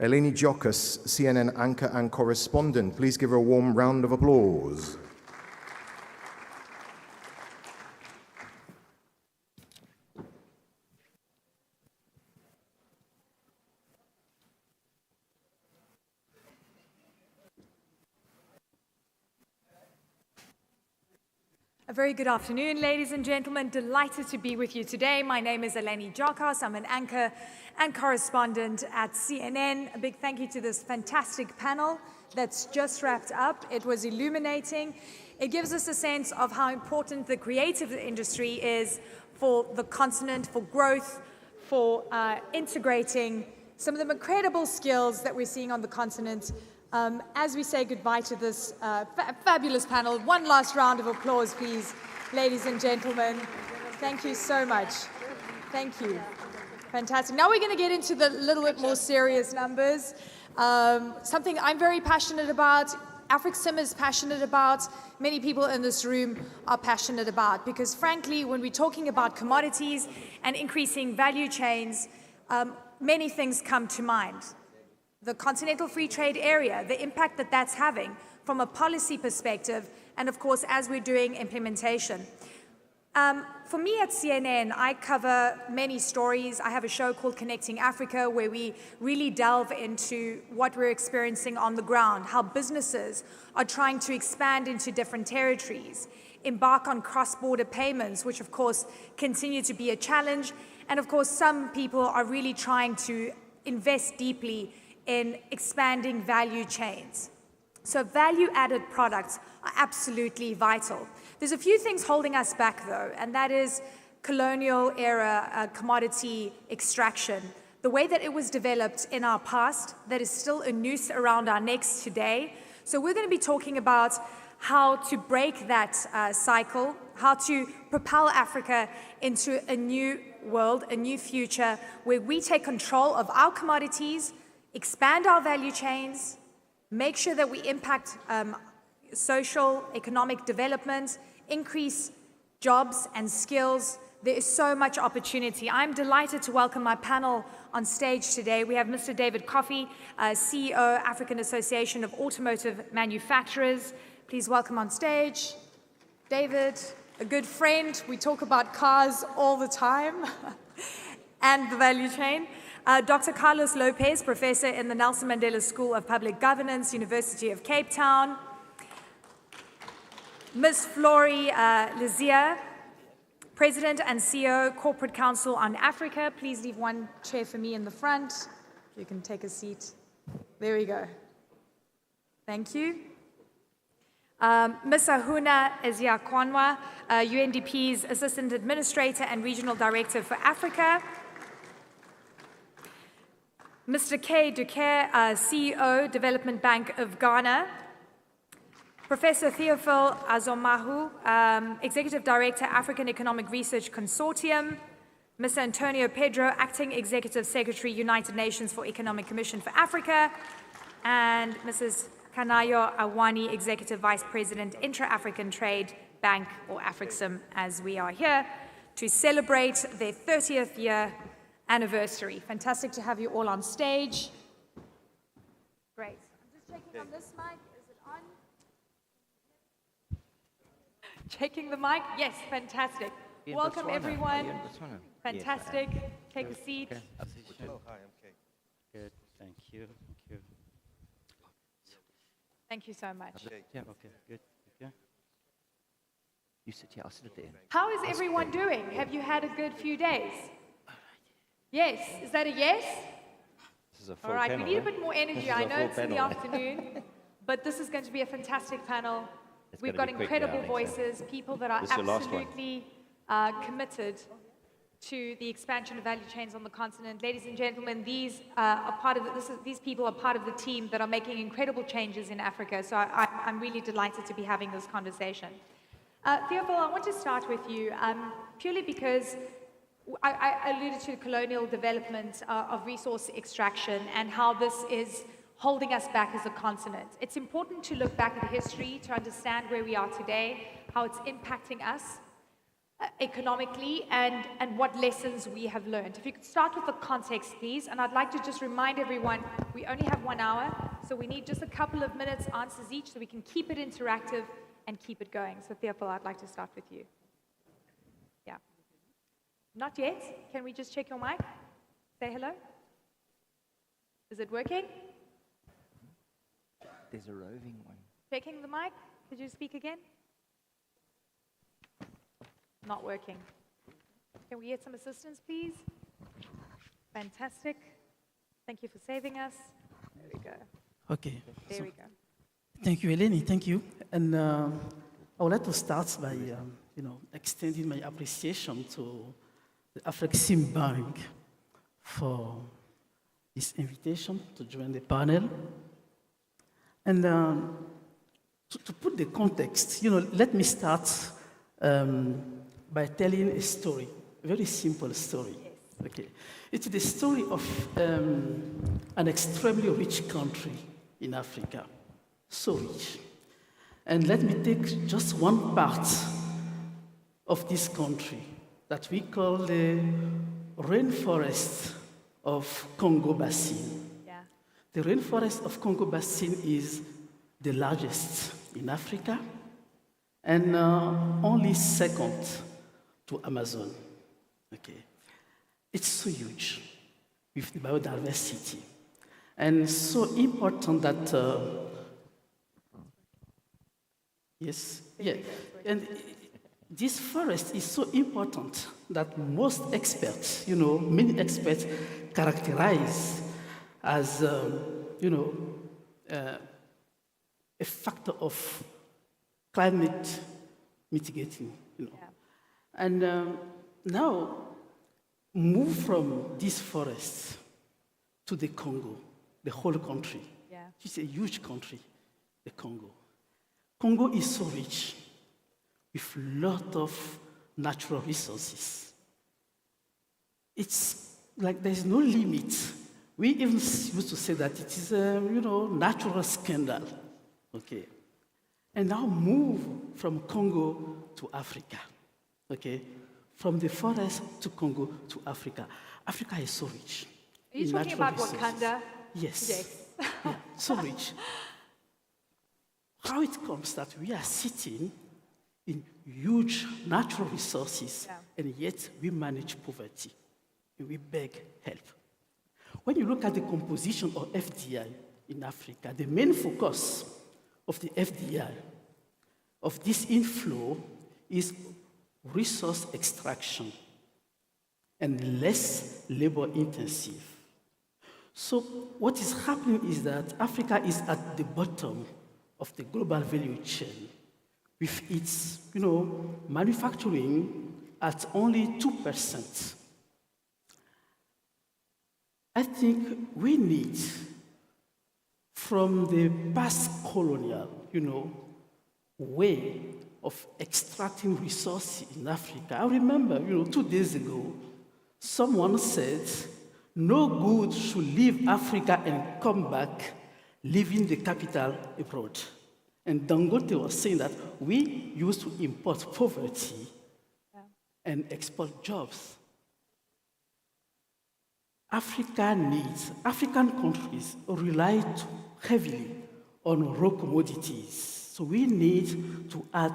Eleni Diokas, CNN anchor and correspondent. Please give her a warm round of applause. A very good afternoon, ladies and gentlemen. Delighted to be with you today. My name is Eleni Diokas. I'm an anchor and correspondent at CNN. A big thank you to this fantastic panel that's just wrapped up. It was illuminating. It gives us a sense of how important the creative industry is for the continent, for growth, for integrating some of the incredible skills that we're seeing on the continent. As we say goodbye to this fabulous panel, one last round of applause, please, ladies and gentlemen. Thank you so much. Thank you. Fantastic. Now we're going to get into the little bit more serious numbers. Something I'm very passionate about, Afrexim is passionate about, many people in this room are passionate about, because frankly, when we're talking about commodities and increasing value chains, many things come to mind. The Continental Free Trade Area, the impact that that's having from a policy perspective, and of course, as we're doing implementation. For me at CNN, I cover many stories. I have a show called Connecting Africa, where we really delve into what we're experiencing on the ground, how businesses are trying to expand into different territories, embark on cross-border payments, which of course continue to be a challenge. And of course, some people are really trying to invest deeply in expanding value chains. So value-added products are absolutely vital. There's a few things holding us back though, and that is colonial era commodity extraction. The way that it was developed in our past, that is still a noose around our necks today. So we're going to be talking about how to break that cycle, how to propel Africa into a new world, a new future, where we take control of our commodities, expand our value chains, make sure that we impact social, economic development, increase jobs and skills. There is so much opportunity. I'm delighted to welcome my panel on stage today. We have Mr. David Coffey, CEO, African Association of Automotive Manufacturers. Please welcome on stage. David, a good friend. We talk about cars all the time and the value chain. Dr. Carlos Lopez, professor in the Nelson Mandela School of Public Governance, University of Cape Town. Ms. Flory Lizia, President and CEO, Corporate Council on Africa. Please leave one chair for me in the front. You can take a seat. There we go. Thank you. Ms. Ahuna Eziakwanwa, UNDP's Assistant Administrator and Regional Director for Africa. Mr. K. Duque, CEO, Development Bank of Ghana. Professor Theophile Azomahu, Executive Director, African Economic Research Consortium. Mr. Antonio Pedro, Acting Executive Secretary, United Nations for Economic Commission for Africa. And Mrs. Kanayo Awani, Executive Vice President, Intra-African Trade Bank, or Afrexim, as we are here, to celebrate their 30th year anniversary. Fantastic to have you all on stage. Great. I'm just checking on this mic. Is it on? Checking the mic? Yes, fantastic. Welcome, everyone. Fantastic. Take a seat. Oh, hi, I'm Kate. Good, thank you. Thank you. Thank you so much. Yeah, okay, good. Yeah. You sit here, I'll sit there. How is everyone doing? Have you had a good few days? Yes. Is that a yes? This is a full All right, panel, we need a right? bit more This energy. is I a know full it's in the panel. afternoon, but this is going to be a fantastic panel. It's We've gonna got be quick now, incredible I think so. voices, people that are This is your last one. absolutely committed to the expansion of value chains on the continent. Ladies and gentlemen, these are part of these people are part of the team that are making incredible changes in Africa. So I'm really delighted to be having this conversation. Theophile, I want to start with you purely because I alluded to colonial development of resource extraction and how this is holding us back as a continent. It's important to look back at history to understand where we are today, how it's impacting us economically, and what lessons we have learned. If you could start with the context, please, and I'd like to just remind everyone, we only have 1 hour, so we need just a couple of minutes answers each so we can keep it interactive and keep it going. So Theophile, I'd like to start with you. Yeah. Not yet. Can we just check your mic? Say hello. Is it working? There's a roving one. Checking the mic. Could you speak again? Not working. Can we get some assistance, please? Fantastic. Thank you for saving us. There we go. Okay. There So, we go. thank you, Eleni. Thank you. And I would like to start by, extending my appreciation to the Afreximbank for this invitation to join the panel. And to put the context, let me start by telling a story, a very simple story. Okay, it's the story of an extremely rich country in Africa, so rich. And let me take just one part of this country that we call the rainforest of Congo Basin. Yeah. The rainforest of Congo Basin is the largest in Africa and only second to Amazon. Okay. It's so huge with the biodiversity and so important that yes, yeah, and this forest is so important that most experts, many experts characterize as, a factor of climate mitigating, Yeah. And now, move from this forest to the Congo, the whole country. Yeah. It's a huge country, the Congo. Congo is so rich with a lot of natural resources. It's like there's no limit. We even used to say that it is a, natural scandal. Okay. And now move from Congo to Africa. Okay. From the forest to Congo to Africa. Africa is so rich. Are you in talking natural about resources. Wakanda? Yes. Yes. Yeah, so rich. How it comes that we are sitting in huge natural resources, and yet we manage poverty, and we beg help. When you look at the composition of FDI in Africa, the main focus of the FDI, of this inflow, is resource extraction and less labor intensive. So what is happening is that Africa is at the bottom of the global value chain, with its, manufacturing at only 2%. I think we need, from the past colonial, way of extracting resources in Africa. I remember, 2 days ago, someone said, no good should leave Africa and come back, leaving the capital abroad. And Dangote was saying that we used to import poverty and export jobs. African countries rely too heavily on raw commodities. So we need to add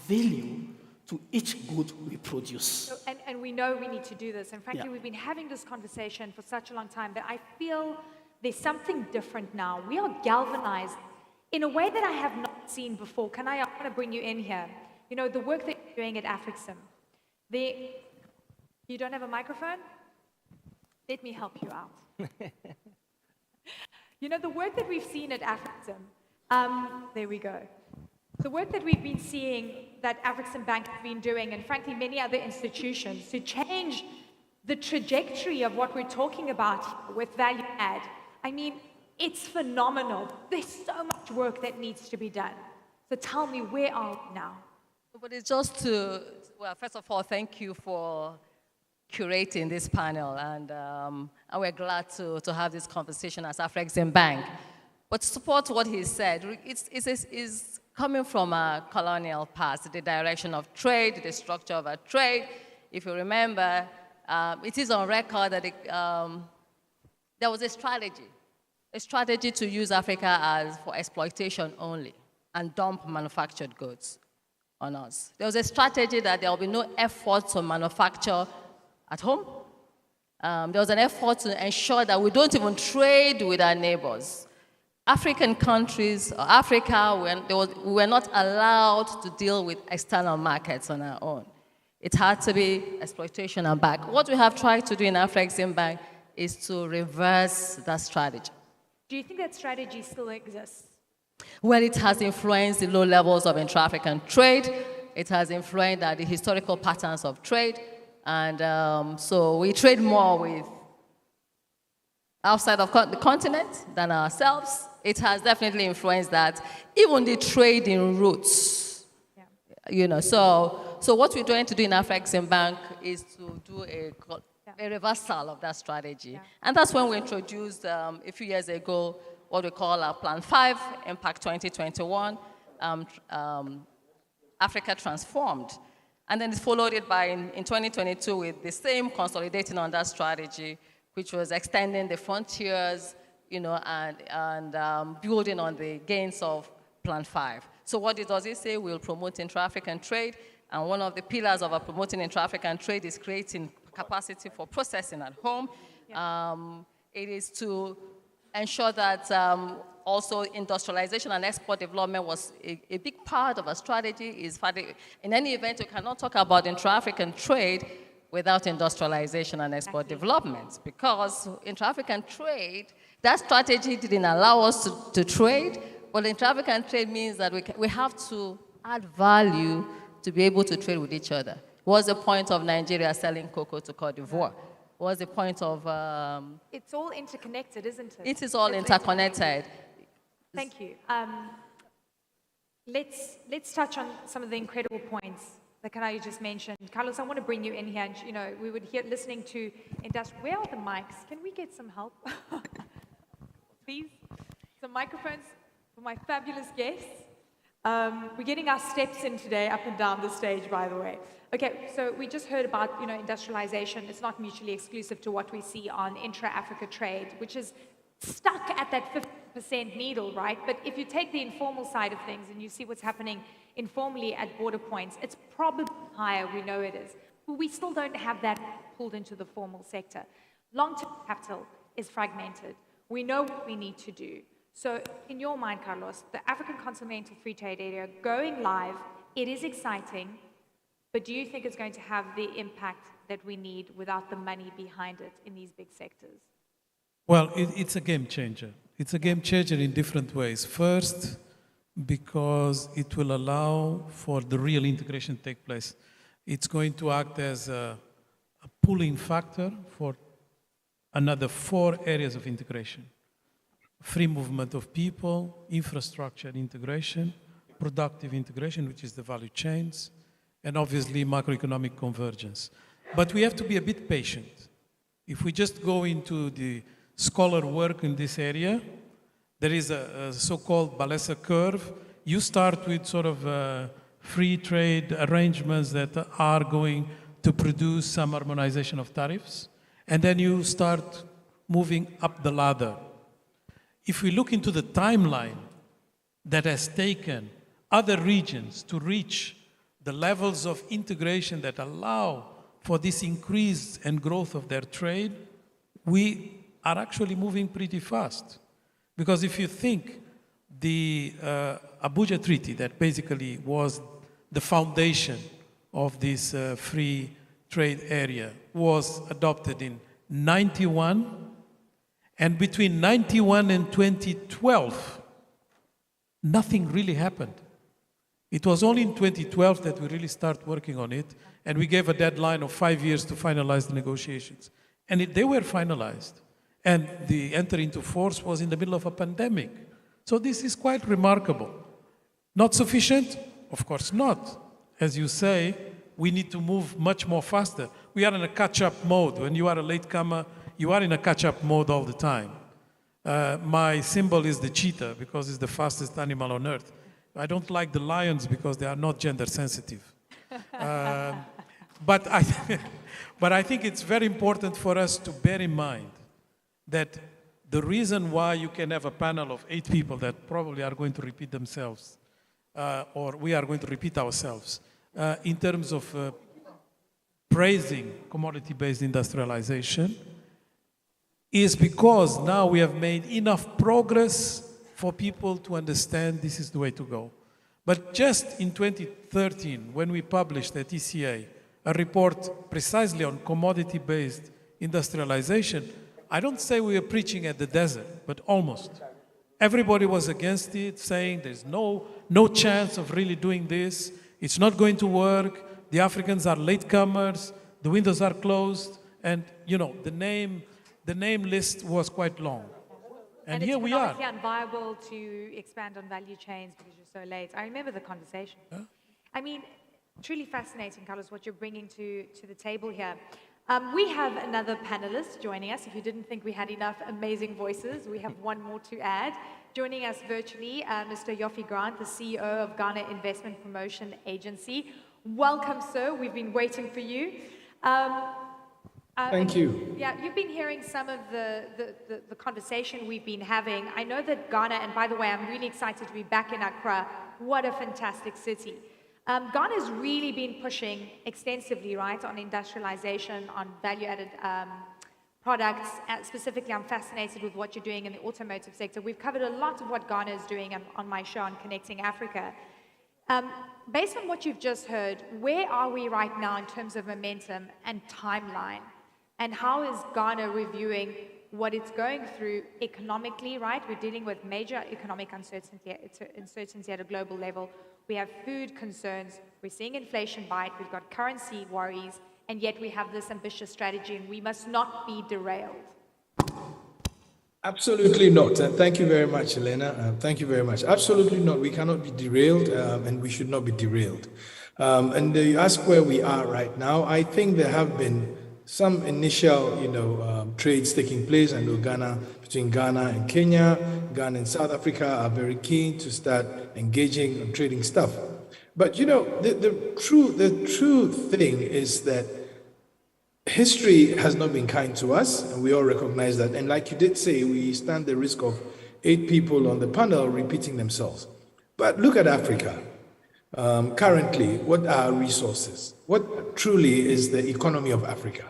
value to each good we produce. So, and we know we need to do this. And frankly, we've been having this conversation for such a long time, but I feel there's something different now. We are galvanized in a way that I have not seen before. I want to bring you in here. The work that you're doing at Afrexim. You don't have a microphone? Let me help you out. The work that we've seen at Afrexim, there we go. The work that we've been seeing that Afreximbank has been doing, and frankly many other institutions, to change the trajectory of what we're talking about with value add, I mean, it's phenomenal. There's so much work that needs to be done. So tell me, where are we now? But it's just well, first of all, thank you for curating this panel, and we're glad to have this conversation as Afreximbank. But to support what he said, it's coming from a colonial past, the direction of trade, the structure of a trade. If you remember, it is on record that there was a strategy to use Africa for exploitation only and dump manufactured goods on us. There was a strategy that there will be no effort to manufacture at home. There was an effort to ensure that we don't even trade with our neighbors. African countries, or Africa, we were not allowed to deal with external markets on our own. It had to be exploitation and back. What we have tried to do in Afreximbank is to reverse that strategy. Do you think that strategy still exists? Well, it has influenced the low levels of intra-African trade. It has influenced the historical patterns of trade. And so we trade more with outside of the continent than ourselves. It has definitely influenced that. Even the trading routes, So what we're trying to do in Afreximbank is to do a reversal of that strategy. Yeah. And that's when we introduced, a few years ago, what we call our Plan 5, Impact 2021, Africa Transformed. And then it followed it by, in 2022, with the same consolidating on that strategy, which was extending the frontiers, and building on the gains of Plan 5. So what does it say? We'll promote intra-African trade, and one of the pillars of our promoting intra-African trade is creating capacity for processing at home. Yeah. It is to ensure that also industrialization and export development was a big part of our strategy. In any event, we cannot talk about intra-African trade without industrialization and export development, because intra-African trade, that strategy didn't allow us to trade, but intra-African trade means that we have to add value to be able to trade with each other. What's the point of Nigeria selling cocoa to Cote d'Ivoire? What's the point of... It's all interconnected, isn't it? It is all interconnected. Thank you. Let's touch on some of the incredible points that Kanayo just mentioned. Carlos, I want to bring you in here. And, we would hear listening to industry. Where are the mics? Can we get some help? Please? Some microphones for my fabulous guests. We're getting our steps in today up and down the stage, by the way. Okay, so we just heard about, industrialization. It's not mutually exclusive to what we see on intra-Africa trade, which is stuck at that 50% needle, right? But if you take the informal side of things and you see what's happening informally at border points, it's probably higher, we know it is. But we still don't have that pulled into the formal sector. Long-term capital is fragmented. We know what we need to do. So in your mind, Carlos, the African Continental Free Trade Area going live, it is exciting, but do you think it's going to have the impact that we need without the money behind it in these big sectors? Well, it's a game changer. It's a game changer in different ways. First, because it will allow for the real integration to take place. It's going to act as a pulling factor for another 4 areas of integration: free movement of people, infrastructure integration, productive integration, which is the value chains, and obviously macroeconomic convergence. But we have to be a bit patient. If we just go into the scholar work in this area, there is a so-called Balesa curve. You start with sort of free trade arrangements that are going to produce some harmonization of tariffs, and then you start moving up the ladder. If we look into the timeline that has taken other regions to reach the levels of integration that allow for this increase and growth of their trade, we are actually moving pretty fast. Because if you think the Abuja Treaty, that basically was the foundation of this free trade area, was adopted in 91, and between 91 and 2012, nothing really happened. It was only in 2012 that we really started working on it, and we gave a deadline of 5 years to finalize the negotiations. And they were finalized. And the entry into force was in the middle of a pandemic. So this is quite remarkable. Not sufficient? Of course not. As you say, we need to move much more faster. We are in a catch-up mode. When you are a latecomer, you are in a catch-up mode all the time. My symbol is the cheetah because it's the fastest animal on earth. I don't like the lions because they are not gender sensitive. But I think it's very important for us to bear in mind that the reason why you can have a panel of 8 people that probably are going to repeat themselves, or we are going to repeat ourselves, in terms of praising commodity-based industrialization, is because now we have made enough progress for people to understand this is the way to go. But just in 2013, when we published at ECA a report precisely on commodity-based industrialization, I don't say we were preaching at the desert, but almost. Everybody was against it, saying there's no chance of really doing this. It's not going to work. The Africans are latecomers. The windows are closed. And, you know, the name list was quite long. And here we are. It's economically unviable to expand on value chains because you're so late. I remember the conversation. Huh? I mean, truly fascinating, Carlos, what you're bringing to the table here. We have another panelist joining us. If you didn't think we had enough amazing voices, we have one more to add. Joining us virtually, Mr. Yofi Grant, the CEO of Ghana Investment Promotion Agency. Welcome, sir. We've been waiting for you. Thank you. Yeah, you've been hearing some of the conversation we've been having. I know that Ghana, and by the way, I'm really excited to be back in Accra. What a fantastic city. Ghana's really been pushing extensively, right, on industrialization, on value-added products. Specifically, I'm fascinated with what you're doing in the automotive sector. We've covered a lot of what Ghana is doing on my show on Connecting Africa. Based on what you've just heard, where are we right now in terms of momentum and timeline? And how is Ghana reviewing what it's going through economically, right? We're dealing with major economic uncertainty at a global level. We have food concerns. We're seeing inflation bite. We've got currency worries. And yet we have this ambitious strategy, and we must not be derailed. Absolutely not. Thank you very much, Elena. Thank you very much. Absolutely not. We cannot be derailed, and we should not be derailed. And you ask where we are right now. I think there have been some initial, trades taking place. I know between Ghana and Kenya, Ghana and South Africa are very keen to start engaging on trading stuff. But the true thing is that history has not been kind to us, and we all recognize that. And like you did say, we stand the risk of 8 people on the panel repeating themselves. But look at Africa. Currently, what are our resources? What truly is the economy of Africa?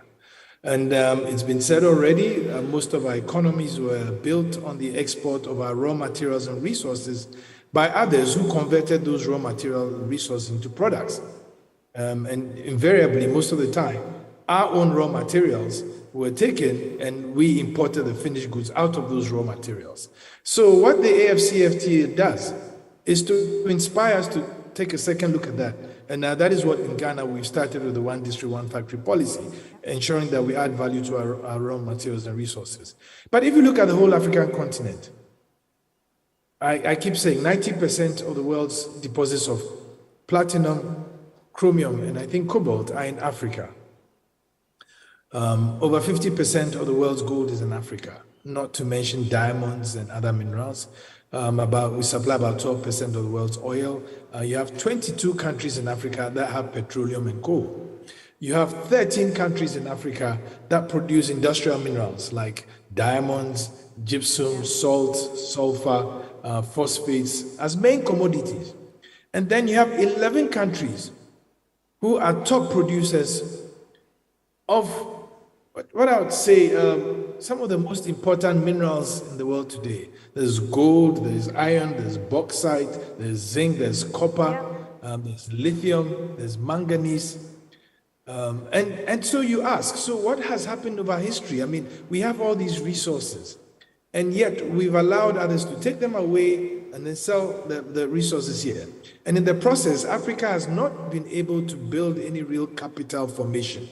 And it's been said already, most of our economies were built on the export of our raw materials and resources by others who converted those raw material resources into products. And invariably, most of the time, our own raw materials were taken and we imported the finished goods out of those raw materials. So what the AFCFTA does is to inspire us to take a second look at that. And that is what in Ghana we've started with the one district, one factory policy, ensuring that we add value to our raw materials and resources. But if you look at the whole African continent, I keep saying 90% of the world's deposits of platinum, chromium, and I think cobalt are in Africa. Over 50% of the world's gold is in Africa, not to mention diamonds and other minerals. We supply about 12% of the world's oil. You have 22 countries in Africa that have petroleum and coal. You have 13 countries in Africa that produce industrial minerals like diamonds, gypsum, salt, sulfur, phosphates as main commodities. And then you have 11 countries who are top producers of what I would say some of the most important minerals in the world today. There's gold, there's iron, there's bauxite, there's zinc, there's copper, there's lithium, there's manganese. And so you ask, so what has happened over history? I mean, we have all these resources, and yet we've allowed others to take them away and then sell the resources here. And in the process, Africa has not been able to build any real capital formation.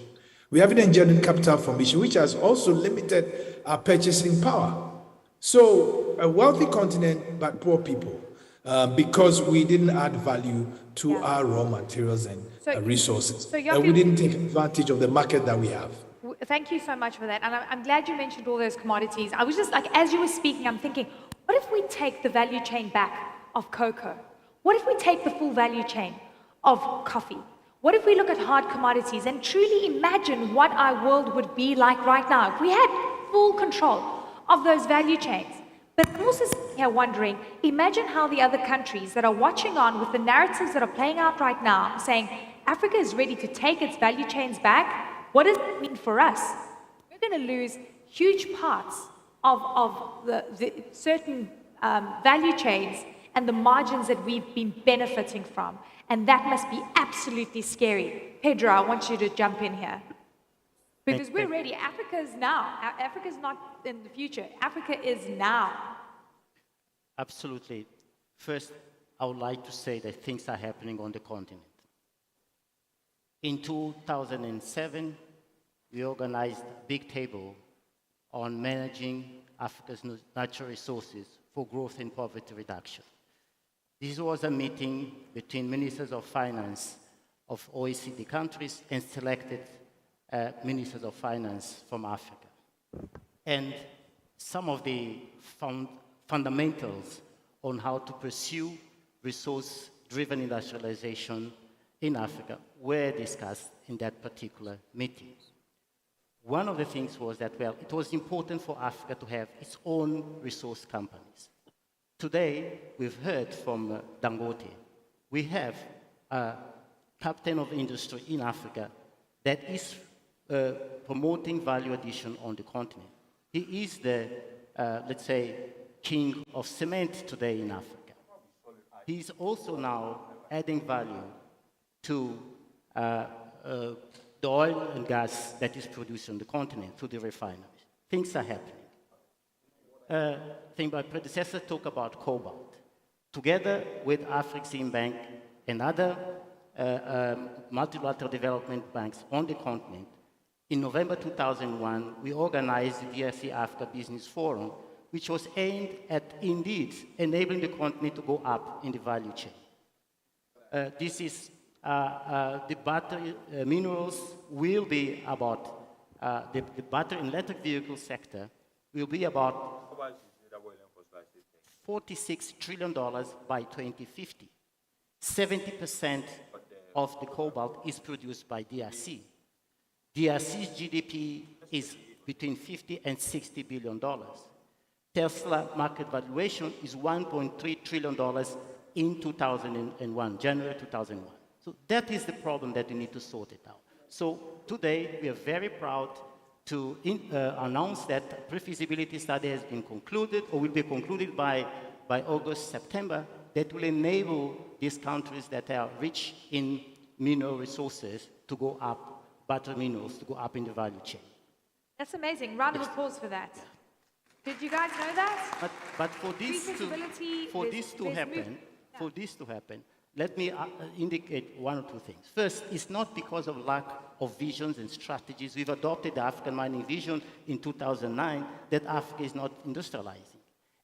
We haven't engineered capital formation, which has also limited our purchasing power. So a wealthy continent, but poor people, because we didn't add value to our raw materials and resources. And we didn't take advantage of the market that we have. Thank you so much for that. And I'm glad you mentioned all those commodities. I was just like, as you were speaking, I'm thinking, what if we take the value chain back of cocoa? What if we take the full value chain of coffee? What if we look at hard commodities and truly imagine what our world would be like right now if we had full control of those value chains? But I'm also sitting here wondering, imagine how the other countries that are watching on with the narratives that are playing out right now, saying Africa is ready to take its value chains back. What does it mean for us? We're going to lose huge parts of the certain value chains and the margins that we've been benefiting from. And that must be absolutely scary. Pedro, I want you to jump in here. Because we're ready. Africa is now. Africa is not in the future. Africa is now. Absolutely. First, I would like to say that things are happening on the continent. In 2007, we organized a big table on managing Africa's natural resources for growth and poverty reduction. This was a meeting between ministers of finance of OECD countries and selected ministers of finance from Africa. And some of the fundamentals on how to pursue resource-driven industrialization in Africa were discussed in that particular meeting. One of the things was that, well, it was important for Africa to have its own resource companies. Today, we've heard from Dangote. We have a captain of industry in Africa that is promoting value addition on the continent. He is the, let's say, king of cement today in Africa. He's also now adding value to the oil and gas that is produced on the continent through the refineries. Things are happening. I think my predecessor talked about cobalt. Together with Afreximbank and other multilateral development banks on the continent, in November 2001, we organized the DRC Africa Business Forum, which was aimed at, indeed, enabling the continent to go up in the value chain. This is the battery minerals will be about, the battery and electric vehicle sector will be about $46 trillion by 2050. 70% of the cobalt is produced by DRC. DRC's GDP is between $50 and $60 billion. Tesla market valuation is $1.3 trillion in 2001, January 2001. So that is the problem that we need to sort it out. So today, we are very proud to announce that a pre-feasibility study has been concluded or will be concluded by August, September, that will enable these countries that are rich in mineral resources to go up, battery minerals to go up in the value chain. That's amazing. Round of applause for that. Did you guys know that? But for this to happen, for this to happen, let me indicate one or two things. First, it's not because of lack of visions and strategies. We've adopted the African mining vision in 2009 that Africa is not industrializing.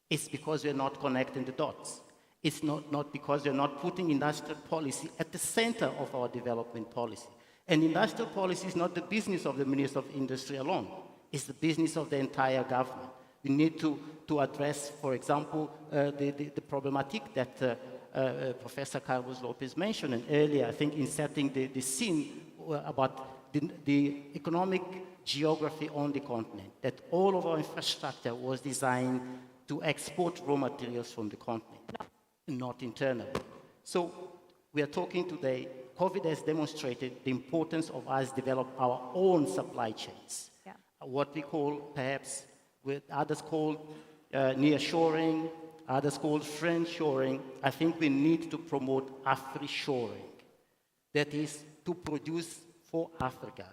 It's because we're not connecting the dots. It's not because we're not putting industrial policy at the center of our development policy. And industrial policy is not the business of the Minister of Industry alone. It's the business of the entire government. We need to address, for example, the problematic that Professor Carlos Lopez mentioned earlier, I think, in setting the scene about the economic geography on the continent, that all of our infrastructure was designed to export raw materials from the continent, not internally. So we are talking today, COVID has demonstrated the importance of us develop our own supply chains. Yeah. What we call, perhaps, with others call nearshoring, others call friendshoring. I think we need to promote Afrishoring. That is, to produce for Africa,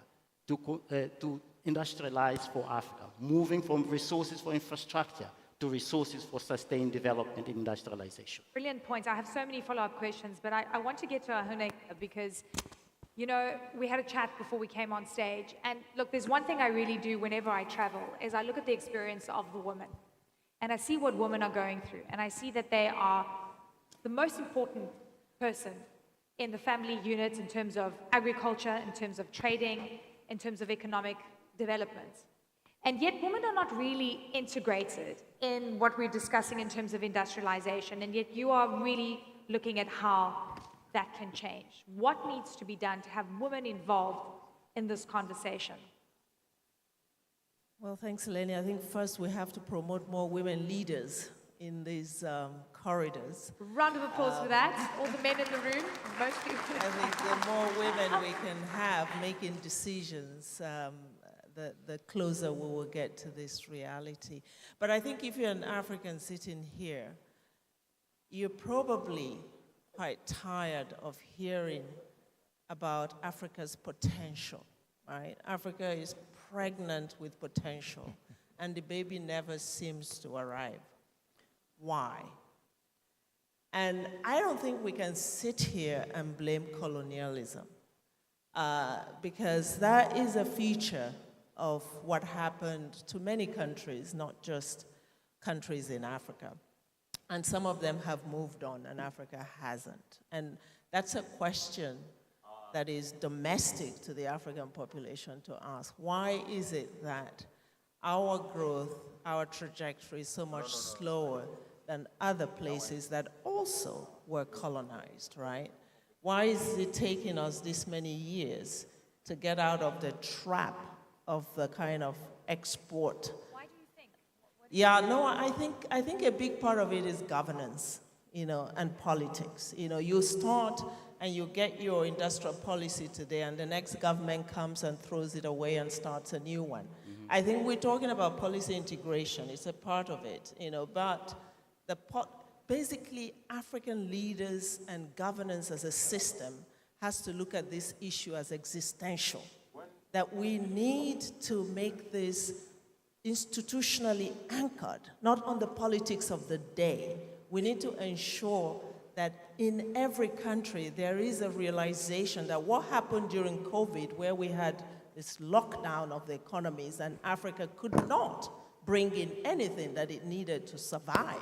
to industrialize for Africa, moving from resources for infrastructure to resources for sustained development and industrialization. Brilliant points. I have so many follow-up questions, but I want to get to Ahune because, you know, we had a chat before we came on stage. And look, there's one thing I really do whenever I travel is I look at the experience of the woman. And I see what women are going through. And I see that they are the most important person in the family unit in terms of agriculture, in terms of trading, in terms of economic development. And yet women are not really integrated in what we're discussing in terms of industrialization. And yet you are really looking at how that can change. What needs to be done to have women involved in this conversation? Well, thanks, Eleni. I think first we have to promote more women leaders in these corridors. Round of applause for that. All the men in the room, mostly. I think the more women we can have making decisions, the closer we will get to this reality. But I think if you're an African sitting here, you're probably quite tired of hearing about Africa's potential, right? Africa is pregnant with potential, and the baby never seems to arrive. Why? And I don't think we can sit here and blame colonialism, because that is a feature of what happened to many countries, not just countries in Africa. And some of them have moved on, and Africa hasn't. And that's a question that is domestic to the African population to ask. Why is it that our growth, our trajectory is so much slower than other places that also were colonized, right? Why is it taking us this many years to get out of the trap of the kind of export? Why do you think? Yeah, no, I think a big part of it is governance, you know, and politics. You know, you start and you get your industrial policy today, and the next government comes and throws it away and starts a new one. Mm-hmm. I think we're talking about policy integration. It's a part of it, you know, but basically African leaders and governance as a system has to look at this issue as existential, that we need to make this institutionally anchored, not on the politics of the day. We need to ensure that in every country there is a realization that what happened during COVID, where we had this lockdown of the economies and Africa could not bring in anything that it needed to survive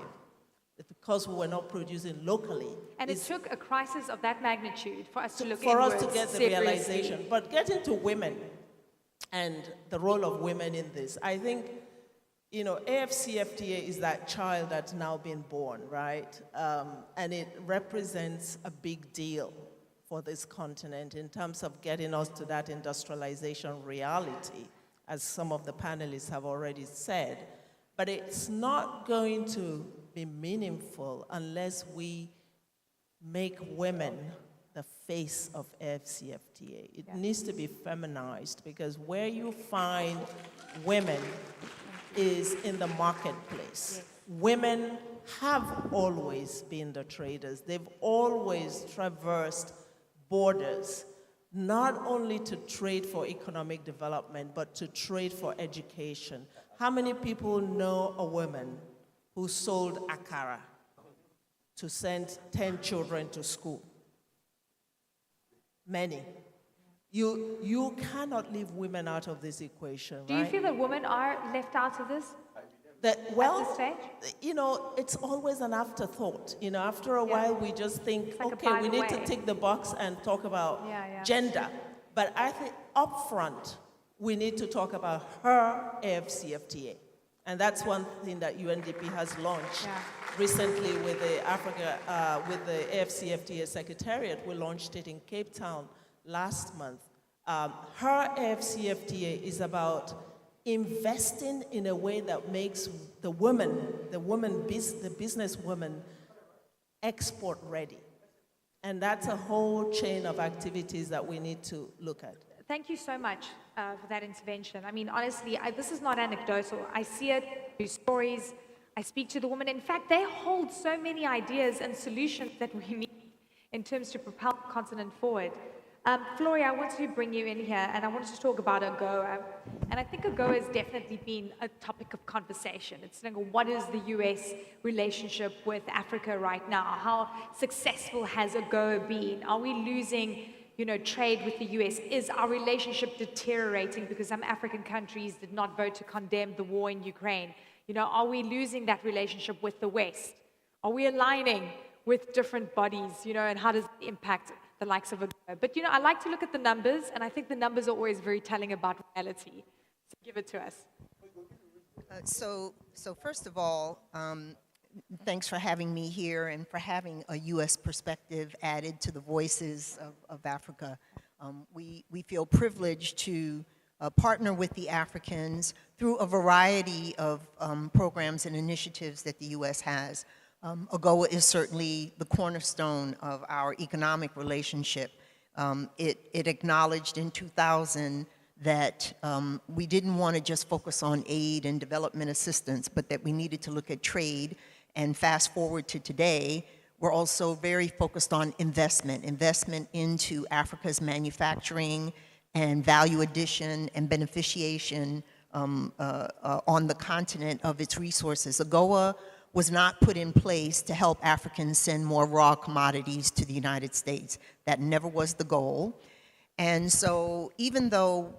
because we were not producing locally. And it took a crisis of that magnitude for us to look for us inwards to get the seriously. realization. But getting to women and the role of women in this, I think, you know, AFCFTA is that child that's now been born, right? And it represents a big deal for this continent in terms of getting us to that industrialization reality, as some of the panelists have already said. But it's not going to be meaningful unless we make women the face of AFCFTA. It needs to be feminized, because where you find women is in the marketplace. Yes. Women have always been the traders. They've always traversed borders, not only to trade for economic development, but to trade for education. How many people know a woman who sold akara to send 10 children to school. Many. You cannot leave women out of this equation, Do you feel that women are left out of this? Well, at this stage? you know, it's always an afterthought. You know, after a while, we just think, like a okay, by we the need to way. tick the box and talk about Yeah. gender. But I think upfront, we need to talk about her AFCFTA. And that's one thing that UNDP has launched recently with the with the AFCFTA Secretariat. We launched it in Cape Town last month. Her AFCFTA is about investing in a way that makes the business woman export ready. And that's a whole chain of activities that we need to look at. Thank you so much for that intervention. I mean, honestly, this is not anecdotal. I see it through stories. I speak to the women. In fact, they hold so many ideas and solutions that we need in terms to propel the continent forward. Floria, I want to bring you in here, and I wanted to talk about AGOA. And I think AGOA has definitely been a topic of conversation. It's like, what is the US relationship with Africa right now? How successful has AGOA been? Are we losing, trade with the US? Is our relationship deteriorating because some African countries did not vote to condemn the war in Ukraine? Are we losing that relationship with the West? Are we aligning with different bodies, and how does it impact the likes of AGOA? But, I like to look at the numbers, and I think the numbers are always very telling about reality. So give it to us. So first of all, thanks for having me here and for having a U.S. perspective added to the voices of Africa. We feel privileged to partner with the Africans through a variety of programs and initiatives that the U.S. has. AGOA is certainly the cornerstone of our economic relationship. It acknowledged in 2000 that we didn't want to just focus on aid and development assistance, but that we needed to look at trade. And fast forward to today, we're also very focused on investment into Africa's manufacturing and value addition and beneficiation on the continent of its resources. AGOA was not put in place to help Africans send more raw commodities to the United States. That never was the goal. And so even though,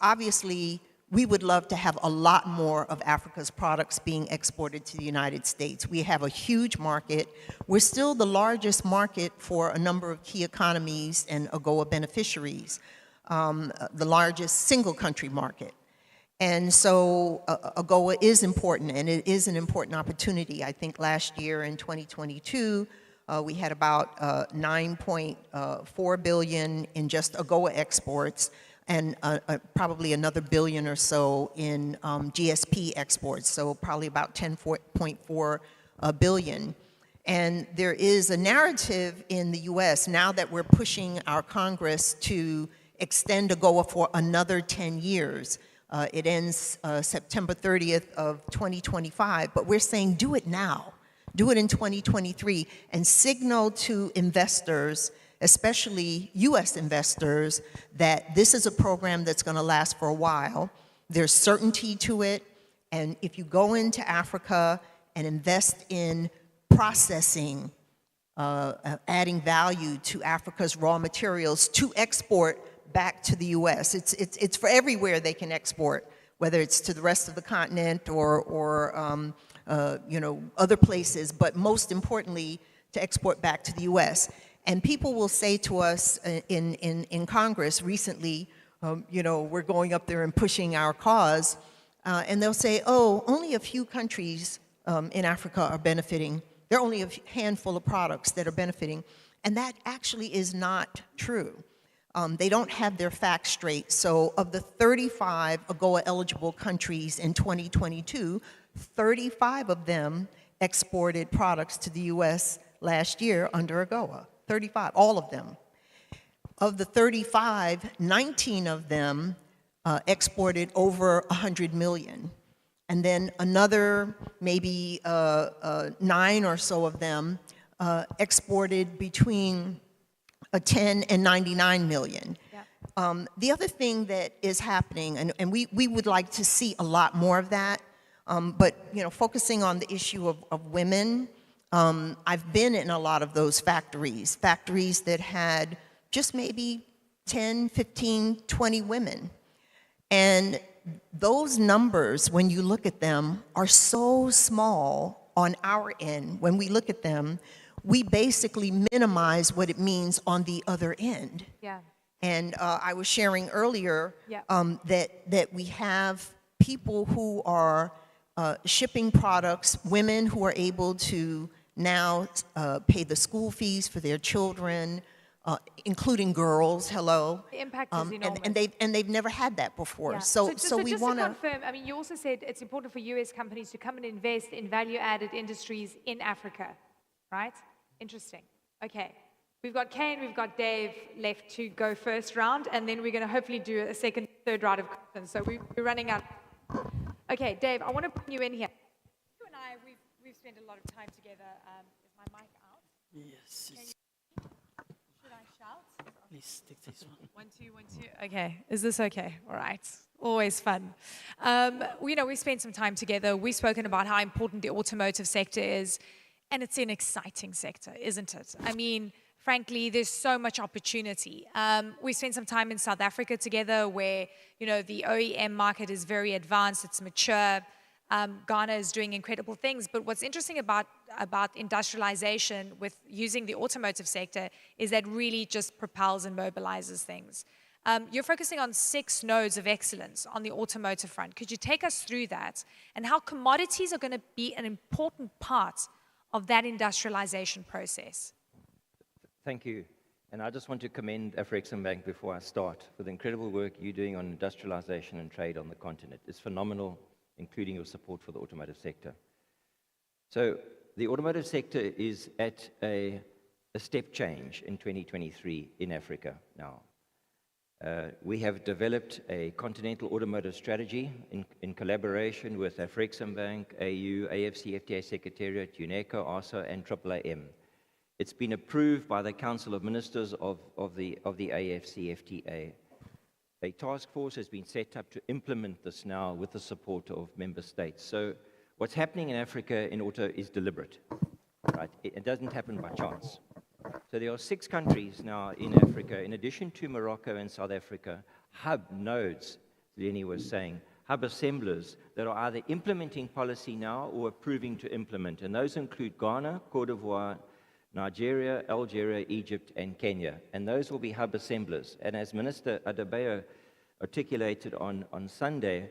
obviously we would love to have a lot more of Africa's products being exported to the United States. We have a huge market. We're still the largest market for a number of key economies and AGOA beneficiaries, the largest single country market. And so AGOA is important, and it is an important opportunity. I think last year in 2022, we had about 9.4 billion in just AGOA exports, and probably another billion or so in GSP exports, so probably about 10.4 billion. And there is a narrative in the US now that we're pushing our Congress to extend AGOA for another 10 years. It ends September 30th of 2025, but we're saying do it now. Do it in 2023 and signal to investors, especially US investors, that this is a program that's going to last for a while. There's certainty to it, and if you go into Africa and invest in processing, adding value to Africa's raw materials to export back to the US. It's for everywhere they can export, whether it's to the rest of the continent or other places, but most importantly, to export back to the US. And people will say to us in Congress recently, we're going up there and pushing our cause, and they'll say, oh, only a few countries in Africa are benefiting. There are only a handful of products that are benefiting. And that actually is not true. They don't have their facts straight. So of the 35 AGOA eligible countries in 2022, 35 of them exported products to the US last year under AGOA. 35, all of them. Of the 35, 19 of them exported over 100 million. And then another maybe 9 or so of them exported between 10 and 99 million. Yeah. The other thing that is happening, and we would like to see a lot more of that, but focusing on the issue of women, I've been in a lot of those factories that had just maybe 10, 15, 20 women. And those numbers, when you look at them, are so small on our end. When we look at them, we basically minimize what it means on the other end. Yeah. And I was sharing earlier Yeah. that we have people who are shipping products, women who are able to now pay the school fees for their children, including girls. Hello. The impact is enormous. And they've never had that before. Yeah. So just we to want to. confirm, I mean, you also said it's important for US companies to come and invest in value-added industries in Africa, right? Interesting. Okay. We've got Kay and we've got Dave left to go first round, and then we're going to hopefully do a second, third round of questions. So we're running out. Okay, Dave, I want to bring you in here. You and I, we've spent a lot of time together. Is my mic out? Yes. Should I shout? Please take this one. 1, 2, 1, 2. Okay. Is this okay? All right. Always fun. We spent some time together. We've spoken about how important the automotive sector is, and it's an exciting sector, isn't it? I mean, frankly, there's so much opportunity. We spent some time in South Africa together where, the OEM market is very advanced, it's mature. Ghana is doing incredible things. But what's interesting about industrialization with using the automotive sector is that really just propels and mobilizes things. You're focusing on 6 nodes of excellence on the automotive front. Could you take us through that and how commodities are going to be an important part of that industrialization process? Thank you. And I just want to commend Afreximbank before I start for the incredible work you're doing on industrialization and trade on the continent. It's phenomenal, including your support for the automotive sector. So the automotive sector is at a step change in 2023 in Africa now. We have developed a continental automotive strategy in collaboration with Afreximbank, AU, AFCFTA Secretariat, UNESCO, ASA, and AAAM. It's been approved by the Council of Ministers of the AFCFTA. A task force has been set up to implement this now with the support of member states. So what's happening in Africa in auto is deliberate, right? It doesn't happen by chance. So there are 6 countries now in Africa, in addition to Morocco and South Africa, hub nodes, Lenny was saying, hub assemblers that are either implementing policy now or approving to implement. And those include Ghana, Cote d'Ivoire, Nigeria, Algeria, Egypt, and Kenya. And those will be hub assemblers. And as Minister Adebayo articulated on Sunday,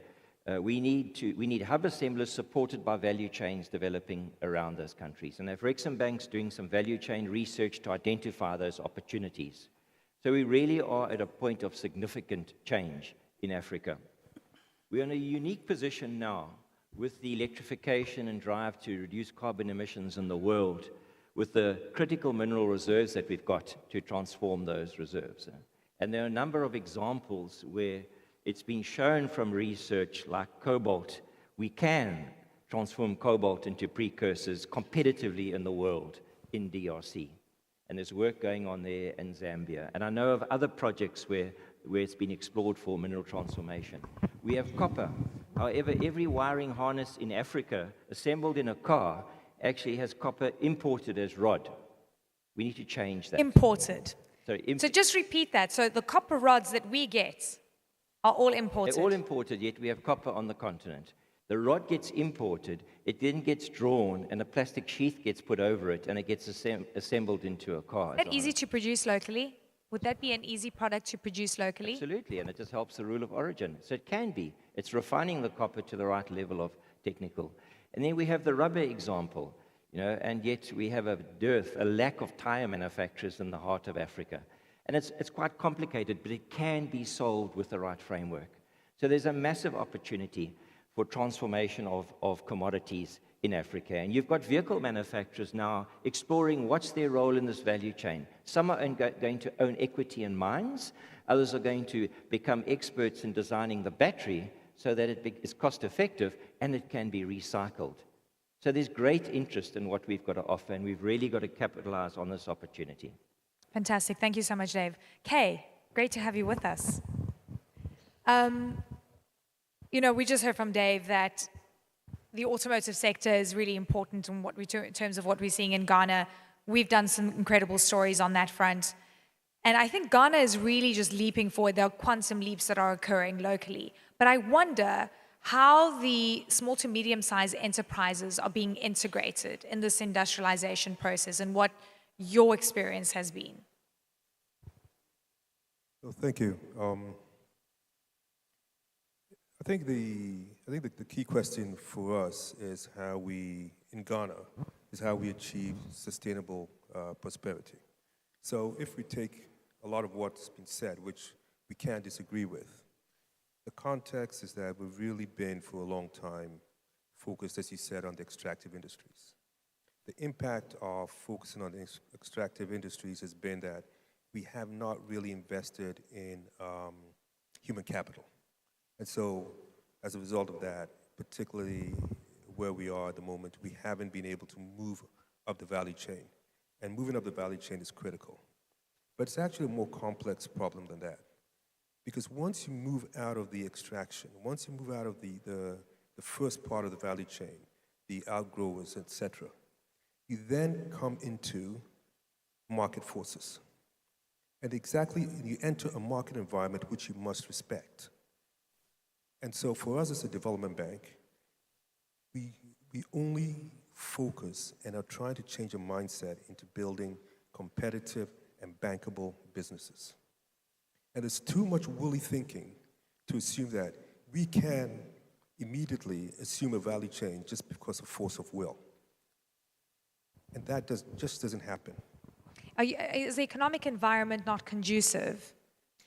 we need hub assemblers supported by value chains developing around those countries. And Afreximbank's doing some value chain research to identify those opportunities. So we really are at a point of significant change in Africa. We're in a unique position now with the electrification and drive to reduce carbon emissions in the world, with the critical mineral reserves that we've got to transform those reserves. And there are a number of examples where it's been shown from research like cobalt, we can transform cobalt into precursors competitively in the world in DRC. And there's work going on there in Zambia. And I know of other projects where it's been explored for mineral transformation. We have copper. However, every wiring harness in Africa assembled in a car actually has copper imported as rod. We need to change that. Imported. So just repeat that. So the copper rods that we get are all imported. They're all imported, yet we have copper on the continent. The rod gets imported, it then gets drawn, and a plastic sheath gets put over it, and it gets assembled into a car. Is that easy to produce locally? Would that be an easy product to produce locally? Absolutely, and it just helps the rule of origin. So it can be. It's refining the copper to the right level of technical. And then we have the rubber example, and yet we have a dearth, a lack of tire manufacturers in the heart of Africa. And it's quite complicated, but it can be solved with the right framework. So there's a massive opportunity for transformation of commodities in Africa. And you've got vehicle manufacturers now exploring what's their role in this value chain. Some are going to own equity in mines. Others are going to become experts in designing the battery so that it is cost effective and it can be recycled. So there's great interest in what we've got to offer, and we've really got to capitalize on this opportunity. Fantastic. Thank you so much, Dave. Kay, great to have you with us. We just heard from Dave that the automotive sector is really important in what we do in terms of what we're seeing in Ghana. We've done some incredible stories on that front. And I think Ghana is really just leaping forward. There are quantum leaps that are occurring locally. But I wonder how the small to medium-sized enterprises are being integrated in this industrialization process and what your experience has been. Well, thank you. I think the key question for us is how we, in Ghana, is how we achieve sustainable prosperity. So if we take a lot of what's been said, which we can't disagree with, the context is that we've really been, for a long time, focused, as you said, on the extractive industries. The impact of focusing on the extractive industries has been that we have not really invested in human capital. And so, as a result of that, particularly where we are at the moment, we haven't been able to move up the value chain. And moving up the value chain is critical. But it's actually a more complex problem than that. Because once you move out of the extraction, once you move out of the first part of the value chain, the outgrowers, etc., you then come into market forces. And you enter a market environment which you must respect. And so for us as a development bank, we only focus and are trying to change a mindset into building competitive and bankable businesses. And there's too much woolly thinking to assume that we can immediately assume a value chain just because of force of will. And that just doesn't happen. Is the economic environment not conducive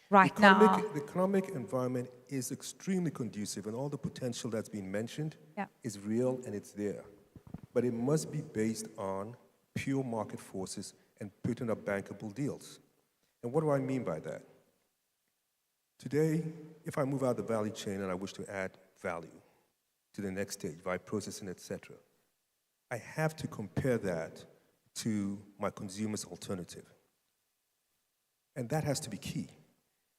right now? The economic environment is extremely conducive, and all the potential that's been mentioned is real and it's there. But it must be based on pure market forces and putting up bankable deals. And what do I mean by that? Today, if I move out the value chain and I wish to add value to the next stage by processing, etc., I have to compare that to my consumer's alternative. And that has to be key.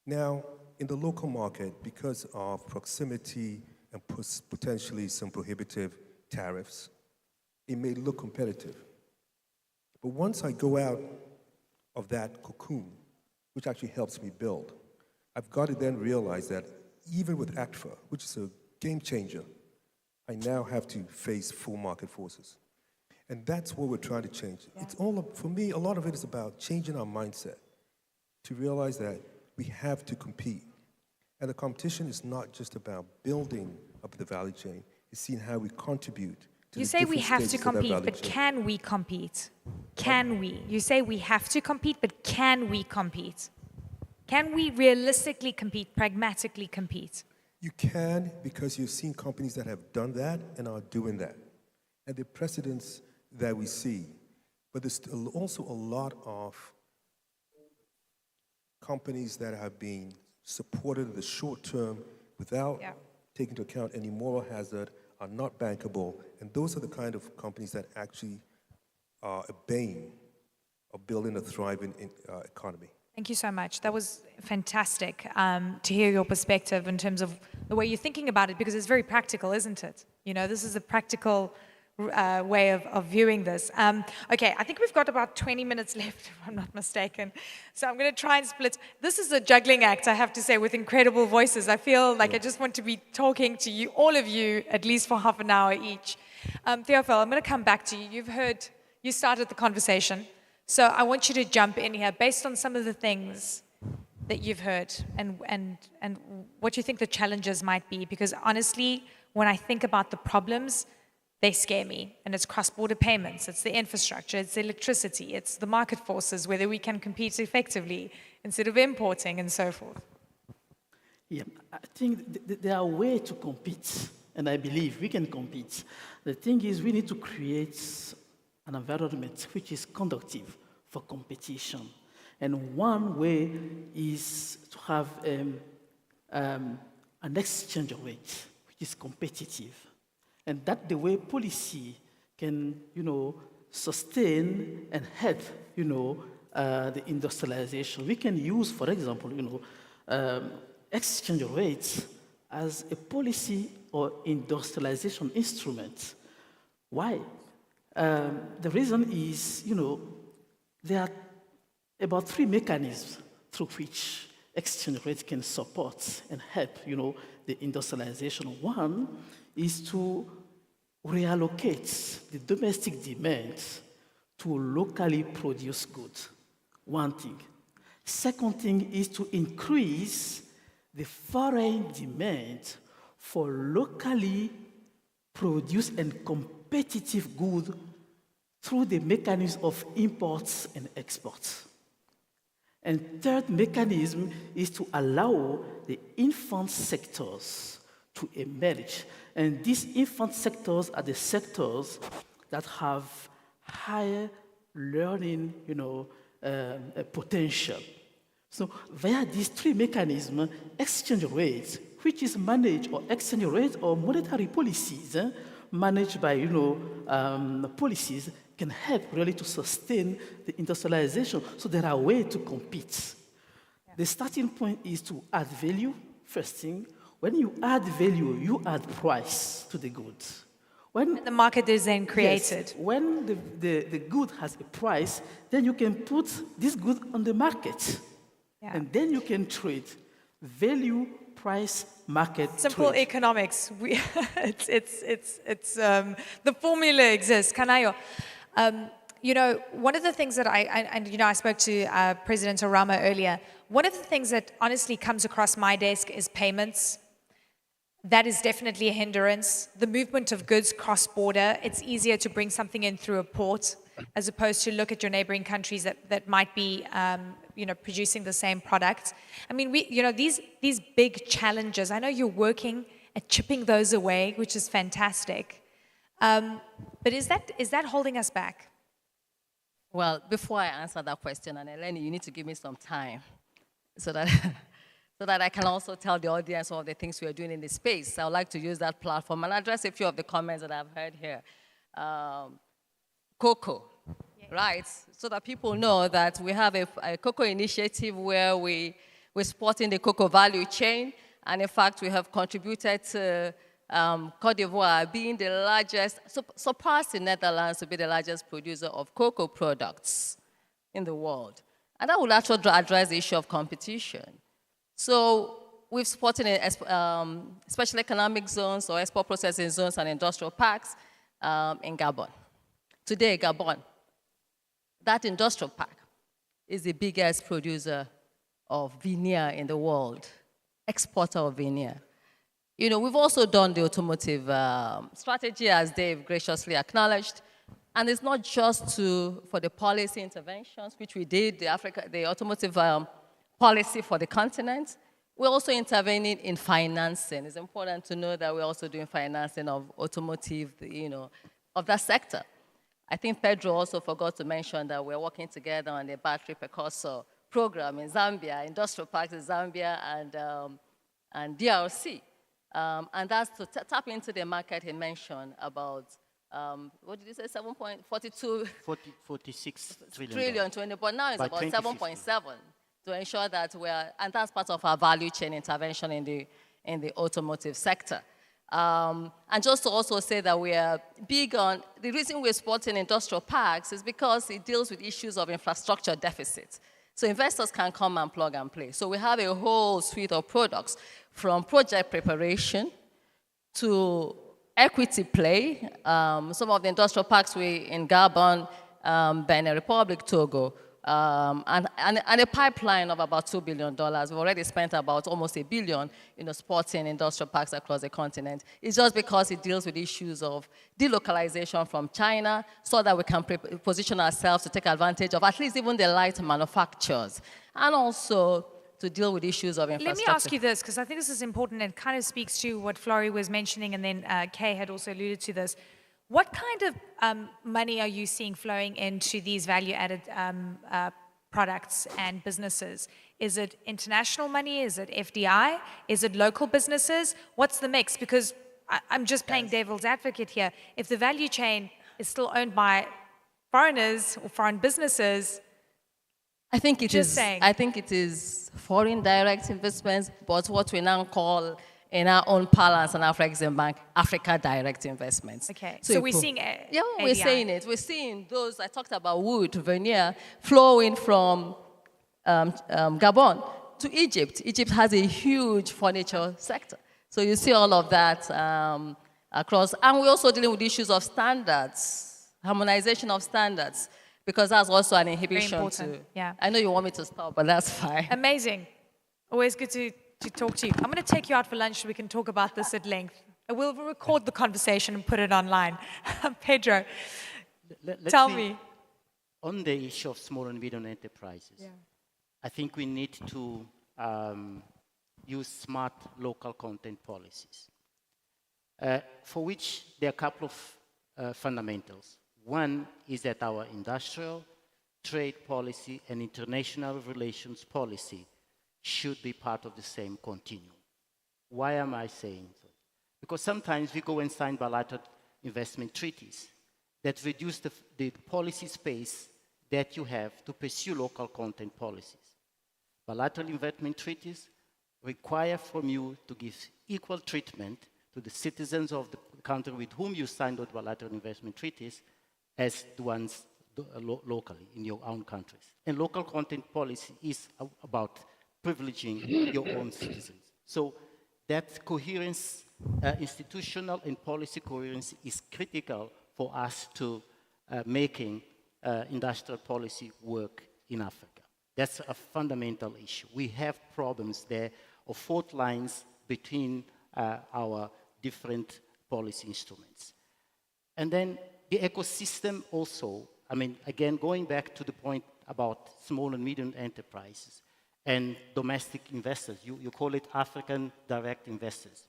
Now, in the local market, because of proximity and potentially some prohibitive tariffs, it may look competitive. But once I go out of that cocoon, which actually helps me build, I've got to then realize that even with ACFA, which is a game changer, I now have to face full market forces. And that's what we're trying to change. It's all, for me, a lot of it is about changing our mindset to realize that we have to compete. And the competition is not just about building up the value chain, it's seeing how we contribute to You the say we different have to stages of that compete, value but chain. can we compete? Can we? You say we have to compete, but can we compete? Can we realistically compete, pragmatically compete? You can, because you've seen companies that have done that and are doing that. And the precedents that we see. But there's also a lot of companies that have been supported in the short term without taking into account any moral hazard, are not bankable, and those are the kind of companies that actually are a bane of building a thriving economy. Thank you so much. That was fantastic to hear your perspective in terms of the way you're thinking about it, because it's very practical, isn't it? You know, this is a practical way of viewing this. Okay, I think we've got about 20 minutes left, if I'm not mistaken. So I'm going to try and split. This is a juggling act, I have to say, with incredible voices. I feel like I just want to be talking to you, all of you, at least for half an hour each. Theophile, I'm going to come back to you. You started the conversation. So I want you to jump in here based on some of the things that you've heard and what you think the challenges might be. Because honestly, when I think about the problems, they scare me. And it's cross-border payments, it's the infrastructure, it's the electricity, it's the market forces, whether we can compete effectively instead of importing and so forth. Yeah, I think there are ways to compete, and I believe we can compete. The thing is, we need to create an environment which is conducive for competition. And one way is to have an exchange rate which is competitive. And that's the way policy can, sustain and help, the industrialization. We can use, for example, exchange rates as a policy or industrialization instrument. Why? The reason is, there are about 3 mechanisms through which exchange rate can support and help, the industrialization. One is to reallocate the domestic demand to locally produced goods. One thing. Second thing is to increase the foreign demand for locally produced and competitive goods through the mechanism of imports and exports. And third mechanism is to allow the infant sectors to emerge. And these infant sectors are the sectors that have higher learning, potential. So via these 3 mechanisms, exchange rates, which is managed, or exchange rate or monetary policies managed by, policies, can help really to sustain the industrialization. So there are ways to compete. Yeah. The starting point is to add value, first thing. When you add value, you add price to the goods. When the market is then created. Yes, when the good has a price, then you can put this good on the market. Yeah. And then you can trade value, price, market. Simple trade. Economics. The formula exists. Kanayo. One of the things that I spoke to President Orama earlier. One of the things that honestly comes across my desk is payments. That is definitely a hindrance. The movement of goods cross-border, it's easier to bring something in through a port as opposed to look at your neighboring countries that might be, producing the same product. I mean, these big challenges, I know you're working at chipping those away, which is fantastic. But is that holding us back? Well, before I answer that question, and Eleni, you need to give me some time so that I can also tell the audience all the things we are doing in this space. I would like to use that platform and address a few of the comments that I've heard here. Cocoa, right? So that people know that we have a cocoa initiative where we're supporting the cocoa value chain. And in fact, we have contributed to Côte d'Ivoire being the largest, surpassing Netherlands to be the largest producer of cocoa products in the world. And that will actually address the issue of competition. So we've supported special economic zones or export processing zones and industrial parks in Gabon. Today, Gabon, that industrial park is the biggest producer of veneer in the world, exporter of veneer. We've also done the automotive strategy, as Dave graciously acknowledged. And it's not just for the policy interventions, which we did, the automotive policy for the continent. We're also intervening in financing. It's important to know that we're also doing financing of automotive, of that sector. I think Pedro also forgot to mention that we're working together on the battery precursor program in Zambia, industrial parks in Zambia and DRC. And that's to tap into the market he mentioned about, what did you say, 46 trillion, but now it's about 7.7 to ensure that and that's part of our value chain intervention in the automotive sector. And just to also say that we are big on, the reason we're supporting industrial parks is because it deals with issues of infrastructure deficit. So investors can come and plug and play. So we have a whole suite of products from project preparation to equity play. Some of the industrial parks in Gabon, Benin Republic, Togo, and a pipeline of about $2 billion. We've already spent about almost $1 billion supporting industrial parks across the continent. It's just because it deals with issues of delocalization from China so that we can position ourselves to take advantage of at least even the light manufacturers, and also to deal with issues of infrastructure. Let me ask you this, because I think this is important and kind of speaks to what Flori was mentioning, and then Kay had also alluded to this. What kind of money are you seeing flowing into these value-added products and businesses? Is it international money? Is it FDI? Is it local businesses? What's the mix? Because I'm just playing devil's advocate here. If the value chain is still owned by foreigners or foreign businesses, I think it is foreign direct investments, but what we now call in our own parlance and Afreximbank, Africa Direct Investments. Okay, so we're seeing Yeah, we're ADI. seeing it. We're seeing those, I talked about wood, veneer, flowing from Gabon to Egypt. Egypt has a huge furniture sector. So you see all of that across. And we're also dealing with issues of standards, harmonization of standards, because that's also an inhibition. Very important, yeah. I know you want me to stop, but that's fine. Amazing. Always good to talk to you. I'm going to take you out for lunch so we can talk about this at length. We'll record the conversation and put it online. Pedro, tell me. On the issue of small and medium enterprises, I think we need to use smart local content policies, for which there are a couple of fundamentals. One is that our industrial, trade policy, and international relations policy should be part of the same continuum. Why am I saying so? Because sometimes we go and sign bilateral investment treaties that reduce the policy space that you have to pursue local content policies. Bilateral investment treaties require from you to give equal treatment to the citizens of the country with whom you signed those bilateral investment treaties as the ones locally in your own countries. And local content policy is about privileging your own citizens. So that coherence, institutional and policy coherence, is critical for us to making industrial policy work in Africa. That's a fundamental issue. We have problems there of fault lines between our different policy instruments. And then the ecosystem also, I mean, again, going back to the point about small and medium enterprises and domestic investors, you call it African direct investors.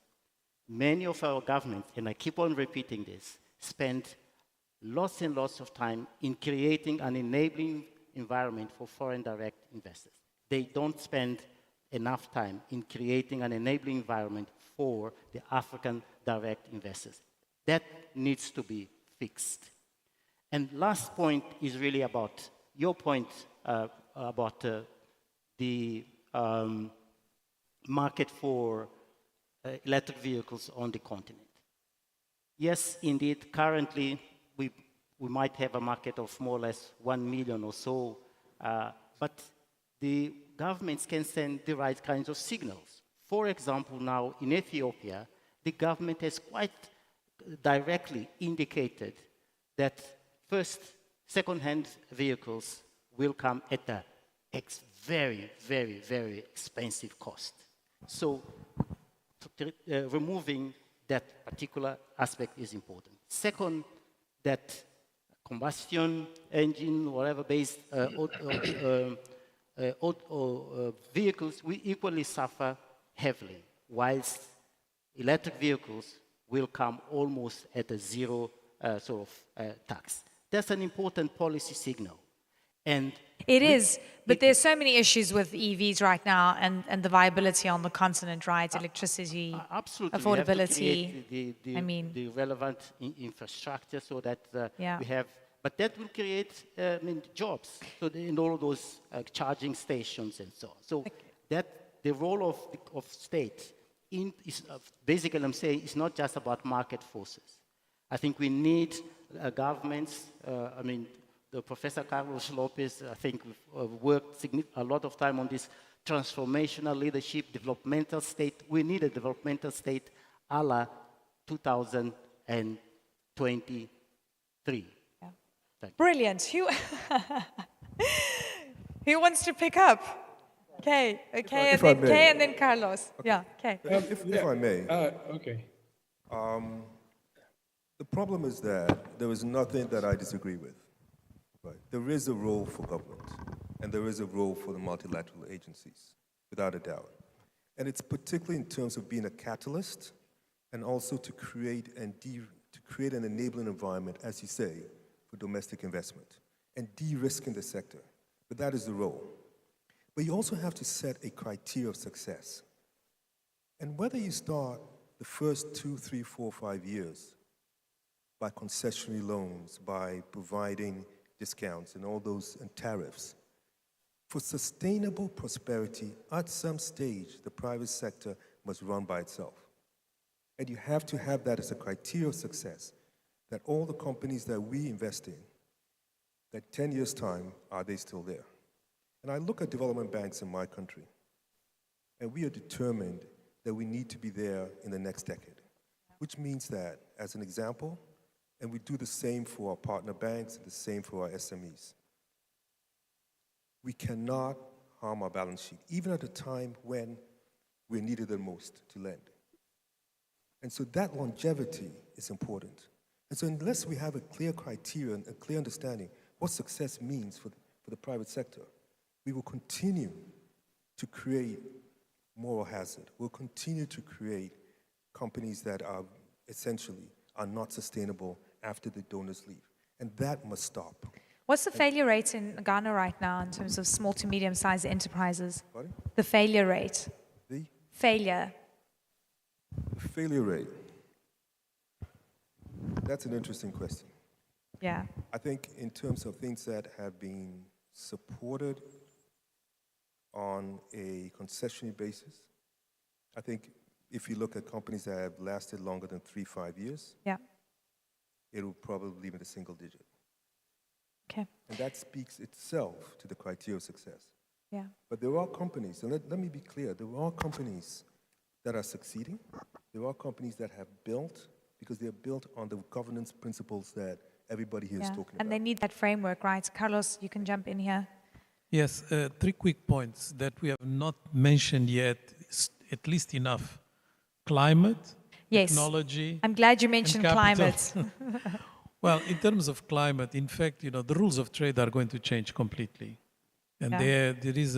Many of our governments, and I keep on repeating this, spend lots and lots of time in creating an enabling environment for foreign direct investors. They don't spend enough time in creating an enabling environment for the African direct investors. That needs to be fixed. And last point is really about your point about the market for electric vehicles on the continent. Yes, indeed, currently we might have a market of more or less 1 million or so, but the governments can send the right kinds of signals. For example, now in Ethiopia, the government has quite directly indicated that first, second-hand vehicles will come at a very, very, very expensive cost. So removing that particular aspect is important. Second, that combustion engine, whatever based vehicles will equally suffer heavily, whilst electric vehicles will come almost at a zero sort of tax. That's an important policy signal. And it is, but there's so many issues with EVs right now and the viability on the continent, right? Electricity, absolutely. affordability. The relevant infrastructure so that we have, but that will create jobs so in all of those charging stations and so on. So that the role of state is basically, I'm saying, it's not just about market forces. I think we need governments, the Professor Carlos Lopez, I think, worked a lot of time on this transformational leadership, developmental state. We need a developmental state a la 2023. Yeah. Brilliant. Who wants to pick up? Okay, and then Kay, and then Carlos. Okay. Yeah, okay. If I may. Okay. The problem is that there is nothing that I disagree with. Right. There is a role for government, and there is a role for the multilateral agencies, without a doubt. And it's particularly in terms of being a catalyst, and also to create an enabling environment, as you say, for domestic investment, and de-risking the sector. But that is the role. But you also have to set a criteria of success. And whether you start the first 2, 3, 4, 5 years by concessionary loans, by providing discounts and all those and tariffs. For sustainable prosperity, at some stage, the private sector must run by itself. And you have to have that as a criteria of success, that all the companies that we invest in, that 10 years' time, are they still there? And I look at development banks in my country, and we are determined that we need to be there in the next decade, which means that, as an example, and we do the same for our partner banks, the same for our SMEs, we cannot harm our balance sheet, even at a time when we're needed the most to lend. And so that longevity is important. And so unless we have a clear criteria and a clear understanding what success means for the private sector, we will continue to create moral hazard. We'll continue to create companies that are essentially are not sustainable after the donors leave. And that must stop. What's the failure rate in Ghana right now in terms of small to medium-sized enterprises? Pardon? The failure rate. The failure. Failure rate. That's an interesting question. Yeah. I think in terms of things that have been supported on a concessionary basis, I think if you look at companies that have lasted longer than 3-5 years, yeah, it will probably be in the single digit. Okay. And that speaks itself to the criteria of success. Yeah. But there are companies, and let me be clear, there are companies that are succeeding. There are companies that have built, because they are built on the governance principles that everybody here is talking about. And they need that framework, right? Carlos, you can jump in here. Yes, 3 quick points that we have not mentioned yet, at least enough. Climate, yes. Technology. I'm glad you mentioned climate. Well, in terms of climate, in fact, the rules of trade are going to change completely. And there is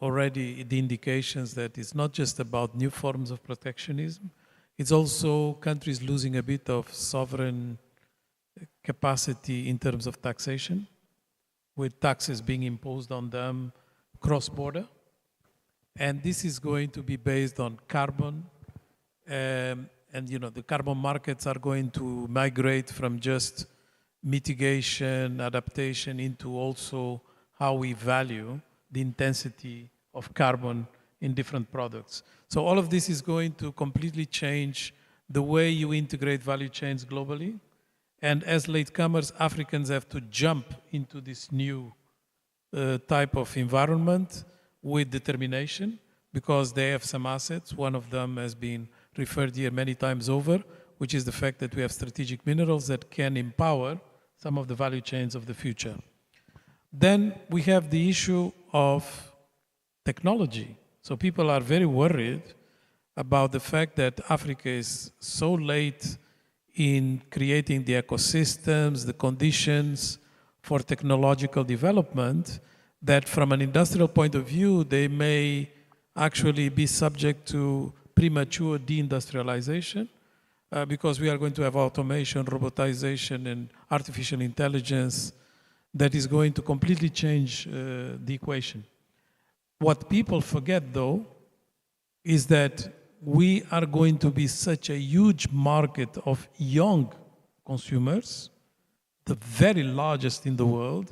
already the indications that it's not just about new forms of protectionism, it's also countries losing a bit of sovereign capacity in terms of taxation, with taxes being imposed on them cross-border. And this is going to be based on carbon. And the carbon markets are going to migrate from just mitigation, adaptation, into also how we value the intensity of carbon in different products. So all of this is going to completely change the way you integrate value chains globally. And as latecomers, Africans have to jump into this new type of environment with determination, because they have some assets. One of them has been referred here many times over, which is the fact that we have strategic minerals that can empower some of the value chains of the future. Then we have the issue of technology. So people are very worried about the fact that Africa is so late in creating the ecosystems, the conditions for technological development, that from an industrial point of view, they may actually be subject to premature deindustrialization, because we are going to have automation, robotization, and artificial intelligence that is going to completely change the equation. What people forget, though, is that we are going to be such a huge market of young consumers, the very largest in the world,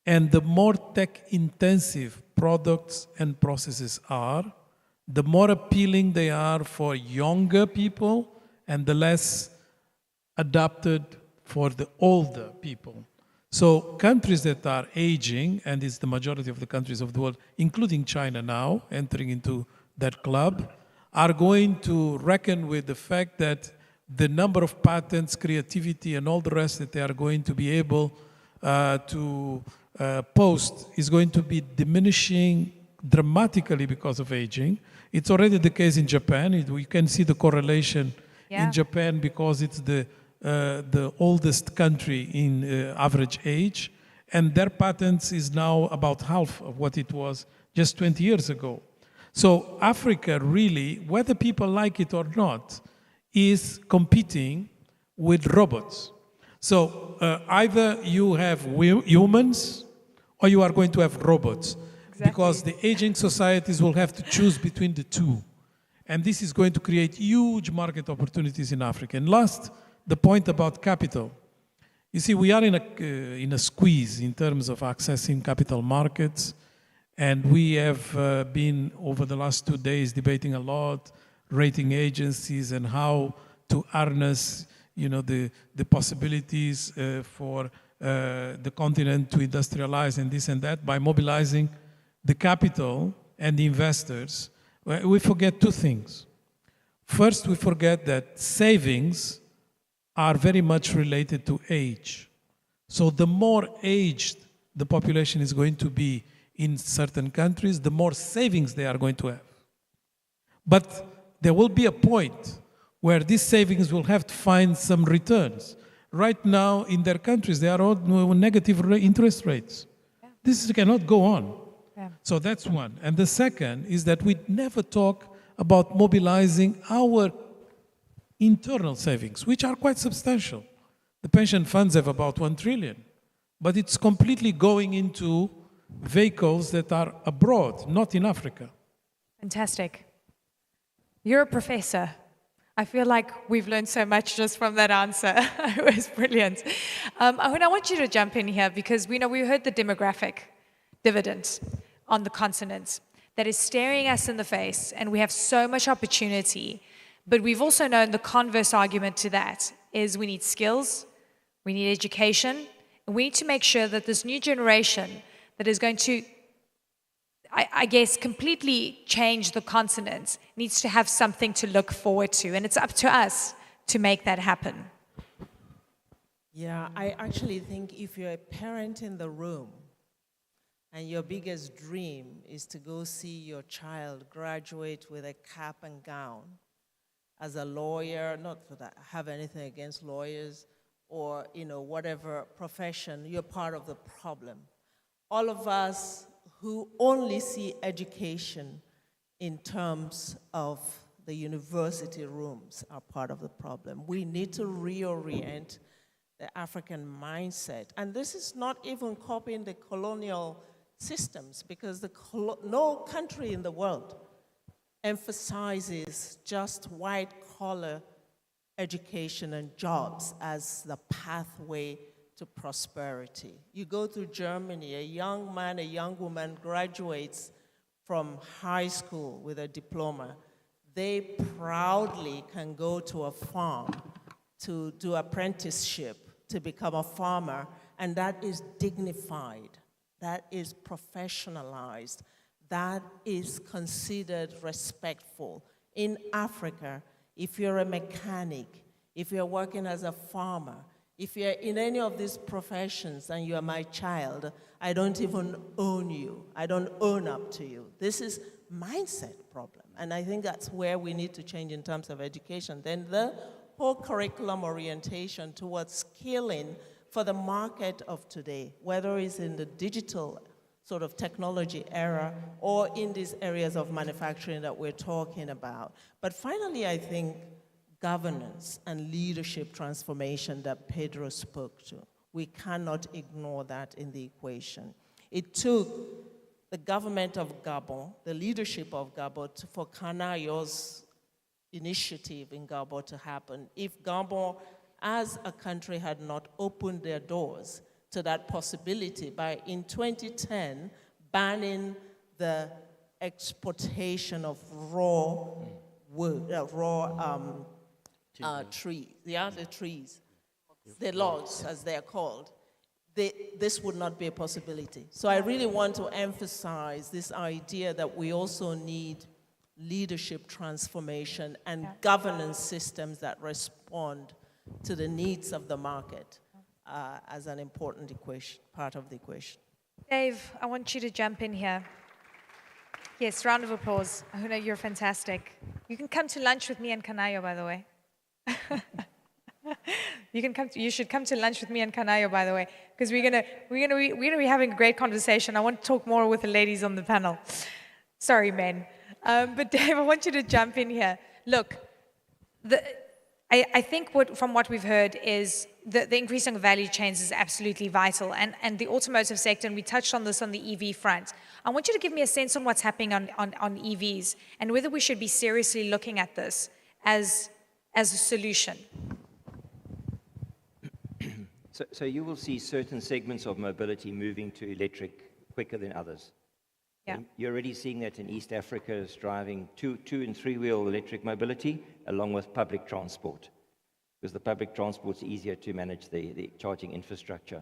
and the more tech-intensive products and processes are, the more appealing they are for younger people and the less adapted for the older people. So countries that are aging, and it's the majority of the countries of the world, including China now, entering into that club, are going to reckon with the fact that the number of patents, creativity, and all the rest that they are going to be able to post is going to be diminishing dramatically because of aging. It's already the case in Japan. We can see the correlation in Japan because it's the oldest country in average age, and their patents is now about half of what it was just 20 years ago. So Africa really, whether people like it or not, is competing with robots. So either you have humans or you are going to have robots. Exactly. Because the aging societies will have to choose between the two. And this is going to create huge market opportunities in Africa. And last, the point about capital. You see, we are in a squeeze in terms of accessing capital markets. And we have been, over the last 2 days, debating a lot rating agencies and how to harness, the possibilities for the continent to industrialize and this and that by mobilizing the capital and the investors. We forget two things. First, we forget that savings are very much related to age. So the more aged the population is going to be in certain countries, the more savings they are going to have. But there will be a point where these savings will have to find some returns. Right now, in their countries, they are all negative interest rates. Yeah. This cannot go on. Yeah. So that's one. And the second is that we never talk about mobilizing our internal savings, which are quite substantial. The pension funds have about 1 trillion, but it's completely going into vehicles that are abroad, not in Africa. Fantastic. You're a professor. I feel like we've learned so much just from that answer. It was brilliant. I want you to jump in here because we heard the demographic dividend on the continent that is staring us in the face, and we have so much opportunity. But we've also known the converse argument to that is we need skills, we need education, and we need to make sure that this new generation that is going to, I guess, completely change the continent needs to have something to look forward to. And it's up to us to make that happen. Yeah, I actually think if you're a parent in the room and your biggest dream is to go see your child graduate with a cap and gown as a lawyer, not that I have anything against lawyers or whatever profession, you're part of the problem. All of us who only see education in terms of the university rooms are part of the problem. We need to reorient the African mindset. And this is not even copying the colonial systems, because no country in the world emphasizes just white-collar education and jobs as the pathway to prosperity. You go to Germany, a young man, a young woman graduates from high school with a diploma. They proudly can go to a farm to do apprenticeship, to become a farmer, and that is dignified, that is professionalized, that is considered respectful. In Africa, if you're a mechanic, if you're working as a farmer, if you're in any of these professions and you're my child, I don't even own you. I don't own up to you. This is mindset problem. And I think that's where we need to change in terms of education. Then the whole curriculum orientation towards skilling for the market of today, whether it's in the digital sort of technology era or in these areas of manufacturing that we're talking about. But finally, I think governance and leadership transformation that Pedro spoke to. We cannot ignore that in the equation. It took the government of Gabon, the leadership of Gabon, for Kanayo's initiative in Gabon to happen. If Gabon, as a country, had not opened their doors to that possibility by, in 2010, banning the exportation of raw wood, trees, the trees, the logs, as they are called, this would not be a possibility. So I really want to emphasize this idea that we also need leadership transformation and governance systems that respond to the needs of the market as an important equation, part of the equation. Dave, I want you to jump in here. Yes, round of applause. Ahuna, you're fantastic. You can come to lunch with me and Kanayo, by the way. You should come to lunch with me and Kanayo, by the way, because we're gonna be having a great conversation. I want to talk more with the ladies on the panel. Sorry, men. But Dave, I want you to jump in here. Look, I think from what we've heard is the increasing of value chains is absolutely vital, and the automotive sector, and we touched on this on the EV front. I want you to give me a sense on what's happening on EVs and whether we should be seriously looking at this as a solution. So you will see certain segments of mobility moving to electric quicker than others. Yeah. You're already seeing that in East Africa is driving two and three-wheel electric mobility along with public transport, because the public transport is easier to manage the charging infrastructure.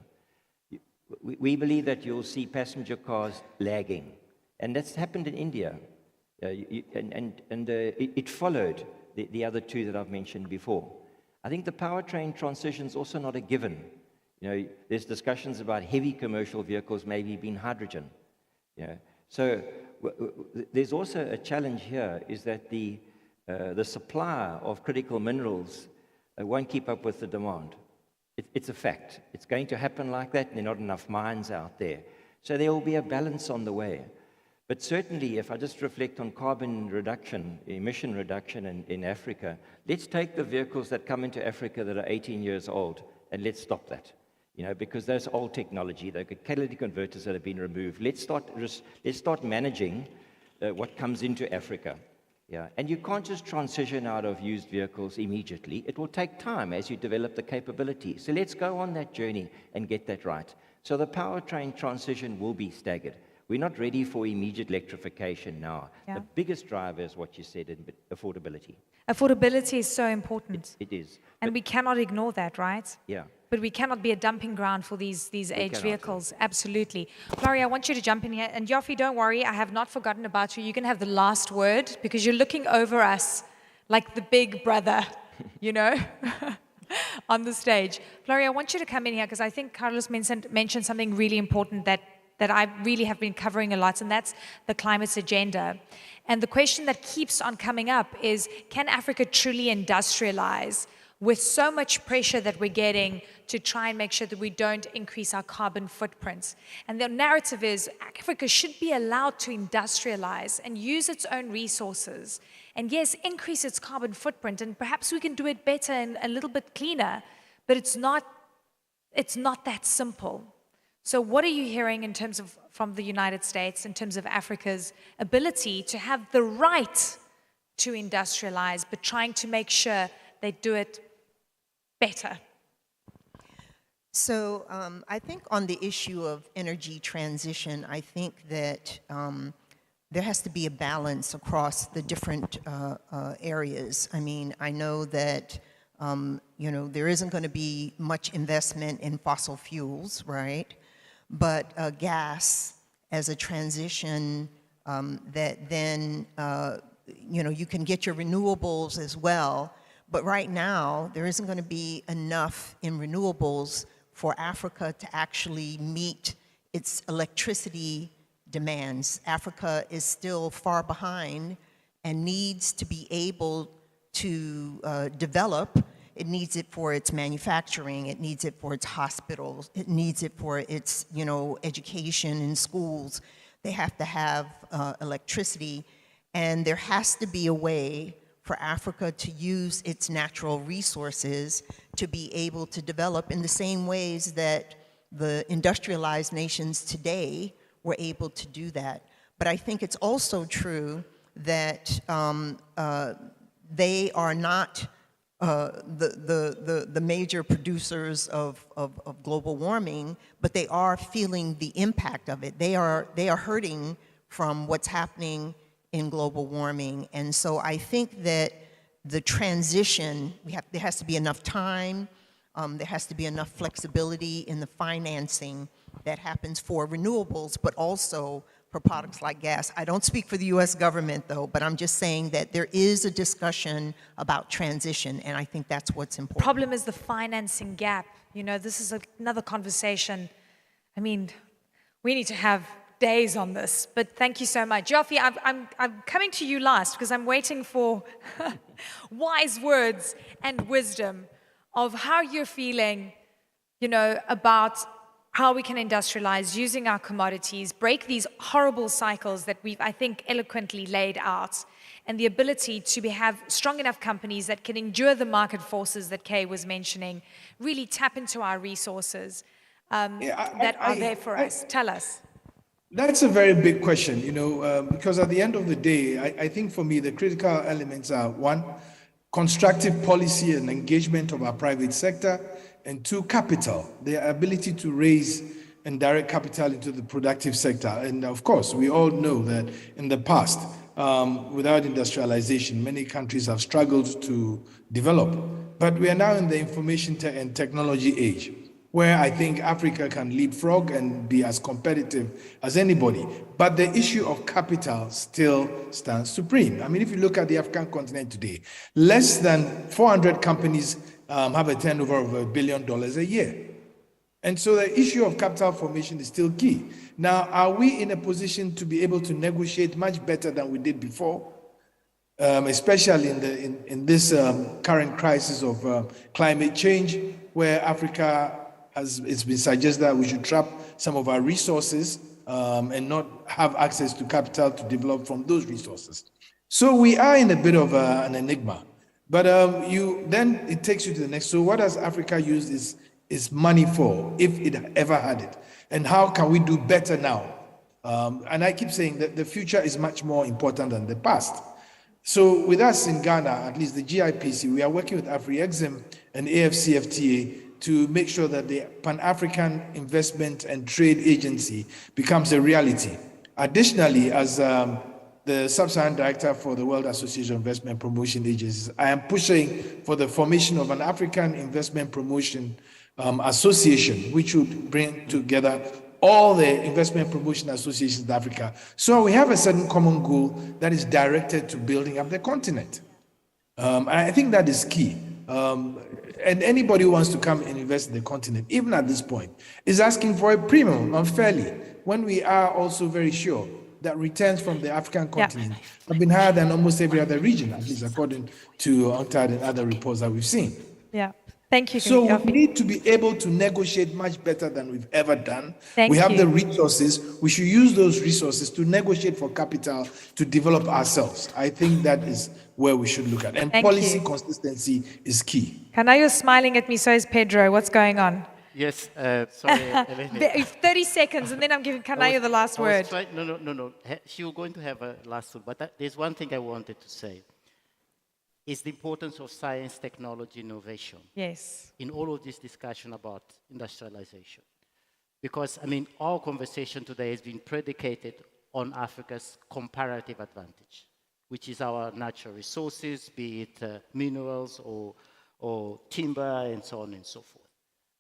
We believe that you'll see passenger cars lagging, and that's happened in India. It followed the other two that I've mentioned before. I think the powertrain transition is also not a given. There's discussions about heavy commercial vehicles maybe being hydrogen. So there's also a challenge here is that the supply of critical minerals won't keep up with the demand. It's a fact. It's going to happen like that, and there are not enough mines out there. So there will be a balance on the way. But certainly, if I just reflect on carbon reduction, emission reduction in Africa, let's take the vehicles that come into Africa that are 18 years old, and let's stop that. Because those old technology, the catalytic converters that have been removed, let's start managing what comes into Africa. Yeah, and you can't just transition out of used vehicles immediately. It will take time as you develop the capability. So let's go on that journey and get that right. So the powertrain transition will be staggered. We're not ready for immediate electrification now. Yeah. The biggest driver is what you said, in affordability. Affordability is so important. It is. And we cannot ignore that, right? Yeah. But we cannot be a dumping ground for these aged vehicles. Absolutely. Flori, I want you to jump in here. And Yofi, don't worry, I have not forgotten about you. You can have the last word because you're looking over us like the big brother, on the stage. Flori, I want you to come in here because I think Carlos mentioned something really important that I really have been covering a lot, and that's the climate agenda. And the question that keeps on coming up is, can Africa truly industrialize with so much pressure that we're getting to try and make sure that we don't increase our carbon footprints? And the narrative is Africa should be allowed to industrialize and use its own resources. And yes, increase its carbon footprint, and perhaps we can do it better and a little bit cleaner, but it's not that simple. So what are you hearing in terms of from the United States, in terms of Africa's ability to have the right to industrialize, but trying to make sure they do it better? So I think on the issue of energy transition, I think that there has to be a balance across the different areas. I mean, I know that there isn't going to be much investment in fossil fuels, right? But gas as a transition that then, you can get your renewables as well. But right now, there isn't going to be enough in renewables for Africa to actually meet its electricity demands. Africa is still far behind and needs to be able to develop. It needs it for its manufacturing, it needs it for its hospitals, it needs it for its, education in schools. They have to have electricity, and there has to be a way for Africa to use its natural resources to be able to develop in the same ways that the industrialized nations today were able to do that. But I think it's also true that they are not the major producers of global warming, but they are feeling the impact of it. They are hurting from what's happening in global warming. And so I think that the transition, there has to be enough time, there has to be enough flexibility in the financing that happens for renewables, but also for products like gas. I don't speak for the US government though, but I'm just saying that there is a discussion about transition, and I think that's what's important. The problem is the financing gap. This is another conversation. I mean, we need to have days on this, but thank you so much. Yofi, I'm coming to you last because I'm waiting for wise words and wisdom of how you're feeling, about how we can industrialize using our commodities, break these horrible cycles that we've, I think, eloquently laid out, and the ability to have strong enough companies that can endure the market forces that Kay was mentioning, really tap into our resources that are there for us. Tell us. That's a very big question, because at the end of the day, I think for me, the critical elements are, one, constructive policy and engagement of our private sector, and two, capital, their ability to raise and direct capital into the productive sector. And of course, we all know that in the past, without industrialization, many countries have struggled to develop. But we are now in the information and technology age, where I think Africa can leapfrog and be as competitive as anybody. But the issue of capital still stands supreme. I mean, if you look at the African continent today, less than 400 companies have a turnover of $1 billion a year. And so the issue of capital formation is still key. Now, are we in a position to be able to negotiate much better than we did before? Especially in this current crisis of climate change, where Africa it's been suggested that we should trap some of our resources and not have access to capital to develop from those resources. So we are in a bit of an enigma. But then it takes you to the next. So what does Africa use is money for, if it ever had it? And how can we do better now? And I keep saying that the future is much more important than the past. So with us in Ghana, at least the GIPC, we are working with Afrexim and AFCFTA to make sure that the Pan-African Investment and Trade Agency becomes a reality. Additionally, as the Sub-Saharan Director for the World Association of Investment Promotion Agencies, I am pushing for the formation of an African Investment Promotion Association, which would bring together all the investment promotion associations in Africa. So we have a certain common goal that is directed to building up the continent. And I think that is key. And anybody who wants to come and invest in the continent, even at this point, is asking for a premium unfairly, when we are also very sure that returns from the African continent have been higher than almost every other region, at least according to UNCTAD and other reports that we've seen. Yeah. Thank you. So we need to be able to negotiate much better than we've ever done. Thank we have you. the resources. We should use those resources to negotiate for capital to develop ourselves. I think that is where we should look at. And Thank policy you. consistency is key. Kanayo's smiling at me, so is Pedro. What's going on? Yes, sorry, Eleni. 30 seconds, and then I'm giving Kanayo the last word. No. She was going to have a last word, but there's one thing I wanted to say. Is the importance of science, technology, innovation. Yes. In all of this discussion about industrialization. Because, I mean, our conversation today has been predicated on Africa's comparative advantage, which is our natural resources, be it minerals or timber and so on and so forth.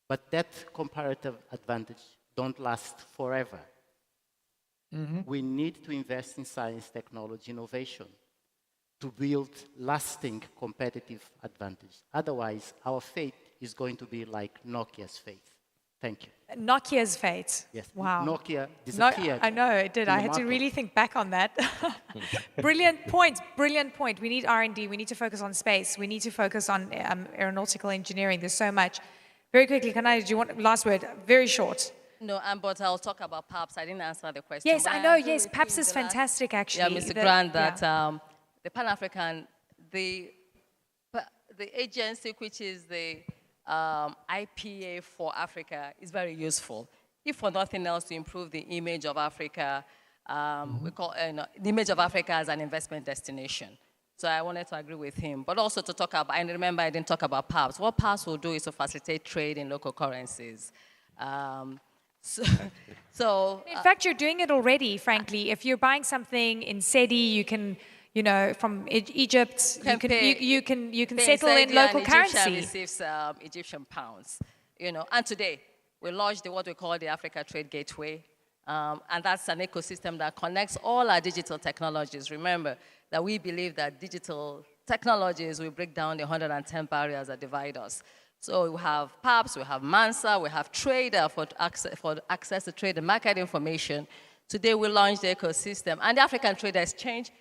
But that comparative advantage don't last forever. We need to invest in science, technology, innovation to build lasting competitive advantage. Otherwise, our fate is going to be like Nokia's fate. Thank you. Nokia's fate. Yes. Wow. Nokia disappeared. I know it did. I had to really think back on that. Brilliant point. Brilliant point. We need R&D. We need to focus on space. We need to focus on aeronautical engineering. There's so much. Very quickly, do you want last word? Very short. No, but I'll talk about PAPS. I didn't answer the question. Yes, I know. Yes, PAPS is fantastic, actually. Yeah, Mr. Grant, the Pan-African, the agency, which is the IPA for Africa, is very useful. If for nothing else, to improve the image of Africa, we call the image of Africa as an investment destination. So I wanted to agree with him, but also to talk about, and remember I didn't talk about PAPS. What PAPS will do is to facilitate trade in local currencies. In fact, you're doing it already, frankly. If you're buying something in SEDI, you can, from Egypt, you can settle in local currency. Egyptian receives Egyptian pounds, And today, we launched what we call the Africa Trade Gateway, and that's an ecosystem that connects all our digital technologies. Remember that we believe that digital technologies will break down the 110 barriers that divide us. So we have PAPS, we have MANSA, we have Trader for access to trade and market information. Today we launched the ecosystem and the African Trade Exchange,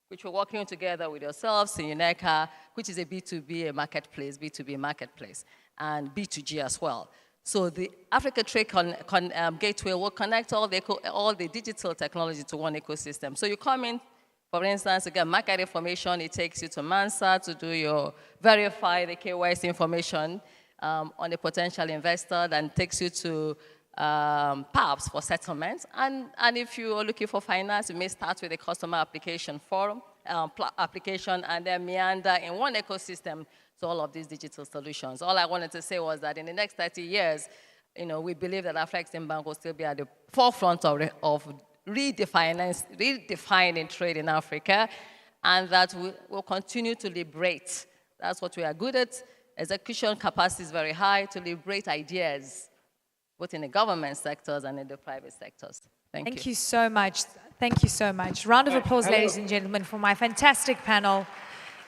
which we're working together with yourselves in UNECA, which is a B2B marketplace, B2B marketplace, and B2G as well. So the Africa Trade Gateway will connect all the digital technology to one ecosystem. So you come in, for instance, to get market information, it takes you to MANSA to do your verify the KYC information on a potential investor, then takes you to PAPS for settlement. And if you are looking for finance, you may start with a customer application form, application, and then meander in one ecosystem to all of these digital solutions. All I wanted to say was that in the next 30 years, we believe that Afreximbank will still be at the forefront of redefining trade in Africa, and that we'll continue to liberate. That's what we are good at. Execution capacity is very high to liberate ideas, both in the government sectors and in the private sectors. Thank you so much. Thank you so much. Round of applause, ladies and gentlemen, for my fantastic panel.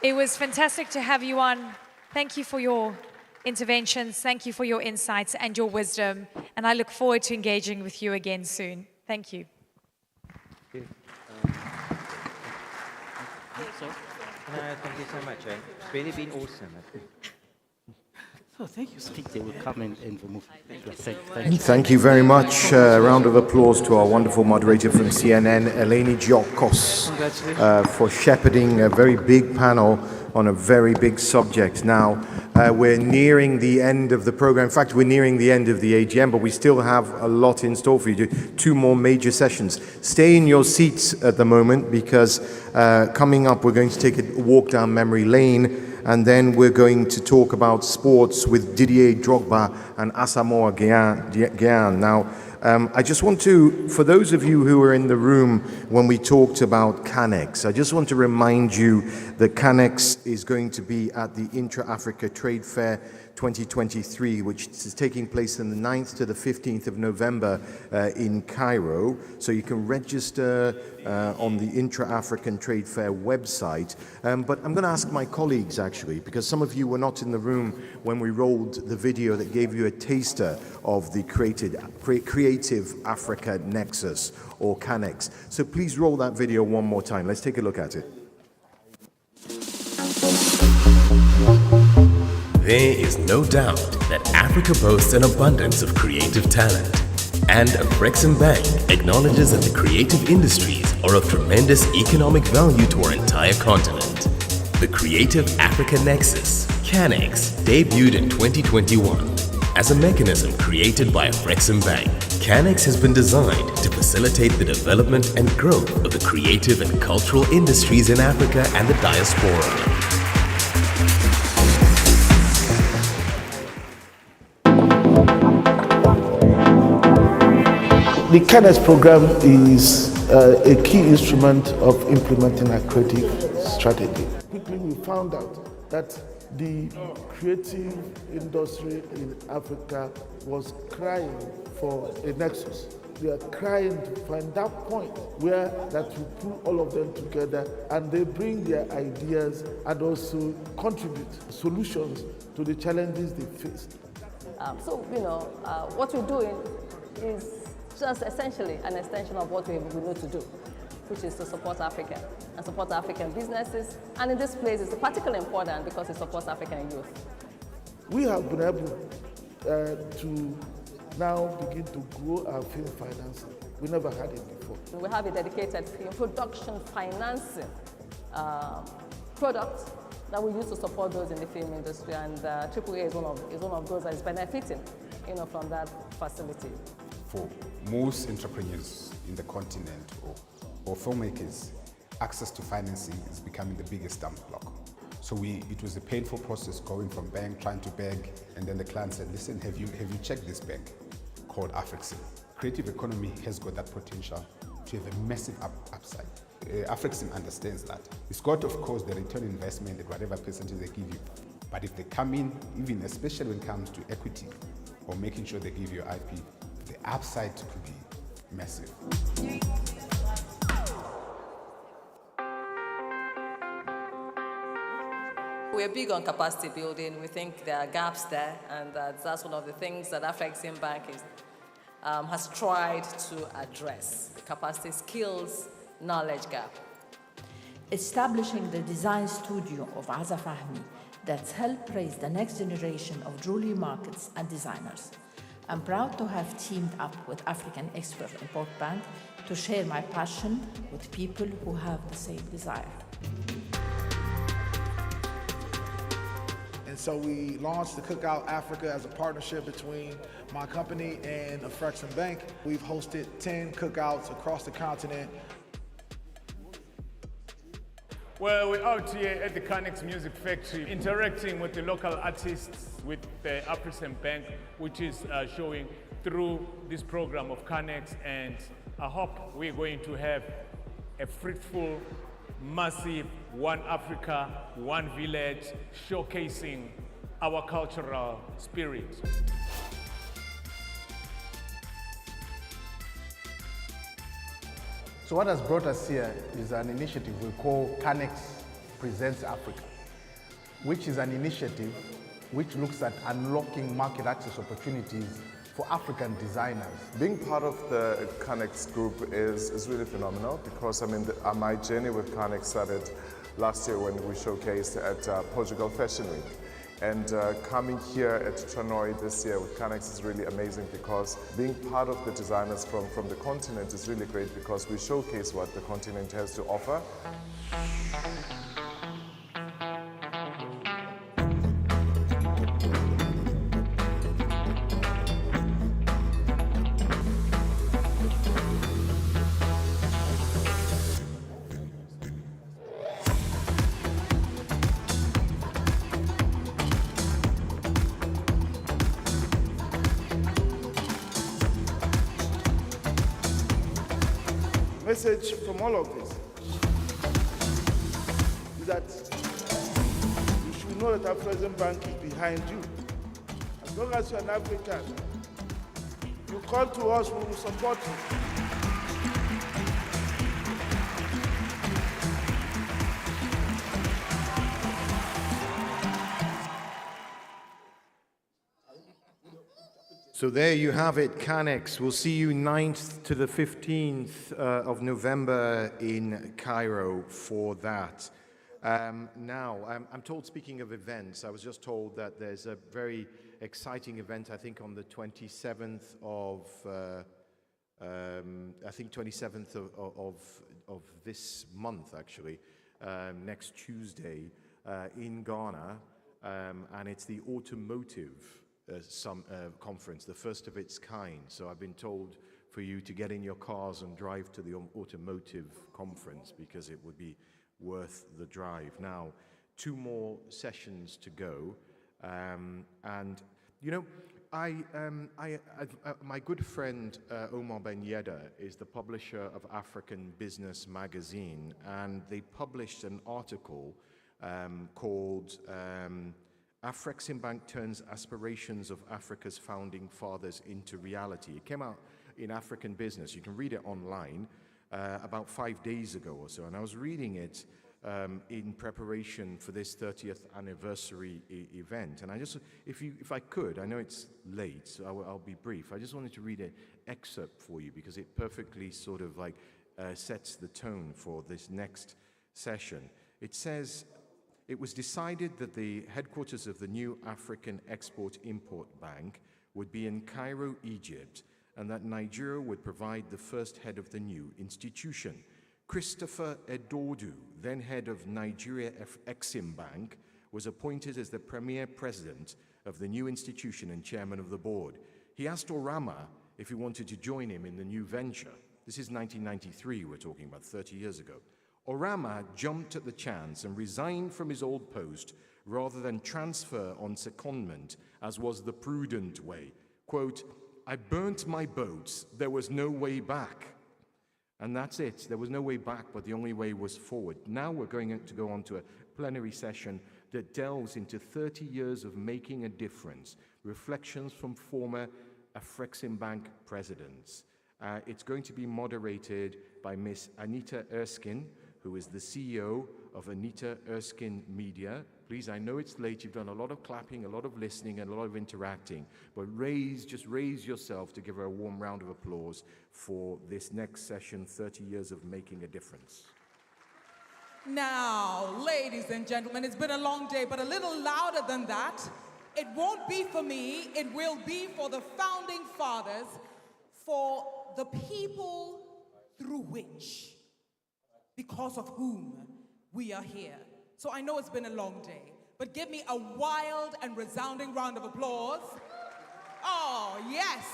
It was fantastic to have you on. Thank you for your interventions. Thank you for your insights and your wisdom. And I look forward to engaging with you again soon. Thank you. Thank you so much. It's really been awesome. So thank you. I think they will come and remove. Thank you very much. Round of applause to our wonderful moderator from CNN, Eleni Giokos, for shepherding a very big panel on a very big subject. Now, we're nearing the end of the program. In fact, we're nearing the end of the AGM, but we still have a lot in store for you. 2 more major sessions. Stay in your seats at the moment, because coming up, we're going to take a walk down memory lane, and then we're going to talk about sports with Didier Drogba and Asamoah Gyan. Now, I just want to, for those of you who were in the room when we talked about CANEX, I just want to remind you that CANEX is going to be at the Intra-Africa Trade Fair 2023, which is taking place on the 9th to the 15th of November in Cairo. So you can register on the Intra-African Trade Fair website. But I'm going to ask my colleagues, actually, because some of you were not in the room when we rolled the video that gave you a taster of the Creative Africa Nexus, or CANEX. So please roll that video one more time. Let's take a look at it. There is no doubt that Africa boasts an abundance of creative talent, and Afreximbank acknowledges that the creative industries are of tremendous economic value to our entire continent. The Creative Africa Nexus, CANEX, debuted in 2021. As a mechanism created by Afreximbank, CANEX has been designed to facilitate the development and growth of the creative and cultural industries in Africa and the diaspora. The CANEX program is a key instrument of implementing a creative strategy. Quickly, we found out that the creative industry in Africa was crying for a nexus. They are crying to find that point where that you pull all of them together and they bring their ideas and also contribute solutions to the challenges they face. What we're doing is just essentially an extension of what we know to do, which is to support Africa and support African businesses. And in this place, it's particularly important because it supports African youth. We have been able to now begin to grow our film financing. We never had it before. We have a dedicated film production financing product that we use to support those in the film industry, and AAA is one of those that is benefiting, from that facility. For most entrepreneurs in the continent or filmmakers, access to financing is becoming the biggest stumbling block. So it was a painful process going from bank, trying to beg, and then the client said, listen, have you checked this bank called Afrexim? Creative economy has got that potential to have a massive upside. Afrexim understands that. It's got, of course, the return on investment at whatever percentage they give you. But if they come in, even especially when it comes to equity or making sure they give you IP, the upside could be massive. We're big on capacity building. We think there are gaps there, and that's one of the things that Afreximbank has tried to address, the capacity, skills, knowledge gap. Establishing the design studio of Aza Fahmi that's helped raise the next generation of jewelry markets and designers. I'm proud to have teamed up with African Expert Import Bank to share my passion with people who have the same desire. And so we launched the Cookout Africa as a partnership between my company and Afreximbank. We've hosted 10 cookouts across the continent. Well, we're out here at the Canex Music Factory, interacting with the local artists, with the Afreximbank, which is showing through this program of Canex, and I hope we're going to have a fruitful, massive One Africa, One Village, showcasing our cultural spirit. So what has brought us here is an initiative we call Canex Presents Africa, which is an initiative which looks at unlocking market access opportunities for African designers. Being part of the Canex group is really phenomenal because my journey with Canex started last year when we showcased at Portugal Fashion Week. And coming here at Tranoi this year with Canex is really amazing because being part of the designers from the continent is really great because we showcase what the continent has to offer. Message from all of this is that you should know that Afreximbank is behind you. As long as you're an African, you call to us, we will support you. So there you have it, Canex. We'll see you 9th to the 15th of November in Cairo for that. Now, I'm told, speaking of events, I was just told that there's a very exciting event, I think on the 27th of, of this month, actually, next Tuesday in Ghana, and it's the automotive conference, the first of its kind. So I've been told for you to get in your cars and drive to the automotive conference because it would be worth the drive. Now, 2 more sessions to go, and you know, my good friend Omar Ben Yedda is the publisher of African Business Magazine, and they published an article called Afreximbank turns aspirations of Africa's founding fathers into reality. It came out in African Business. You can read it online about 5 days ago or so. And I was reading it in preparation for this 30th anniversary event. And I just, if I could, I know it's late, so I'll be brief. I just wanted to read an excerpt for you because it perfectly sort of like sets the tone for this next session. It says, it was decided that the headquarters of the new African Export-Import Bank would be in Cairo, Egypt, and that Nigeria would provide the first head of the new institution. Christopher Edodu, then head of Nigeria Afreximbank, was appointed as the premier president of the new institution and chairman of the board. He asked Orama if he wanted to join him in the new venture. This is 1993, we're talking about 30 years ago. Orama jumped at the chance and resigned from his old post rather than transfer on secondment, as was the prudent way. Quote, I burnt my boats, there was no way back. And that's it, there was no way back, but the only way was forward. Now we're going to go on to a plenary session that delves into 30 years of making a difference, reflections from former Afreximbank presidents. It's going to be moderated by Miss Anita Erskine, who is the CEO of Anita Erskine Media. Please, I know it's late, you've done a lot of clapping, a lot of listening, and a lot of interacting, but just raise yourself to give her a warm round of applause for this next session, 30 years of making a difference. Now, ladies and gentlemen, it's been a long day, but a little louder than that. It won't be for me, it will be for the founding fathers, for the people through which, because of whom we are here. So I know it's been a long day, but give me a wild and resounding round of applause. Oh, yes.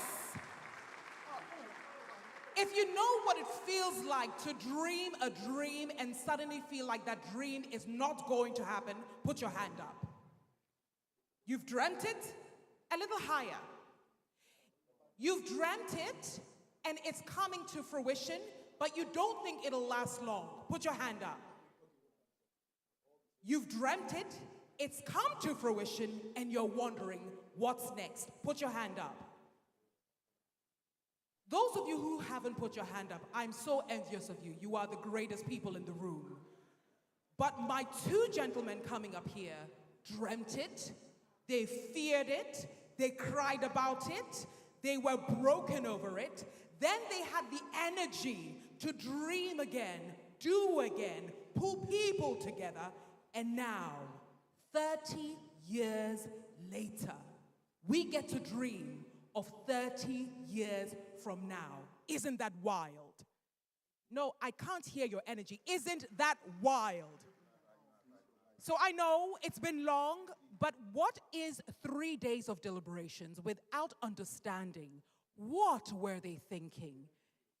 If you know what it feels like to dream a dream and suddenly feel like that dream is not going to happen, put your hand up. You've dreamt it? A little higher. You've dreamt it and it's coming to fruition, but you don't think it'll last long. Put your hand up. You've dreamt it, it's come to fruition, and you're wondering what's next. Put your hand up. Those of you who haven't put your hand up, I'm so envious of you. You are the greatest people in the room. But my two gentlemen coming up here dreamt it, they feared it, they cried about it, they were broken over it. Then they had the energy to dream again, do again, pull people together. And now, 30 years later, we get to dream of 30 years from now. Isn't that wild? No, I can't hear your energy. Isn't that wild? So I know it's been long, but what is 3 days of deliberations without understanding what were they thinking?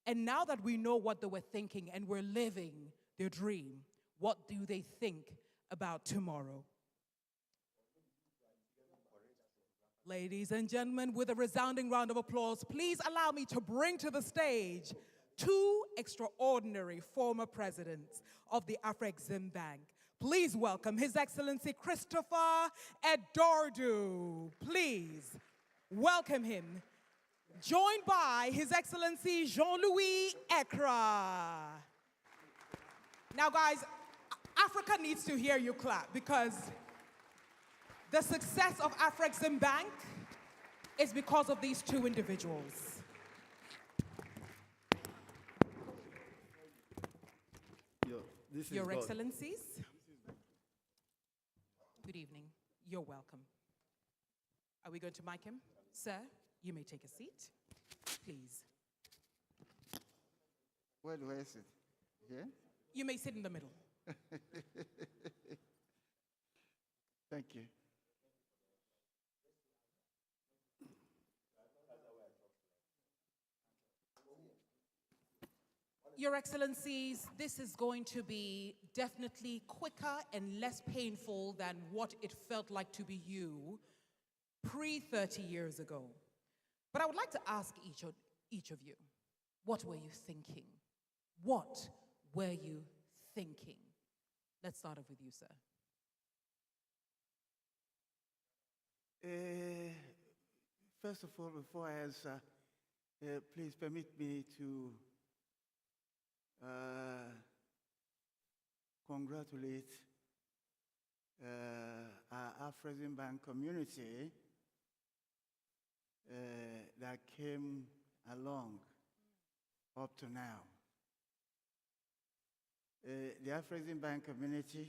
And now that we know what they were thinking and we're living their dream, what do they think about tomorrow? Ladies and gentlemen, with a resounding round of applause, please allow me to bring to the stage two extraordinary former presidents of the Afreximbank. Please welcome His Excellency Christopher Edordu. Please welcome him. Joined by His Excellency Jean-Louis Ekra. Now guys, Africa needs to hear you clap because the success of Afreximbank is because of these two individuals. Your Excellencies, good evening. You're welcome. Are we going to mic him? Sir, you may take a seat, please. Where do I sit? Here? You may sit in the middle. Thank you. Your Excellencies, this is going to be definitely quicker and less painful than what it felt like to be you pre-30 years ago. But I would like to ask each of you, what were you thinking? What were you thinking? Let's start off with you, sir. First of all, before I answer, please permit me to congratulate our Afreximbank community that came along up to now. The Afreximbank community,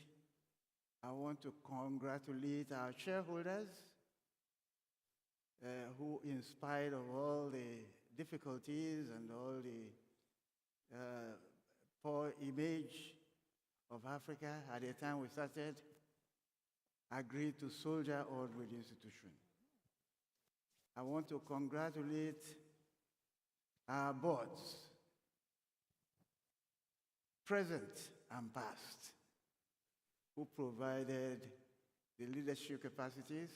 I want to congratulate our shareholders who, in spite of all the difficulties and all the poor image of Africa at the time we started, agreed to soldier on with the institution. I want to congratulate our boards, present and past, who provided the leadership capacities,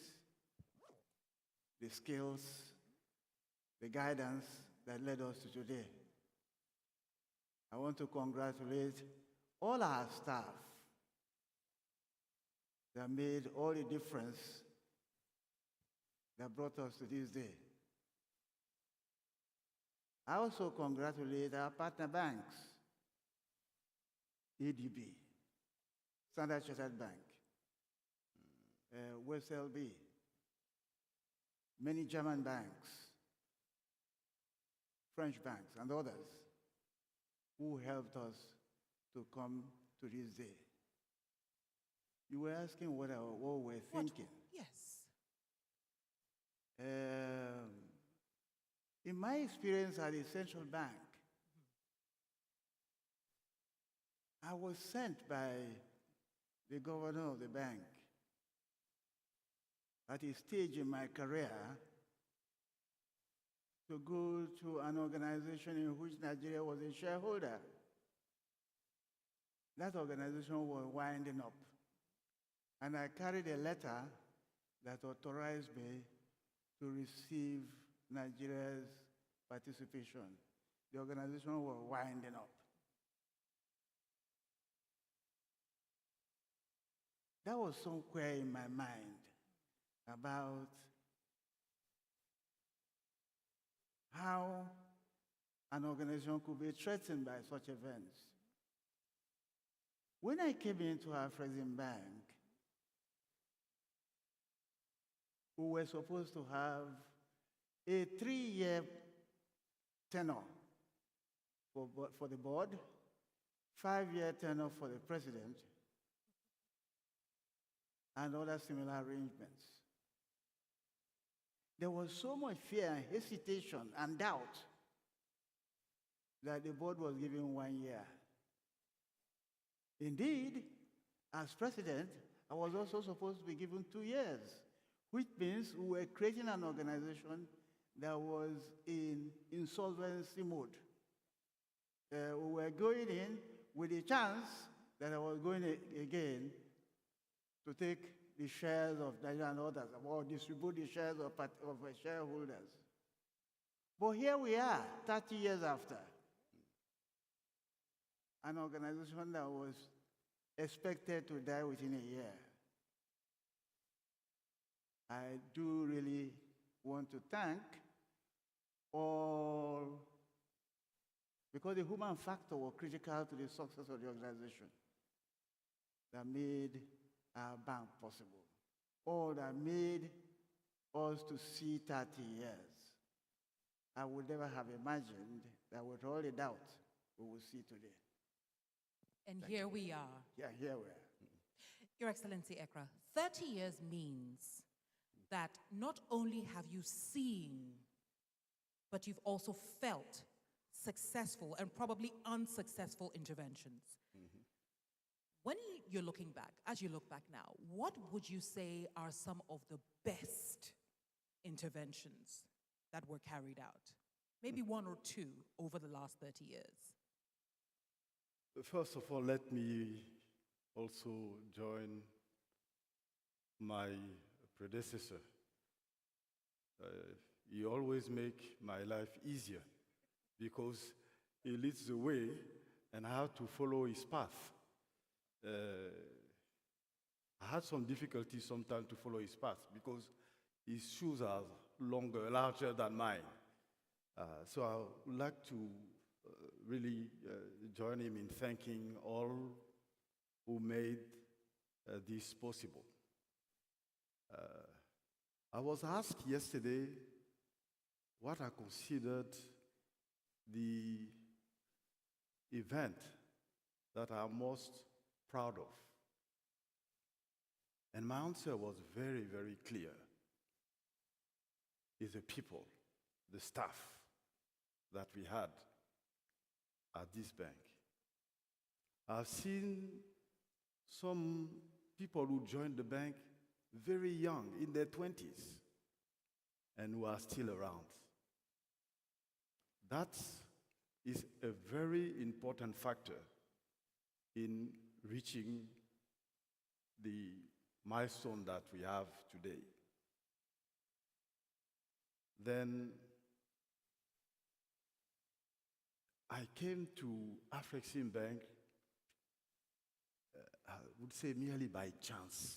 the skills, the guidance that led us to today. I want to congratulate all our staff that made all the difference that brought us to this day. I also congratulate our partner banks, EDB, Standard Chartered Bank, West LB, many German banks, French banks, and others who helped us to come to this day. You were asking what we're thinking. Yes. In my experience at the central bank, I was sent by the governor of the bank at a stage in my career to go to an organization in which Nigeria was a shareholder. That organization was winding up. And I carried a letter that authorized me to receive Nigeria's participation. The organization was winding up. That was somewhere in my mind about how an organization could be threatened by such events. When I came into Afreximbank, we were supposed to have a 3-year tenure for the board, 5-year tenure for the president, and other similar arrangements. There was so much fear and hesitation and doubt that the board was given 1 year. Indeed, as president, I was also supposed to be given 2 years, which means we were creating an organization that was in insolvency mode. We were going in with a chance that I was going again to take the shares of Nigeria and others, or distribute the shares of shareholders. But here we are, 30 years after. An organization that was expected to die within a year. I do really want to thank all, because the human factor was critical to the success of the organization that made our bank possible, all that made us to see 30 years. I would never have imagined that with all the doubt we will see today. And here we are. Yeah, here we are. Your Excellency Ekra, 30 years means that not only have you seen, but you've also felt successful and probably unsuccessful interventions. Mm-hmm. When you're looking back, as you look back now, what would you say are some of the best interventions that were carried out? Maybe one or two over the last 30 years. First of all, let me also join my predecessor. He always make my life easier because he leads the way and I have to follow his path. I had some difficulty sometimes to follow his path because his shoes are larger than mine. So I would like to really join him in thanking all who made this possible. I was asked yesterday what I considered the event that I'm most proud of. And my answer was very, very clear. It's the people, the staff that we had at this bank. I've seen some people who joined the bank very young, in their 20s, and who are still around. That is a very important factor in reaching the milestone that we have today. Then I came to Afreximbank, I would say merely by chance.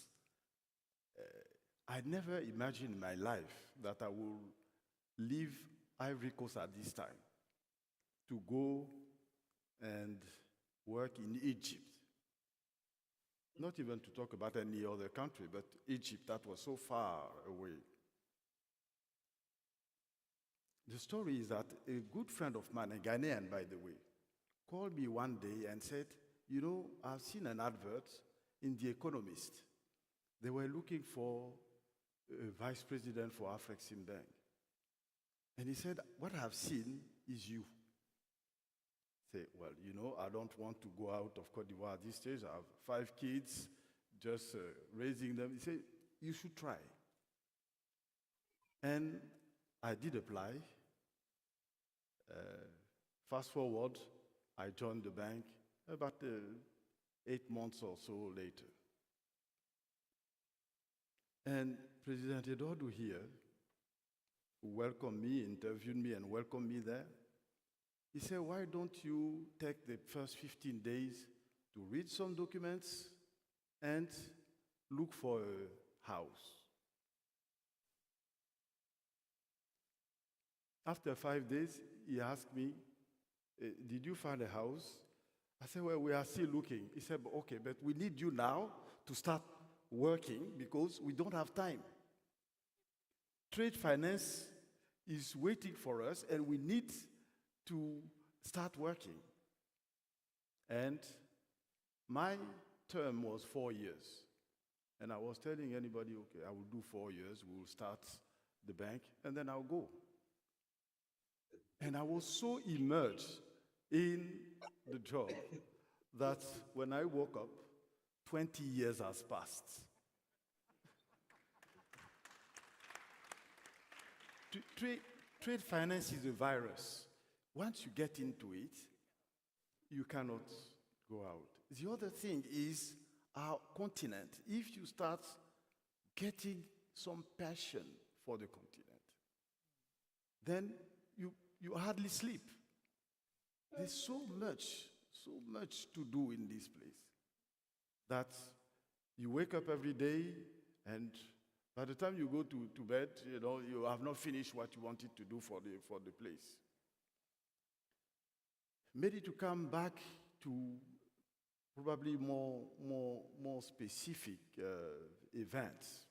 I never imagined in my life that I would leave Ivory Coast at this time to go and work in Egypt. Not even to talk about any other country, but Egypt, that was so far away. The story is that a good friend of mine, a Ghanaian, by the way, called me one day and said, you know, I've seen an advert in The Economist. They were looking for a vice president for Afreximbank. And he said, what I've seen is you. I say, well, you know, I don't want to go out of Cote d'Ivoire at this stage. I have 5 kids, just raising them. He said, you should try. And I did apply, Fast forward, I joined the bank about 8 months or so later. And President Eduardo here, who welcomed me, interviewed me, and welcomed me there, he said, why don't you take the first 15 days to read some documents and look for a house? After 5 days, he asked me, did you find a house? I said, well, we are still looking. He said, okay, but we need you now to start working because we don't have time. Trade finance is waiting for us, and we need to start working. And my term was 4 years. And I was telling anybody, okay, I will do 4 years, we will start the bank, and then I'll go. And I was so immersed in the job that when I woke up, 20 years has passed. Trade finance is a virus. Once you get into it, you cannot go out. The other thing is our continent. If you start getting some passion for the continent, then you hardly sleep. There's so much to do in this place that you wake up every day, and by the time you go to bed, you have not finished what you wanted to do for the place. Maybe to come back to probably more specific events.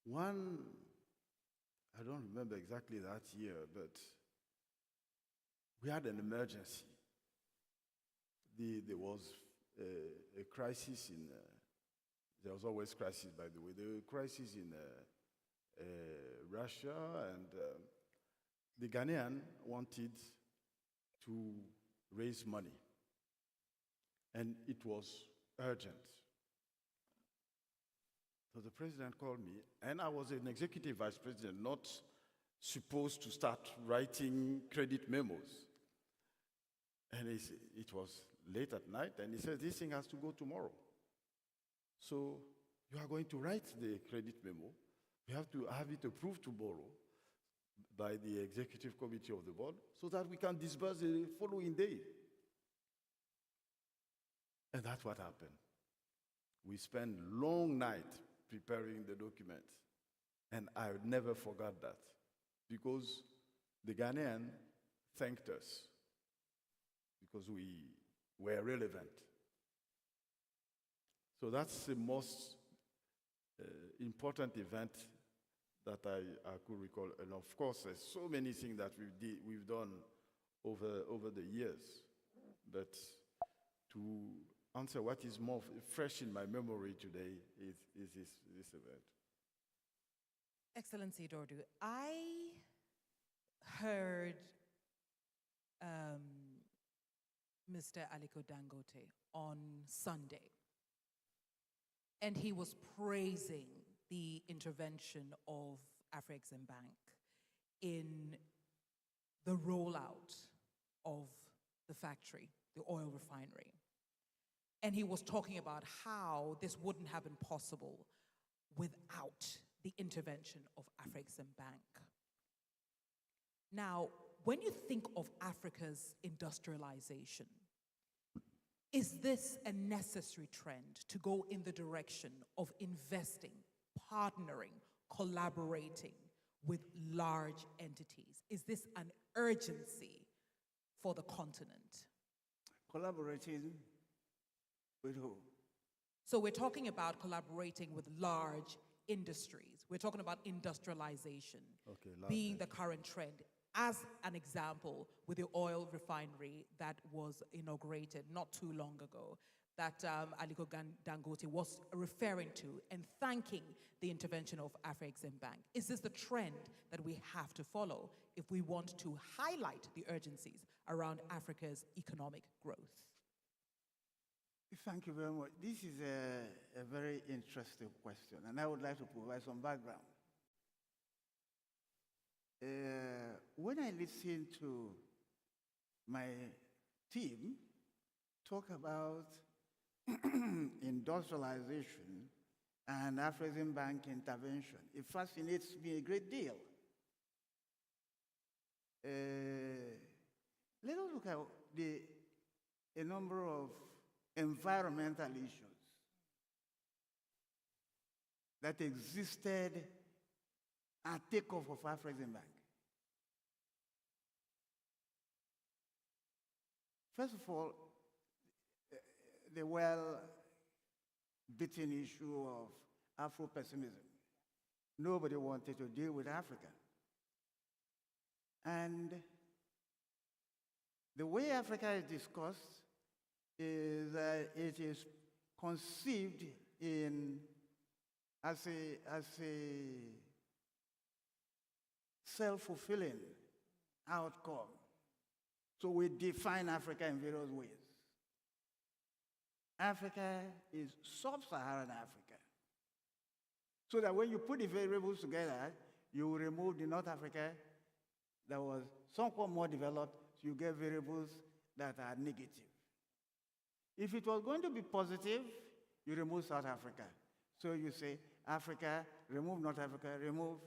One, I don't remember exactly that year, but we had an emergency. There was a crisis in, there was always crisis, by the way. There was a crisis in Russia, and the Ghanaian wanted to raise money, and it was urgent. So the president called me, and I was an executive vice president, not supposed to start writing credit memos. And it was late at night, and he said, this thing has to go tomorrow. So you are going to write the credit memo. You have to have it approved tomorrow by the executive committee of the board so that we can disburse the following day. And that's what happened. We spent long night preparing the document, and I never forgot that because the Ghanaian thanked us because we were relevant. So that's the most important event that I could recall. And of course, there's so many things that we've done over the years. But to answer what is more fresh in my memory today is this event. Excellency Dordu, I heard Mr. Aliko Dangote on Sunday, and he was praising the intervention of Afreximbank in the rollout of the factory, the oil refinery. And he was talking about how this wouldn't have been possible without the intervention of Afreximbank. Now, when you think of Africa's industrialization, is this a necessary trend to go in the direction of investing, partnering, collaborating with large entities? Is this an urgency for the continent? Collaborating with who? So we're talking about collaborating with large industries. We're talking about industrialization being the current trend. As an example, with the oil refinery that was inaugurated not too long ago, that Aliko Dangote was referring to and thanking the intervention of Afreximbank. Is this the trend that we have to follow if we want to highlight the urgencies around Africa's economic growth? Thank you very much. This is a very interesting question, and I would like to provide some background. when I listen to my team talk about industrialization and Afreximbank intervention, it fascinates me a great deal. Let us look at a number of environmental issues that existed at takeoff of Afreximbank. First of all, the well-beaten issue of Afro-pessimism. Nobody wanted to deal with Africa. And the way Africa is discussed is that it is conceived as a self-fulfilling outcome. So we define Africa in various ways. Africa is sub-Saharan Africa. So that when you put the variables together, you will remove the North Africa that was somewhat more developed, so you get variables that are negative. If it was going to be positive, you remove South Africa. So you say, Africa, remove North Africa, remove.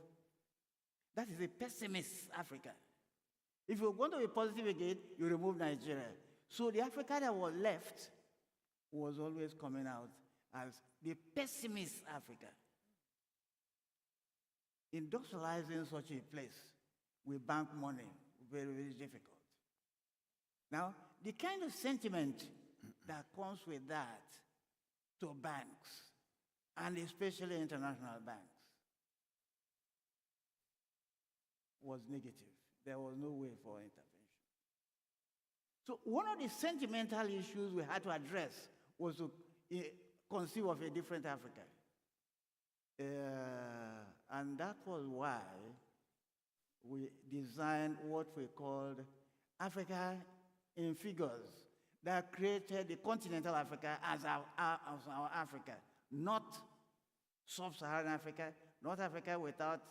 That is a pessimist Africa. If you're going to be positive again, you remove Nigeria. So the Africa that was left was always coming out as the pessimist Africa. Industrializing such a place with bank money, very, very difficult. Now, the kind of sentiment that comes with that to banks, and especially international banks, was negative. There was no way for intervention. So one of the sentimental issues we had to address was to conceive of a different Africa. And that was why we designed what we called Africa in Figures, that created the continental Africa as our Africa, not sub-Saharan Africa, not Africa without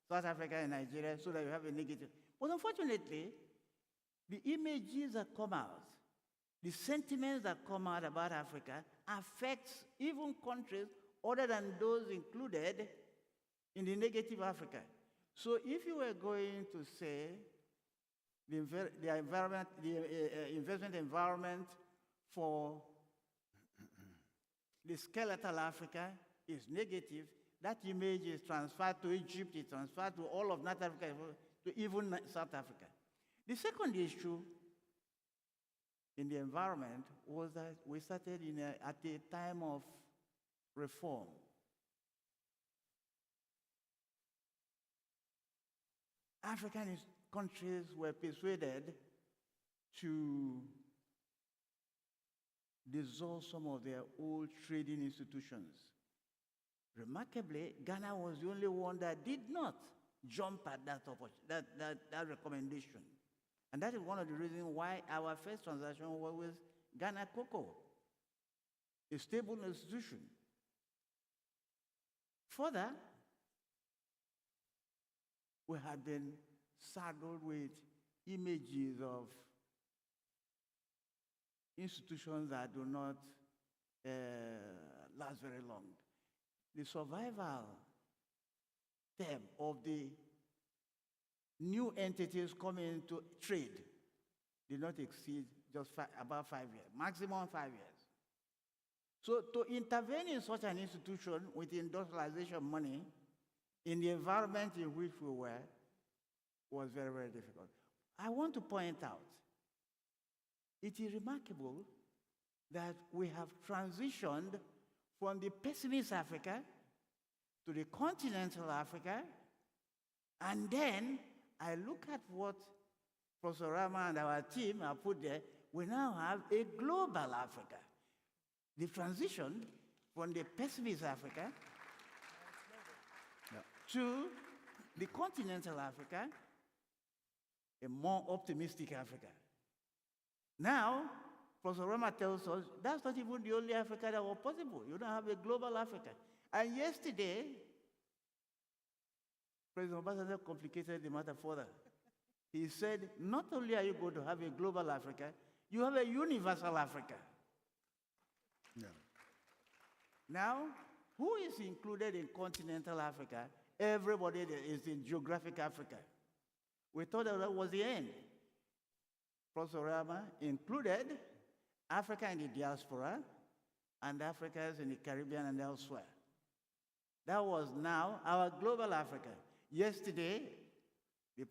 South Africa and Nigeria, so that you have a negative. But unfortunately, the images that come out, the sentiments that come out about Africa affects even countries other than those included in the negative Africa. So if you were going to say the investment environment for the skeletal Africa is negative, that image is transferred to Egypt, it's transferred to all of North Africa, to even South Africa. The second issue in the environment was that we started at a time of reform. African countries were persuaded to dissolve some of their old trading institutions. Remarkably, Ghana was the only one that did not jump at that recommendation. And that is one of the reasons why our first transaction was with Ghana Cocoa, a stable institution. Further, we had been saddled with images of institutions that do not last very long. The survival term of the new entities coming into trade did not exceed just about 5 years, maximum 5 years. So to intervene in such an institution with industrialization money in the environment in which we were was very, very difficult. I want to point out, it is remarkable that we have transitioned from the pessimist Africa to the continental Africa, and then I look at what Professor Rama and our team have put there, we now have a global Africa. The transition from the pessimist Africa to the continental Africa, a more optimistic Africa. Now, Professor Rama tells us that's not even the only Africa that was possible. You don't have a global Africa. And yesterday, President Obasanjo complicated the matter further. He said, not only are you going to have a global Africa, you have a universal Africa. Yeah. Now, who is included in continental Africa? Everybody that is in geographic Africa. We thought that was the end. Professor Rama included Africa in the diaspora and Africans in the Caribbean and elsewhere. That was now our global Africa. Yesterday,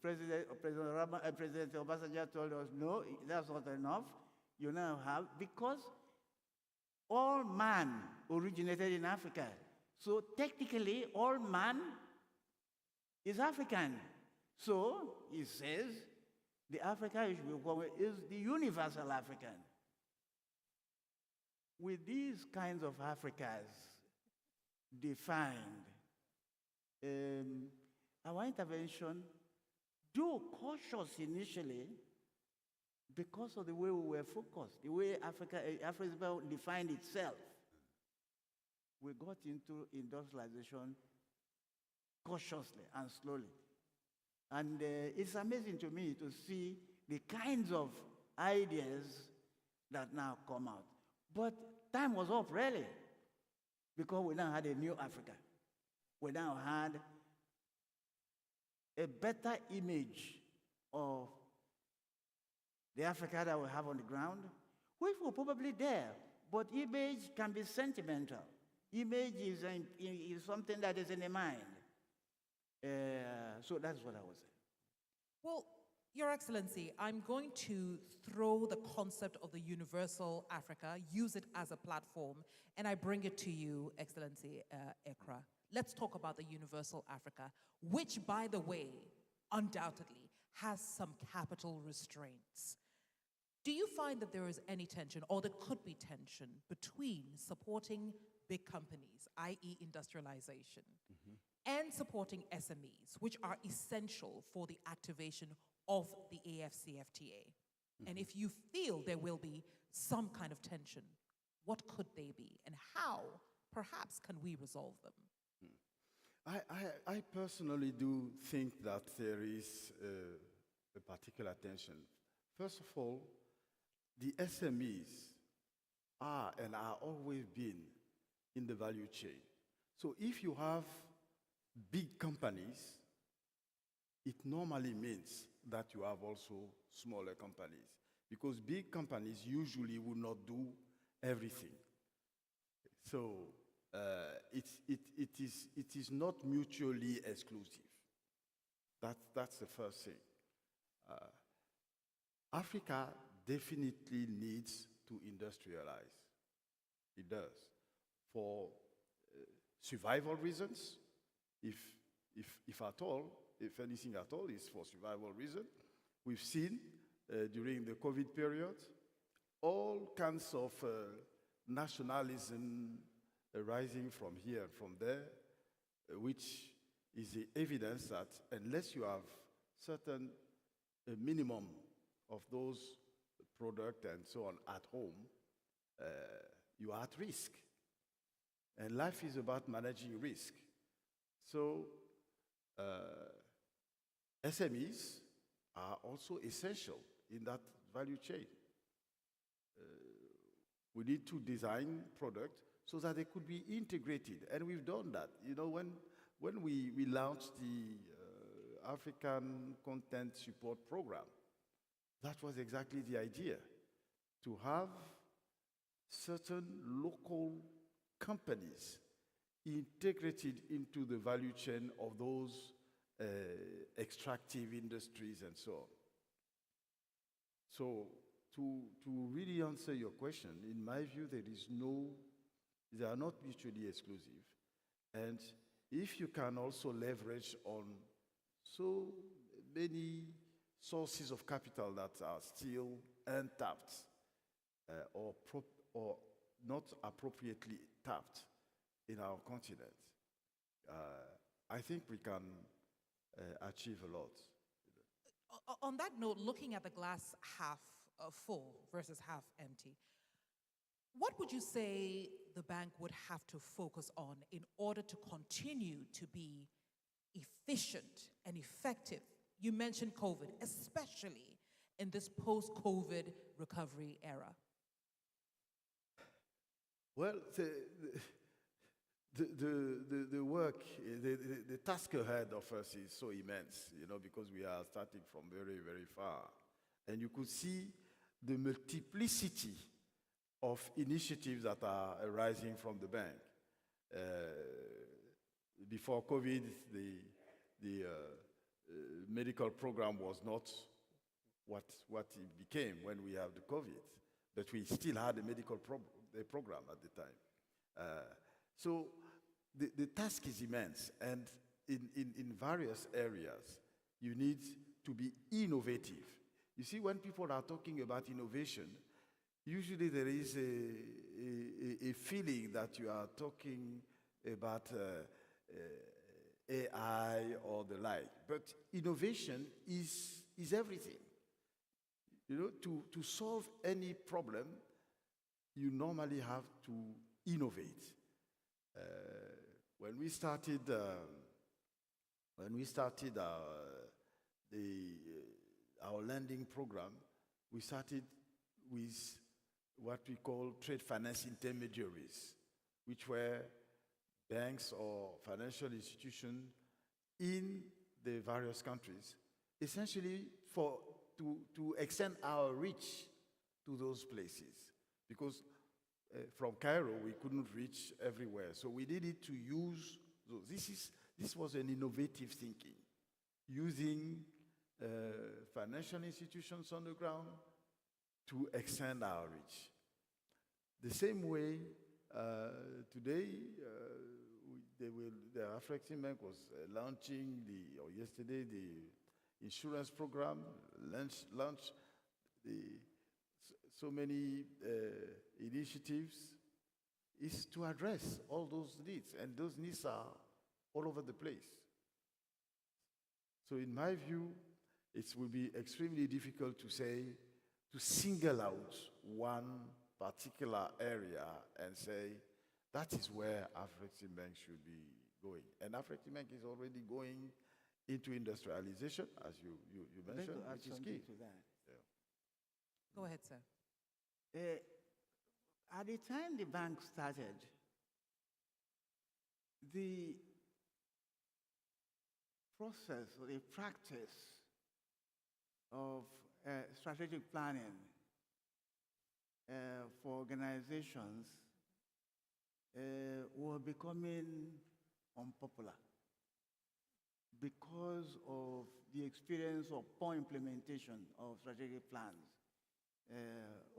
President Obasanjo told us, no, that's not enough. You now have, because all man originated in Africa. So technically, all man is African. So he says, the Africa is the universal African. With these kinds of Africas defined, our intervention, though cautious initially, because of the way we were focused, the way Africa defined itself, we got into industrialization cautiously and slowly. And it's amazing to me to see the kinds of ideas that now come out. But time was up, really, because we now had a new Africa. We now had a better image of the Africa that we have on the ground, which were probably there, but image can be sentimental. Image is something that is in the mind. So that's what I was saying. Well, Your Excellency, I'm going to throw the concept of the universal Africa, use it as a platform, and I bring it to you, Excellency Ekra. Let's talk about the universal Africa, which, by the way, undoubtedly has some capital restraints. Do you find that there is any tension, or there could be tension, between supporting big companies, i.e. industrialization, and supporting SMEs, which are essential for the activation of the AFCFTA? And if you feel there will be some kind of tension, what could they be, and how, perhaps, can we resolve them? I personally do think that there is a particular tension. First of all, the SMEs are and are always been in the value chain. So if you have big companies, it normally means that you have also smaller companies, because big companies usually will not do everything. So it is not mutually exclusive. That's the first thing. Africa definitely needs to industrialize. It does. For survival reasons, if at all, if anything at all, is for survival reasons. We've seen during the COVID period all kinds of nationalism arising from here and from there, which is the evidence that unless you have certain minimum of those products and so on at home, you are at risk. And life is about managing risk. So SMEs are also essential in that value chain. We need to design products so that they could be integrated, and we've done that. You know, when we launched the African Content Support Program, that was exactly the idea, to have certain local companies integrated into the value chain of those extractive industries and so on. So to really answer your question, in my view, they are not mutually exclusive. And if you can also leverage on so many sources of capital that are still untapped or not appropriately tapped in our continent, I think we can achieve a lot. On that note, looking at the glass half full versus half empty, what would you say the bank would have to focus on in order to continue to be efficient, and effective? You mentioned COVID, especially in this post-COVID recovery era. Well, the work, the task ahead of us is so immense, because we are starting from very, very far. And you could see the multiplicity of initiatives that are arising from the bank. Before COVID, the medical program was not what it became when we have the COVID, but we still had a medical program at the time. So the task is immense, and in various areas, you need to be innovative. You see, when people are talking about innovation, usually there is a feeling that you are talking about AI or the like. But innovation is everything. To solve any problem, you normally have to innovate. When we started our lending program, we started with what we call trade finance intermediaries, which were banks or financial institutions in the various countries, essentially to extend our reach to those places. Because from Cairo, we couldn't reach everywhere. So we needed to use those. This was an innovative thinking, using financial institutions on the ground to extend our reach. The same way, today, the Afreximbank was launching yesterday the insurance program, launched so many initiatives, is to address all those needs, and those needs are all over the place. So in my view, it will be extremely difficult to single out one particular area and say, that is where Afreximbank should be going. And Afreximbank is already going into industrialization, as you mentioned, which is key. To that. Yeah. Go ahead, sir. At the time the bank started, the process or the practice of strategic planning for organizations were becoming unpopular because of the experience of poor implementation of strategic plans.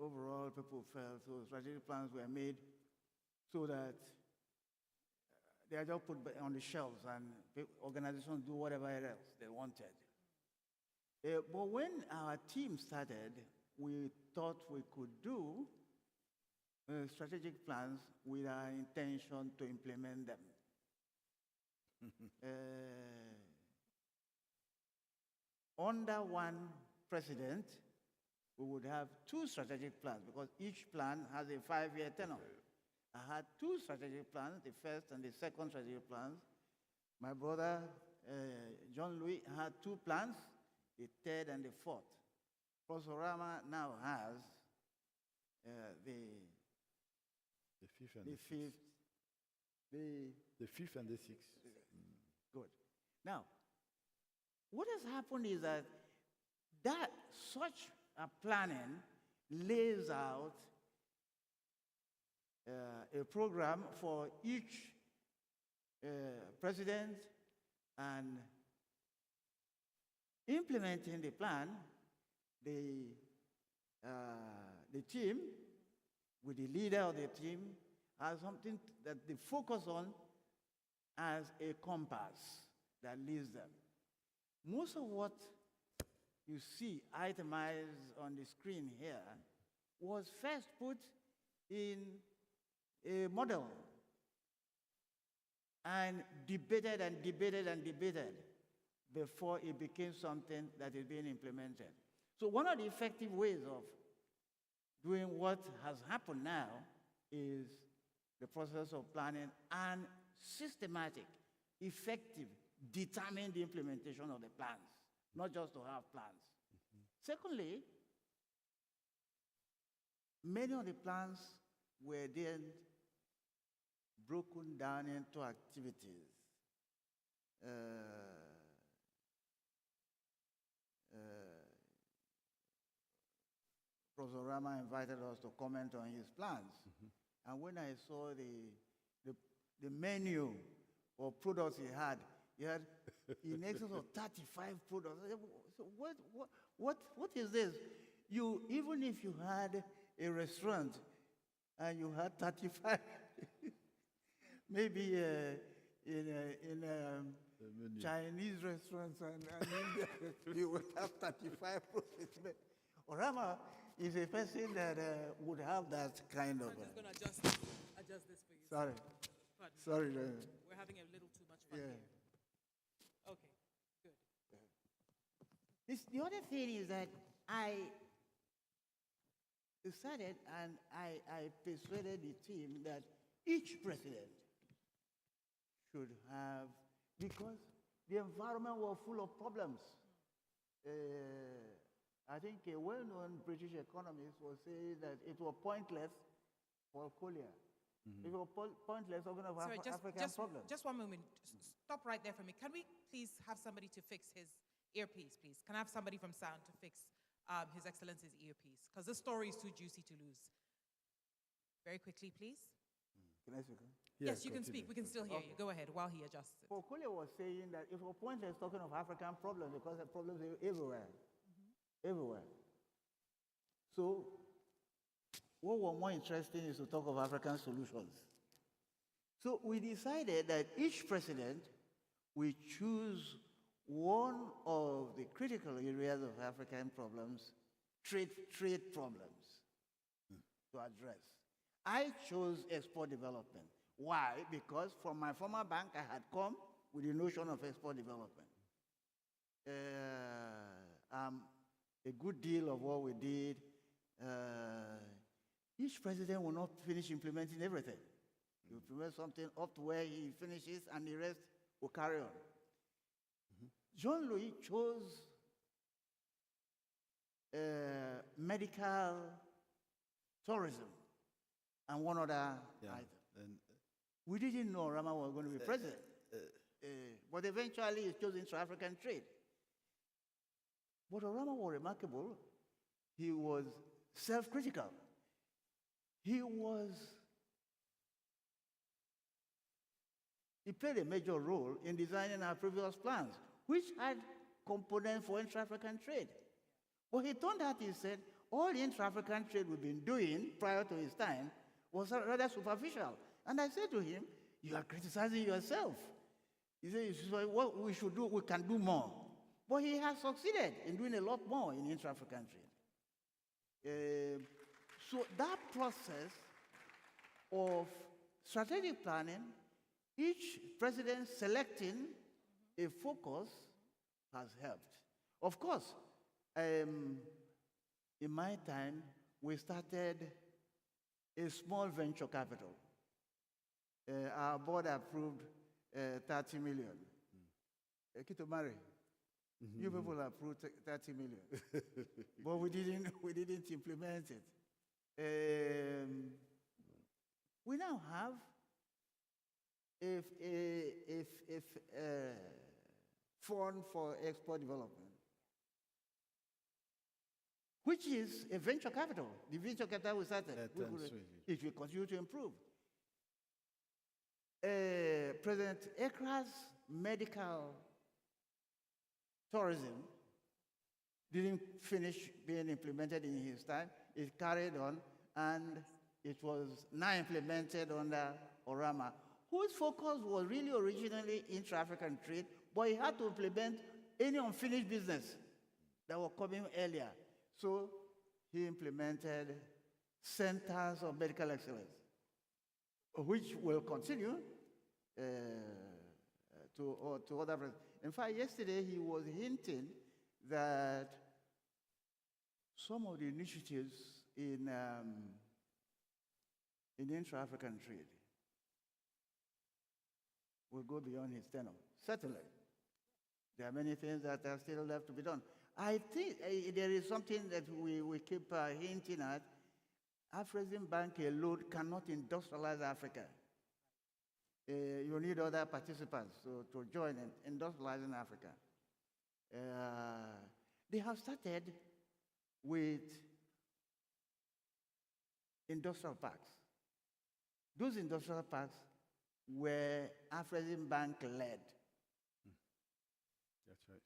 Overall, people felt so strategic plans were made so that they are just put on the shelves and organizations do whatever else they wanted. But when our team started, we thought we could do strategic plans with our intention to implement them. Under one president, we would have two strategic plans because each plan has a 5-year tenure. I had two strategic plans, the first and the second strategic plans. My brother, John Louis, had two plans, the third and the fourth. Prosorama now has the fifth and the sixth. Good. Now, what has happened is that such a planning lays out a program for each president, and implementing the plan, the team, with the leader of the team, has something that they focus on as a compass that leads them. Most of what you see itemized on the screen here was first put in a model and debated and debated and debated before it became something that is being implemented. So one of the effective ways of doing what has happened now is the process of planning and systematic, effective determine the implementation of the plans, not just to have plans. Secondly, many of the plans were then broken down into activities. Professor Rama invited us to comment on his plans. And when I saw the menu of products he had in excess of 35 products. I said, so what is this? Even if you had a restaurant and you had 35, maybe in Chinese restaurants and India, you would have 35 products. Orama is a person that would have that kind of. I'm just going to adjust this for you. Sorry. Pardon. Sorry. We're having a little too much fun here. Okay, good. The other thing is that I decided and I persuaded the team that each president should have, because the environment was full of problems. I think a well-known British economist was saying that it was pointless for Collier. It was pointless talking about African problems. Just 1 moment. Stop right there for me. Can we please have somebody to fix his earpiece, please? Can I have somebody from sound to fix His Excellency's earpiece? Because this story is too juicy to lose. Very quickly, please. Can I speak? Yes, you can speak. We can still hear you. Go ahead while he adjusts it. Collier was saying that it was pointless talking of African problems because the problems are everywhere. Everywhere. So, what was more interesting is to talk of African solutions. So we decided that each president will choose one of the critical areas of African problems, trade problems, to address. I chose export development. Why? Because from my former bank, I had come with the notion of export development. A good deal of what we did, each president will not finish implementing everything. He will implement something up to where he finishes and the rest will carry on. Jean-Louis chose medical tourism and one other item. We didn't know Rama was going to be president, but eventually he chose intra-African trade. But Rama was remarkable. He was self-critical. He played a major role in designing our previous plans, which had components for intra-African trade. But he turned out, he said, all the intra-African trade we've been doing prior to his time was rather superficial. And I said to him, you are criticizing yourself. He said, what we should do, we can do more. But he has succeeded in doing a lot more in intra-African trade. So that process of strategic planning, each president selecting a focus has helped. Of course, in my time, we started a small venture capital. Our board approved 30 million. Kitomari, you people approved 30 million. But we didn't implement it. We now have a fund for export development, which is a venture capital. The venture capital we started, it will continue to improve. President Ekra's medical tourism didn't finish being implemented in his time. It carried on, and it was now implemented under Orama, whose focus was really originally intra-African trade, but he had to implement any unfinished business that were coming earlier. So he implemented centers of medical excellence, which will continue to other places. In fact, yesterday he was hinting that some of the initiatives in intra-African trade will go beyond his tenure. Certainly, There are many things that are still left to be done. I think there is something that we keep hinting at. Afreximbank alone cannot industrialize Africa. You need other participants to join in industrializing Africa. They have started with industrial parks. Those industrial parks were Afreximbank led. That's right.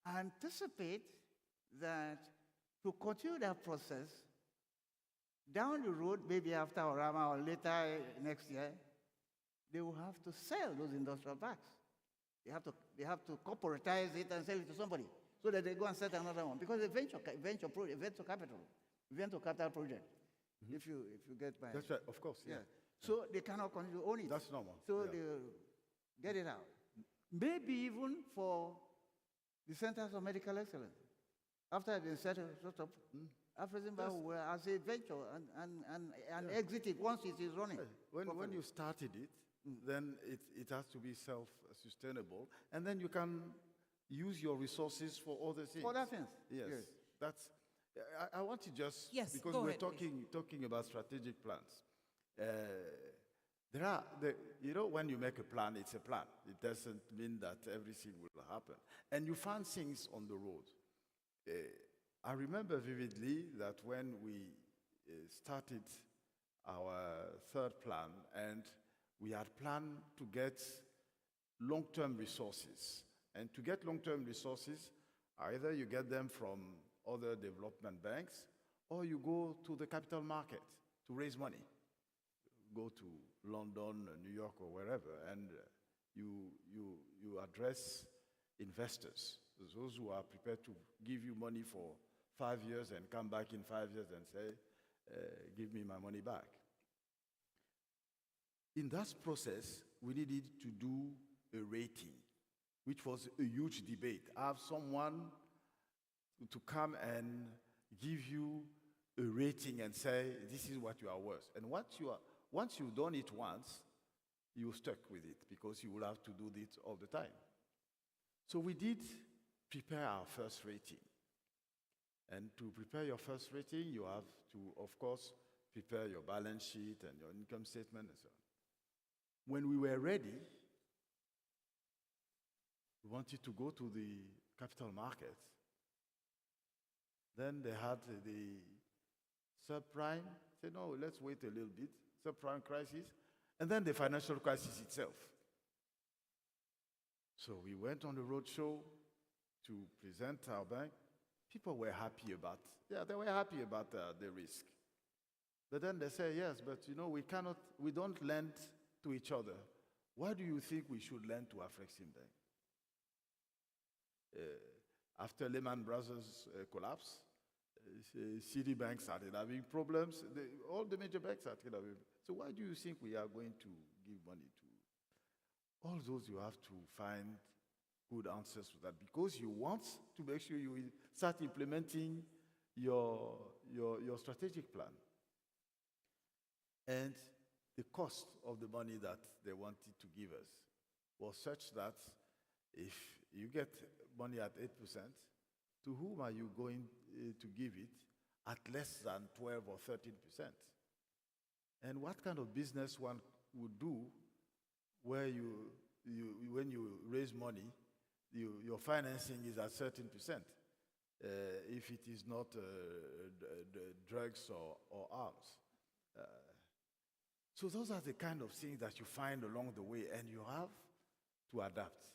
I anticipate that to continue that process, down the road, maybe after Orama or later next year, they will have to sell those industrial parks. They have to corporatize it and sell it to somebody so that they go and set another one. Because a venture capital project, if you get my... That's right, of course, yeah. So they cannot continue to own it. That's normal. So they get it out. Maybe even for the centers of medical excellence. After it's been set up, Afreximbank will, as a venture, and exit it once it is running. When you started it, then it has to be self-sustainable, and then you can use your resources for other things. For other things. Yes. That's. I want to just, because go we're ahead, talking about strategic plans. When you make a plan, it's a plan. It doesn't mean that everything will happen. And you find things on the road. I remember vividly that when we started our third plan, and we had planned to get long-term resources. And to get long-term resources, either you get them from other development banks, or you go to the capital market to raise money. Go to London, New York, or wherever, and you address investors, those who are prepared to give you money for 5 years and come back in 5 years and say, give me my money back. In that process, we needed to do a rating, which was a huge debate. Have someone to come and give you a rating and say, this is what you are worth. And once you've done it once, you're stuck with it because you will have to do this all the time. So we did prepare our first rating. And to prepare your first rating, you have to, of course, prepare your balance sheet and your income statement and so on. When we were ready, we wanted to go to the capital markets. Then they had the subprime. Said, no, let's wait a little bit. Subprime crisis. And then the financial crisis itself. So we went on the roadshow to present our bank. People were happy about, they were happy about the risk. But then they say, yes, but we don't lend to each other. Why do you think we should lend to Afreximbank? After Lehman Brothers collapse, Citibank started having problems. All the major banks started having. So why do you think we are going to give money to? All those you have to find good answers to that because you want to make sure you will start implementing your strategic plan. And the cost of the money that they wanted to give us was such that if you get money at 8%, to whom are you going to give it at less than 12 or 13%? And what kind of business one would do where when you raise money, your financing is at 13%, if it is not drugs or arms. So those are the kind of things that you find along the way, and you have to adapt.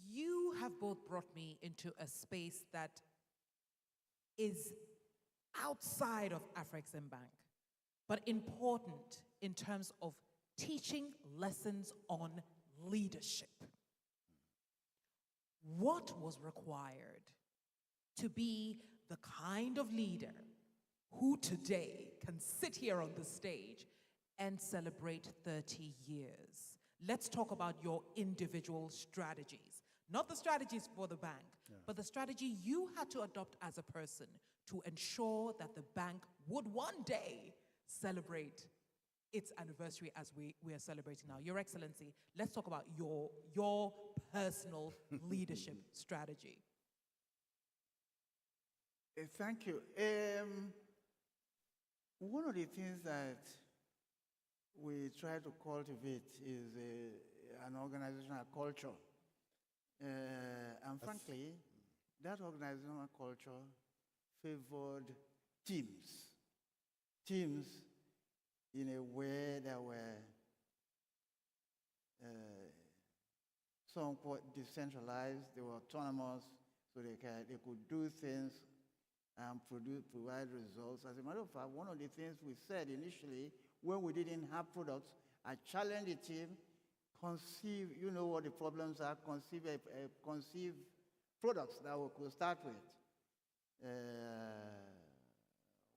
You have both brought me into a space that is outside of Afreximbank, but important in terms of teaching lessons on leadership. What was required to be the kind of leader who today can sit here on the stage and celebrate 30 years? Let's talk about your individual strategies. Not the strategies for the bank, but the strategy you had to adopt as a person to ensure that the bank would one day celebrate its anniversary as we are celebrating now. Your Excellency, let's talk about your personal leadership strategy. Thank you. One of the things that we try to cultivate is an organizational culture. And frankly, that organizational culture favored teams. Teams in a way that were somewhat decentralized, they were autonomous, so they could do things and provide results. As a matter of fact, one of the things we said initially, when we didn't have products, I challenged the team, conceive, you know what the problems are, conceive products that we could start with.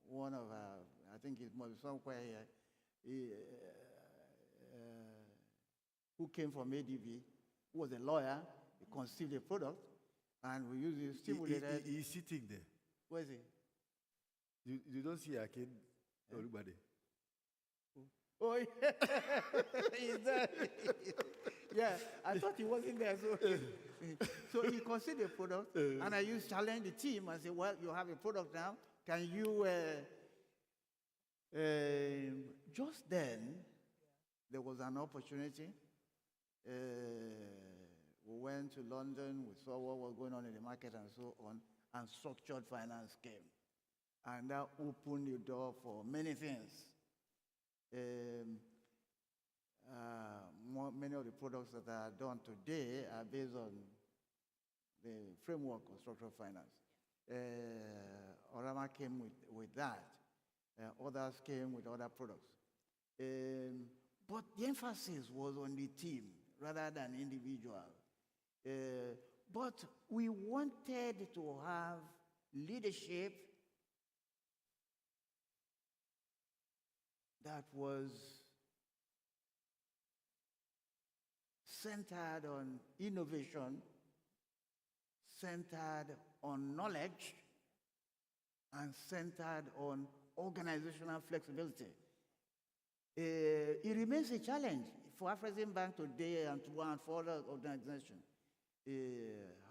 One of our, I think it must be somewhere here, who came from ADV, who was a lawyer, he conceived a product, and we used it, stimulated. He's sitting there. Where is he? You don't see a kid, everybody. Oh, yeah. He's there. Yeah, I thought he wasn't there. So he considered a product, and I used to challenge the team and say, well, you have a product now. Can you, just then, there was an opportunity. We went to London, we saw what was going on in the market and so on, and structured finance came. And that opened the door for many things. Many of the products that are done today are based on the framework of structural finance. Orama came with that. Others came with other products. But the emphasis was on the team rather than individual. But we wanted to have leadership that was centered on innovation, centered on knowledge, and centered on organizational flexibility. It remains a challenge for Afreximbank today and for other organizations.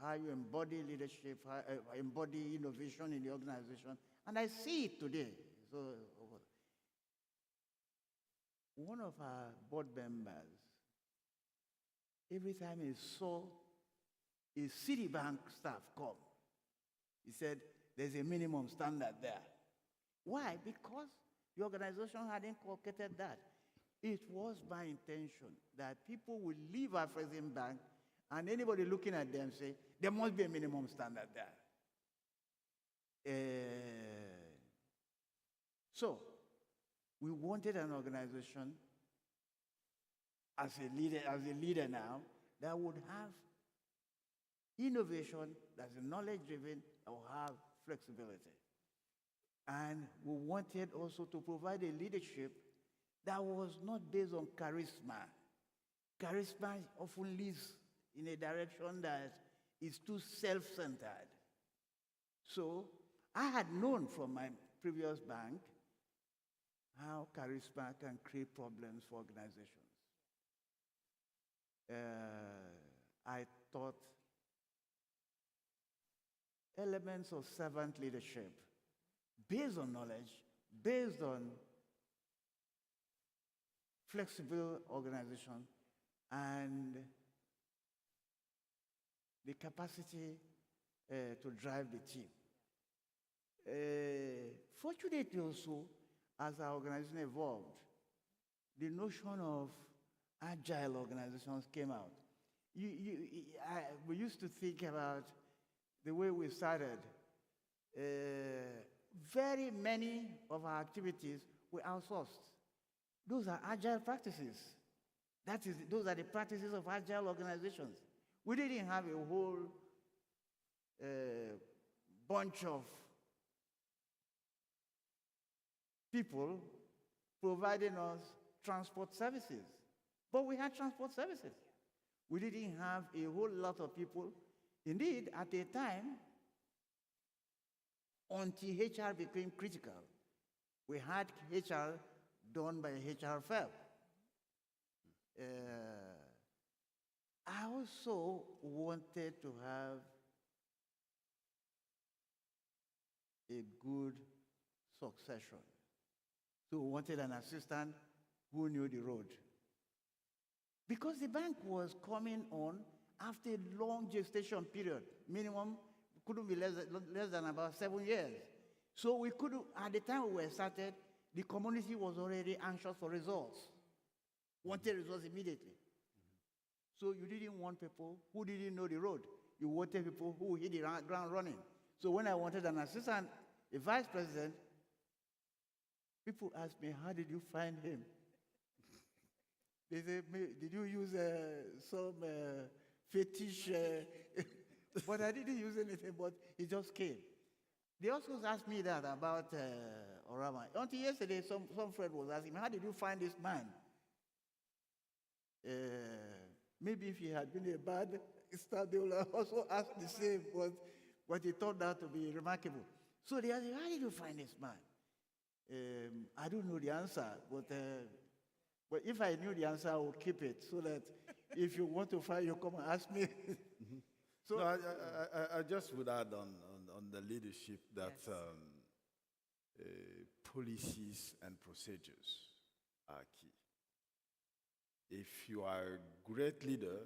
How you embody leadership, how embody innovation in the organization, and I see it today. So, one of our board members, every time he saw a Citibank staff come, he said, there's a minimum standard there. Why? Because the organization had inculcated that. It was my intention that people will leave Afreximbank and anybody looking at them say, there must be a minimum standard there. So, we wanted an organization as a leader now that would have innovation, that's knowledge-driven, that will have flexibility. And we wanted also to provide a leadership that was not based on charisma. Charisma often leads in a direction that is too self-centered. So I had known from my previous bank how charisma can create problems for organizations. I thought elements of servant leadership based on knowledge, based on flexible organization, and the capacity to drive the team. Fortunately also, as our organization evolved, the notion of agile organizations came out. We used to think about the way we started. Very many of our activities were outsourced. Those are agile practices. Those are the practices of agile organizations. We didn't have a whole bunch of people providing us transport services. But we had transport services. We didn't have a whole lot of people. Indeed, at a time, until HR became critical, we had HR done by HR firm. I also wanted to have a good succession. So we wanted an assistant who knew the road. Because the bank was coming on after a long gestation period, minimum couldn't be less than about 7 years. So we could, at the time we were started, the community was already anxious for results, wanted results immediately. So you didn't want people who didn't know the road. You wanted people who hit the ground running. So when I wanted an assistant, a vice president, people asked me, how did you find him? They said, did you use some fetish? But I didn't use anything, but he just came. They also asked me that about Orama. Until yesterday, some friend was asking me, how did you find this man? Maybe if he had been a bad star, they would also ask the same, but he turned out to be remarkable. So they asked me, how did you find this man? I don't know the answer, but if I knew the answer, I would keep it so that if you want to find, you come and ask me. So no, I just would add on the leadership that yes. Policies and procedures are key. If you are a great leader,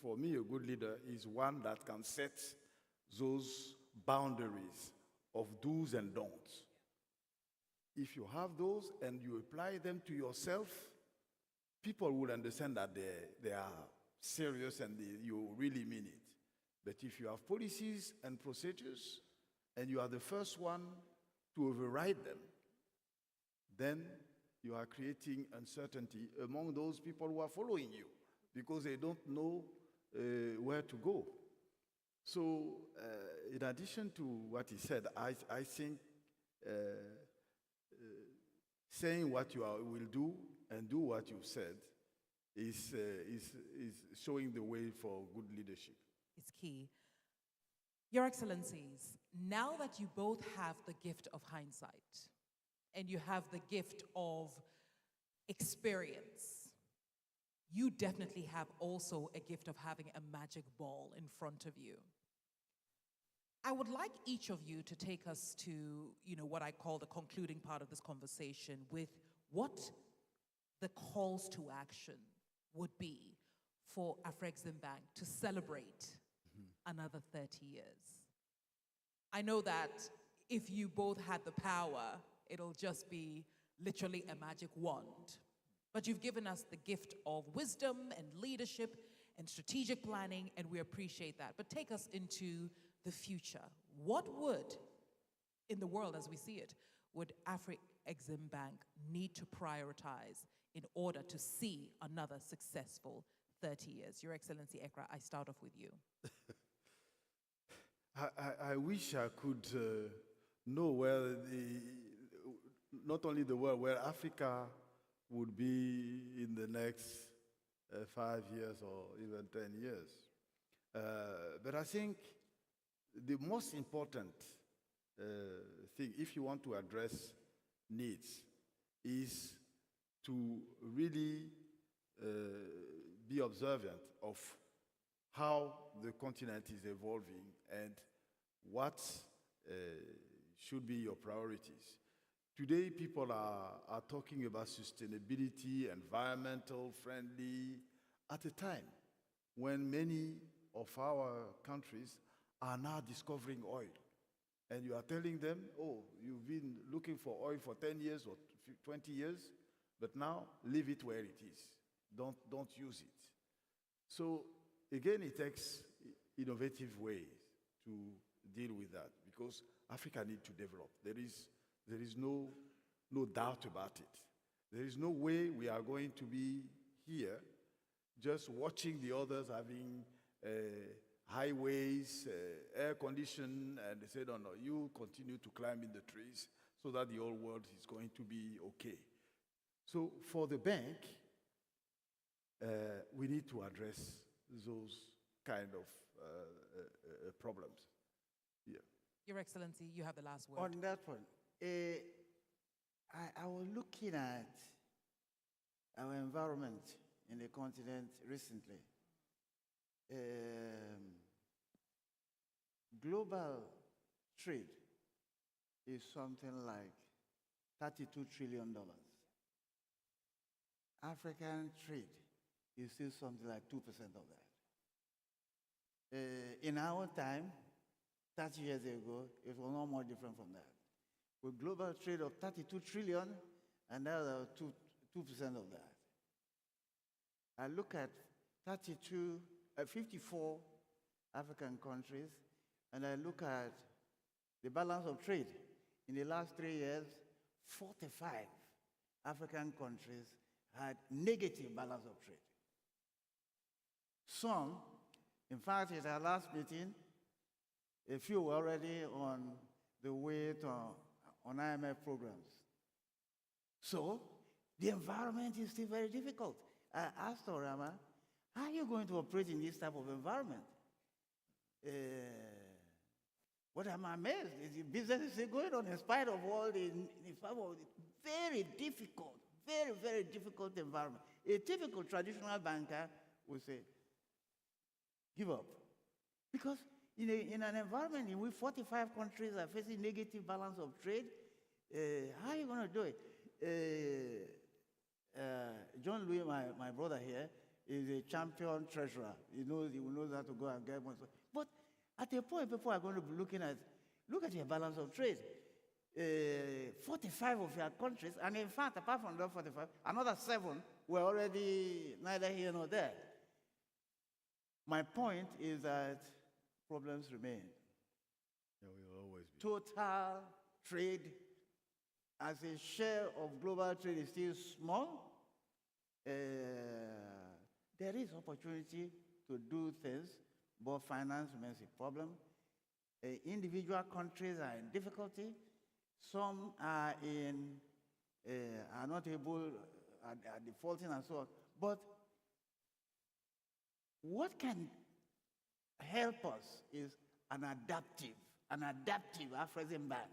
for me, a good leader is one that can set those boundaries of do's and don'ts. If you have those and you apply them to yourself, people will understand that they are serious and you really mean it. But if you have policies and procedures and you are the first one to override them, then you are creating uncertainty among those people who are following you because they don't know where to go. So in addition to what he said, I think saying what you will do and do what you said is showing the way for good leadership. Is key. Your Excellencies, now that you both have the gift of hindsight and you have the gift of experience, you definitely have also a gift of having a magic ball in front of you. I would like each of you to take us to, what I call the concluding part of this conversation with what the calls to action would be for Afreximbank to celebrate another 30 years. I know that if you both had the power, it'll just be literally a magic wand. But you've given us the gift of wisdom and leadership and strategic planning, and we appreciate that. But take us into the future. What would, in the world as we see it, would Afreximbank need to prioritize in order to see another successful 30 years? Your Excellency Ekra, I start off with you. I wish I could know where not only the world, where Africa would be in the next 5 years or even 10 years. But I think the most important thing, if you want to address needs, is to really be observant of how the continent is evolving and what should be your priorities. Today, people are talking about sustainability, environmental friendly, at a time when many of our countries are now discovering oil. And you are telling them, oh, you've been looking for oil for 10 years or 20 years, but now leave it where it is. Don't use it. So again, it takes innovative ways to deal with that because Africa needs to develop. There is no doubt about it. There is no way we are going to be here just watching the others having highways, air conditioning, and they said, no, you continue to climb in the trees so that the whole world is going to be okay. So for the bank, we need to address those kind of problems. Yeah. Your Excellency, you have the last word. On that one, I was looking at our environment in the continent recently. Global trade is something like $32 trillion. African trade is still something like 2% of that. In our time, 30 years ago, it was no more different from that. With global trade of 32 trillion, and now 2% of that. I look at 54 African countries, and I look at the balance of trade. In the last 3 years, 45 African countries had negative balance of trade. Some, in fact, at our last meeting, a few were already on the way to on IMF programs. So the environment is still very difficult. I asked Orama, how are you going to operate in this type of environment? What I'm amazed is the business is still going on in spite of all the very difficult, very, very difficult environment. A typical traditional banker would say, give up. Because in an environment in which 45 countries are facing negative balance of trade, how are you going to do it? John Louis, my brother here, is a champion treasurer. He knows how to go and get money. But at a point, people are going to be looking at, look at your balance of trade. 45 of your countries, and in fact, apart from those 45, another 7 were already neither here nor there. My point is that problems remain. There will always be. Total trade as a share of global trade is still small. There is opportunity to do things, but finance remains a problem. Individual countries are in difficulty. Some are not able, are defaulting and so on. But what can help us is an adaptive Afreximbank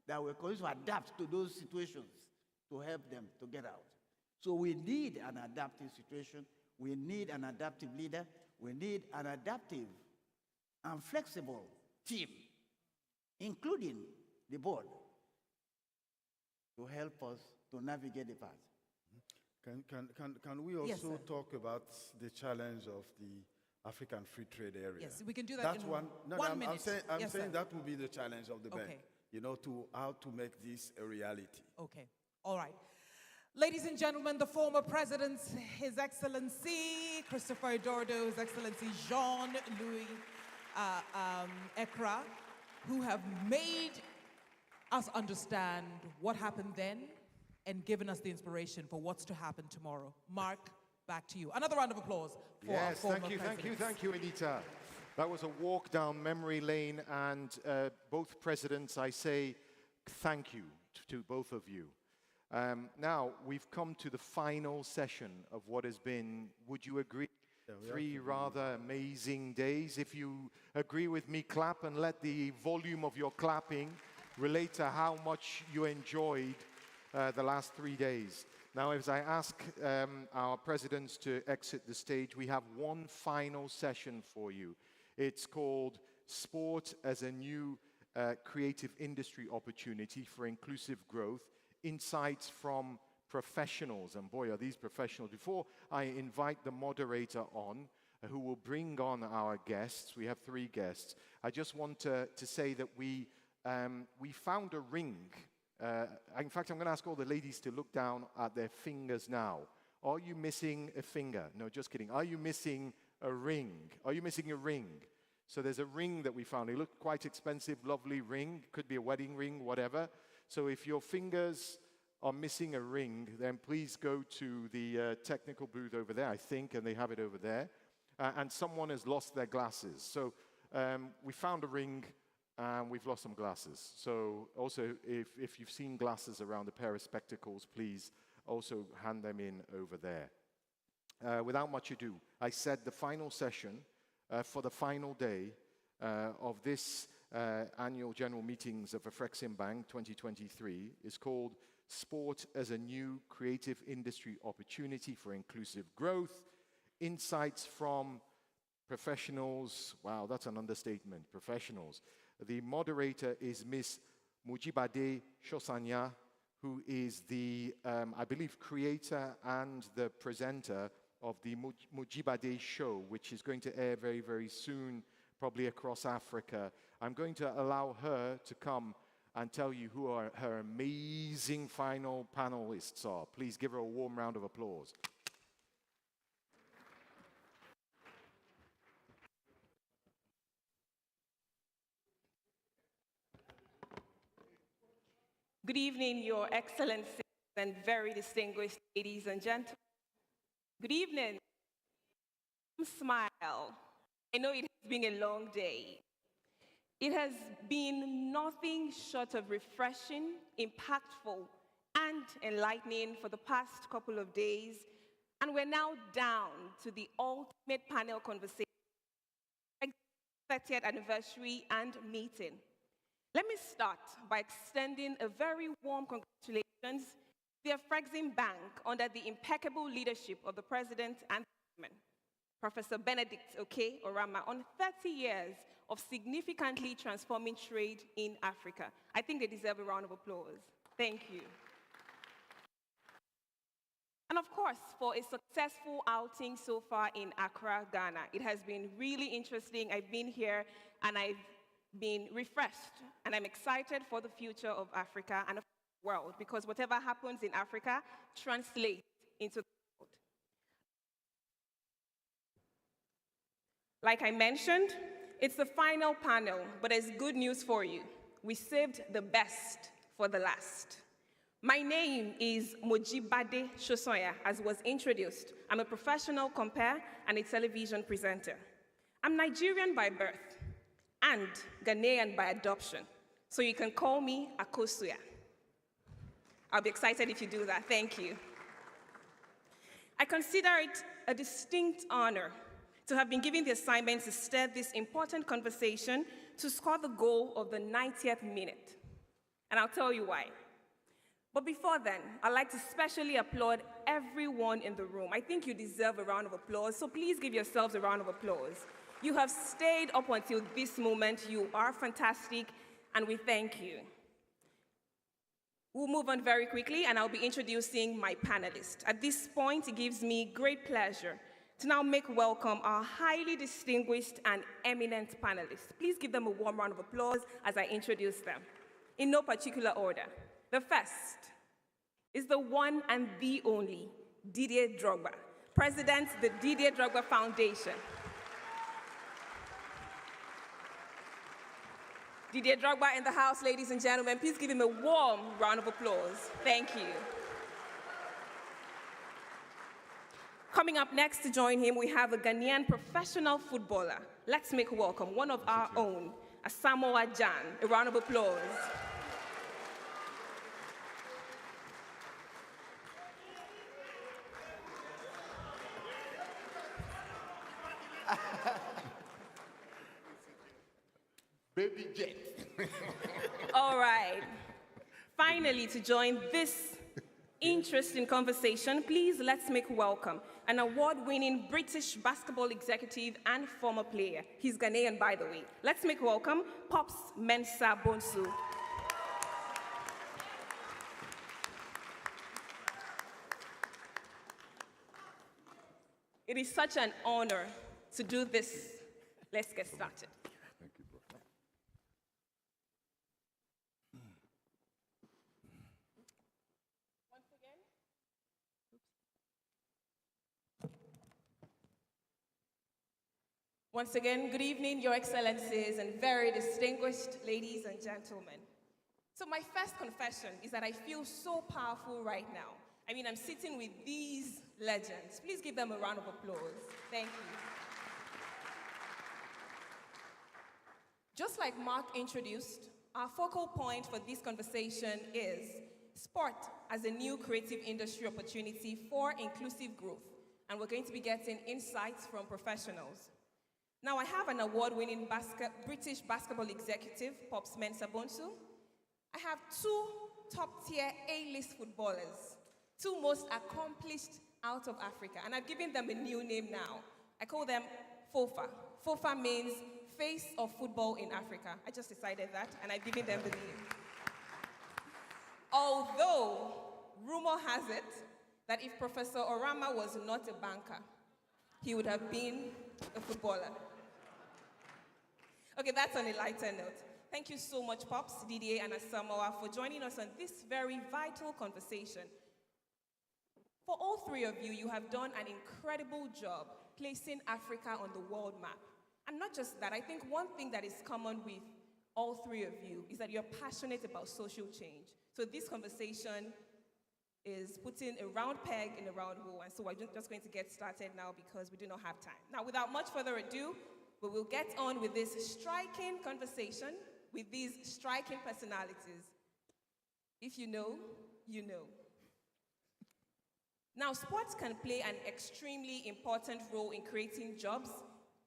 that will continue to adapt to those situations to help them to get out. So we need an adaptive situation. We need an adaptive leader. We need an adaptive and flexible team, including the board, to help us to navigate the path. Can we also talk about the challenge of the African free trade area? Yes, we can do that in one minute. I'm saying that will be the challenge of the bank, to how to make this a reality. Okay, all right. Ladies and gentlemen, the former president, His Excellency Christopher Dordo, His Excellency Jean-Louis Ekra, who have made us understand what happened then and given us the inspiration for what's to happen tomorrow. Mark, back to you. Another round of applause for our former presidents. Thank you, Anita. That was a walk down memory lane, and both presidents, I say thank you to both of you. Now, we've come to the final session of what has been, would you agree, 3 rather amazing days? If you agree with me, clap and let the volume of your clapping relate to how much you enjoyed the last 3 days. Now, as I ask our presidents to exit the stage, we have one final session for you. It's called Sport as a New Creative Industry Opportunity for Inclusive Growth, Insights from Professionals. And boy, are these professionals. Before I invite the moderator on, who will bring on our guests, we have 3 guests, I just want to say that we found a ring. In fact, I'm going to ask all the ladies to look down at their fingers now. Are you missing a finger? No, just kidding. Are you missing a ring? Are you missing a ring? So there's a ring that we found. It looked quite expensive, lovely ring. Could be a wedding ring, whatever. So if your fingers are missing a ring, then please go to the technical booth over there, I think, and they have it over there. And someone has lost their glasses. So we found a ring, and we've lost some glasses. So also, if you've seen glasses around, a pair of spectacles, please also hand them in over there. Without much ado, I said the final session for the final day of this annual general meetings of Afreximbank 2023 is called sport as a new creative industry opportunity for inclusive growth, insights from professionals. Wow, that's an understatement, professionals. The moderator is Miss Mujibade Shosanya, who is the, I believe, creator and the presenter of the Mujibade Show, which is going to air very, very soon, probably across Africa. I'm going to allow her to come and tell you who her amazing final panelists are. Please give her a warm round of applause. Good evening, Your Excellencies and very distinguished ladies and gentlemen. Good evening. Smile. I know it has been a long day. It has been nothing short of refreshing, impactful, and enlightening for the past couple of days. And we're now down to the ultimate panel conversation, 30th anniversary and meeting. Let me start by extending a very warm congratulations to the Afreximbank under the impeccable leadership of the President and the Chairman, Professor Benedict Orama, on 30 years of significantly transforming trade in Africa. I think they deserve a round of applause. Thank you. And of course, for a successful outing so far in Accra, Ghana. It has been really interesting. I've been here and I've been refreshed, and I'm excited for the future of Africa and of the world, because whatever happens in Africa translates into the world. Like I mentioned, it's the final panel, but there's good news for you. We saved the best for the last. My name is Mujibade Shosoya, as was introduced. I'm a professional compere and a television presenter. I'm Nigerian by birth and Ghanaian by adoption, so you can call me Akosuya. I'll be excited if you do that. Thank you. I consider it a distinct honor to have been given the assignment to steer this important conversation to score the goal of the 90th minute. And I'll tell you why. But before then, I'd like to specially applaud everyone in the room. I think you deserve a round of applause, so please give yourselves a round of applause. You have stayed up until this moment. You are fantastic, and we thank you. We'll move on very quickly, and I'll be introducing my panelists. At this point, it gives me great pleasure to now make welcome our highly distinguished and eminent panelists. Please give them a warm round of applause as I introduce them, in no particular order. The first is the one and the only Didier Drogba, President of the Didier Drogba Foundation. Didier Drogba in the house, ladies and gentlemen. Please give him a warm round of applause. Thank you. Coming up next to join him, we have a Ghanaian professional footballer. Let's make welcome one of our own, Asamoah Gyan. A round of applause. Baby jet. All right. Finally, to join this interesting conversation, please let's make welcome an award-winning British basketball executive and former player. He's Ghanaian, by the way. Let's make welcome Pops Mensah Bonsu. It is such an honor to do this. Let's get started. Thank you, bro. Once again, good evening, Your Excellencies, and very distinguished ladies and gentlemen. So my first confession is that I feel so powerful right now. I mean, I'm sitting with these legends. Please give them a round of applause. Thank you. Just like Mark introduced, our focal point for this conversation is sport as a new creative industry opportunity for inclusive growth. And we're going to be getting insights from professionals. Now, I have an award-winning British basketball executive, Pops Mensah Bonsu. I have two top-tier A-list footballers, two most accomplished out of Africa, and I've given them a new name now. I call them FOFA. FOFA means Face of Football in Africa. I just decided that, and I've given them the name. Although, rumor has it that if Professor Orama was not a banker, he would have been a footballer. Okay, that's on a lighter note. Thank you so much, Pops, Didier, and Asamoah, for joining us on this very vital conversation. For all three of you, you have done an incredible job placing Africa on the world map. And not just that, I think one thing that is common with all three of you is that you're passionate about social change. So this conversation is putting a round peg in a round hole, and so we're just going to get started now because we do not have time. Now, without much further ado, we will get on with this striking conversation with these striking personalities. If you know, you know. Now, sports can play an extremely important role in creating jobs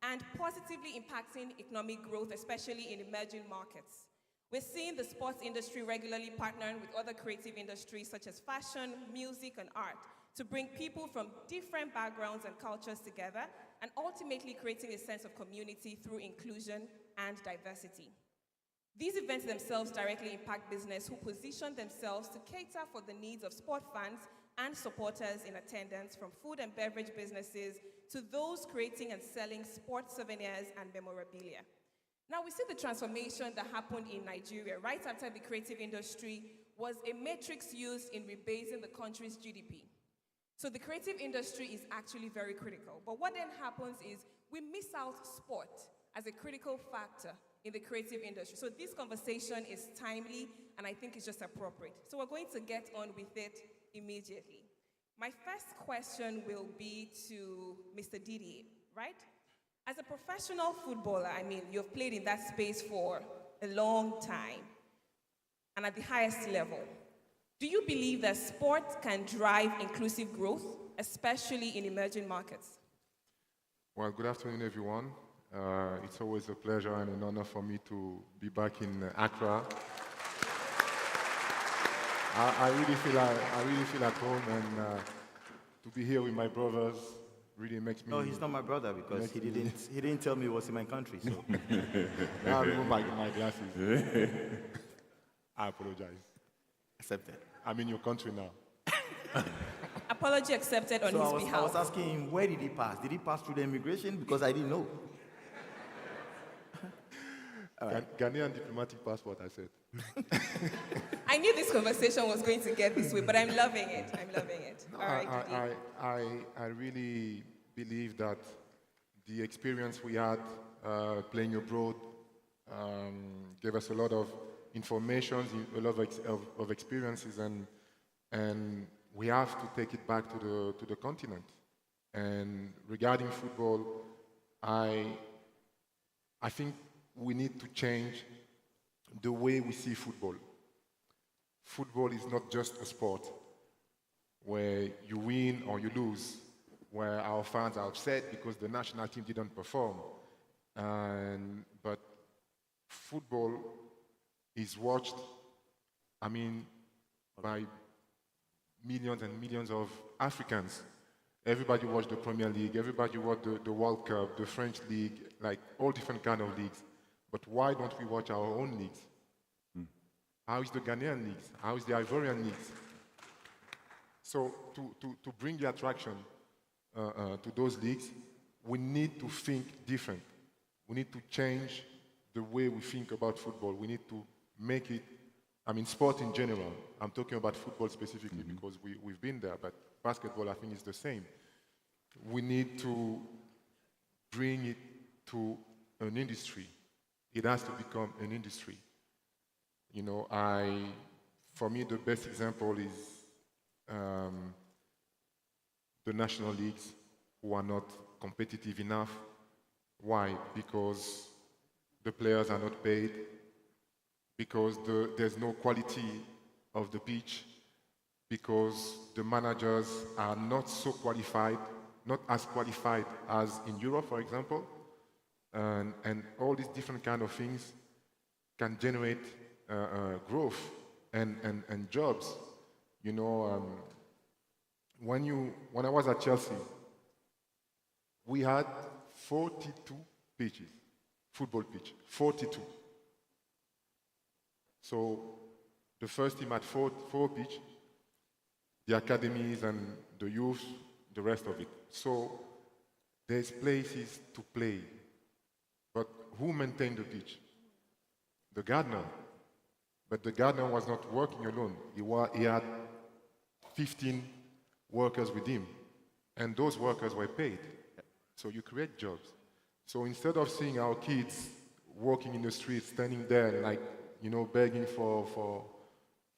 and positively impacting economic growth, especially in emerging markets. We're seeing the sports industry regularly partnering with other creative industries such as fashion, music, and art to bring people from different backgrounds and cultures together and ultimately creating a sense of community through inclusion and diversity. These events themselves directly impact business who position themselves to cater for the needs of sport fans and supporters in attendance, from food and beverage businesses to those creating and selling sports souvenirs and memorabilia. Now, we see the transformation that happened in Nigeria right after the creative industry was a matrix used in rebasing the country's GDP. So the creative industry is actually very critical. But what then happens is we miss out sport as a critical factor in the creative industry. So this conversation is timely, and I think it's just appropriate. So we're going to get on with it immediately. My first question will be to Mr. Didier, right? As a professional footballer, I mean, you've played in that space for a long time and at the highest level. Do you believe that sport can drive inclusive growth, especially in emerging markets? Well, good afternoon, everyone. It's always a pleasure and an honor for me to be back in Accra. I really feel at home, and to be here with my brothers really makes me... No, he's not my brother because he didn't tell me he was in my country, so... Now I remove my glasses. I apologize. Accepted. I'm in your country now. Apology accepted on his behalf. I was asking him, where did he pass? Did he pass through the immigration? Because I didn't know. Ghanaian diplomatic passport, I said. I knew this conversation was going to get this way, but I'm loving it. I'm loving it. No, All right, I really believe that the experience we had playing abroad gave us a lot of information, a lot of experiences, and we have to take it back to the continent. And regarding football, I think we need to change the way we see football. Football is not just a sport where you win or you lose, where our fans are upset because the national team didn't perform. But football is watched, I mean, by millions and millions of Africans. Everybody watched the Premier League, everybody watched the World Cup, the French League, like all different kind of leagues. But why don't we watch our own leagues? How is the Ghanaian leagues? How is the Ivorian leagues? So to bring the attraction to those leagues, we need to think different. We need to change the way we think about football. We need to make it, I mean, sport in general. I'm talking about football specifically because we've been there, but basketball, I think, is the same. We need to bring it to an industry. It has to become an industry. You know, for me, the best example is the national leagues who are not competitive enough. Why? Because the players are not paid, because there's no quality of the pitch, because the managers are not so qualified, not as qualified as in Europe, for example, and all these different kind of things can generate growth and jobs. You know, when I was at Chelsea, we had 42 pitches, football pitch, 42. So the first team had four pitch, the academies and the youth, the rest of it. So there's places to play. But who maintained the pitch? The gardener. But the gardener was not working alone. He had 15 workers with him. And those workers were paid. So you create jobs. So instead of seeing our kids walking in the streets, standing there like, you know, begging for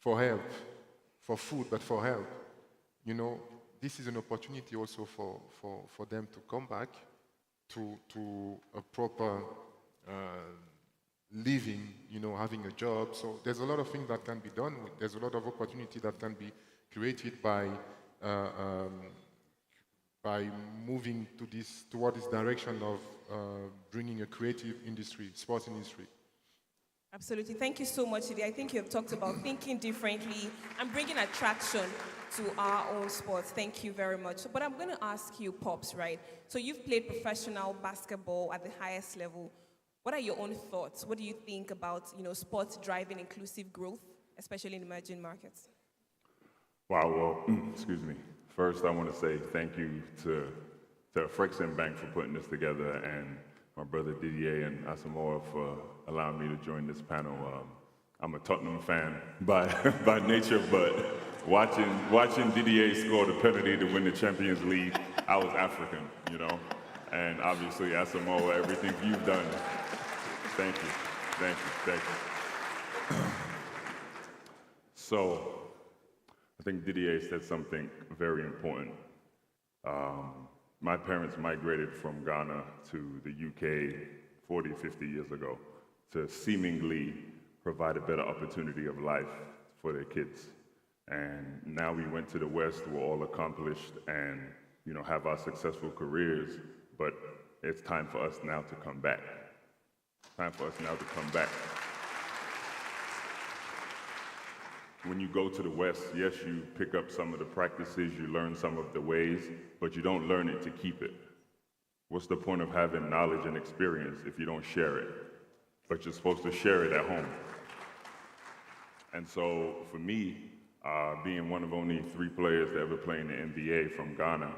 help, for food, but for help, you know, this is an opportunity also for them to come back to a proper living, you know, having a job. So there's a lot of things that can be done. There's a lot of opportunity that can be created by moving toward this direction of bringing a creative industry, sports industry. Absolutely. Thank you so much, Sidi. I think you have talked about thinking differently and bringing attraction to our own sports. Thank you very much. But I'm going to ask you, Pops, right? So you've played professional basketball at the highest level. What are your own thoughts? What do you think about, you know, sports driving inclusive growth, especially in emerging markets? Wow, well, excuse me. First, I want to say thank you to Afreximbank for putting this together, and my brother Didier and Asamoah for allowing me to join this panel. I'm a Tottenham fan by nature, but watching Didier score the penalty to win the Champions League, I was African, you know? And obviously, Asamoah, everything you've done, thank you, thank you, thank you. So, I think Didier said something very important. My parents migrated from Ghana to the UK 40, 50 years ago to seemingly provide a better opportunity of life for their kids. And now we went to the West, we're all accomplished and, you know, have our successful careers, but it's time for us now to come back. Time for us now to come back. When you go to the West, yes, you pick up some of the practices, you learn some of the ways, but you don't learn it to keep it. What's the point of having knowledge and experience if you don't share it? But you're supposed to share it at home. And so for me, being one of only 3 players to ever play in the NBA from Ghana,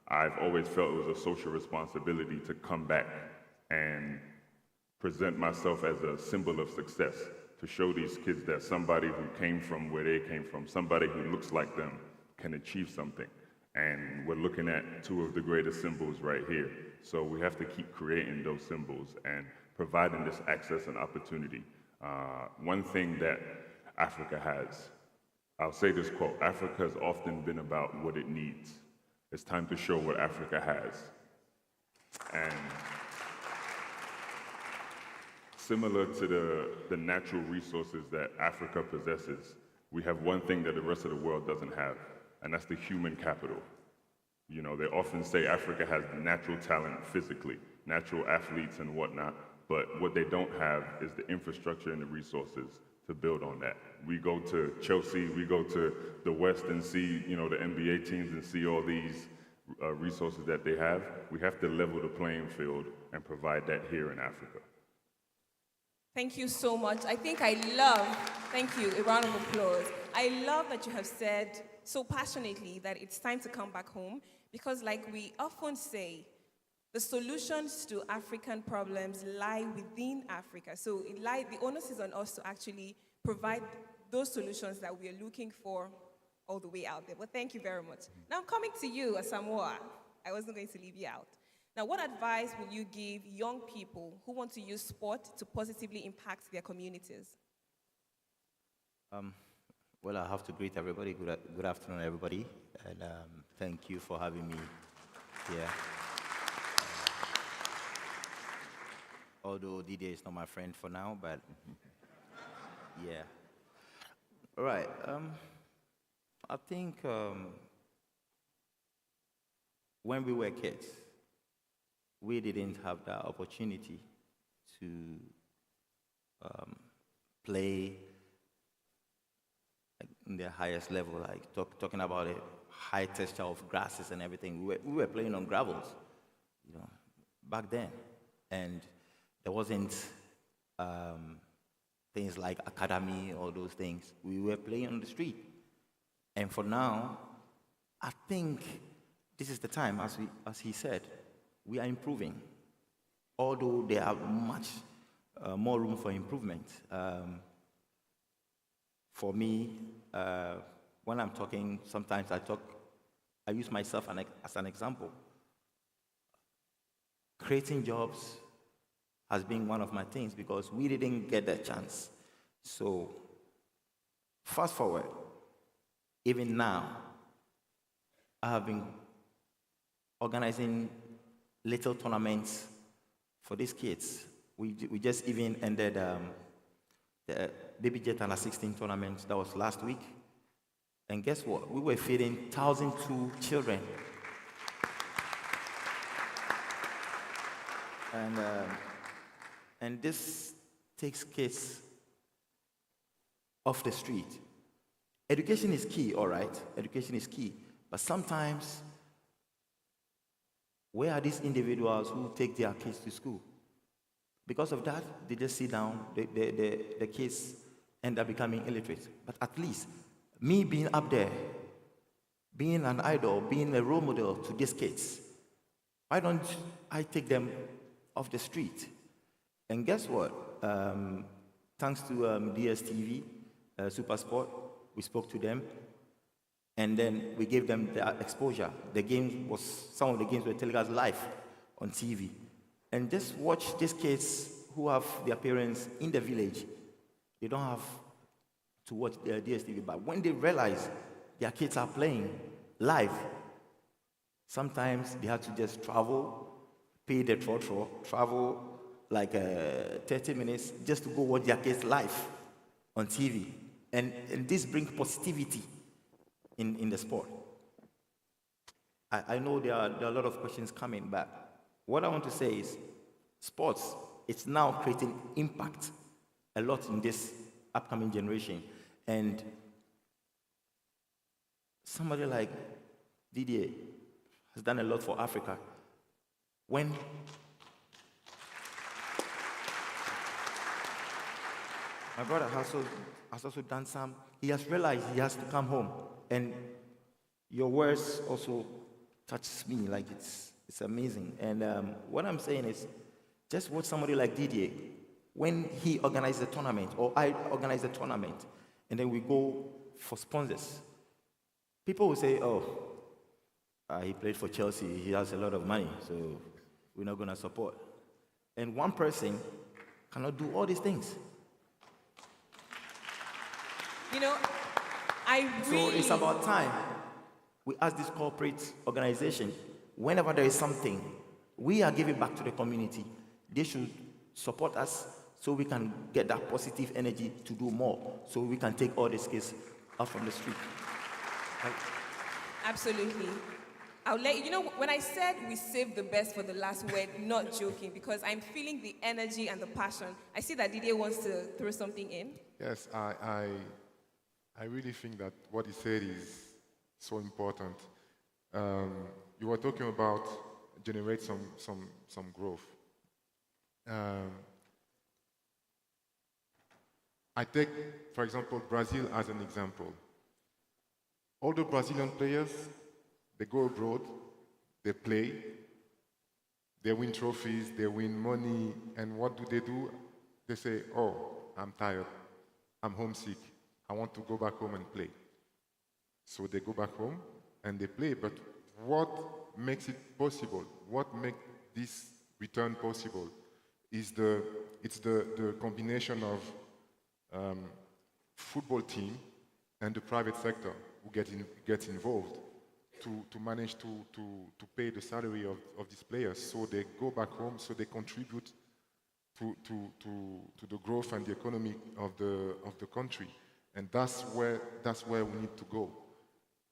I've always felt it was a social responsibility to come back and present myself as a symbol of success, to show these kids that somebody who came from where they came from, somebody who looks like them, can achieve something. And we're looking at 2 of the greatest symbols right here. So we have to keep creating those symbols and providing this access and opportunity. One thing that Africa has, I'll say this quote, Africa has often been about what it needs. It's time to show what Africa has. And similar to the natural resources that Africa possesses, we have one thing that the rest of the world doesn't have, and that's the human capital. You know, they often say Africa has natural talent physically, natural athletes and whatnot, but what they don't have is the infrastructure and the resources to build on that. We go to Chelsea, we go to the West and see, you know, the NBA teams and see all these resources that they have. We have to level the playing field and provide that here in Africa. Thank you so much. I think thank you, a round of applause. I love that you have said so passionately that it's time to come back home, because like we often say, the solutions to African problems lie within Africa. So the onus is on us to actually provide those solutions that we are looking for all the way out there. But thank you very much. Now I'm coming to you, Asamoah. I wasn't going to leave you out. Now, what advice will you give young people who want to use sport to positively impact their communities? Well, I have to greet everybody. Good afternoon, everybody. And thank you for having me here. Although Didier is not my friend for now, but yeah. All right. I think when we were kids, we didn't have the opportunity to play in the highest level, like talking about it, high texture of grasses and everything. We were playing on gravels, back then. And there wasn't things like academy or those things. We were playing on the street. And for now, I think this is the time, as he said, we are improving. Although there are much more room for improvement. For me, when I'm talking, sometimes I use myself as an example. Creating jobs has been one of my things because we didn't get that chance. So, fast forward, even now, I have been organizing little tournaments for these kids. We just even ended the Baby Jet Under 16 tournament that was last week. And guess what? We were feeding 1,002 children. And this takes kids off the street. Education is key, all right? Education is key. But sometimes, where are these individuals who take their kids to school? Because of that, they just sit down, the kids end up becoming illiterate. But at least, me being up there, being an idol, being a role model to these kids, why don't I take them off the street? And guess what? Thanks to DSTV, Supersport, we spoke to them, and then we gave them the exposure. Some of the games were telecast live on TV. And just watch these kids who have their parents in the village. They don't have to watch their DSTV, but when they realize their kids are playing live, sometimes they have to just travel, pay the travel like 30 minutes just to go watch their kids live on TV. And this brings positivity in the sport. I know there are a lot of questions coming, but what I want to say is sports, it's now creating impact a lot in this upcoming generation. And somebody like Didier has done a lot for Africa. When my brother has also done some, he has realized he has to come home. And your words also touches me, like it's amazing. And what I'm saying is, just watch somebody like Didier, when he organized a tournament, or I organize a tournament, and then we go for sponsors. People will say, oh, he played for Chelsea, he has a lot of money, so we're not going to support. And one person cannot do all these things. So it's about time we ask this corporate organization, whenever there is something, we are giving back to the community. They should support us so we can get that positive energy to do more, so we can take all these kids out from the street. Absolutely. I'll let you know, when I said we saved the best for the last word, not joking, because I'm feeling the energy and the passion. I see that Didier wants to throw something in. Yes, I really think that what he said is so important. You were talking about generate some growth. I take, for example, Brazil as an example. All the Brazilian players, they go abroad, they play, they win trophies, they win money, and what do? They say, oh, I'm tired, I'm homesick, I want to go back home and play. So they go back home and they play, but what makes it possible? What makes this return possible is the combination of football team and the private sector who gets involved to manage to pay the salary of these players. So they go back home, so they contribute to the growth and the economy of the country. And that's where we need to go.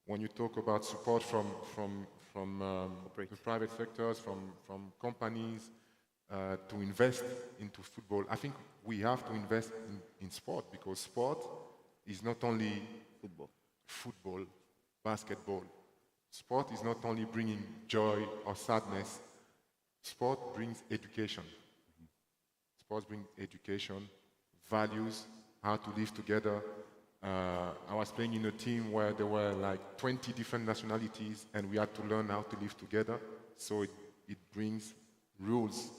When you talk about support from the private sectors, from companies, to invest into football, I think we have to invest in sport, because sport is not only football, basketball. Sport is not only bringing joy or sadness, sport brings education. Sports bring education, values, how to live together. I was playing in a team where there were like 20 different nationalities and we had to learn how to live together. So it brings rules.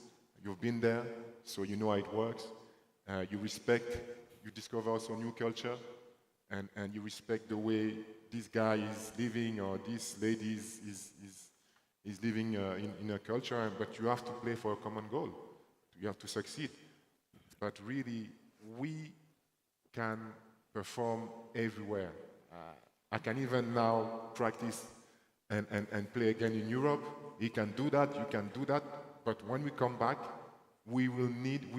You've been there, so you know how it works. You respect, you discover also new culture, and you respect the way this guy is living or this lady is living in a culture, but you have to play for a common goal. You have to succeed. But really, we can perform everywhere. I can even now practice and play again in Europe. He can do that, you can do that, but when we come back, we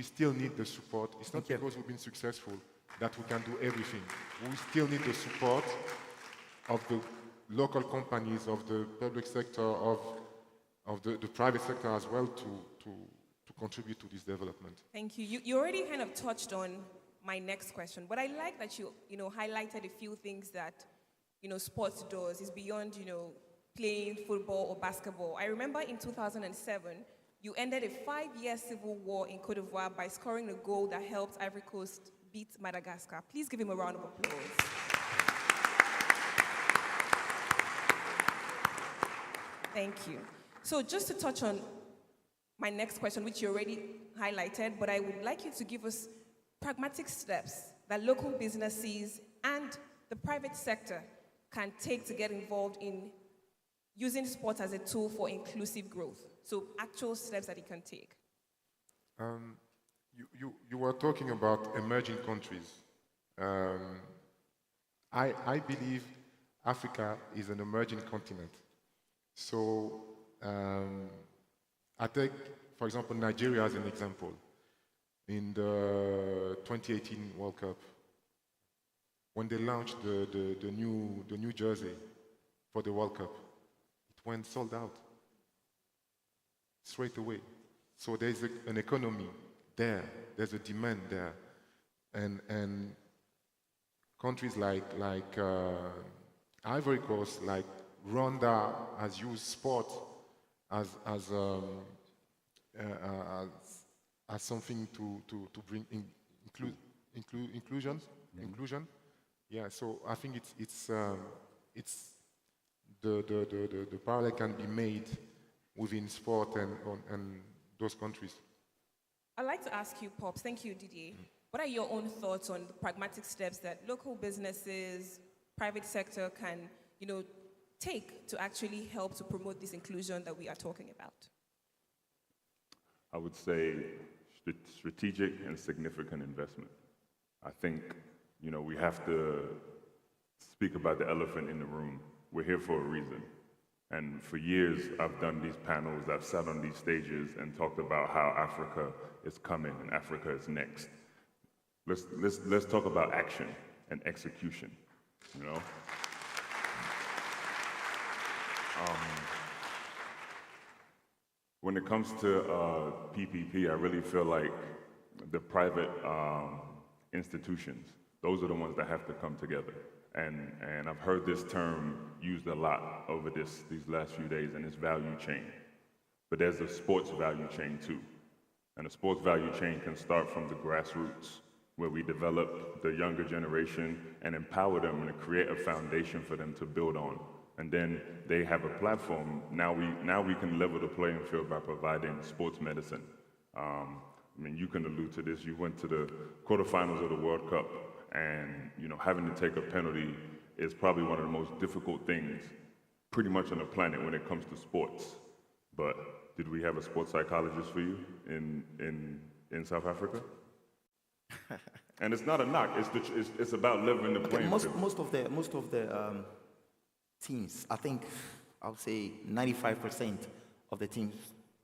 still need the support. It's not because we've been successful that we can do everything. We still need the support of the local companies, of the public sector, of the private sector as well to contribute to this development. Thank you. You already kind of touched on my next question, but I like that you highlighted a few things that sports does. Is beyond playing football or basketball. I remember in 2007, you ended a 5-year civil war in Cote d'Ivoire by scoring a goal that helped Ivory Coast beat Madagascar. Please give him a round of applause. Thank you. So just to touch on my next question, which you already highlighted, but I would like you to give us pragmatic steps that local businesses and the private sector can take to get involved in using sports as a tool for inclusive growth. So actual steps that it can take. You were talking about emerging countries. I believe Africa is an emerging continent. So I take, for example, Nigeria as an example. In the 2018 World Cup, when they launched the new jersey for the World Cup, it went sold out straight away. So there's an economy there, there's a demand there, and countries like Ivory Coast, like Rwanda, has used sport as something to bring inclusion. Yeah, so I think it's the parallel can be made within sport and those countries. I'd like to ask you, Pops, thank you, Didier. What are your own thoughts on the pragmatic steps that local businesses, private sector can, take to actually help to promote this inclusion that we are talking about? I would say strategic and significant investment. I think, we have to speak about the elephant in the room. We're here for a reason. And for years, I've done these panels, I've sat on these stages and talked about how Africa is coming and Africa is next. Let's talk about action and execution, When it comes to PPP, I really feel like the private institutions, those are the ones that have to come together. And I've heard this term used a lot over these last few days, and it's value chain. But there's a sports value chain too. And the sports value chain can start from the grassroots, where we develop the younger generation and empower them and create a foundation for them to build on. And then they have a platform. Now we can level the playing field by providing sports medicine. You can allude to this. You went to the quarterfinals of the World Cup, and having to take a penalty is probably one of the most difficult things pretty much on the planet when it comes to sports. But did we have a sports psychologist for you in South Africa? And it's not a knock. It's about leveling the playing field. Most of the teams, I think I would say 95% of the teams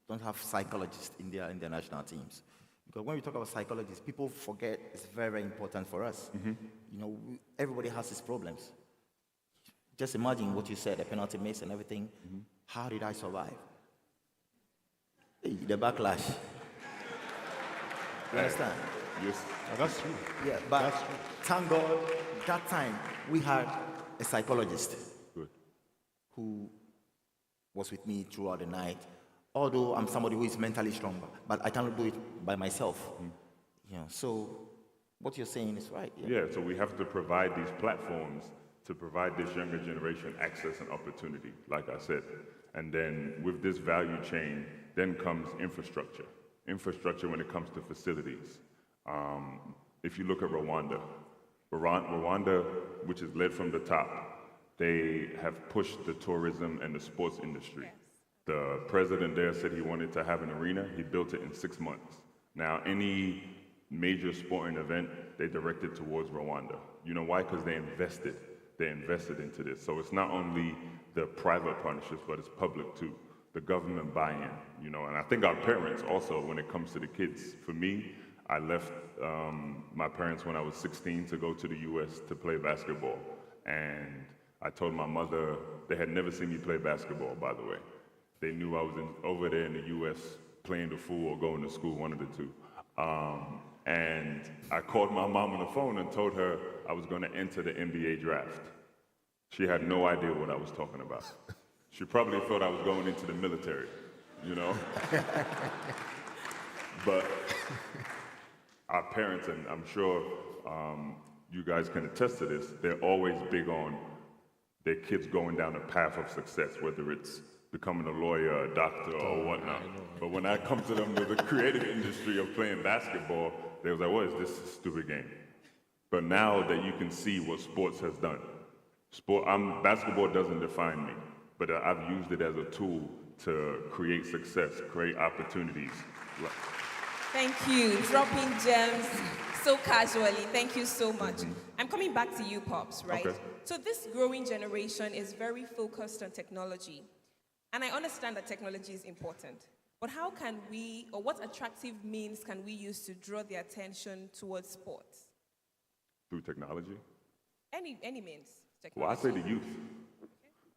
don't have psychologists in their national teams. Because when we talk about psychologists, people forget it's very, very important for us. Mm-hmm. Everybody has his problems. Just imagine what you said, the penalty miss and everything. Mm-hmm. How did I survive? The backlash. You understand? Yes. That's true. Yeah, but thank God that time, we had a psychologist who was with me throughout the night. Although I'm somebody who is mentally strong, but I cannot do it by myself. So what you're saying is right. Yeah, so we have to provide these platforms to provide this younger generation access and opportunity, like I said. And then with this value chain, then comes infrastructure. Infrastructure when it comes to facilities. If you look at Rwanda, which is led from the top, they have pushed the tourism and the sports industry. The president there said he wanted to have an arena. He built it in 6 months. Now, any major sporting event, they directed towards Rwanda. You know why? Because they invested into this. So it's not only the private partnerships, but it's public too. The government buy-in, and I think our parents also, when it comes to the kids. For me, I left my parents when I was 16 to go to the US to play basketball. And I told my mother, they had never seen me play basketball, by the way. They knew I was over there in the US playing the fool or going to school, one of the two. And I called my mom on the phone and told her I was going to enter the NBA draft. She had no idea what I was talking about. She probably thought I was going into the military, But our parents, and I'm sure you guys can attest to this, they're always big on their kids going down a path of success, whether it's becoming a lawyer, a doctor, or whatnot. But when I come to them with the creative industry of playing basketball, they was like, what is this stupid game? But now that you can see what sports has done, basketball doesn't define me, but I've used it as a tool to create success, create opportunities. Thank you. Dropping gems so casually. Thank you so much. I'm coming back to you, Pops, right? Okay. So this growing generation is very focused on technology. And I understand that technology is important. But how can we, or what attractive means can we use to draw their attention towards sports? Through technology? Any means. Well, I say the youth.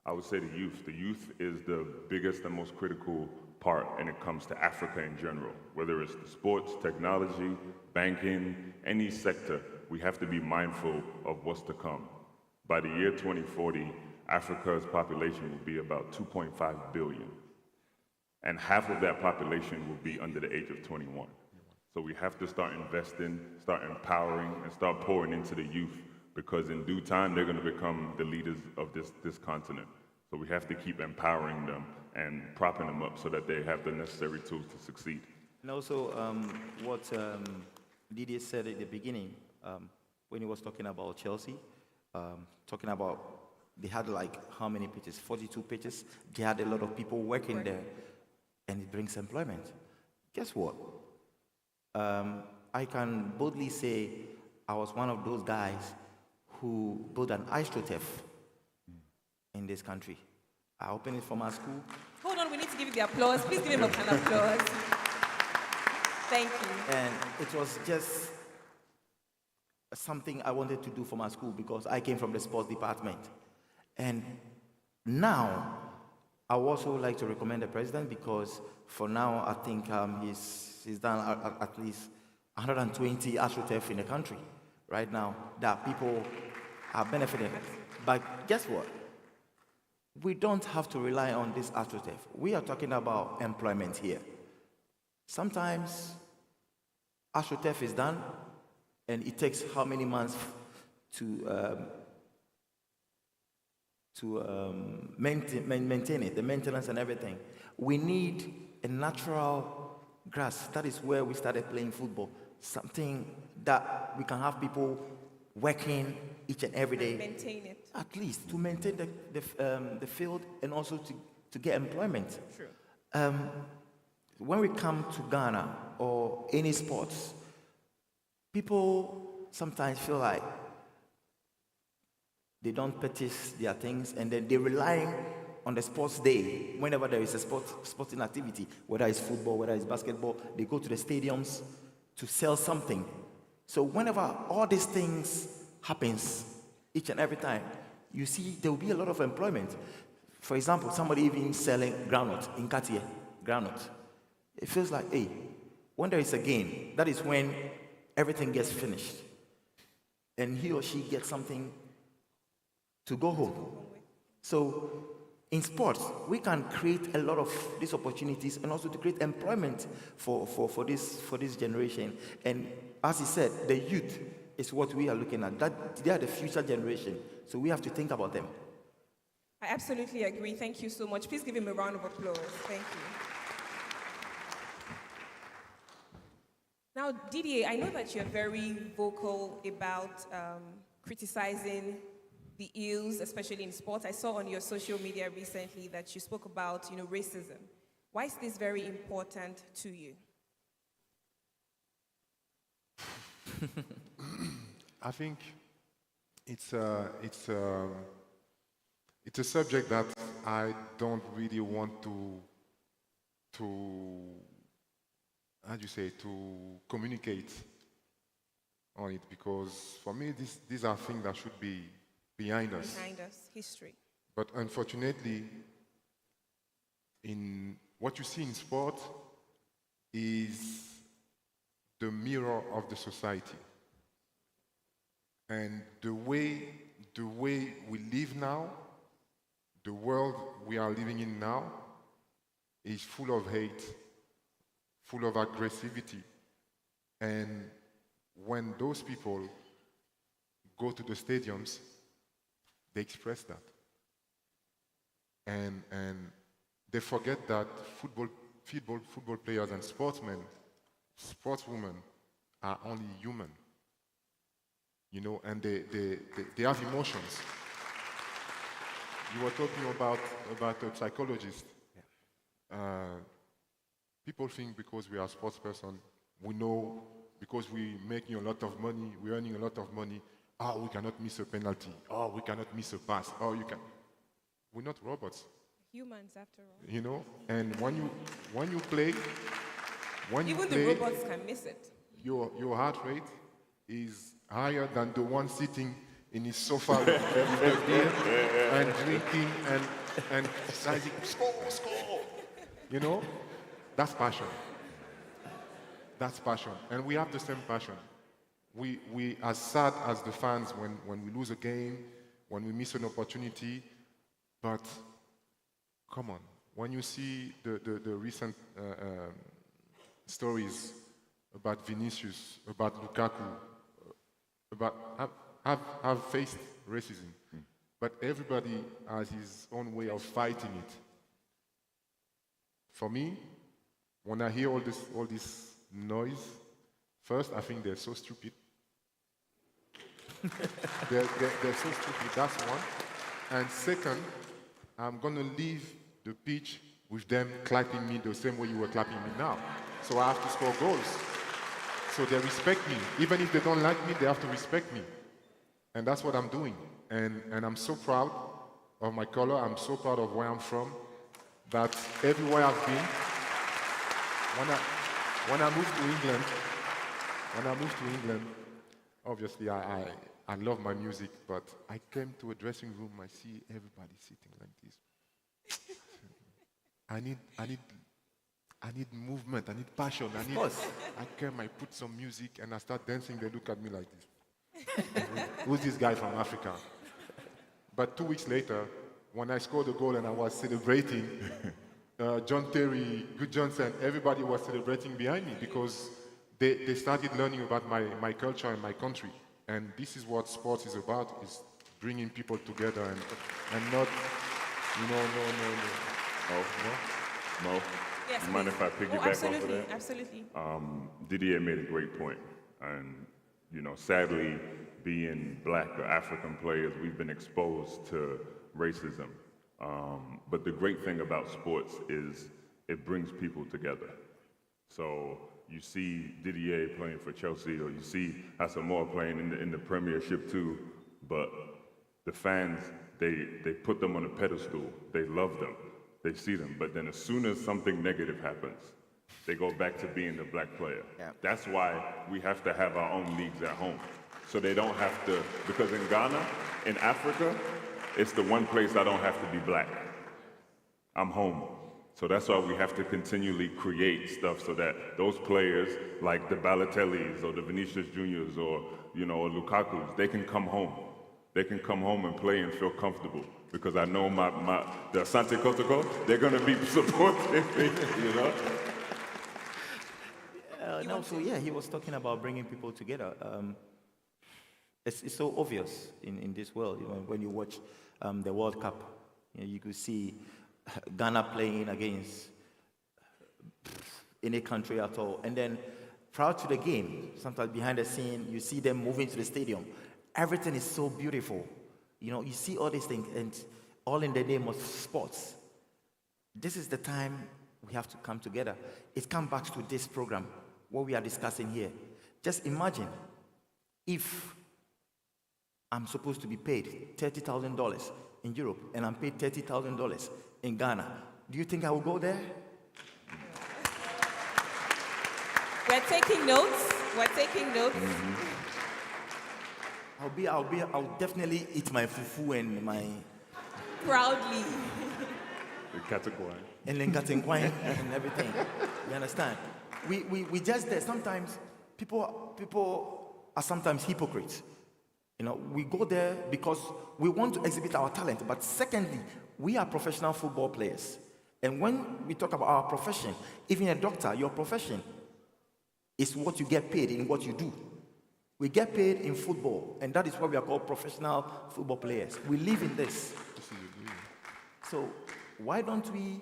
I would say the youth. The youth is the biggest and most critical part when it comes to Africa in general. Whether it's the sports, technology, banking, any sector, we have to be mindful of what's to come. By the year 2040, Africa's population will be about 2.5 billion. And half of that population will be under the age of 21. So we have to start investing, start empowering, and start pouring into the youth, because in due time, they're going to become the leaders of this continent. So we have to keep empowering them and propping them up so that they have the necessary tools to succeed. And also, what Didier said at the beginning, when he was talking about Chelsea, talking about they had like how many pitches? 42 pitches. They had a lot of people working there, and it brings employment. Guess what? I can boldly say I was one of those guys who built an iStrotef in this country. I opened it for my school. Hold on, we need to give you the applause. Please give him a kind of applause. Thank you. And it was just something I wanted to do for my school because I came from the sports department. And now, I would also like to recommend the president because for now, I think he's done at least 120 AstroTurf in the country right now that people are benefiting. But guess what? We don't have to rely on this AstroTurf. We are talking about employment here. Sometimes AstroTurf is done and it takes how many months to maintain it, the maintenance and everything. We need a natural grass. That is where we started playing football. Something that we can have people working each and every day. Maintain it. At least to maintain the field and also to get employment. True. When we come to Ghana or any sports, people sometimes feel like they don't purchase their things and then they rely on the sports day. Whenever there is a sporting activity, whether it's football, whether it's basketball, they go to the stadiums to sell something. So whenever all these things happens each and every time, you see there will be a lot of employment. For example, somebody even selling groundnut in Cartier, groundnut. It feels like, hey, when there is a game, that is when everything gets finished. and he or she gets something to go home. So in sports, we can create a lot of these opportunities and also to create employment for this generation. And as he said, the youth is what we are looking at. That they are the future generation. So we have to think about them. I absolutely agree. Thank you so much. Please give him a round of applause. Thank you. Now, Didier, I know that you're very vocal about criticizing the ills, especially in sports. I saw on your social media recently that you spoke about, racism. Why is this very important to you? I think it's a subject that I don't really want to communicate on it, because for me these are things that should be behind us. Behind us, history. But unfortunately, in what you see in sport is the mirror of the society. And the way we live now, the world we are living in now, is full of hate, full of aggressivity. And when those people go to the stadiums, they express that. And they forget that football players and sportsmen, sportswomen are only human. And they have emotions. You were talking about a psychologist. People think because we are a sports person, we know, because we're making a lot of money, we're earning a lot of money, we cannot miss a penalty, we cannot miss a pass, we're not robots. Humans, after all. And when you play, even the robots can miss it. Your heart rate is higher than the one sitting in his sofa with a beer and drinking and deciding, score. That's passion. That's passion. And we have the same passion. We as sad as the fans when we lose a game, when we miss an opportunity, but come on, when you see the recent stories about Vinicius, about Lukaku, have faced racism, but everybody has his own way of fighting it. For me, when I hear all this noise, first I think they're so stupid. they're so stupid. That's one. And second, I'm gonna leave the pitch with them clapping me the same way you were clapping me now. So I have to score goals. So they respect me. Even if they don't like me, they have to respect me. And that's what I'm doing. And I'm so proud of my color. I'm so proud of where I'm from, that everywhere I've been, when I moved to England, obviously I love my music, but I came to a dressing room, I see everybody sitting like this. I need movement, I need passion, I came, I put some music and I start dancing, they look at me like this. Who's this guy from Africa? But 2 weeks later, when I scored a goal and I was celebrating, John Terry, Good Johnson, everybody was celebrating behind me because they started learning about my culture and my country. And this is what sports is about, is bringing people together and not, Mo, Yes, you mind please. if I piggyback off of that? Absolutely. Didier made a great point. And, sadly, being black or African players, we've been exposed to racism. But the great thing about sports is it brings people together. So you see Didier playing for Chelsea, or you see Asamoah playing in the Premiership too, but the fans, they put them on a pedestal. They love them. They see them. But then as soon as something negative happens, they go back to being the black player. Yeah. That's why we have to have our own leagues at home. So they don't have to, because in Ghana, in Africa, it's the one place I don't have to be black. I'm home. So that's why we have to continually create stuff so that those players like the Balotellis or the Vinicius Juniors or or Lukaku's, they can come home. They can come home and play and feel comfortable because I know the Asante Kotoko, they're going to be supporting me, No, so yeah, he was talking about bringing people together. It's so obvious in this world. When you watch the World Cup, you could see Ghana playing against any country at all. And then prior to the game, sometimes behind the scene, you see them moving to the stadium. Everything is so beautiful. You see all these things, and all in the name of sports. This is the time we have to come together. It comes back to this program, what we are discussing here. Just imagine if I'm supposed to be paid $30,000 in Europe, and I'm paid $30,000 in Ghana. Do you think I will go there? We're taking notes. We're taking notes. I'll definitely eat my fufu and my... Proudly. And then katenkwine and everything. You understand? We just there. Sometimes people are sometimes hypocrites. We go there because we want to exhibit our talent. But secondly, we are professional football players. And when we talk about our profession, even a doctor, your profession is what you get paid in what you do. We get paid in football, and that is why we are called professional football players. We live in this. So why don't we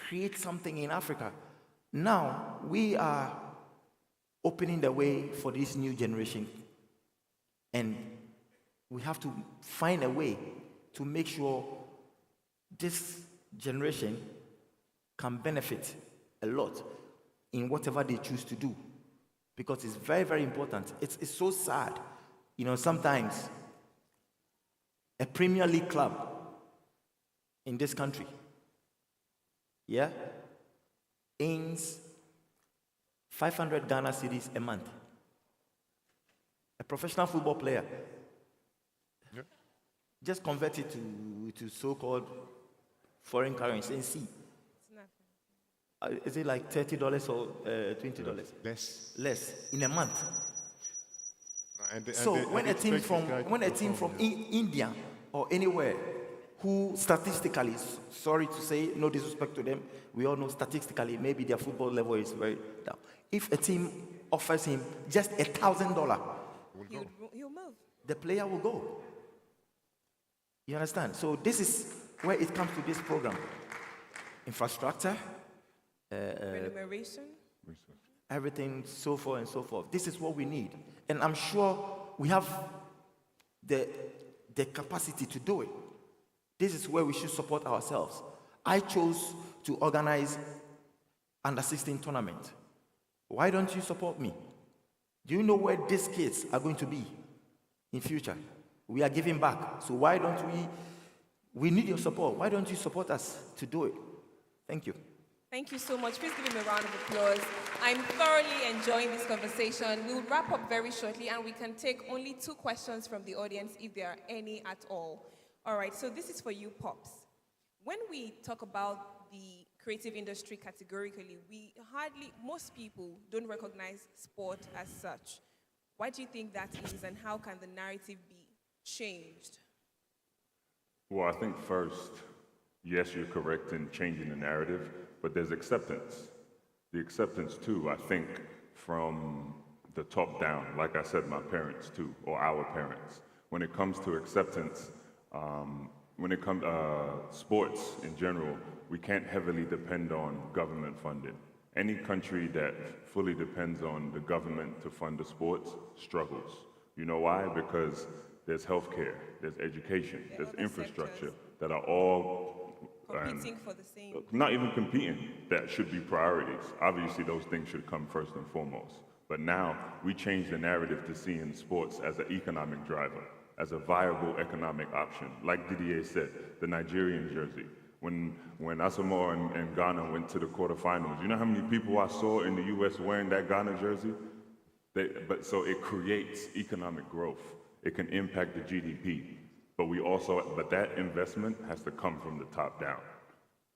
create something in Africa? Now we are opening the way for this new generation, and we have to find a way to make sure this generation can benefit a lot in whatever they choose to do. Because it's very, very important. It's so sad. Sometimes a Premier League club in this country, earns 500 Ghana cedis a month. A professional football player. Just convert it to so-called foreign currency and see. Is it like $30 or $20? Less in a month. When a team from India or anywhere who statistically, sorry to say, no disrespect to them, we all know statistically maybe their football level is very down. If a team offers him just $1,000, He'll move. the player will go. You understand? So this is where it comes to this program. Infrastructure, remuneration, everything, so forth and so forth. This is what we need. And I'm sure we have the capacity to do it. This is where we should support ourselves. I chose to organize under 16 tournament. Why don't you support me? Do you know where these kids are going to be in future? We are giving back. So why don't we need your support. Why don't you support us to do it? Thank you. Thank you so much. Please give him a round of applause. I'm thoroughly enjoying this conversation. We'll wrap up very shortly, and we can take only 2 questions from the audience if there are any at all. All right, so this is for you, Pops. When we talk about the creative industry categorically, most people don't recognize sport as such. Why do you think that is, and how can the narrative be changed? Well, I think first, yes, you're correct in changing the narrative, but there's acceptance. The acceptance too, I think, from the top down, like I said, my parents too, or our parents. When it comes to acceptance, when it comes sports in general, we can't heavily depend on government funding. Any country that fully depends on the government to fund the sports struggles. You know why? Because there's healthcare, there's education, there's infrastructure that are all competing for the same. Not even competing, that should be priorities. Obviously, those things should come first and foremost. But now, we change the narrative to seeing sports as an economic driver, as a viable economic option. Like Didier said, the Nigerian jersey. When Asamoah and Ghana went to the quarterfinals, you know how many people I saw in the US wearing that Ghana jersey? So it creates economic growth. It can impact the GDP. But that investment has to come from the top down,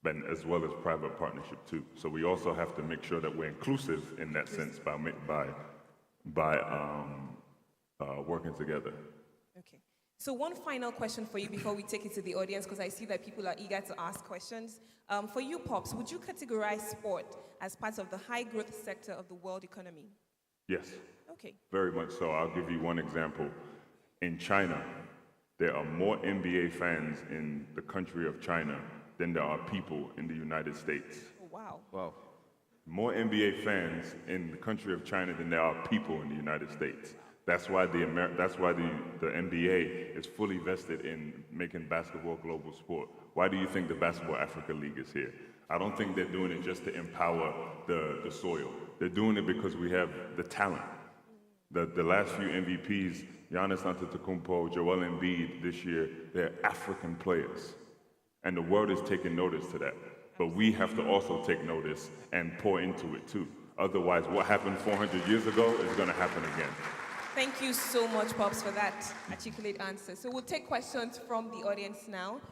but as well as private partnership too. So we also have to make sure that we're inclusive in that sense by working together. Okay. So one final question for you before we take it to the audience, because I see that people are eager to ask questions. For you, Pops, would you categorize sport as part of the high-growth sector of the world economy? Yes. Okay. Very much so. I'll give you one example. In China, there are more NBA fans in the country of China than there are people in the United States. Oh, wow. Wow. More NBA fans in the country of China than there are people in the United States. That's why the NBA is fully vested in making basketball global sport. Why do you think the Basketball Africa League is here? I don't think they're doing it just to empower the soil. They're doing it because we have the talent. The last few MVPs, Giannis Antetokounmpo, Joel Embiid this year, they're African players. And the world is taking notice to that. But we have to also take notice and pour into it too. Otherwise, what happened 400 years ago is going to happen again. Thank you so much, Pops, for that articulate answer. So we'll take questions from the audience now.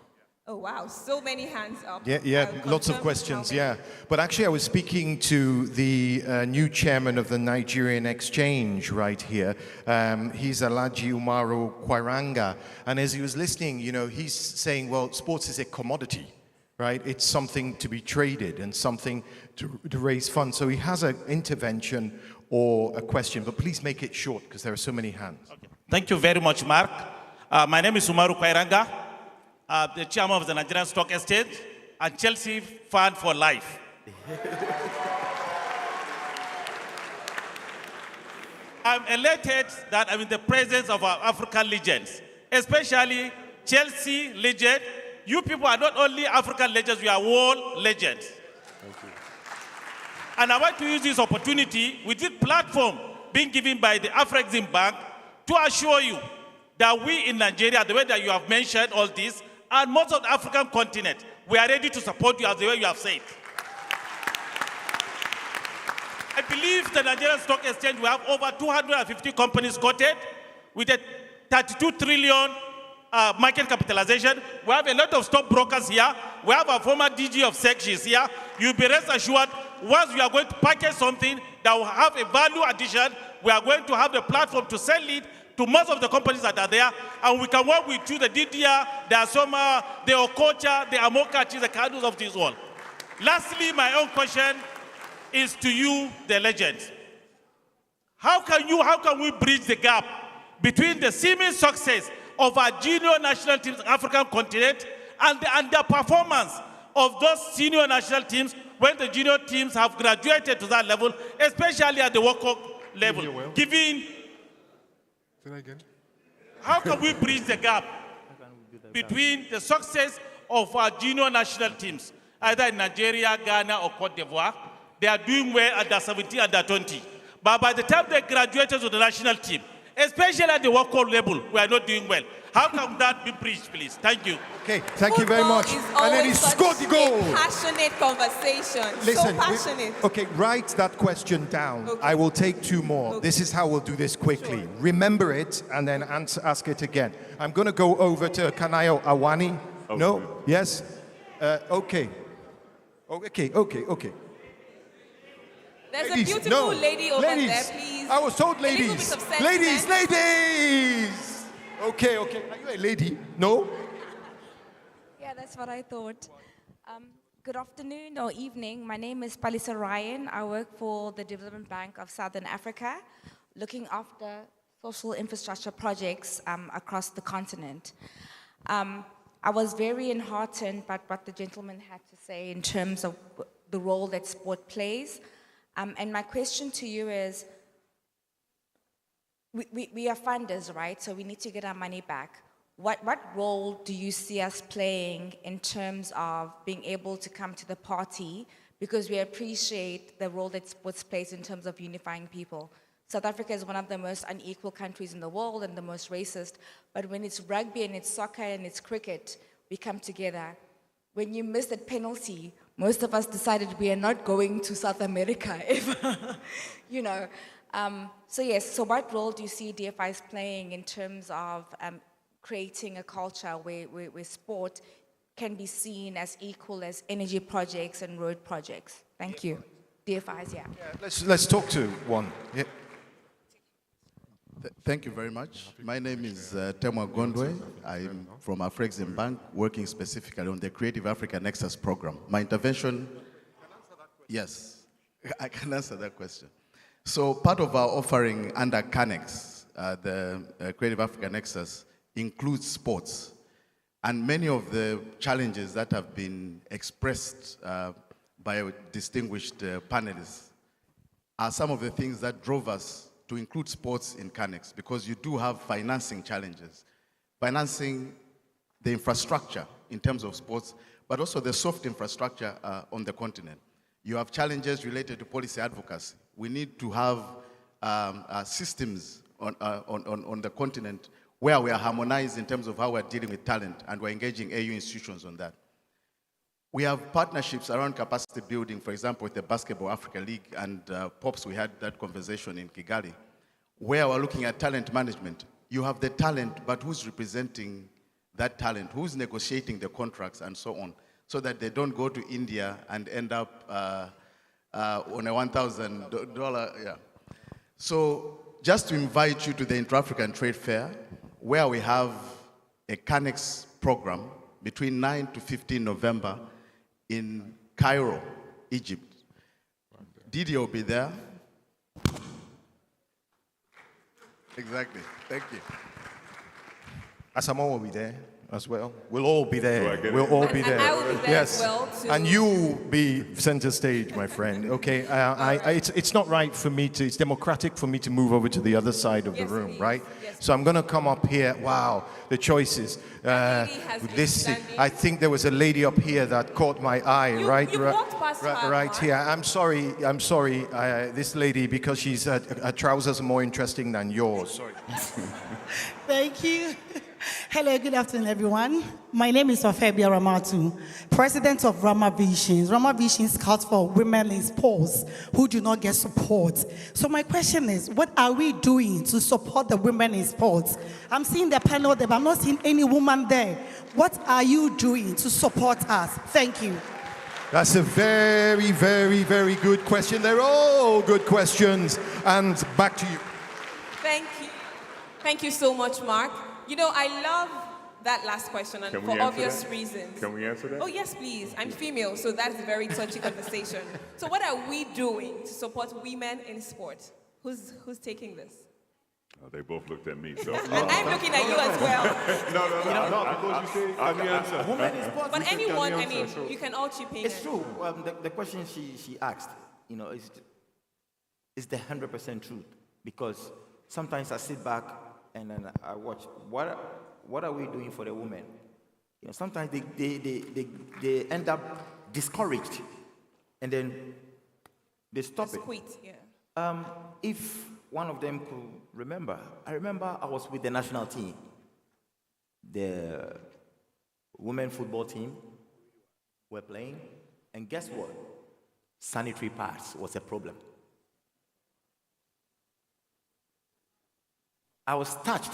Oh, wow, so many hands up. Yeah, lots of questions, yeah. But actually, I was speaking to the new chairman of the Nigerian Exchange right here. He's Alhaji Umaru Kwairanga. And as he was listening, you know, he's saying, well, sports is a commodity, right? It's something to be traded and something to raise funds. So he has an intervention or a question, but please make it short because there are so many hands. Okay. Thank you very much, Mark. My name is Umaru Kwairanga, the chairman of the Nigerian Stock Exchange and Chelsea fan for life. I'm elated that I'm in the presence of our African legends, especially Chelsea legend. You people are not only African legends, we are world legends. Thank you. And I want to use this opportunity with this platform being given by the Afreximbank to assure you that we in Nigeria, the way that you have mentioned all this, and most of the African continent, we are ready to support you as the way you have said. I believe the Nigerian Stock Exchange will have over 250 companies quoted with a 32 trillion market capitalization. We have a lot of stockbrokers here. We have a former DG of SEC here. You'll be rest assured, once we are going to package something that will have a value addition, we are going to have the platform to sell it to most of the companies that are there, and we can work with you, the DDR, the Asoma, the Okocha, the Amokachi, the Kadus of this world. Lastly, my own question is to you, the legends. How can we bridge the gap between the seeming success of our junior national teams in the African continent and the performance of those senior national teams when the junior teams have graduated to that level, especially at the World Cup level? How can we bridge the gap between the success of our junior national teams, either in Nigeria, Ghana, or Cote d'Ivoire? They are doing well at the 17, under 20. But by the time they graduated to the national team, especially at the World Cup level, we are not doing well. How can that be bridged, please? Thank you. Okay, thank you very much. And then he scored the goal. Passionate conversation. Listen, so passionate. Okay, write that question down. Okay. I will take two more. Okay. This is how we'll do this quickly. Sure. Remember it and then ask it again. I'm going to go over to Kanayo Awani. Okay. No? Yes? Okay. Okay. There's Ladies, a beautiful no. lady over ladies. there, please. I was told A little ladies. bit of sense, Ladies, man. ladies. Okay. Are you a lady? No? Yeah, that's what I thought. Good afternoon or evening. My name is Palisa Ryan. I work for the Development Bank of Southern Africa, looking after social infrastructure projects across the continent. I was very enheartened by what the gentleman had to say in terms of the role that sport plays. And my question to you is, we are funders, right? So we need to get our money back. What role do you see us playing in terms of being able to come to the party? Because we appreciate the role that sports plays in terms of unifying people. South Africa is one of the most unequal countries in the world and the most racist. But when it's rugby and it's soccer and it's cricket, we come together. When you miss that penalty, most of us decided we are not going to South America ever, you know. So yes, so what role do you see DFIs playing in terms of creating a culture where sport can be seen as equal as energy projects and road projects? Thank you. DFIs, yeah. Let's talk to one. Yeah. Thank you very much. My name is Temwa Gondwe. I'm from Afreximbank, working specifically on the Creative Africa Nexus program. My intervention, yes, I can answer that question. So part of our offering under CANEX, the Creative Africa Nexus, includes sports. And many of the challenges that have been expressed by distinguished panelists are some of the things that drove us to include sports in CANEX, because you do have financing challenges. Financing the infrastructure in terms of sports, but also the soft infrastructure on the continent. You have challenges related to policy advocacy. We need to have systems on the continent where we are harmonized in terms of how we're dealing with talent, and we're engaging AU institutions on that. We have partnerships around capacity building, for example, with the Basketball Africa League and POPs. We had that conversation in Kigali, where we're looking at talent management. You have the talent, but who's representing that talent? Who's negotiating the contracts and so on, so that they don't go to India and end up on a $1,000, yeah. So just to invite you to the Inter-African Trade Fair, where we have a CANEX program between 9 to 15 November in Cairo, Egypt. Didier will be there. Exactly. Thank you. Asamoah will be there as well. We'll all be there. We'll all be there. And I will be there yes. as well, too. And you will be center stage, my friend. Okay. It's not right for me to. It's democratic for me to move over to the other side of the room, right? So I'm going to come up here. Wow, the choices. This. I think there was a lady up here that caught my eye. Right. You walked past her, Right here. I'm sorry. This lady, because she's her trousers are more interesting than yours. Sorry. Thank you. Hello, good afternoon, everyone. My name is Ofebia Ramatu, president of Rama Visions. Rama Visions calls for women in sports who do not get support. So my question is, what are we doing to support the women in sports? I'm seeing the panel there, but I'm not seeing any woman there. What are you doing to support us? Thank you. That's a very, very, very good question. They're all good questions. And back to you. Thank you. Thank you so much, Mark. You know, I love that last question, and for obvious reasons. Can we answer that? Oh, yes, please. I'm female, so that's a very touchy conversation. So what are we doing to support women in sport? Who's taking this? Oh, they both looked at me, so. And I'm looking at you as well. No, because you say, can you answer? Women in sports. But anyone, I mean, you can all chip in. It's true. The question she asked, you know, is the 100% truth. Because sometimes I sit back and then I watch, what are we doing for the women? You know, sometimes they end up discouraged, and then they stop it. Quit, yeah. If one of them could remember, I remember I was with the national team, the women football team were playing, and guess what? Sanitary pads was a problem. I was touched.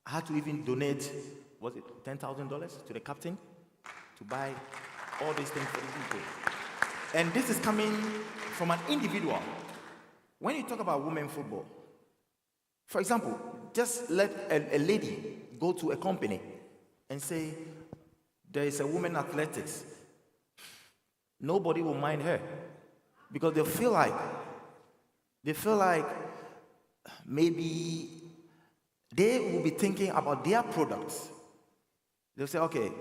I had to even donate, was it $10,000 to the captain to buy all these things for the people. And this is coming from an individual. When you talk about women football, for example, just let a lady go to a company and say, there is a women athletics. Nobody will mind her because they feel like maybe they will be thinking about their products. They'll say, okay,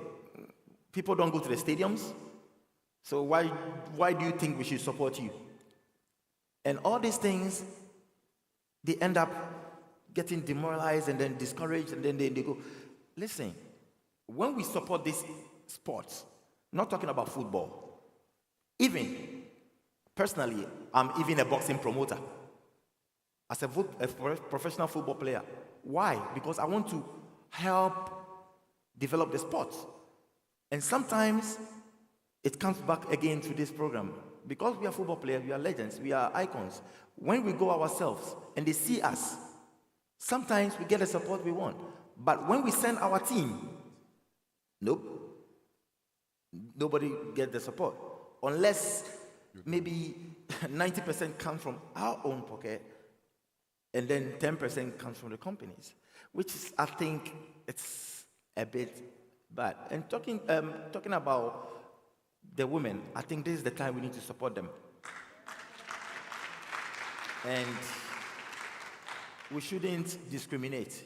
people don't go to the stadiums, so why do you think we should support you? And all these things, they end up getting demoralized and then discouraged, and then they go, listen, when we support these sports, not talking about football, even personally, I'm even a boxing promoter. As a professional football player. Why? Because I want to help develop the sport. And sometimes it comes back again to this program. Because we are football players, we are legends, we are icons. When we go ourselves and they see us, sometimes we get the support we want. But when we send our team, nope. Nobody gets the support. Unless maybe 90% comes from our own pocket. and then 10% comes from the companies, which is, I think, it's a bit bad. And talking about the women, I think this is the time we need to support them. And we shouldn't discriminate.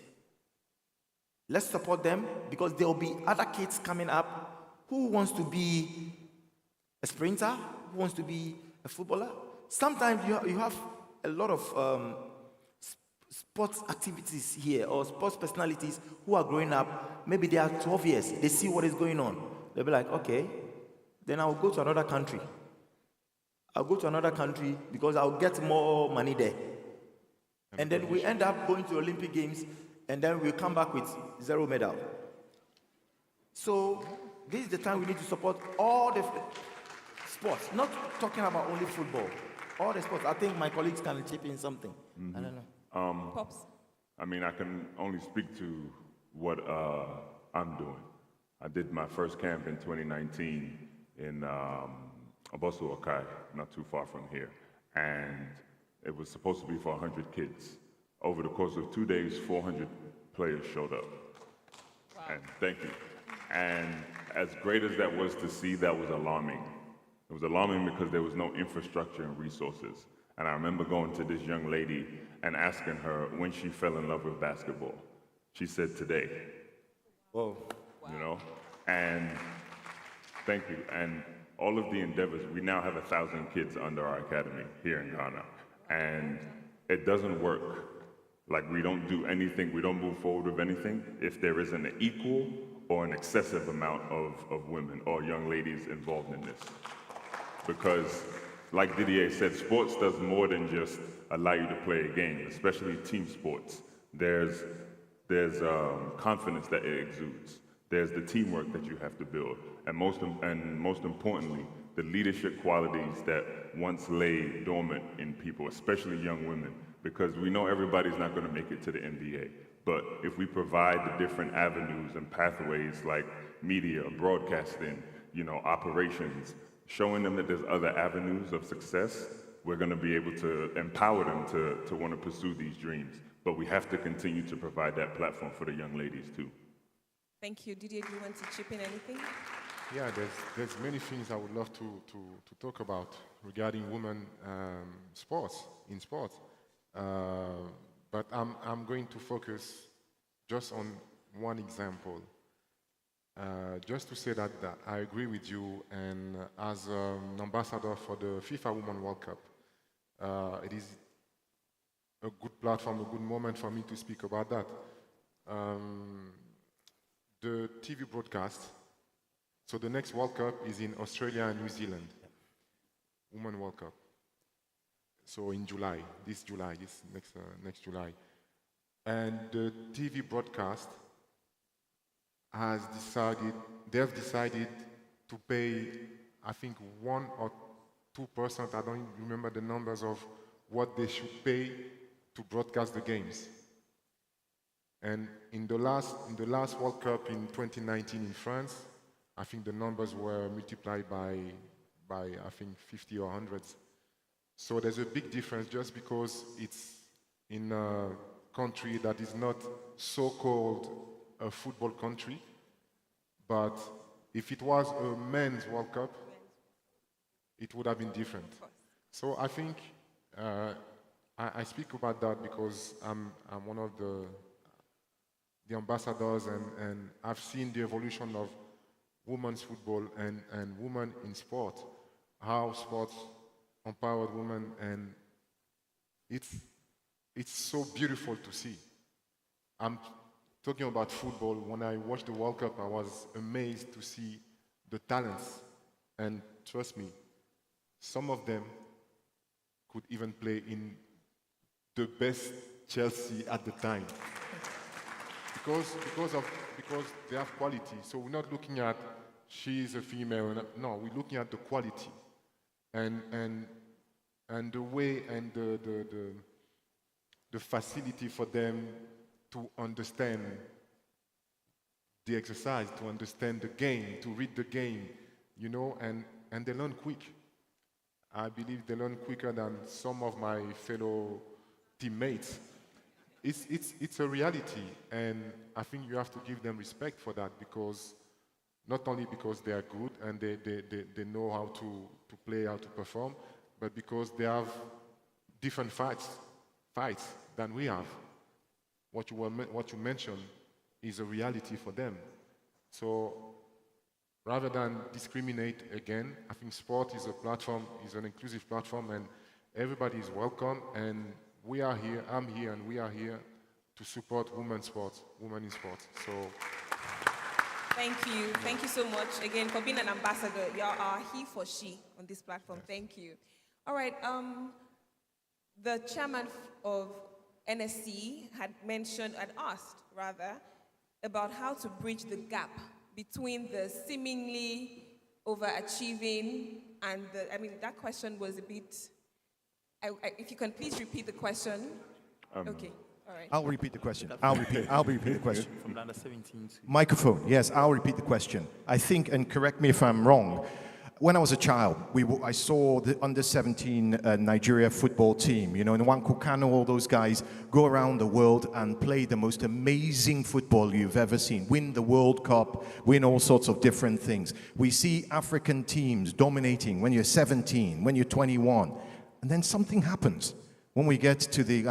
Let's support them, because there will be other kids coming up who wants to be a sprinter, who wants to be a footballer. Sometimes you have a lot of sports activities here, or sports personalities who are growing up. Maybe they are 12 years. They see what is going on. They'll be like, okay, then I'll go to another country. I'll go to another country because I'll get more money there. And then we end up going to Olympic Games, and then we come back with 0 medal. So this is the time we need to support all the sports, not talking about only football, all the sports. I think my colleagues can chip in something. I don't know. Pops. I mean, I can only speak to what I'm doing. I did my first camp in 2019 in Abosu Okai, not too far from here. And it was supposed to be for 100 kids. Over the course of 2 days, 400 players showed up. Wow. And thank you. And as great as that was to see, that was alarming. It was alarming because there was no infrastructure and resources. And I remember going to this young lady and asking her when she fell in love with basketball. She said, today. Whoa. You know? And thank you. And all of the endeavors, we now have 1,000 kids under our academy here in Ghana. And it doesn't work. Like, we don't do anything, we don't move forward with anything if there isn't an equal or an excessive amount of women or young ladies involved in this. Because, like Didier said, sports does more than just allow you to play a game, especially team sports. There's confidence that it exudes. There's the teamwork that you have to build. And most importantly, the leadership qualities that once lay dormant in people, especially young women, because we know everybody's not going to make it to the NBA. But if we provide the different avenues and pathways like media, broadcasting, operations, showing them that there's other avenues of success, we're going to be able to empower them to want to pursue these dreams. But we have to continue to provide that platform for the young ladies too. Thank you. Didier, do you want to chip in anything? Yeah, there's many things I would love to talk about regarding women in sports. But I'm going to focus just on one example. Just to say that I agree with you, and as an ambassador for the FIFA Women's World Cup, it is a good platform, a good moment for me to speak about that. The TV broadcast, so the next World Cup is in Australia and New Zealand, Women's World Cup. So in July, this next July. And the TV broadcast they've decided to pay, I think 1 or 2%, I don't remember the numbers of what they should pay to broadcast the games. And in the last World Cup in 2019 in France, I think the numbers were multiplied by I think 50 or hundreds. So there's a big difference just because it's in a country that is not so-called a football country, but if it was a men's World Cup, it would have been different. So I think I speak about that because I'm one of the ambassadors, and I've seen the evolution of women's football and women in sport, how sports empowered women, and it's so beautiful to see. I'm talking about football. When I watched the World Cup, I was amazed to see the talents, and trust me, some of them could even play in the best Chelsea at the time. Because they have quality. So we're not looking at she's a female. No, we're looking at the quality, and the way and the facility for them to understand the exercise, to understand the game, to read the game, and they learn quick. I believe they learn quicker than some of my fellow teammates it's a reality, and I think you have to give them respect for that, because not only because they are good and they know how to play, how to perform, but because they have different fights than we have. What you mentioned is a reality for them. So rather than discriminate again, I think sport is a platform, is an inclusive platform, and everybody is welcome, and we are here, I'm here, and we are here to support women's sports, women in sports. So Thank you so much again for being an ambassador. You are he for she on this platform. Thank you. All right, the chairman of NSC had asked about how to bridge the gap between the seemingly overachieving and that question was a bit, if you can please repeat the question. Okay, all right. I'll repeat the question. I'll repeat the question. From under 17 to... Microphone, yes, I'll repeat the question. I think, and correct me if I'm wrong, when I was a child, I saw the under-17 Nigeria football team, in Nwankwo Kanu, all those guys go around the world and play the most amazing football you've ever seen, win the World Cup, win all sorts of different things. We see African teams dominating when you're 17, when you're 21, and then something happens when we get to the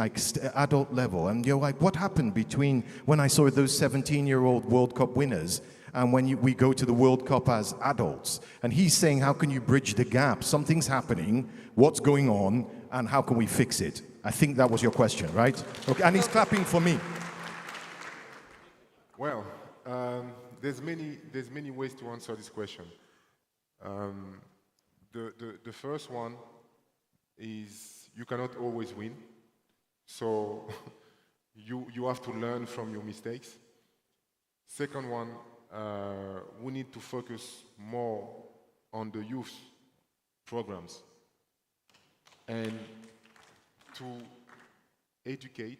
adult level, and you're like, what happened between when I saw those 17-year-old World Cup winners and when we go to the World Cup as adults? And he's saying, how can you bridge the gap? Something's happening, what's going on, and how can we fix it? I think that was your question, right? Okay, and he's clapping for me. Well, there's many ways to answer this question. The first one is you cannot always win, so you have to learn from your mistakes. Second one, we need to focus more on the youth programs and to educate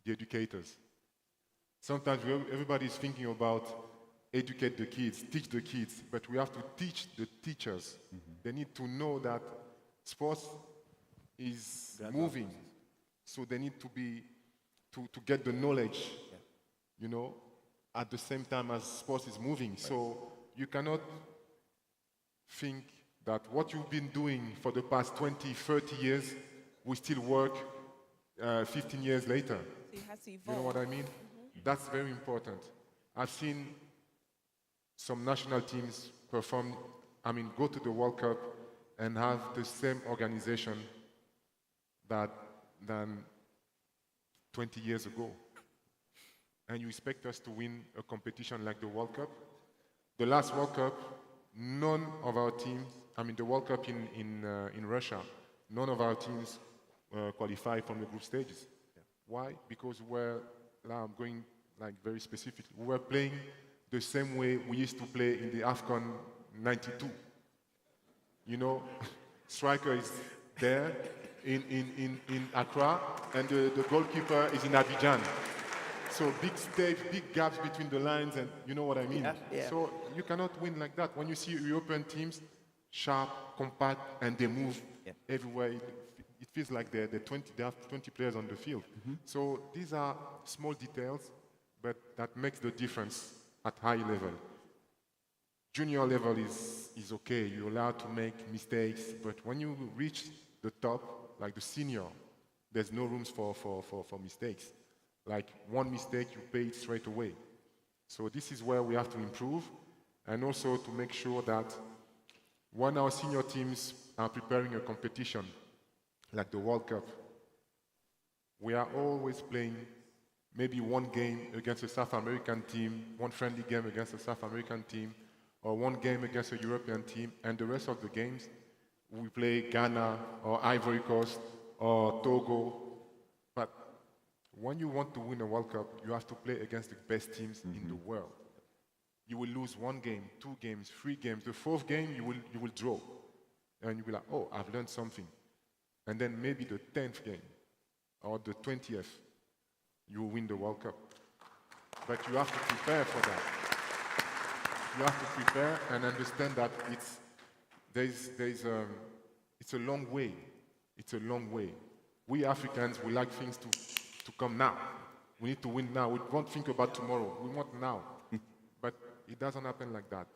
the educators. Sometimes everybody is thinking about educate the kids, teach the kids, but we have to teach the teachers. They need to know that sports is moving, so they need to get the knowledge, at the same time as sports is moving. So you cannot think that what you've been doing for the past 20, 30 years will still work 15 years later. So it has to evolve. You know what I mean? That's very important. I've seen some national teams go to the World Cup and have the same organization than 20 years ago. And you expect us to win a competition like the World Cup? The last World Cup, none of our teams, the World Cup in Russia, none of our teams qualified from the group stages. Why? Because now I'm going very specific, we were playing the same way we used to play in the AFCON 92. Striker is there in Accra, and the goalkeeper is in Abidjan. So big stage, big gaps between the lines, and you know what I mean? Yeah. So you cannot win like that. When you see European teams, sharp, compact, and they move everywhere, it feels like they have 20 players on the field. So these are small details, but that makes the difference at high level. Junior level is okay, you're allowed to make mistakes, but when you reach the top, like the senior, there's no room for mistakes. Like one mistake, you pay it straight away. So this is where we have to improve, and also to make sure that when our senior teams are preparing a competition, like the World Cup, we are always playing maybe one game against a South American team, one friendly game against a South American team, or one game against a European team, and the rest of the games, we play Ghana or Ivory Coast or Togo. But when you want to win a World Cup, you have to play against the best teams in the world. You will lose one game, 2 games, 3 games. The 4th game, you will draw. And you'll be like, oh, I've learned something. And then maybe the 10th game or the 20th, you will win the World Cup. But you have to prepare for that. You have to prepare and understand that it's a long way. It's a long way. We Africans, we like things to to come now. We need to win now. We won't think about tomorrow. We want now. But it doesn't happen like that.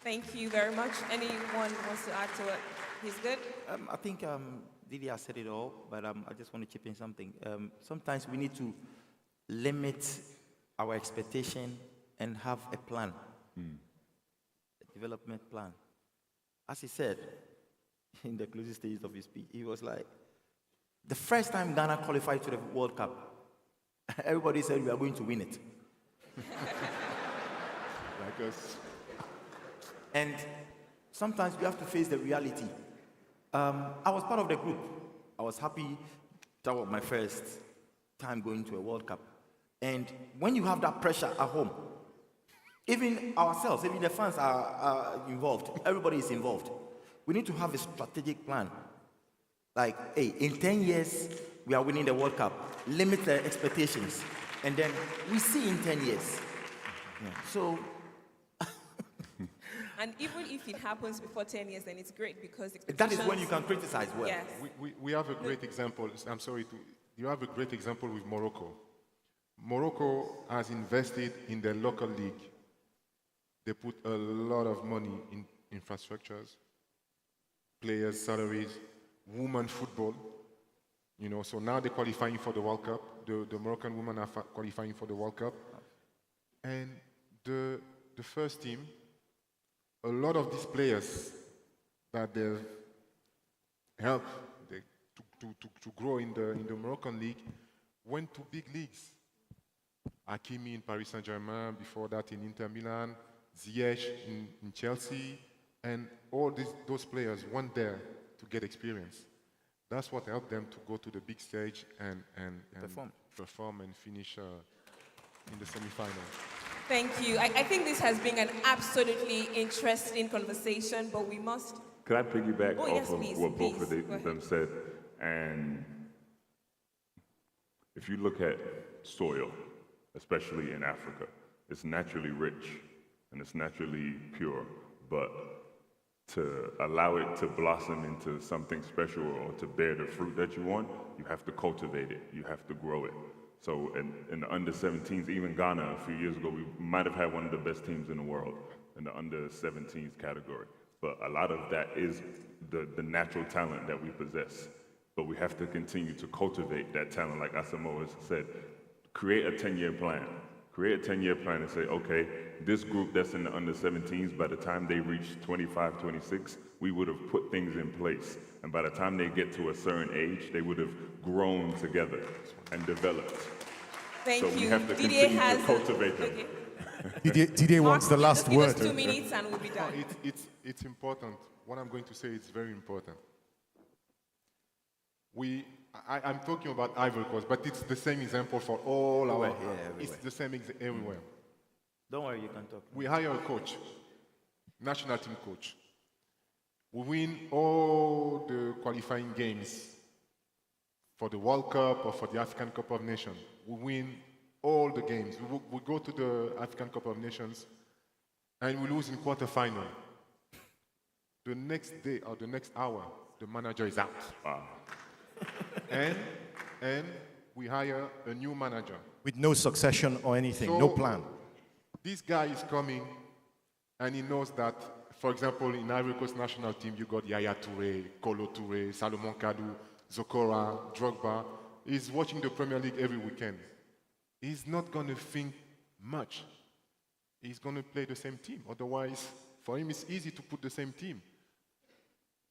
Thank you very much. Anyone wants to add to it? He's good? I think Didier said it all, but I just want to chip in something. Sometimes we need to limit our expectation and have a plan, a development plan. As he said in the closing stages of his speech, he was like, the first time Ghana qualified to the World Cup, everybody said we are going to win it. Like us. And sometimes we have to face the reality. I was part of the group. I was happy. That was my first time going to a World Cup. And when you have that pressure at home, even ourselves, even the fans are involved. Everybody is involved. We need to have a strategic plan. Like, hey, in 10 years, we are winning the World Cup. Limit the expectations. And then we see in 10 years. Yeah. So... And even if it happens before 10 years, then it's great because that is when you can criticize well. Yes. We have a great example. I'm sorry, you have a great example with Morocco. Morocco has invested in the local league. They put a lot of money in infrastructures, players' salaries, women football. You know, so now they're qualifying for the World Cup. The Moroccan women are qualifying for the World Cup. And the first team, a lot of these players that they've helped to grow in the Moroccan league went to big leagues. Hakimi in Paris Saint-Germain, before that in Inter Milan, Ziyech in Chelsea, and all those players went there to get experience. That's what helped them to go to the big stage and perform and finish in the semi-final. Thank you. I think this has been an absolutely interesting conversation, but we must... Could I piggyback off of what both of them said? And if you look at soil, especially in Africa, it's naturally rich and it's naturally pure, but to allow it to blossom into something special or to bear the fruit that you want, you have to cultivate it, you have to grow it. So in the under-17s, even Ghana a few years ago, we might have had one of the best teams in the world in the under-17s category. But a lot of that is the natural talent that we possess. But we have to continue to cultivate that talent, like Asamoah has said. Create a 10-year plan. Create a 10-year plan and say, okay, this group that's in the under-17s, by the time they reach 25, 26, we would have put things in place. And by the time they get to a certain age, they would have grown together and developed. Thank so you. we have to Didier continue to cultivate them. Okay. Didier wants the last Give us word. 2 minutes and we'll be done. It's important. What I'm going to say is very important. I'm talking about Ivory Coast, but it's the same example for all our... It's the same everywhere. Don't worry, you can talk. We hire a coach, national team coach. We win all the qualifying games for the World Cup or for the African Cup of Nations. We win all the games. We go to the African Cup of Nations and we lose in quarterfinal. The next day or the next hour, the manager is out. Wow. and we hire a new manager. With no succession or anything, So, no plan. This guy is coming and he knows that, for example, in Ivory Coast national team, you got Yaya Touré, Kolo Touré, Salomon Kadou, Zokora, Drogba. He's watching the Premier League every weekend. He's not going to think much. He's going to play the same team. Otherwise, for him, it's easy to put the same team.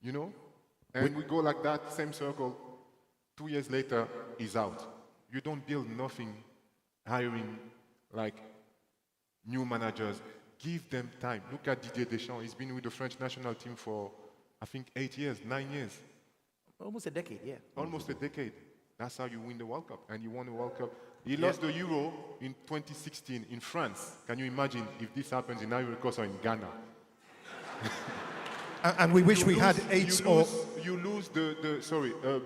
You know? And we go like that, same circle. 2 years later, he's out. You don't build nothing hiring like new managers. Give them time. Look at Didier Deschamps. He's been with the French national team for, I think, 8 years, 9 years. Almost a decade, yeah. Almost a decade. That's how you win the World Cup. And you won the World Cup. He lost the Euro in 2016 in France. Can you imagine if this happens in Ivory Coast or in Ghana? And we wish we had 8 or... You lose a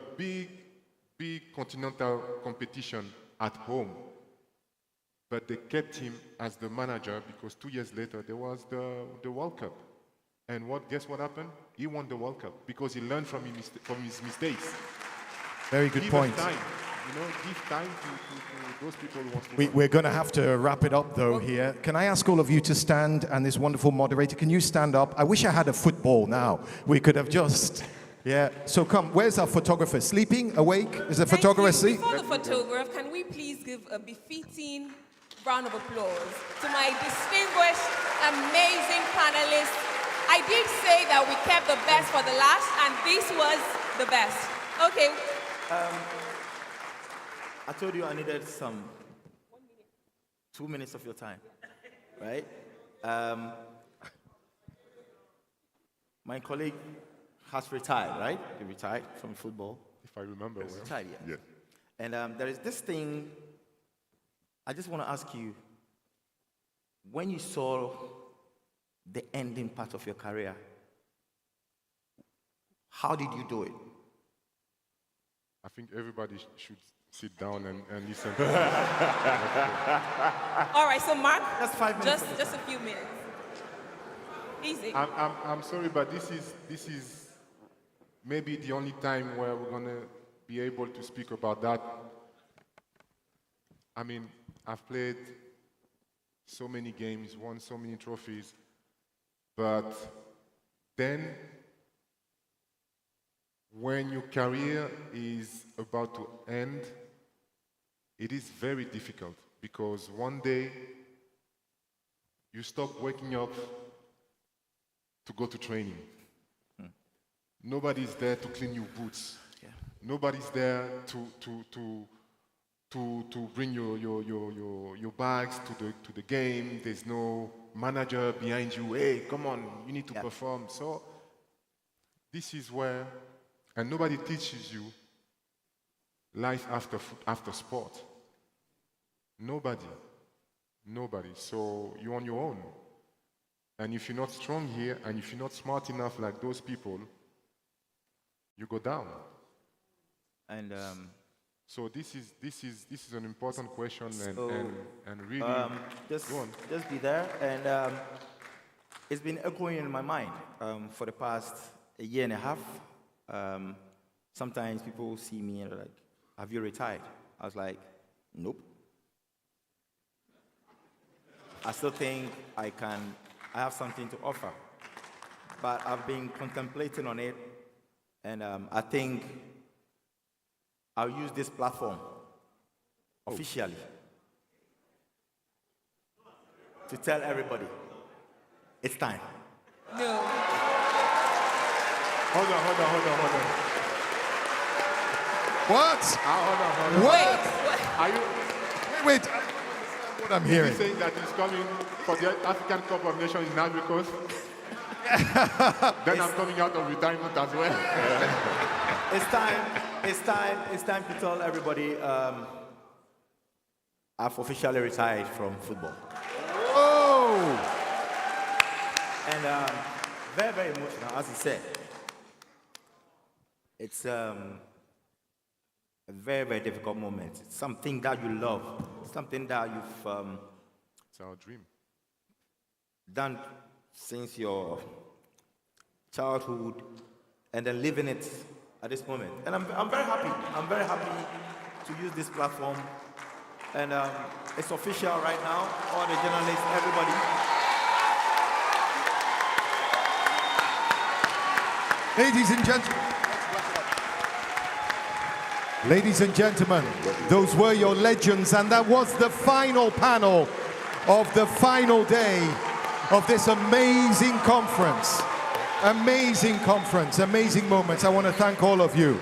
big continental competition at home. But they kept him as the manager because 2 years later there was the World Cup. And guess what happened? He won the World Cup because he learned from his mistakes. Very good point. give time to those people who want to work. We're going to have to wrap it up, though, here. Can I ask all of you to stand, and this wonderful moderator, can you stand up? I wish I had a football now. We could have just... Yeah, so come, where's our photographer? Sleeping? Awake? Is the photographer asleep? Before the photograph, can we please give a befitting round of applause to my distinguished, amazing panelists? I did say that we kept the best for the last, and this was the best. Okay. I told you I needed some 2 minutes of your time, right? My colleague has retired, right? He retired from football. If I remember well. Retired, yeah. And there is this thing, I just want to ask you, when you saw the ending part of your career, how did you do it? I think everybody should sit down and listen. All right, so Mark, just 5 minutes. Just a few minutes. Easy. I'm sorry, but this is maybe the only time where we're gonna be able to speak about that. I mean, I've played so many games, won so many trophies, but then when your career is about to end, it is very difficult because one day you stop waking up to go to training. Nobody's there to clean your boots. Yeah. Nobody's there to bring your bags to the game. There's no manager behind you. Hey, come on, you need to perform. So this is where, and nobody teaches you life after sport. Nobody. So you're on your own. And if you're not strong here, and if you're not smart enough like those people, you go down. And so this is an important question, and really just go on. Just be there. And it's been echoing in my mind for the past a year and a half. Sometimes people see me and they're like, "Have you retired?" I was like, "Nope." I still think I have something to offer, but I've been contemplating on it, and I think I'll use this platform officially to tell everybody it's time. No. Hold on. What? Hold on. What? Are you? Wait. What I'm hearing. Is he saying that he's coming for the African Cup of Nations in Ivory Coast? Then I'm coming out of retirement as well. It's time to tell everybody I've officially retired from football. Oh! And very, very emotional, as he said. It's a very, very difficult moment. It's something that you love, something that you've it's our dream. Done since your childhood, and then living it at this moment. And I'm very happy. I'm very happy to use this platform. And it's official right now. All the journalists, everybody. Ladies and gentlemen, those were your legends, and that was the final panel of the final day of this amazing conference. Amazing conference, amazing moments. I want to thank all of you.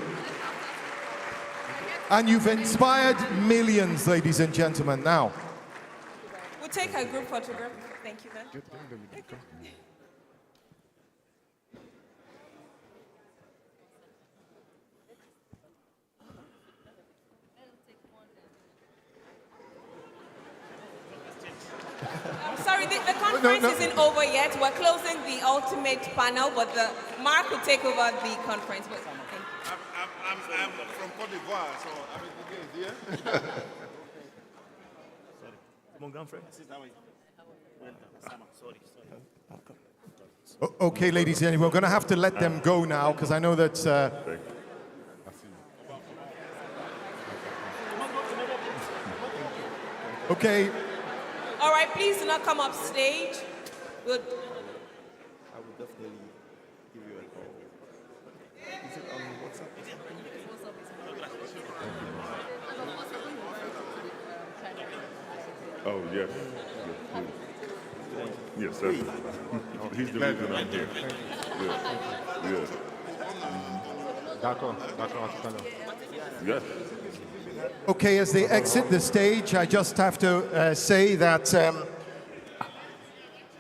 And you've inspired millions, ladies and gentlemen. Now, We'll take a group photograph. Thank you, man. I'm sorry, the conference isn't over yet. We're closing the ultimate panel, but Mark will take over the conference. But thank you. I'm from Côte d'Ivoire, so I'm here. Mon grand frère. okay, ladies and gentlemen, we're going to have to let them go now because I know that Okay. All right, please do not come up stage. We'll... I would definitely give you a call. Is it on WhatsApp? Oh, yes. Yes, sir. He's the reason I'm here. Yeah. D'accord, d'accord, à tout à l'heure. Yes. Okay, as they exit the stage, I just have to say that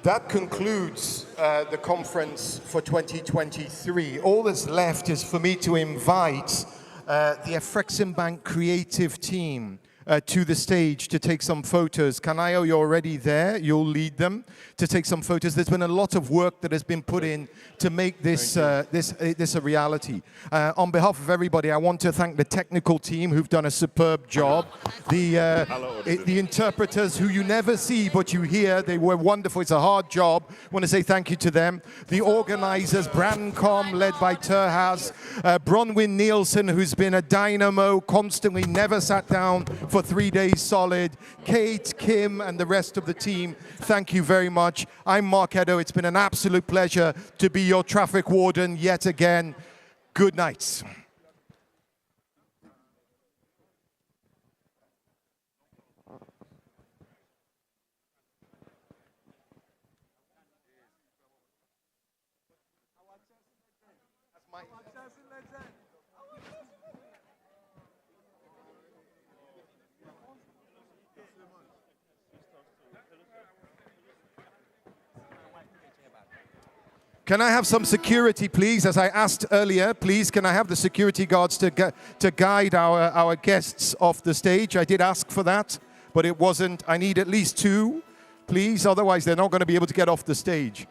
that concludes the conference for 2023. All that's left is for me to invite the Afreximbank creative team to the stage to take some photos. Kanayo, you're already there. You'll lead them to take some photos. There's been a lot of work that has been put in to make this this a reality. On behalf of everybody, I want to thank the technical team who've done a superb job. The interpreters who you never see but you hear, they were wonderful. It's a hard job. I want to say thank you to them. The organizers, Brandcom, led by Terhaz, Bronwyn Nielsen, who's been a dynamo, constantly never sat down for 3 days solid. Kate, Kim, and the rest of the team, thank you very much. I'm Mark Edo. It's been an absolute pleasure to be your traffic warden yet again. Good night. Can I have some security, please? As I asked earlier, please, can I have the security guards to guide our guests off the stage? I did ask for that, but it wasn't. I need at least 2, please. Otherwise, they're not going to be able to get off the stage.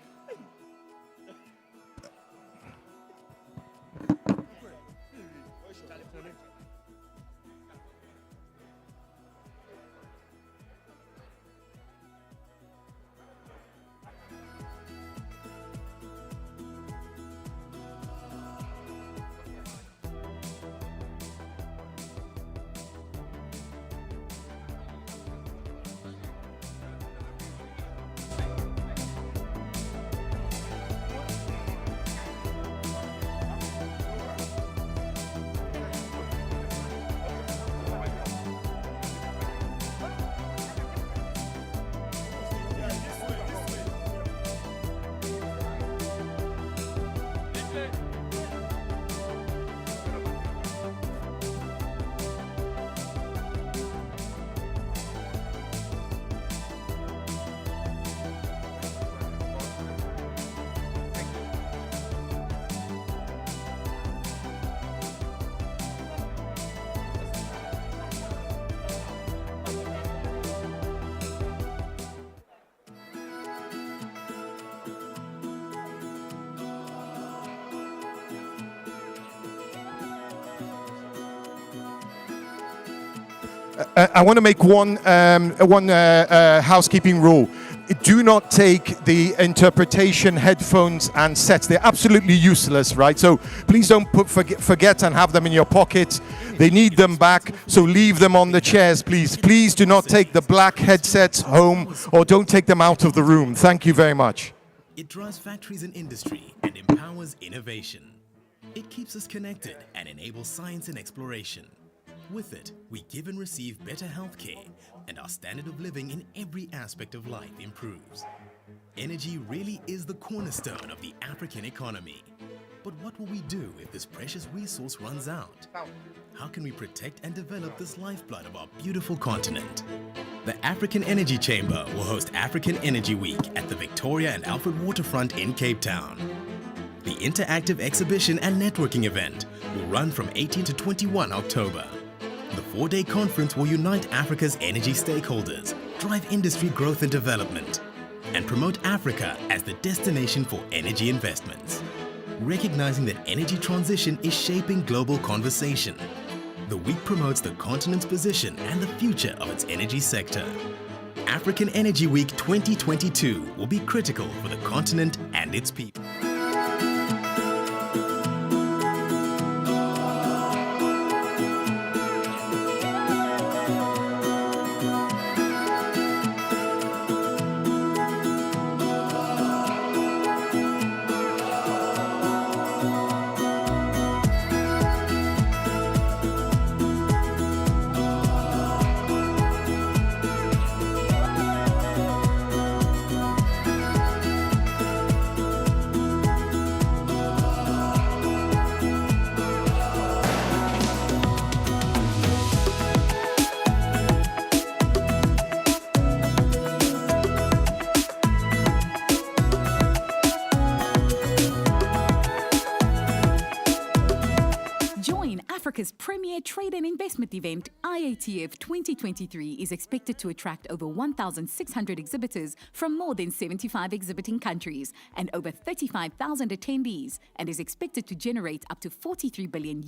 I want to make one housekeeping rule. Do not take the interpretation headphones and sets. They're absolutely useless, right? So please don't forget and have them in your pocket. They need them back, so leave them on the chairs, please. Please do not take the black headsets home or don't take them out of the room. Thank you very much. It drives factories and industry and empowers innovation. It keeps us connected and enables science and exploration. With it, we give and receive better healthcare, and our standard of living in every aspect of life improves. Energy really is the cornerstone of the African economy. But what will we do if this precious resource runs out? How can we protect and develop this lifeblood of our beautiful continent? The African Energy Chamber will host African Energy Week at the Victoria and Alfred Waterfront in Cape Town. The interactive exhibition and networking event will run from 18 to 21 October. The 4-day conference will unite Africa's energy stakeholders, drive industry growth and development, and promote Africa as the destination for energy investments. Recognizing that energy transition is shaping global conversation, the week promotes the continent's position and the future of its energy sector. African Energy Week 2022 will be critical for the continent and its people. Africa's premier trade and investment event, IATF 2023 is expected to attract over 1,600 exhibitors from more than 75 exhibiting countries and over 35,000 attendees, and is expected to generate up to $43 billion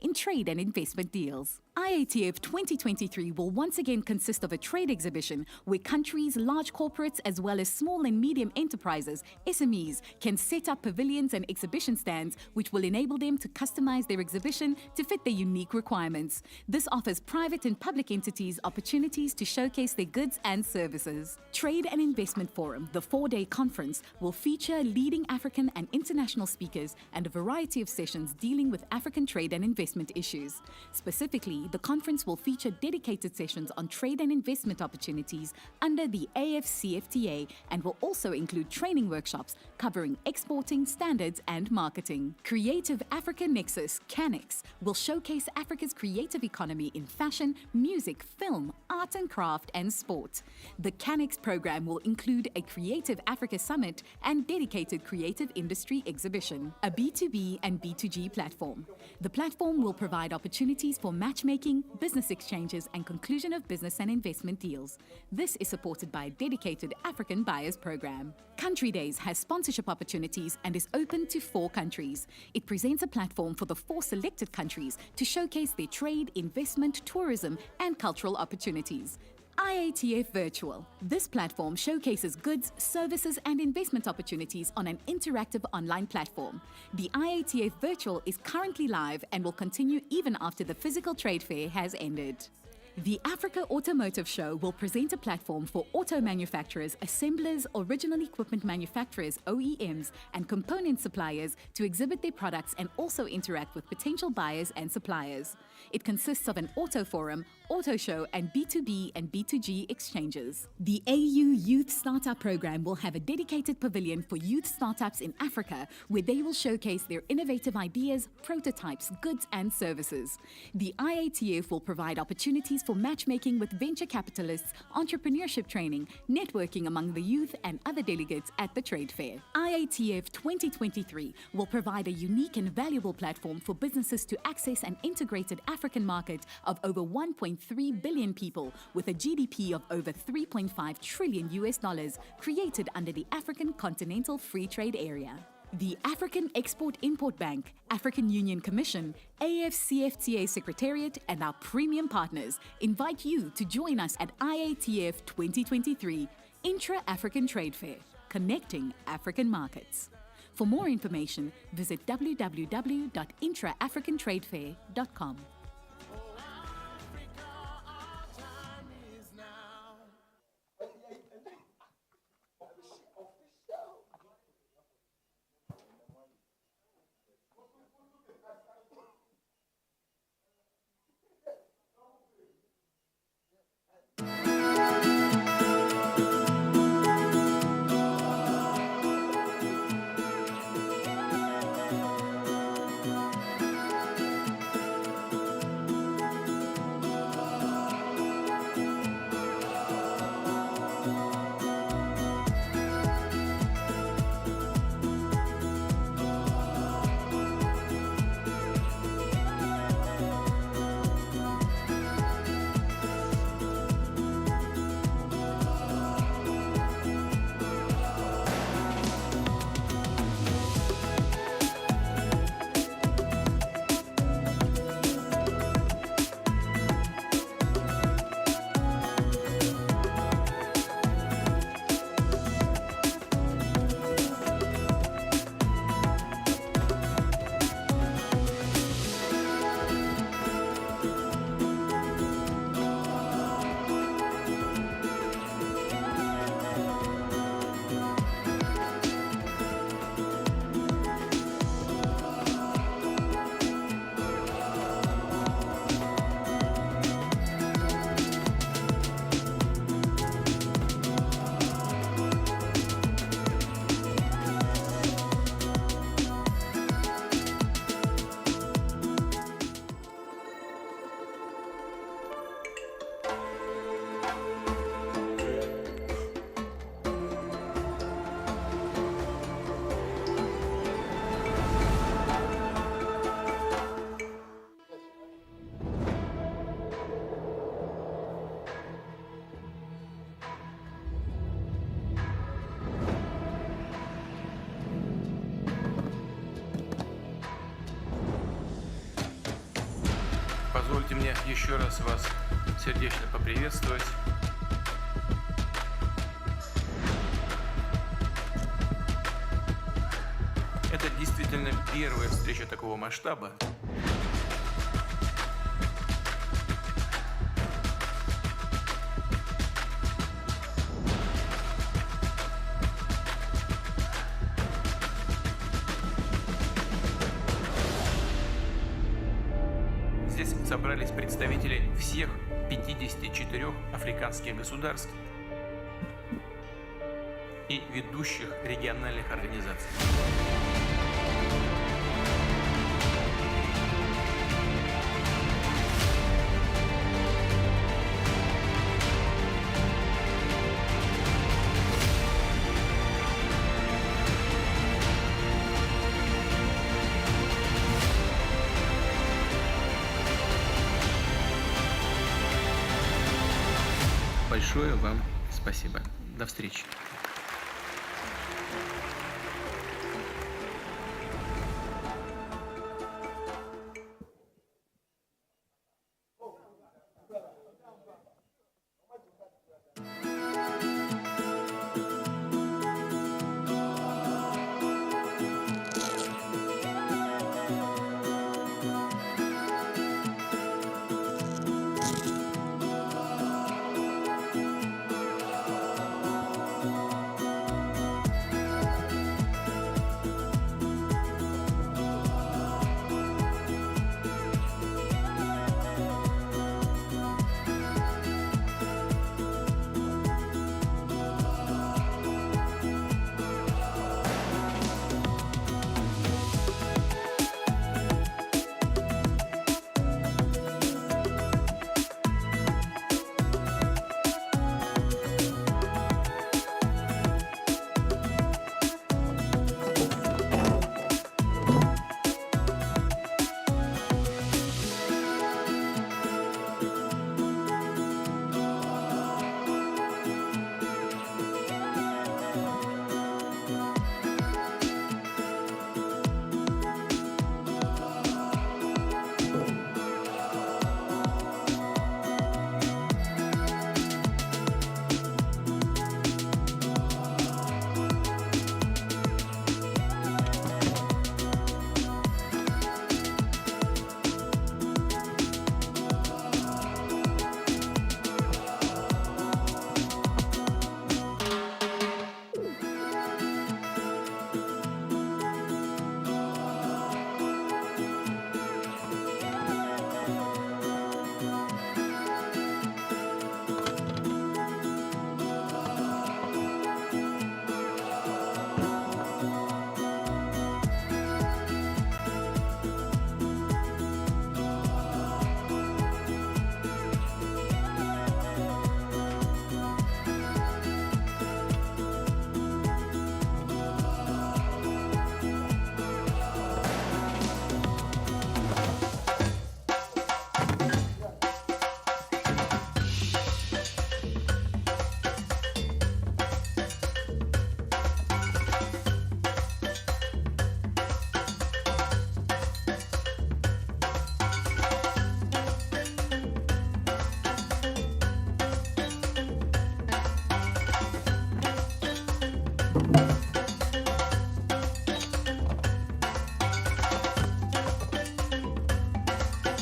in trade and investment deals. IATF 2023 will once again consist of a trade exhibition where countries, large corporates, as well as small and medium enterprises, SMEs, can set up pavilions and exhibition stands which will enable them to customize their exhibition to fit their unique requirements. This offers private and public entities opportunities to showcase their goods and services. Trade and Investment Forum, the 4-day conference, will feature leading African and international speakers and a variety of sessions dealing with African trade and investment issues. Specifically, the conference will feature dedicated sessions on trade and investment opportunities under the AFCFTA and will also include training workshops covering exporting, standards and marketing. Creative Africa Nexus, CANEX, will showcase Africa's creative economy in fashion, music, film, art and craft and sport. The CANEX program will include a Creative Africa Summit and dedicated creative industry exhibition, a B2B and B2G platform. The platform will provide opportunities for matchmaking, business exchanges, and conclusion of business and investment deals. This is supported by a dedicated African Buyers Program. Country Days has sponsorship opportunities and is open to 4 countries. It presents a platform for the 4 selected countries to showcase their trade, investment, tourism, and cultural opportunities. IATF Virtual. This platform showcases goods, services, and investment opportunities on an interactive online platform. The IATF Virtual is currently live and will continue even after the physical trade fair has ended. The Africa Automotive Show will present a platform for auto manufacturers, assemblers, original equipment manufacturers, OEMs, and component suppliers to exhibit their products and also interact with potential buyers and suppliers. It consists of an auto forum, auto show, and B2B and B2G exchanges. The AU Youth Startup Program will have a dedicated pavilion for youth startups in Africa where they will showcase their innovative ideas, prototypes, goods, and services. The IATF will provide opportunities for matchmaking with venture capitalists, entrepreneurship training, networking among the youth and other delegates at the trade fair. IATF 2023 will provide a unique and valuable platform for businesses to access an integrated African market of over 1.3 billion people with a GDP of over $3.5 trillion created under the African Continental Free Trade Area. The African Export-Import Bank, African Union Commission, AFCFTA Secretariat, and our premium partners invite you to join us at IATF 2023, Intra-African Trade Fair, connecting African markets. For more information, visit www.intraafricantradefair.com. Позвольте мне еще раз вас сердечно поприветствовать. Это действительно первая встреча такого масштаба. Здесь собрались представители всех 54 африканских государств и ведущих региональных организаций. Большое вам спасибо. До встречи.